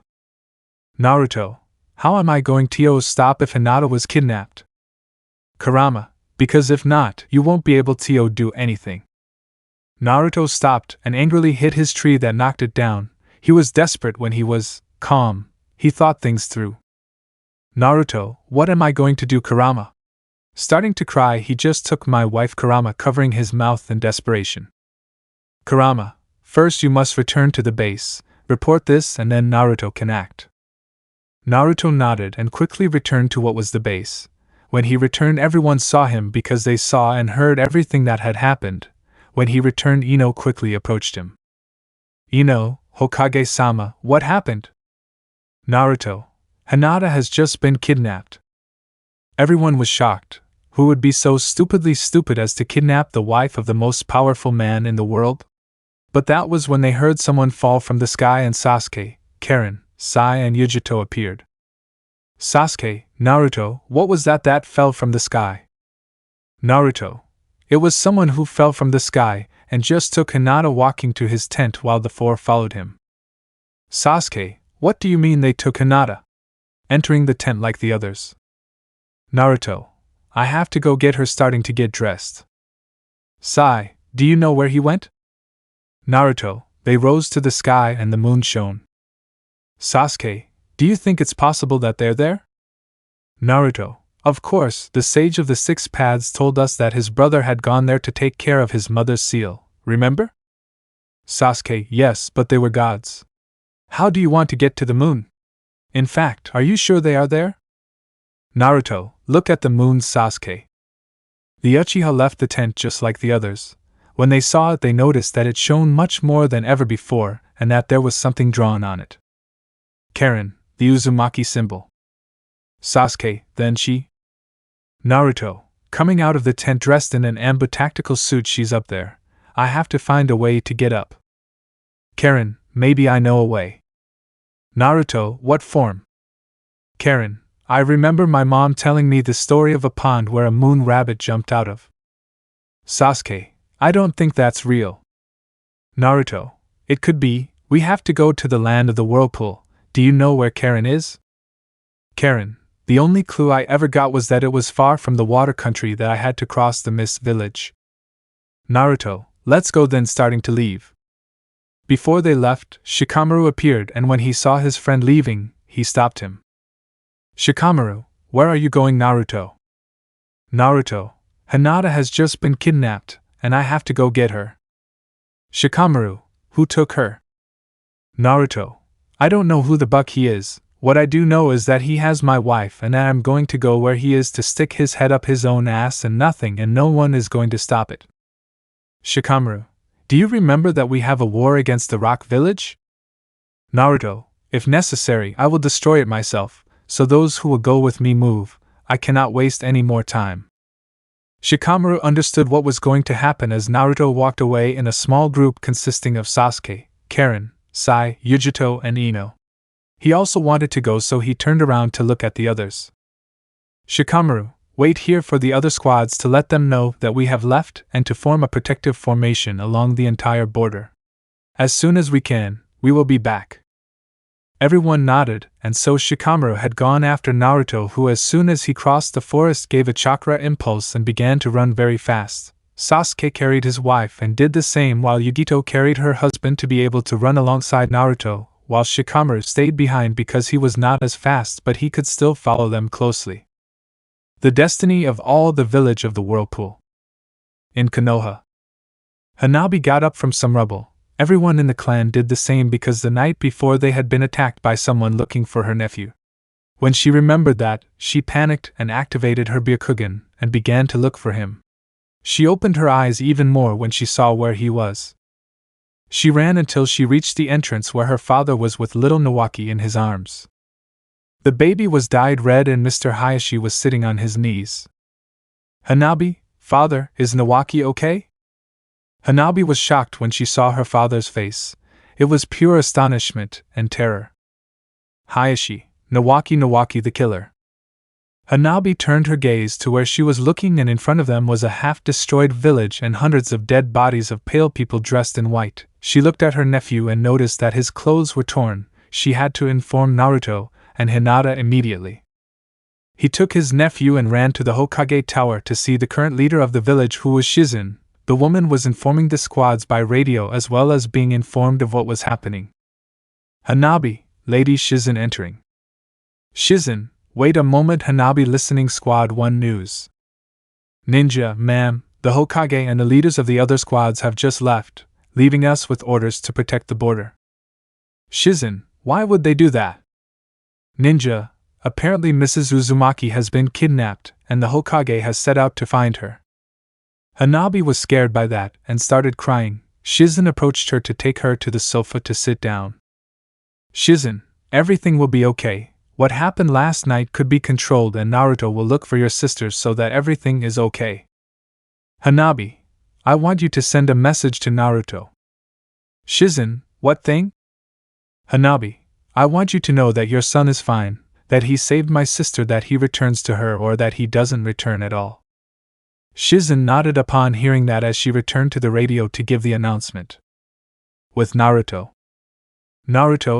Naruto, how am I going to stop if Hinata was kidnapped? Kurama, because if not, you won't be able to do anything. Naruto stopped and angrily hit his tree that knocked it down. He was desperate when he was calm. He thought things through. Naruto, what am I going to do, Kurama? Starting to cry, he just took my wife, Kurama, covering his mouth in desperation. Kurama, first you must return to the base. Report this and then Naruto can act. Naruto nodded and quickly returned to what was the base. When he returned, everyone saw him because they saw and heard everything that had happened. When he returned, Ino quickly approached him. Ino, Hokage-sama, what happened? Naruto, Hinata has just been kidnapped. Everyone was shocked. Who would be so stupidly stupid as to kidnap the wife of the most powerful man in the world? But that was when they heard someone fall from the sky and Sasuke, Karen, Sai and Yujito appeared. Sasuke, Naruto, what was that fell from the sky? Naruto, it was someone who fell from the sky and just took Hinata walking to his tent while the four followed him. Sasuke, what do you mean they took Hinata? Entering the tent like the others. Naruto, I have to go get her, starting to get dressed. Sai, do you know where he went? Naruto, they rose to the sky and the moon shone. Sasuke, do you think it's possible that they're there? Naruto, of course, the sage of the six paths told us that his brother had gone there to take care of his mother's seal, remember? Sasuke, yes, but they were gods. How do you want to get to the moon? In fact, are you sure they are there? Naruto, look at the moon, Sasuke. The Uchiha left the tent just like the others. When they saw it, they noticed that it shone much more than ever before, and that there was something drawn on it. Karen, the Uzumaki symbol. Sasuke, then she? Naruto, coming out of the tent dressed in an amber tactical suit, she's up there. I have to find a way to get up. Karen, maybe I know a way. Naruto, what form? Karen, I remember my mom telling me the story of a pond where a moon rabbit jumped out of. Sasuke, I don't think that's real. Naruto, it could be. We have to go to the land of the Whirlpool. Do you know where Karen is? Karen, the only clue I ever got was that it was far from the water country, that I had to cross the mist village. Naruto, let's go then, starting to leave. Before they left, Shikamaru appeared, and when he saw his friend leaving, he stopped him. Shikamaru, where are you going, Naruto? Naruto, Hinata has just been kidnapped, and I have to go get her. Shikamaru, who took her? Naruto, I don't know who the buck he is. What I do know is that he has my wife, and I am going to go where he is to stick his head up his own ass, and nothing and no one is going to stop it. Shikamaru, do you remember that we have a war against the Rock Village? Naruto, if necessary, I will destroy it myself, so those who will go with me move. I cannot waste any more time. Shikamaru understood what was going to happen as Naruto walked away in a small group consisting of Sasuke, Karen, Sai, Yujito, and Ino. He also wanted to go, so he turned around to look at the others. Shikamaru, wait here for the other squads to let them know that we have left and to form a protective formation along the entire border. As soon as we can, we will be back. Everyone nodded, and so Shikamaru had gone after Naruto, who as soon as he crossed the forest gave a chakra impulse and began to run very fast. Sasuke carried his wife and did the same, while Yugito carried her husband to be able to run alongside Naruto, while Shikamaru stayed behind because he was not as fast, but he could still follow them closely. The destiny of all the village of the Whirlpool. In Konoha, Hanabi got up from some rubble. Everyone in the clan did the same because the night before they had been attacked by someone looking for her nephew. When she remembered that, she panicked and activated her Byakugan and began to look for him. She opened her eyes even more when she saw where he was. She ran until she reached the entrance where her father was with little Nawaki in his arms. The baby was dyed red and Mr. Hiashi was sitting on his knees. Hanabi, father, is Nawaki okay? Hanabi was shocked when she saw her father's face. It was pure astonishment and terror. Hiashi, Nawaki the killer. Hanabi turned her gaze to where she was looking, and in front of them was a half-destroyed village and hundreds of dead bodies of pale people dressed in white. She looked at her nephew and noticed that his clothes were torn. She had to inform Naruto and Hinata immediately. He took his nephew and ran to the Hokage Tower to see the current leader of the village, who was Shizen. The woman was informing the squads by radio as well as being informed of what was happening. Hanabi, Lady Shizen entering. Shizen, wait a moment. Hanabi listening. Squad 1 news. Ninja, ma'am, the Hokage and the leaders of the other squads have just left, leaving us with orders to protect the border. Shizen, why would they do that? Ninja, apparently Mrs. Uzumaki has been kidnapped, and the Hokage has set out to find her. Hanabi was scared by that and started crying. Shizen approached her to take her to the sofa to sit down. Shizen, everything will be okay. What happened last night could be controlled and Naruto will look for your sisters so that everything is okay. Hanabi, I want you to send a message to Naruto. Shizen, what thing? Hanabi, I want you to know that your son is fine, that he saved my sister, that he returns to her or that he doesn't return at all. Shizen nodded upon hearing that as she returned to the radio to give the announcement. With Naruto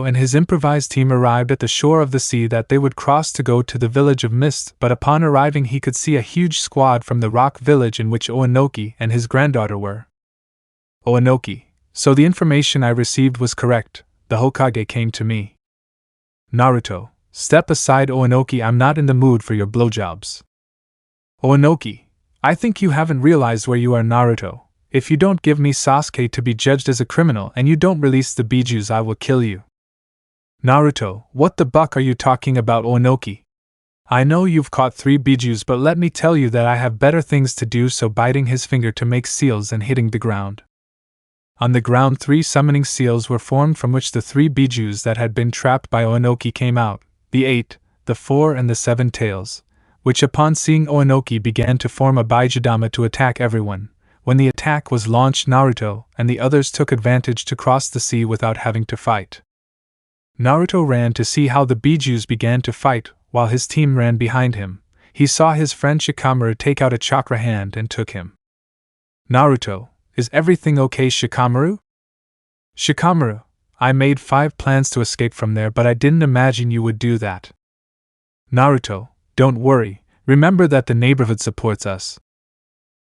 and his improvised team arrived at the shore of the sea that they would cross to go to the village of Mist, but upon arriving he could see a huge squad from the rock village in which Oanoki and his granddaughter were. Oanoki, so the information I received was correct, the Hokage came to me. Naruto, step aside Oanoki, I'm not in the mood for your blowjobs. Oanoki, I think you haven't realized where you are, Naruto. If you don't give me Sasuke to be judged as a criminal and you don't release the bijus, I will kill you. Naruto, what the buck are you talking about, Oanoki? I know you've caught 3 bijus, but let me tell you that I have better things to do, so biting his finger to make seals and hitting the ground. On the ground 3 summoning seals were formed from which the 3 bijus that had been trapped by Oanoki came out, the 8, the 4 and the 7 tails, which upon seeing Oanoki began to form a bijudama to attack everyone. When the attack was launched, Naruto and the others took advantage to cross the sea without having to fight. Naruto ran to see how the bijus began to fight, while his team ran behind him. He saw his friend Shikamaru take out a chakra hand and took him. Naruto, is everything okay, Shikamaru? Shikamaru, I made 5 plans to escape from there, but I didn't imagine you would do that. Naruto, don't worry, remember that the neighborhood supports us.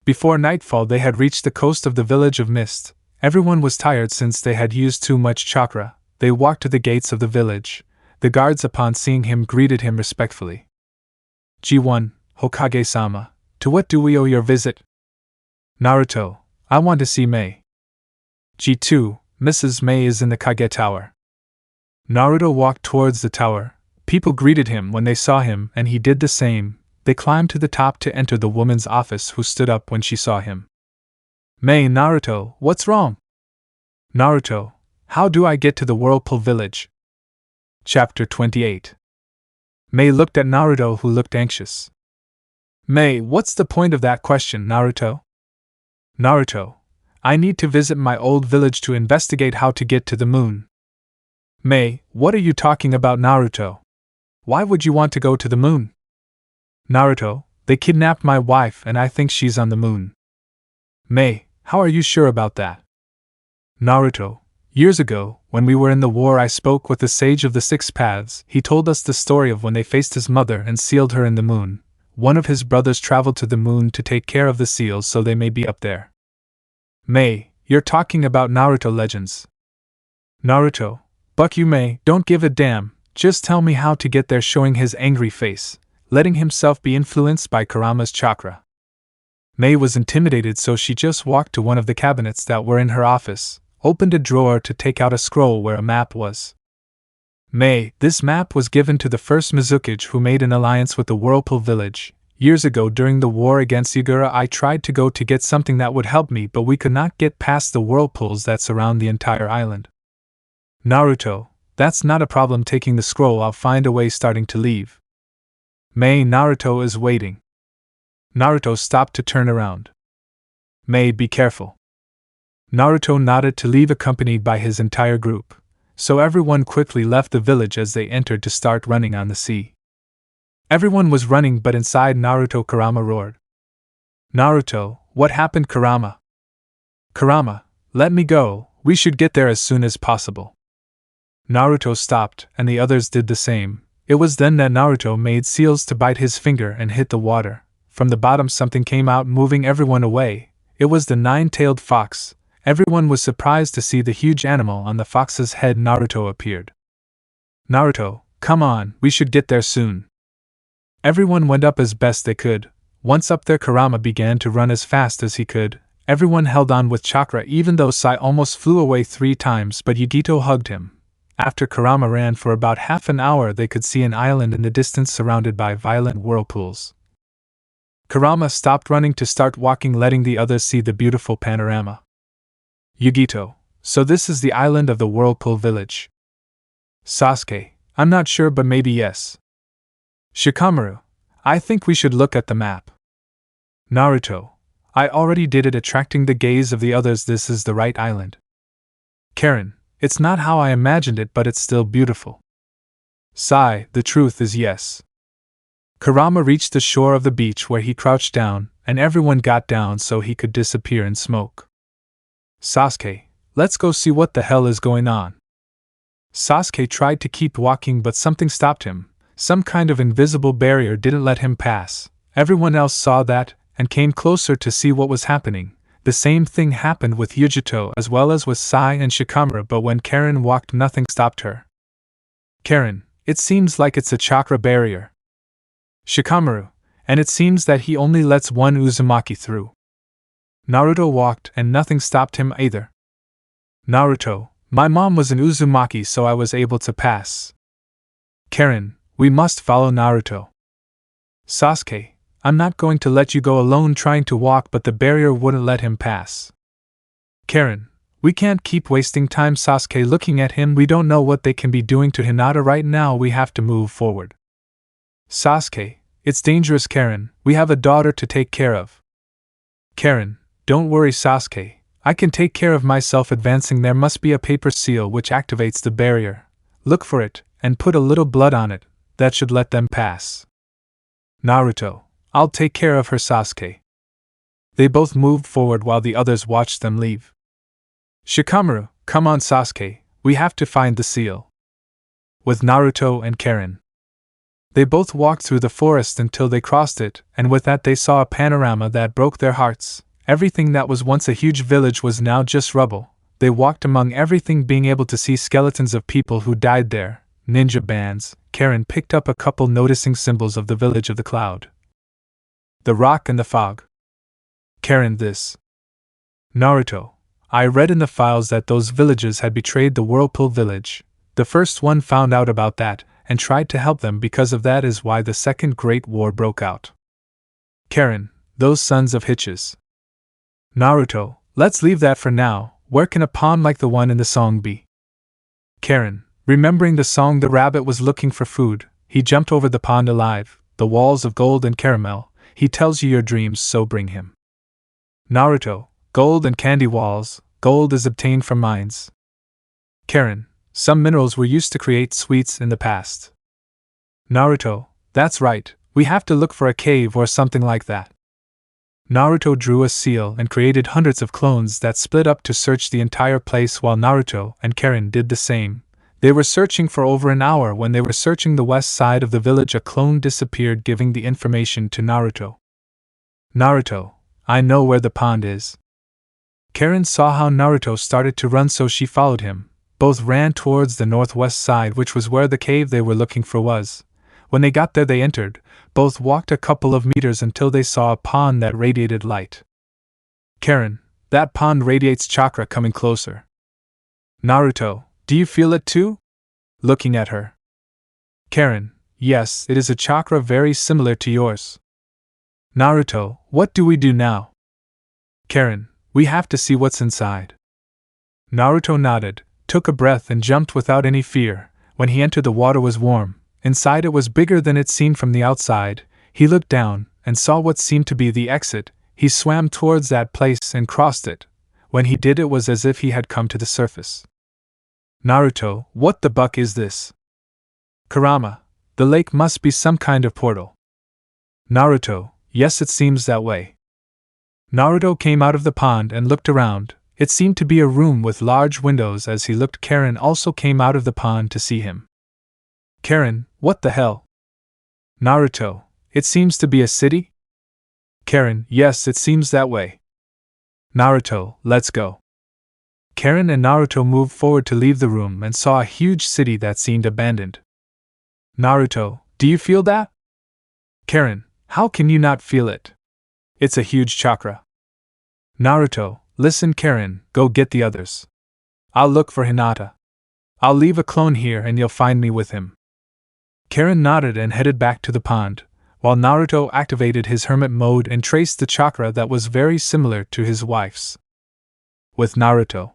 Before nightfall they had reached the coast of the village of Mist. Everyone was tired since they had used too much chakra. They walked to the gates of the village. The guards upon seeing him greeted him respectfully. G1, Hokage-sama, to what do we owe your visit? Naruto, I want to see Mei. G2, Mrs. Mei is in the Kage Tower. Naruto walked towards the tower. People greeted him when they saw him and he did the same. They climbed to the top to enter the woman's office, who stood up when she saw him. Mei, Naruto, what's wrong? Naruto, how do I get to the Whirlpool Village? Chapter 28. Mei looked at Naruto, who looked anxious. Mei, what's the point of that question, Naruto? Naruto, I need to visit my old village to investigate how to get to the moon. Mei, what are you talking about, Naruto? Why would you want to go to the moon? Naruto, they kidnapped my wife and I think she's on the moon. Mei, how are you sure about that? Naruto, years ago, when we were in the war, I spoke with the sage of the 6 paths. He told us the story of when they faced his mother and sealed her in the moon. One of his brothers traveled to the moon to take care of the seals so they may be up there. Mei, you're talking about Naruto legends. Naruto, buck you Mei, don't give a damn, just tell me how to get there, showing his angry face, letting himself be influenced by Kurama's chakra. Mei was intimidated, so she just walked to one of the cabinets that were in her office, opened a drawer to take out a scroll where a map was. Mei, this map was given to the first Mizukage who made an alliance with the Whirlpool Village. Years ago during the war against Yagura, I tried to go to get something that would help me, but we could not get past the whirlpools that surround the entire island. Naruto, that's not a problem taking the scroll, I'll find a way. Starting to leave. Mei, Naruto is waiting. Naruto stopped to turn around. Mei, be careful. Naruto nodded to leave, accompanied by his entire group, so everyone quickly left the village as they entered to start running on the sea. Everyone was running, but inside Naruto, Kurama roared. Naruto, what happened, Kurama? Kurama, let me go, we should get there as soon as possible. Naruto stopped, and the others did the same. It was then that Naruto made seals to bite his finger and hit the water. From the bottom something came out, moving everyone away. It was the 9-tailed fox. Everyone was surprised to see the huge animal on the fox's head. Naruto appeared. Naruto, come on, we should get there soon. Everyone went up as best they could. Once up there, Kurama began to run as fast as he could. Everyone held on with chakra, even though Sai almost flew away 3 times, but Yugito hugged him. After Kurama ran for about half an hour, they could see an island in the distance surrounded by violent whirlpools. Kurama stopped running to start walking, letting the others see the beautiful panorama. Yugito, so this is the island of the Whirlpool Village. Sasuke, I'm not sure, but maybe yes. Shikamaru, I think we should look at the map. Naruto, I already did it, attracting the gaze of the others. This is the right island. Karen, it's not how I imagined it, but it's still beautiful. Sai, the truth is yes. Kurama reached the shore of the beach where he crouched down, and everyone got down so he could disappear in smoke. Sasuke, let's go see what the hell is going on. Sasuke tried to keep walking, but something stopped him. Some kind of invisible barrier didn't let him pass. Everyone else saw that, and came closer to see what was happening. The same thing happened with Yugito as well as with Sai and Shikamaru, but when Karen walked, nothing stopped her. Karen, it seems like it's a chakra barrier. Shikamaru, and it seems that he only lets one Uzumaki through. Naruto walked and nothing stopped him either. Naruto, my mom was an Uzumaki, so I was able to pass. Karen, we must follow Naruto. Sasuke, I'm not going to let you go alone trying to walk, but the barrier wouldn't let him pass. Karen, we can't keep wasting time. Sasuke looking at him, we don't know what they can be doing to Hinata right now, we have to move forward. Sasuke, it's dangerous. Karen, we have a daughter to take care of. Karen, don't worry Sasuke, I can take care of myself. Advancing, there must be a paper seal which activates the barrier. Look for it, and put a little blood on it, that should let them pass. Naruto, I'll take care of her. Sasuke. They both moved forward while the others watched them leave. Shikamaru, come on Sasuke, we have to find the seal. With Naruto and Karen. They both walked through the forest until they crossed it, and with that they saw a panorama that broke their hearts. Everything that was once a huge village was now just rubble. They walked among everything, being able to see skeletons of people who died there, ninja bands. Karen picked up a couple, noticing symbols of the village of the cloud. The rock and the fog. Karen, this. Naruto, I read in the files that those villages had betrayed the Whirlpool Village. The first one found out about that, and tried to help them. Because of that is why the Second Great War broke out. Karen, those sons of hitches. Naruto, let's leave that for now. Where can a pond like the one in the song be? Karen, remembering the song, the rabbit was looking for food. He jumped over the pond alive, the walls of gold and caramel. He tells you your dreams, so bring him. Naruto, gold and candy walls. Gold is obtained from mines. Karen, some minerals were used to create sweets in the past. Naruto, that's right, we have to look for a cave or something like that. Naruto drew a seal and created hundreds of clones that split up to search the entire place, while Naruto and Karen did the same. They were searching for over an hour. When they were searching the west side of the village, a clone disappeared, giving the information to Naruto. Naruto, I know where the pond is. Karen saw how Naruto started to run, so she followed him. Both ran towards the northwest side, which was where the cave they were looking for was. When they got there, they entered. Both walked a couple of meters until they saw a pond that radiated light. Karen, that pond radiates chakra. Coming closer. Naruto, do you feel it too? Looking at her. Karen, yes, it is a chakra very similar to yours. Naruto, what do we do now? Karen, we have to see what's inside. Naruto nodded, took a breath and jumped without any fear. When he entered, the water was warm. Inside it was bigger than it seemed from the outside. He looked down and saw what seemed to be the exit. He swam towards that place and crossed it. When he did, it was as if he had come to the surface. Naruto, what the buck is this? Kurama, the lake must be some kind of portal. Naruto, yes, it seems that way. Naruto came out of the pond and looked around. It seemed to be a room with large windows. As he looked, Karen also came out of the pond to see him. Karen, what the hell? Naruto, it seems to be a city? Karen, yes, it seems that way. Naruto, let's go. Karen and Naruto moved forward to leave the room and saw a huge city that seemed abandoned. Naruto, do you feel that? Karen, how can you not feel it? It's a huge chakra. Naruto, listen Karen, go get the others. I'll look for Hinata. I'll leave a clone here and you'll find me with him. Karen nodded and headed back to the pond, while Naruto activated his hermit mode and traced the chakra that was very similar to his wife's. With Naruto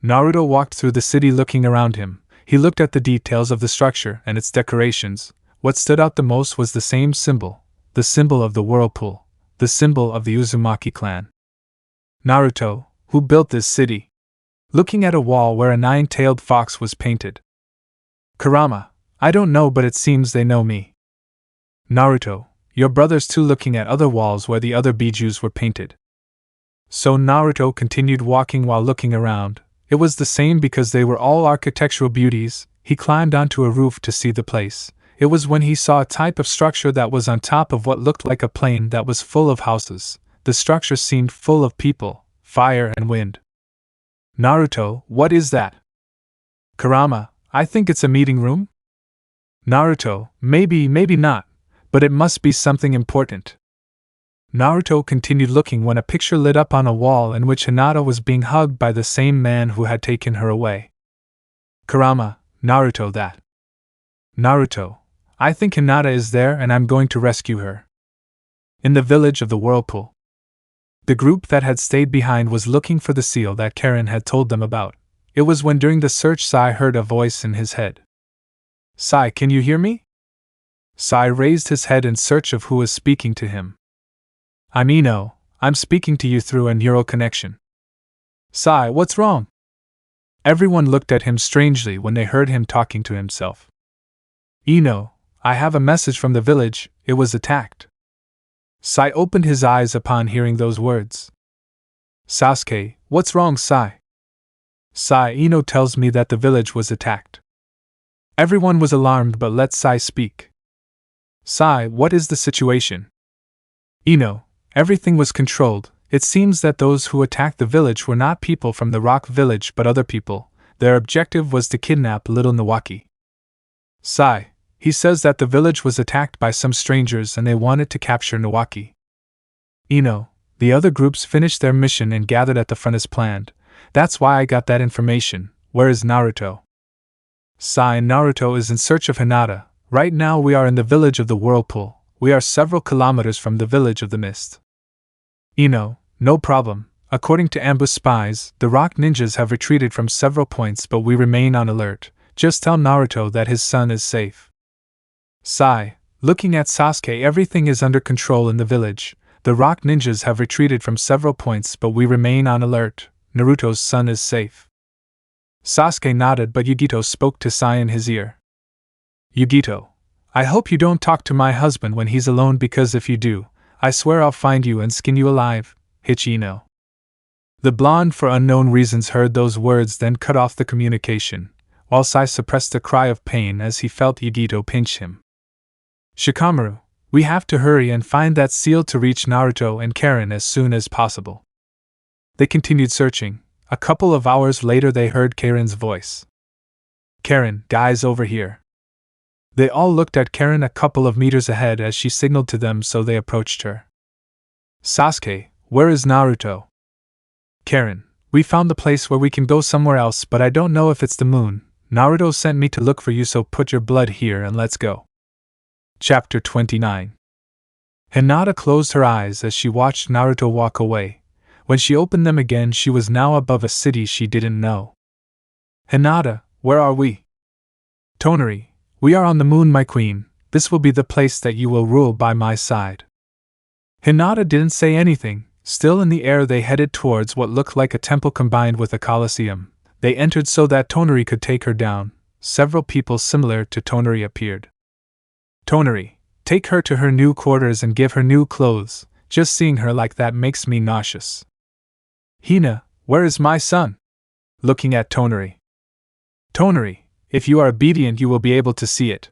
walked through the city looking around him. He looked at the details of the structure and its decorations. What stood out the most was the same symbol, the symbol of the Whirlpool, the symbol of the Uzumaki clan. Naruto, who built this city? Looking at a wall where a nine-tailed fox was painted. Kurama, I don't know, but it seems they know me. Naruto, your brothers too, looking at other walls where the other bijus were painted. So Naruto continued walking while looking around. It was the same because they were all architectural beauties. He climbed onto a roof to see the place. It was when he saw a type of structure that was on top of what looked like a plain that was full of houses. The structure seemed full of people, fire and wind. Naruto, what is that? Kurama, I think it's a meeting room? Naruto, maybe not, but it must be something important. Naruto continued looking when a picture lit up on a wall in which Hinata was being hugged by the same man who had taken her away. Kurama, Naruto, that. Naruto, I think Hinata is there and I'm going to rescue her. In the village of the Whirlpool. The group that had stayed behind was looking for the seal that Karen had told them about. It was when during the search Sai heard a voice in his head. Sai, can you hear me? Sai raised his head in search of who was speaking to him. I'm Ino, I'm speaking to you through a neural connection. Sai, what's wrong? Everyone looked at him strangely when they heard him talking to himself. Ino, I have a message from the village, it was attacked. Sai opened his eyes upon hearing those words. Sasuke, what's wrong, Sai? Sai, Ino tells me that the village was attacked. Everyone was alarmed but let Sai speak. Sai, what is the situation? Ino, everything was controlled. It seems that those who attacked the village were not people from the rock village but other people. Their objective was to kidnap little Nawaki. Sai, he says that the village was attacked by some strangers and they wanted to capture Nawaki. Ino, the other groups finished their mission and gathered at the front as planned. That's why I got that information. Where is Naruto? Sai, Naruto is in search of Hinata. Right now we are in the village of the Whirlpool. We are several kilometers from the village of the mist. Ino, no problem. According to ambush spies, the rock ninjas have retreated from several points but we remain on alert. Just tell Naruto that his son is safe. Sai, looking at Sasuke, everything is under control in the village. The rock ninjas have retreated from several points but we remain on alert. Naruto's son is safe. Sasuke nodded but Yugito spoke to Sai in his ear. Yugito, I hope you don't talk to my husband when he's alone because if you do, I swear I'll find you and skin you alive, Hichino. The blonde for unknown reasons heard those words then cut off the communication, while Sai suppressed a cry of pain as he felt Yugito pinch him. Shikamaru, we have to hurry and find that seal to reach Naruto and Karen as soon as possible. They continued searching. A couple of hours later they heard Karen's voice. Karen, guys over here. They all looked at Karen a couple of meters ahead as she signaled to them so they approached her. Sasuke, where is Naruto? Karen, we found the place where we can go somewhere else but I don't know if it's the moon. Naruto sent me to look for you so put your blood here and let's go. Chapter 29. Hinata closed her eyes as she watched Naruto walk away. When she opened them again she was now above a city she didn't know. Hinata, where are we? Toneri, we are on the moon, my queen. This will be the place that you will rule by my side. Hinata didn't say anything. Still in the air they headed towards what looked like a temple combined with a coliseum. They entered so that Toneri could take her down. Several people similar to Toneri appeared. Toneri, take her to her new quarters and give her new clothes. Just seeing her like that makes me nauseous. Hina, where is my son? Looking at Toneri. Toneri, if you are obedient you will be able to see it.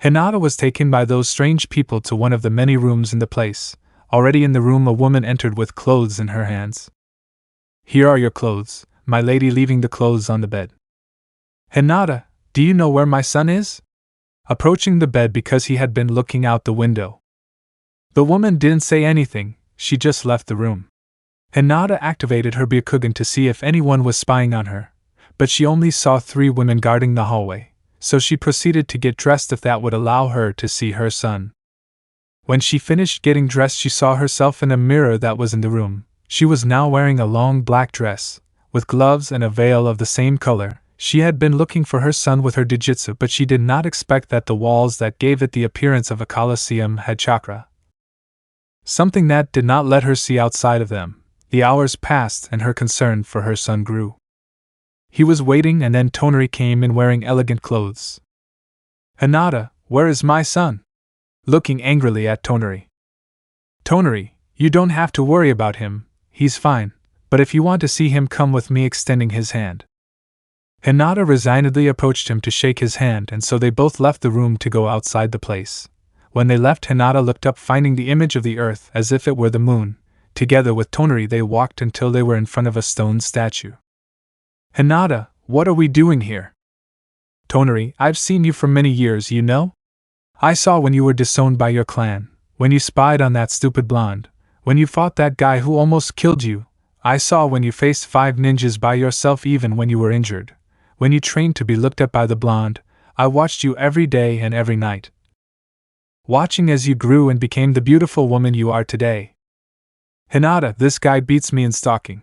Hinata was taken by those strange people to one of the many rooms in the place. Already in the room a woman entered with clothes in her hands. Here are your clothes, my lady, leaving the clothes on the bed. Hinata, do you know where my son is? Approaching the bed because he had been looking out the window. The woman didn't say anything, she just left the room. Hinata activated her Byakugan to see if anyone was spying on her, but she only saw 3 women guarding the hallway, so she proceeded to get dressed if that would allow her to see her son. When she finished getting dressed, she saw herself in a mirror that was in the room. She was now wearing a long black dress, with gloves and a veil of the same color. She had been looking for her son with her Dijitsu, but she did not expect that the walls that gave it the appearance of a coliseum had chakra. Something that did not let her see outside of them. The hours passed and her concern for her son grew. He was waiting, and then Toneri came in wearing elegant clothes. "Hinata, where is my son?" Looking angrily at Toneri. "Toneri, you don't have to worry about him, he's fine, but if you want to see him, come with me," extending his hand. Hinata resignedly approached him to shake his hand, and so they both left the room to go outside the place. When they left, Hinata looked up, finding the image of the earth as if it were the moon. Together with Toneri, they walked until they were in front of a stone statue. "Hinata, what are we doing here?" "Toneri, I've seen you for many years, you know? I saw when you were disowned by your clan, when you spied on that stupid blonde, when you fought that guy who almost killed you. I saw when you faced 5 ninjas by yourself, even when you were injured. When you trained to be looked at by the blonde, I watched you every day and every night. Watching as you grew and became the beautiful woman you are today. Hinata, this guy beats me in stalking.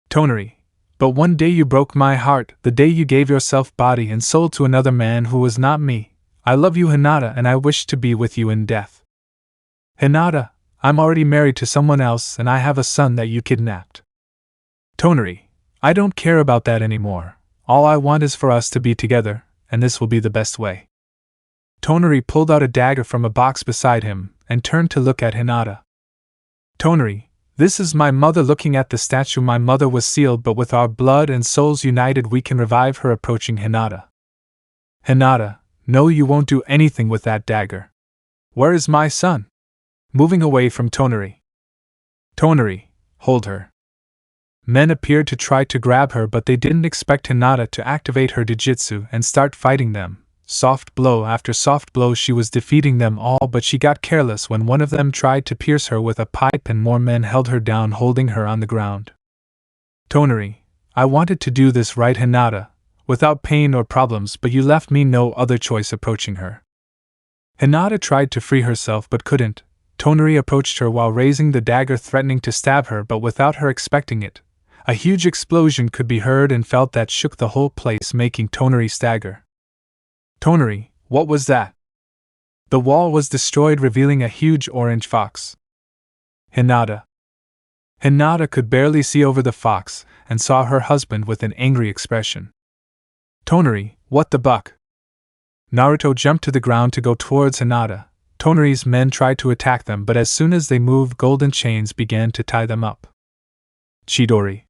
Toneri, but one day you broke my heart, the day you gave yourself body and soul to another man who was not me. I love you, Hinata, and I wish to be with you in death. Hinata, I'm already married to someone else and I have a son that you kidnapped. Toneri, I don't care about that anymore. All I want is for us to be together, and this will be the best way." Toneri pulled out a dagger from a box beside him and turned to look at Hinata. "Toneri, this is my mother." Looking at the statue, "My mother was sealed, but with our blood and souls united we can revive her." Approaching Hinata. "Hinata, no, you won't do anything with that dagger. Where is my son?" Moving away from Toneri. "Toneri, hold her." Men appeared to try to grab her, but they didn't expect Hinata to activate her Dijitsu and start fighting them. Soft blow after soft blow, she was defeating them all, but she got careless when one of them tried to pierce her with a pipe and more men held her down, holding her on the ground. "Toneri, I wanted to do this right, Hinata, without pain or problems, but you left me no other choice." Approaching her. Hinata tried to free herself but couldn't. Toneri approached her while raising the dagger, threatening to stab her, but without her expecting it. A huge explosion could be heard and felt that shook the whole place, making Toneri stagger. "Toneri, what was that?" The wall was destroyed, revealing a huge orange fox. Hinata. Hinata could barely see over the fox and saw her husband with an angry expression. "Toneri, what the buck?" Naruto jumped to the ground to go towards Hinata. Toneri's men tried to attack them, but as soon as they moved, golden chains began to tie them up. Chidori.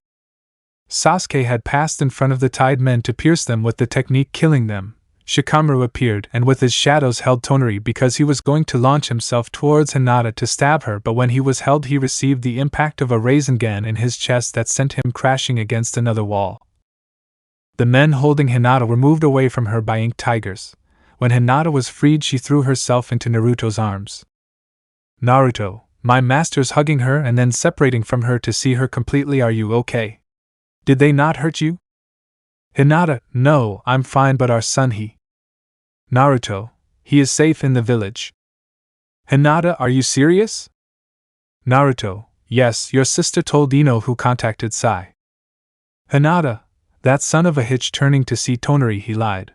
Sasuke had passed in front of the tied men to pierce them with the technique, killing them. Shikamaru appeared and with his shadows held Toneri because he was going to launch himself towards Hinata to stab her, but when he was held he received the impact of a Rasengan in his chest that sent him crashing against another wall. The men holding Hinata were moved away from her by ink tigers. When Hinata was freed, she threw herself into Naruto's arms. "Naruto, my master's," hugging her and then separating from her to see her completely. "Are you okay? Did they not hurt you?" Hinata, "No, I'm fine, but our son, he..." Naruto, "He is safe in the village." Hinata, "Are you serious?" Naruto, "Yes, your sister told Ino, who contacted Sai." Hinata, "That son of a hitch." Turning to see Toneri, he lied.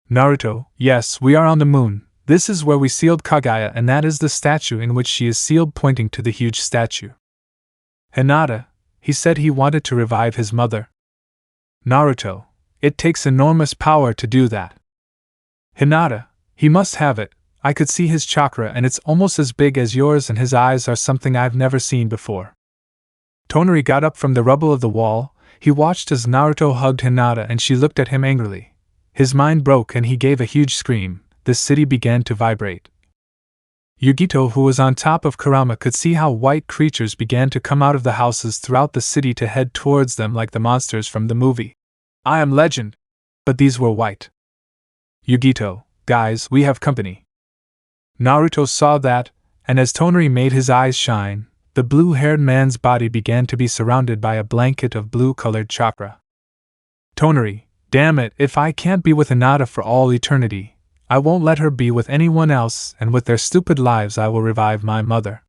Naruto, "Yes, we are on the moon. This is where we sealed Kaguya, and that is the statue in which she is sealed," pointing to the huge statue. Hinata, "He said he wanted to revive his mother." Naruto, "It takes enormous power to do that." Hinata, "He must have it. I could see his chakra and it's almost as big as yours, and his eyes are something I've never seen before." Toneri got up from the rubble of the wall. He watched as Naruto hugged Hinata and she looked at him angrily. His mind broke and he gave a huge scream. The city began to vibrate. Yugito, who was on top of Kurama, could see how white creatures began to come out of the houses throughout the city to head towards them like the monsters from the movie I Am Legend. But these were white. Yugito, "Guys, we have company." Naruto saw that, and as Toneri made his eyes shine, the blue-haired man's body began to be surrounded by a blanket of blue-colored chakra. Toneri, damn it, if I can't be with Hinata for all eternity, I won't let her be with anyone else, and with their stupid lives I will revive my mother.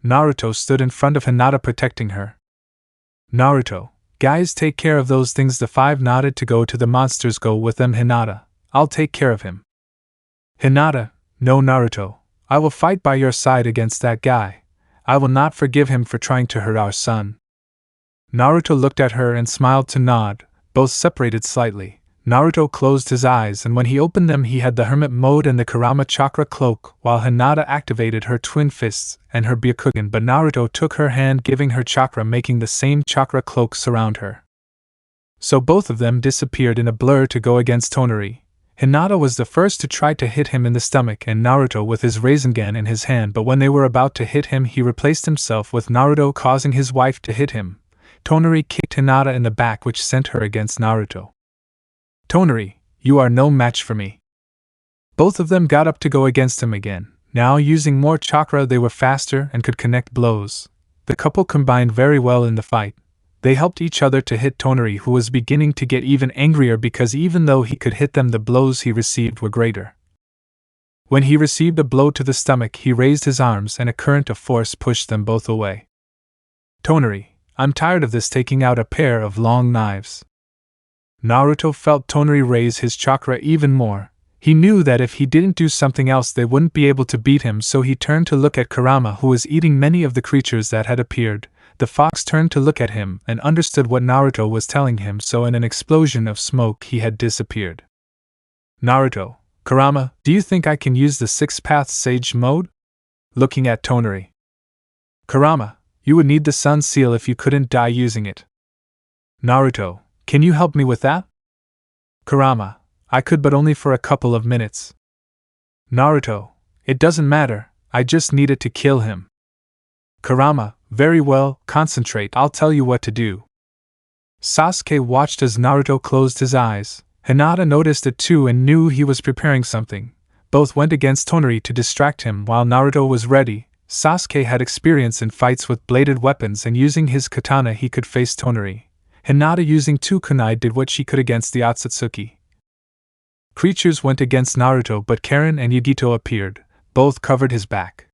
Naruto stood in front of Hinata protecting her. Naruto, guys, take care of those things. The five nodded to go to the monsters. Go with them, Hinata. I'll take care of him. Hinata, no, Naruto. I will fight by your side against that guy. I will not forgive him for trying to hurt our son. Naruto looked at her and smiled to nod, both separated slightly. Naruto closed his eyes, and when he opened them he had the hermit mode and the Kurama chakra cloak, while Hinata activated her twin fists and her Byakugan, but Naruto took her hand, giving her chakra, making the same chakra cloak surround her. So both of them disappeared in a blur to go against Toneri. Hinata was the first to try to hit him in the stomach, and Naruto with his Rasengan in his hand, but when they were about to hit him he replaced himself with Naruto, causing his wife to hit him. Toneri kicked Hinata in the back, which sent her against Naruto. Toneri, you are no match for me. Both of them got up to go against him again. Now using more chakra they were faster and could connect blows. The couple combined very well in the fight. They helped each other to hit Toneri, who was beginning to get even angrier because even though he could hit them, the blows he received were greater. When he received a blow to the stomach, he raised his arms and a current of force pushed them both away. Toneri, I'm tired of this, taking out a pair of long knives. Naruto felt Toneri raise his chakra even more. He knew that if he didn't do something else they wouldn't be able to beat him, so he turned to look at Kurama, who was eating many of the creatures that had appeared. The fox turned to look at him and understood what Naruto was telling him, so in an explosion of smoke he had disappeared. Naruto, Kurama, do you think I can use the six-path sage mode? Looking at Toneri. Kurama, you would need the sun seal if you couldn't die using it. Naruto, can you help me with that? Kurama, I could, but only for a couple of minutes. Naruto, it doesn't matter, I just needed to kill him. Kurama, very well, concentrate, I'll tell you what to do. Sasuke watched as Naruto closed his eyes. Hinata noticed it too and knew he was preparing something. Both went against Toneri to distract him while Naruto was ready. Sasuke had experience in fights with bladed weapons, and using his katana he could face Toneri. Hinata using two kunai did what she could against the Akatsuki. Creatures went against Naruto, but Karen and Yagito appeared. Both covered his back.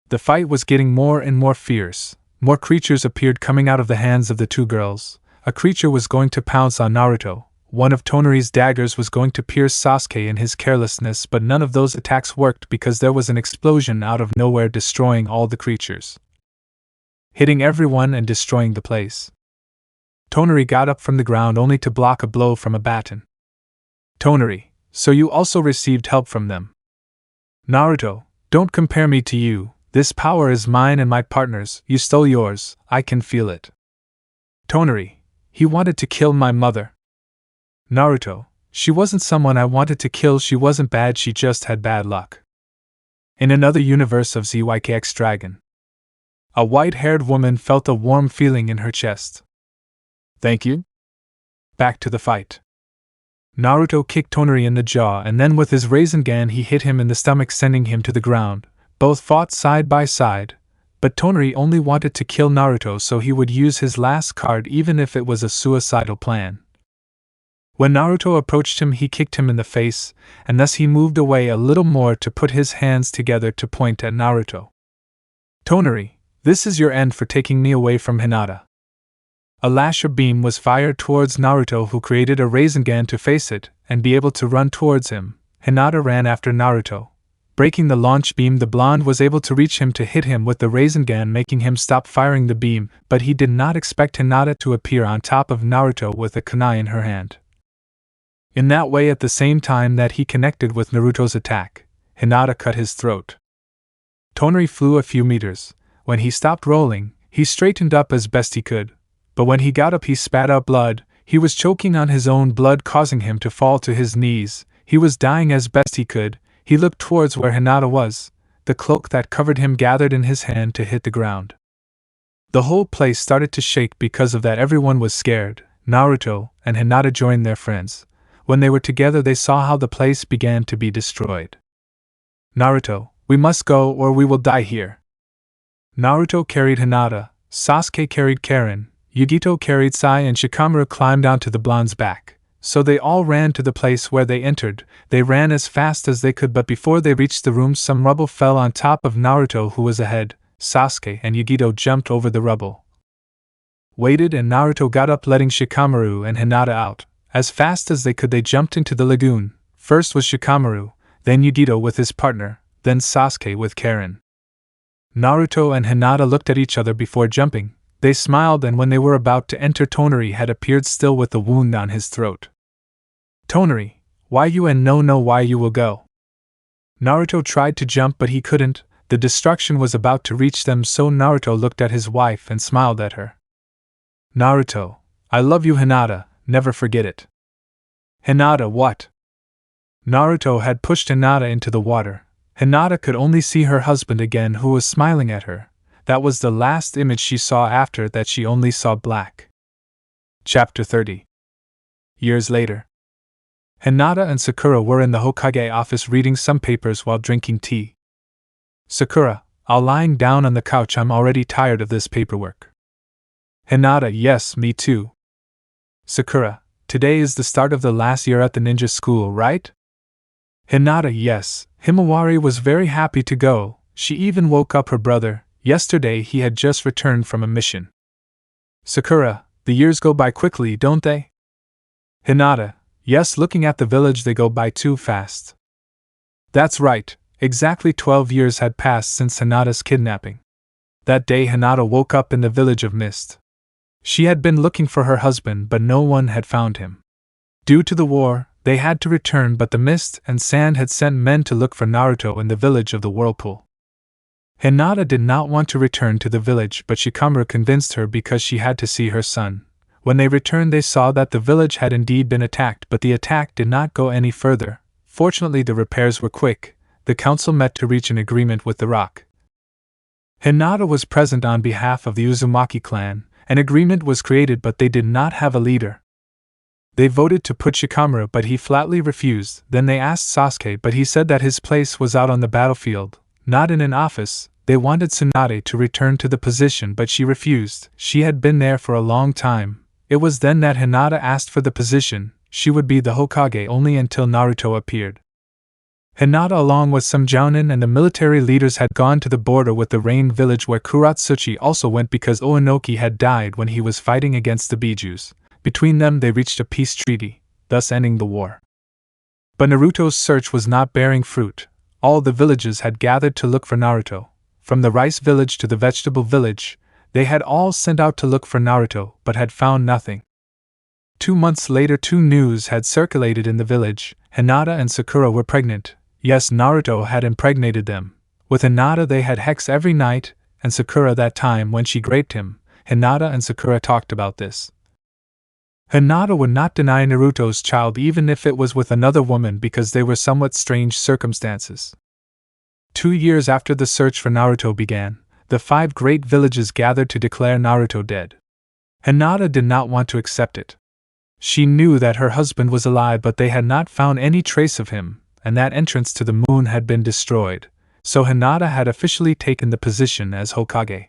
The fight was getting more and more fierce. More creatures appeared coming out of the hands of the two girls. A creature was going to pounce on Naruto. One of Toneri's daggers was going to pierce Sasuke in his carelessness, but none of those attacks worked because there was an explosion out of nowhere, destroying all the creatures, hitting everyone and destroying the place. Toneri got up from the ground only to block a blow from a baton. Toneri, so you also received help from them? Naruto, don't compare me to you. This power is mine and my partner's. You stole yours, I can feel it. Toneri, he wanted to kill my mother. Naruto, she wasn't someone I wanted to kill, she wasn't bad, she just had bad luck. In another universe of ZykxDragon, a white-haired woman felt a warm feeling in her chest. Thank you? Back to the fight. Naruto kicked Toneri in the jaw, and then with his Rasengan he hit him in the stomach, sending him to the ground. Both fought side by side, but Toneri only wanted to kill Naruto, so he would use his last card even if it was a suicidal plan. When Naruto approached him he kicked him in the face, and thus he moved away a little more to put his hands together to point at Naruto. Toneri, this is your end for taking me away from Hinata. A lasher beam was fired towards Naruto, who created a Rasengan to face it and be able to run towards him. Hinata ran after Naruto. Breaking the launch beam, the blonde was able to reach him to hit him with the Rasengan, making him stop firing the beam, but he did not expect Hinata to appear on top of Naruto with a kunai in her hand. In that way, at the same time that he connected with Naruto's attack, Hinata cut his throat. Toneri flew a few meters. When he stopped rolling, he straightened up as best he could, but when he got up he spat out blood. He was choking on his own blood, causing him to fall to his knees. He was dying as best he could. He looked towards where Hinata was. The cloak that covered him gathered in his hand to hit the ground. The whole place started to shake because of that. Everyone was scared. Naruto and Hinata joined their friends. When they were together they saw how the place began to be destroyed. Naruto, we must go or we will die here. Naruto carried Hinata, Sasuke carried Karen, Yugito carried Sai and Shikamaru climbed onto the blonde's back, so they all ran to the place where they entered. They ran as fast as they could, but before they reached the room some rubble fell on top of Naruto, who was ahead. Sasuke and Yugito jumped over the rubble, waited, and Naruto got up, letting Shikamaru and Hinata out. As fast as they could they jumped into the lagoon. First was Shikamaru, then Yugito with his partner, then Sasuke with Karen. Naruto and Hinata looked at each other before jumping. They smiled, and when they were about to enter, Toneri had appeared, still with the wound on his throat. "Toneri, why you and no why you will go?" Naruto tried to jump but he couldn't. The destruction was about to reach them, so Naruto looked at his wife and smiled at her. "Naruto, I love you, Hinata, never forget it." "Hinata, what?" Naruto had pushed Hinata into the water. Hinata could only see her husband again, who was smiling at her. That was the last image she saw. After that she only saw black. Chapter 30. Years later. Hinata and Sakura were in the Hokage office reading some papers while drinking tea. "Sakura, I'll lying down on the couch, I'm already tired of this paperwork." Hinata, "Yes, me too." Sakura, "Today is the start of the last year at the ninja school, right?" Hinata, "Yes, Himawari was very happy to go, she even woke up her brother. Yesterday he had just returned from a mission." Sakura, "The years go by quickly, don't they?" Hinata, "Yes, looking at the village they go by too fast." That's right, exactly 12 years had passed since Hinata's kidnapping. That day Hinata woke up in the village of Mist. She had been looking for her husband but no one had found him. Due to the war, they had to return, but the Mist and Sand had sent men to look for Naruto in the village of the Whirlpool. Hinata did not want to return to the village, but Shikamaru convinced her because she had to see her son. When they returned they saw that the village had indeed been attacked, but the attack did not go any further. Fortunately the repairs were quick. The council met to reach an agreement with the Rock. Hinata was present on behalf of the Uzumaki clan. An agreement was created but they did not have a leader. They voted to put Shikamaru but he flatly refused. Then they asked Sasuke but he said that his place was out on the battlefield, not in an office. They wanted Tsunade to return to the position but she refused. She had been there for a long time. It was then that Hinata asked for the position. She would be the Hokage only until Naruto appeared. Hinata along with some jounin and the military leaders had gone to the border with the Rain village where Kuratsuchi also went because Oinoki had died when he was fighting against the Bijus. Between them they reached a peace treaty, thus ending the war. But Naruto's search was not bearing fruit. All the villages had gathered to look for Naruto. From the rice village to the vegetable village, they had all sent out to look for Naruto but had found nothing. 2 months later, 2 news had circulated in the village. Hinata and Sakura were pregnant. Yes, Naruto had impregnated them. With Hinata they had sex every night, and Sakura that time when she raped him. Hinata and Sakura talked about this. Hinata would not deny Naruto's child even if it was with another woman because they were somewhat strange circumstances. 2 years after the search for Naruto began, the 5 great villages gathered to declare Naruto dead. Hinata did not want to accept it. She knew that her husband was alive but they had not found any trace of him, and that entrance to the moon had been destroyed, so Hinata had officially taken the position as Hokage.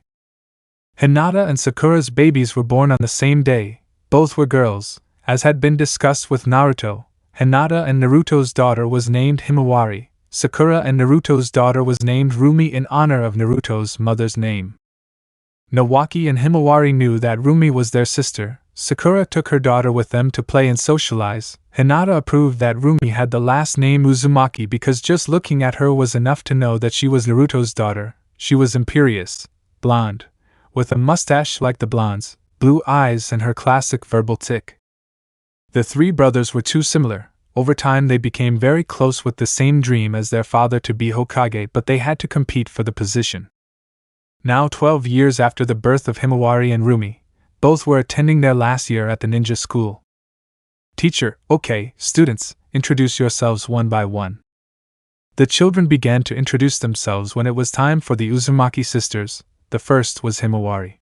Hinata and Sakura's babies were born on the same day. Both were girls, as had been discussed with Naruto. Hinata and Naruto's daughter was named Himawari. Sakura and Naruto's daughter was named Rumi in honor of Naruto's mother's name. Nawaki and Himawari knew that Rumi was their sister. Sakura took her daughter with them to play and socialize. Hinata approved that Rumi had the last name Uzumaki because just looking at her was enough to know that she was Naruto's daughter. She was imperious, blonde, with a mustache like the blondes, blue eyes and her classic verbal tic. The 3 brothers were too similar. Over time they became very close with the same dream as their father to be Hokage, but they had to compete for the position. Now 12 years after the birth of Himawari and Rumi, both were attending their last year at the ninja school. "Teacher, okay, students, introduce yourselves one by one." The children began to introduce themselves when it was time for the Uzumaki sisters. The first was Himawari.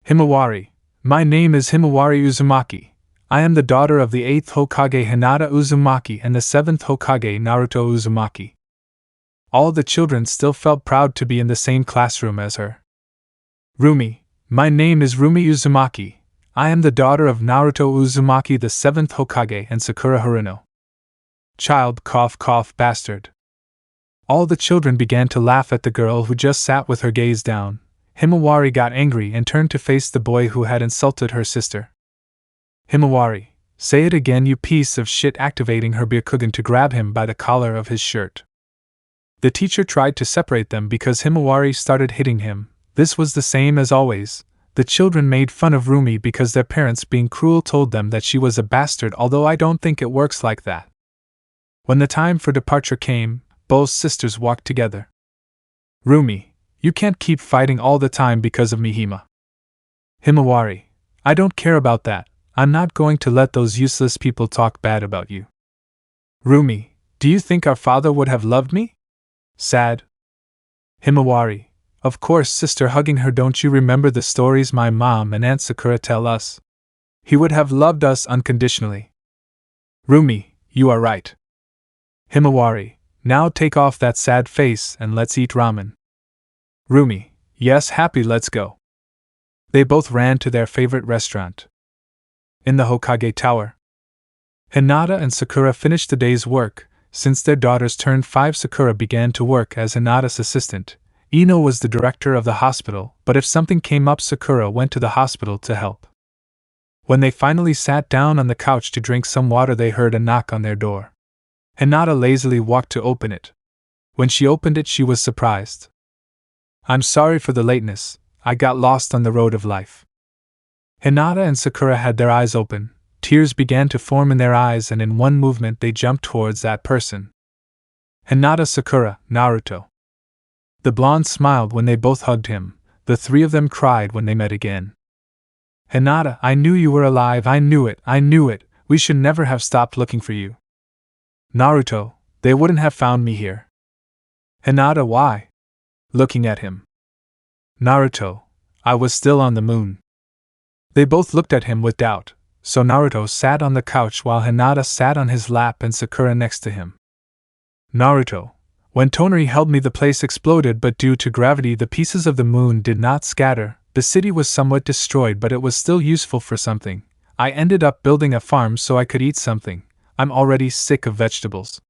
"Himawari, my name is Himawari Uzumaki. I am the daughter of the 8th Hokage Hinata Uzumaki and the 7th Hokage Naruto Uzumaki." All the children still felt proud to be in the same classroom as her. "Rumi, My name is Rumi Uzumaki. I am the daughter of Naruto Uzumaki, the 7th Hokage, and Sakura Haruno. Child, cough cough bastard. All the children began to laugh at the girl who just sat with her gaze down. Himawari got angry and turned to face the boy who had insulted her sister. Himawari, say it again, you piece of shit, activating her Byakugan to grab him by the collar of his shirt. The teacher tried to separate them because Himawari started hitting him. This was the same as always. The children made fun of Rumi because their parents, being cruel, told them that she was a bastard, although I don't think it works like that. When the time for departure came, both sisters walked together. Rumi, you can't keep fighting all the time because of me, Himawari, I don't care about that. I'm not going to let those useless people talk bad about you. Rumi, do you think our father would have loved me? Sad. Himawari, of course, sister, hugging her. Don't you remember the stories my mom and Aunt Sakura tell us? He would have loved us unconditionally. Rumi, you are right. Himawari, now take off that sad face and let's eat ramen. Rumi, yes, happy, let's go. They both ran to their favorite restaurant. In the Hokage Tower, Hinata and Sakura finished the day's work. Since their daughters turned 5, Sakura began to work as Hinata's assistant. Ino was the director of the hospital, but if something came up, Sakura went to the hospital to help. When they finally sat down on the couch to drink some water, they heard a knock on their door. Hinata lazily walked to open it. When she opened it, she was surprised. I'm sorry for the lateness, I got lost on the road of life. Hinata and Sakura had their eyes open. Tears began to form in their eyes, and in one movement they jumped towards that person. Hinata, Sakura, Naruto. The blonde smiled when they both hugged him. The 3 of them cried when they met again. Hinata, I knew you were alive, I knew it, we should never have stopped looking for you. Naruto, they wouldn't have found me here. Hinata, why? Looking at him. Naruto, I was still on the moon. They both looked at him with doubt. So Naruto sat on the couch while Hinata sat on his lap and Sakura next to him. Naruto, when Toneri held me, the place exploded, but due to gravity the pieces of the moon did not scatter. The city was somewhat destroyed, but it was still useful for something. I ended up building a farm so I could eat something. I'm already sick of vegetables.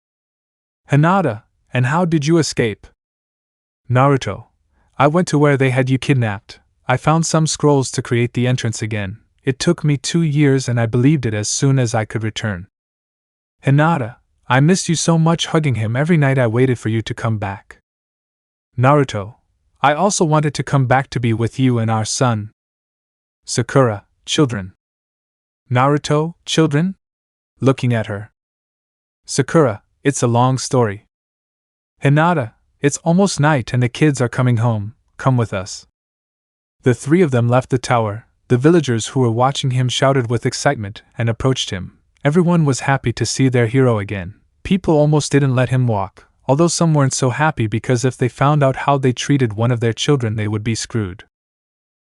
Hinata, and how did you escape? Naruto, I went to where they had you kidnapped. I found some scrolls to create the entrance again. It took me 2 years and I believed it as soon as I could return. Hinata, I missed you so much, hugging him every night. I waited for you to come back. Naruto, I also wanted to come back to be with you and our son. Sakura, children. Naruto, children? Looking at her. Sakura, it's a long story. Hinata, it's almost night and the kids are coming home, come with us. The 3 of them left the tower. The villagers who were watching him shouted with excitement and approached him. Everyone was happy to see their hero again. People almost didn't let him walk, although some weren't so happy because if they found out how they treated one of their children they would be screwed.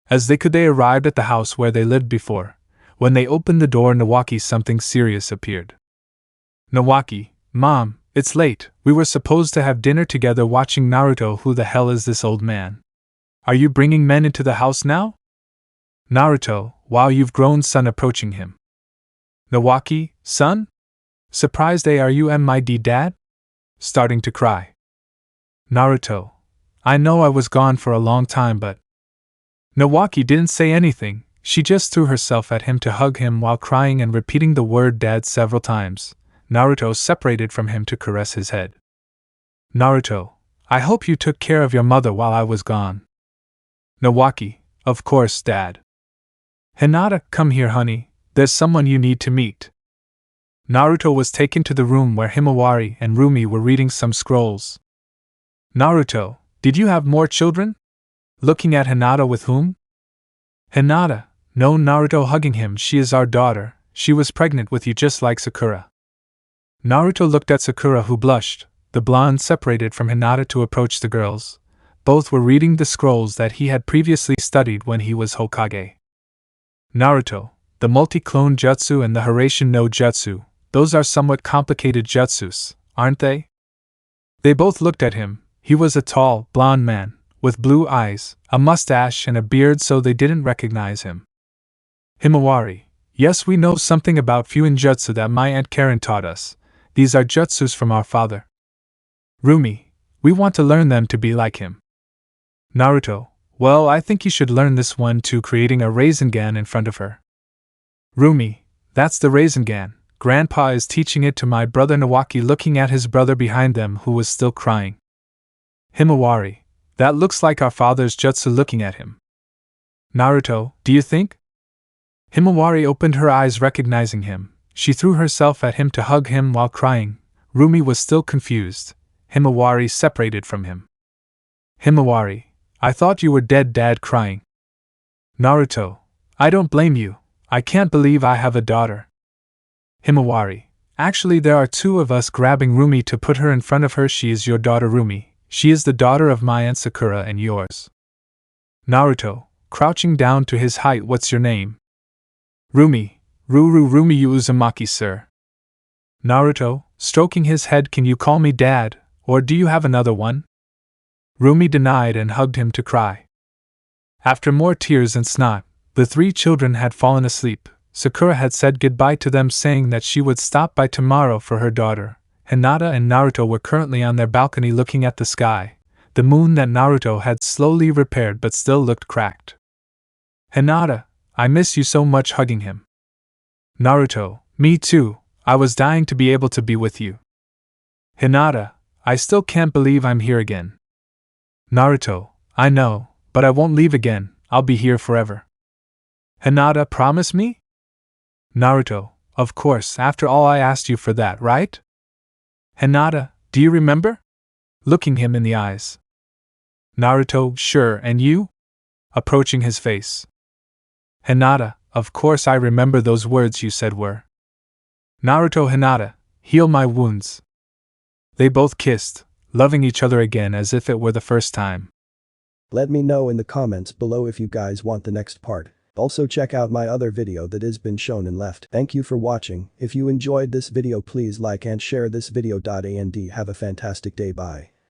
As they arrived at the house where they lived before. When they opened the door, Nawaki, something serious appeared. Nawaki, Mom, it's late, we were supposed to have dinner together. Watching Naruto, who the hell is this old man? Are you bringing men into the house now? Naruto, wow, you've grown, son, approaching him. Nawaki, son? Surprised, are you my dad? Starting to cry. Naruto, I know I was gone for a long time, but... Nawaki didn't say anything, she just threw herself at him to hug him while crying and repeating the word dad several times. Naruto separated from him to caress his head. Naruto, I hope you took care of your mother while I was gone. Nawaki, of course, dad. Hinata, come here, honey, there's someone you need to meet. Naruto was taken to the room where Himawari and Rumi were reading some scrolls. Naruto, did you have more children? Looking at Hinata, with whom? Hinata, no. Naruto, hugging him, she is our daughter, she was pregnant with you just like Sakura. Naruto looked at Sakura, who blushed. The blonde separated from Hinata to approach the girls. Both were reading the scrolls that he had previously studied when he was Hokage. Naruto, the multi-clone jutsu and the Hiraishin no jutsu, those are somewhat complicated jutsus, aren't they? They both looked at him. He was a tall, blonde man, with blue eyes, a mustache and a beard so they didn't recognize him. Himawari, yes, we know something about Fuinjutsu that my Aunt Karen taught us. These are jutsus from our father. Rumi, we want to learn them to be like him. Naruto, well, I think you should learn this one too, creating a Rasengan in front of her. Rumi, that's the Rasengan. Grandpa is teaching it to my brother Nawaki, looking at his brother behind them who was still crying. Himawari, that looks like our father's jutsu looking at him. Naruto, do you think? Himawari opened her eyes recognizing him. She threw herself at him to hug him while crying. Rumi was still confused. Himawari separated from him. Himawari, I thought you were dead, Dad, crying. Naruto, I don't blame you. I can't believe I have a daughter. Himawari, actually there are two of us, grabbing Rumi to put her in front of her. She is your daughter, Rumi. She is the daughter of my Aunt Sakura and yours. Naruto, crouching down to his height, what's your name? Rumi, Rumi Uzumaki, sir. Naruto, stroking his head, can you call me Dad, or do you have another one? Rumi denied and hugged him to cry. After more tears and snot, the three children had fallen asleep. Sakura had said goodbye to them, saying that she would stop by tomorrow for her daughter. Hinata and Naruto were currently on their balcony looking at the sky, the moon that Naruto had slowly repaired but still looked cracked. Hinata, I miss you so much, hugging him. Naruto, me too, I was dying to be able to be with you. Hinata, I still can't believe I'm here again. Naruto, I know, but I won't leave again, I'll be here forever. Hinata, promise me? Naruto, of course, after all I asked you for that, right? Hinata, do you remember? Looking him in the eyes. Naruto, sure, and you? Approaching his face. Hinata, of course I remember, those words you said were. Naruto, Hinata, heal my wounds. They both kissed, loving each other again as if it were the first time. Let me know in the comments below if you guys want the next part. Also check out my other video that has been shown and left. Thank you for watching. If you enjoyed this video, please like and share this video. And have a fantastic day. Bye.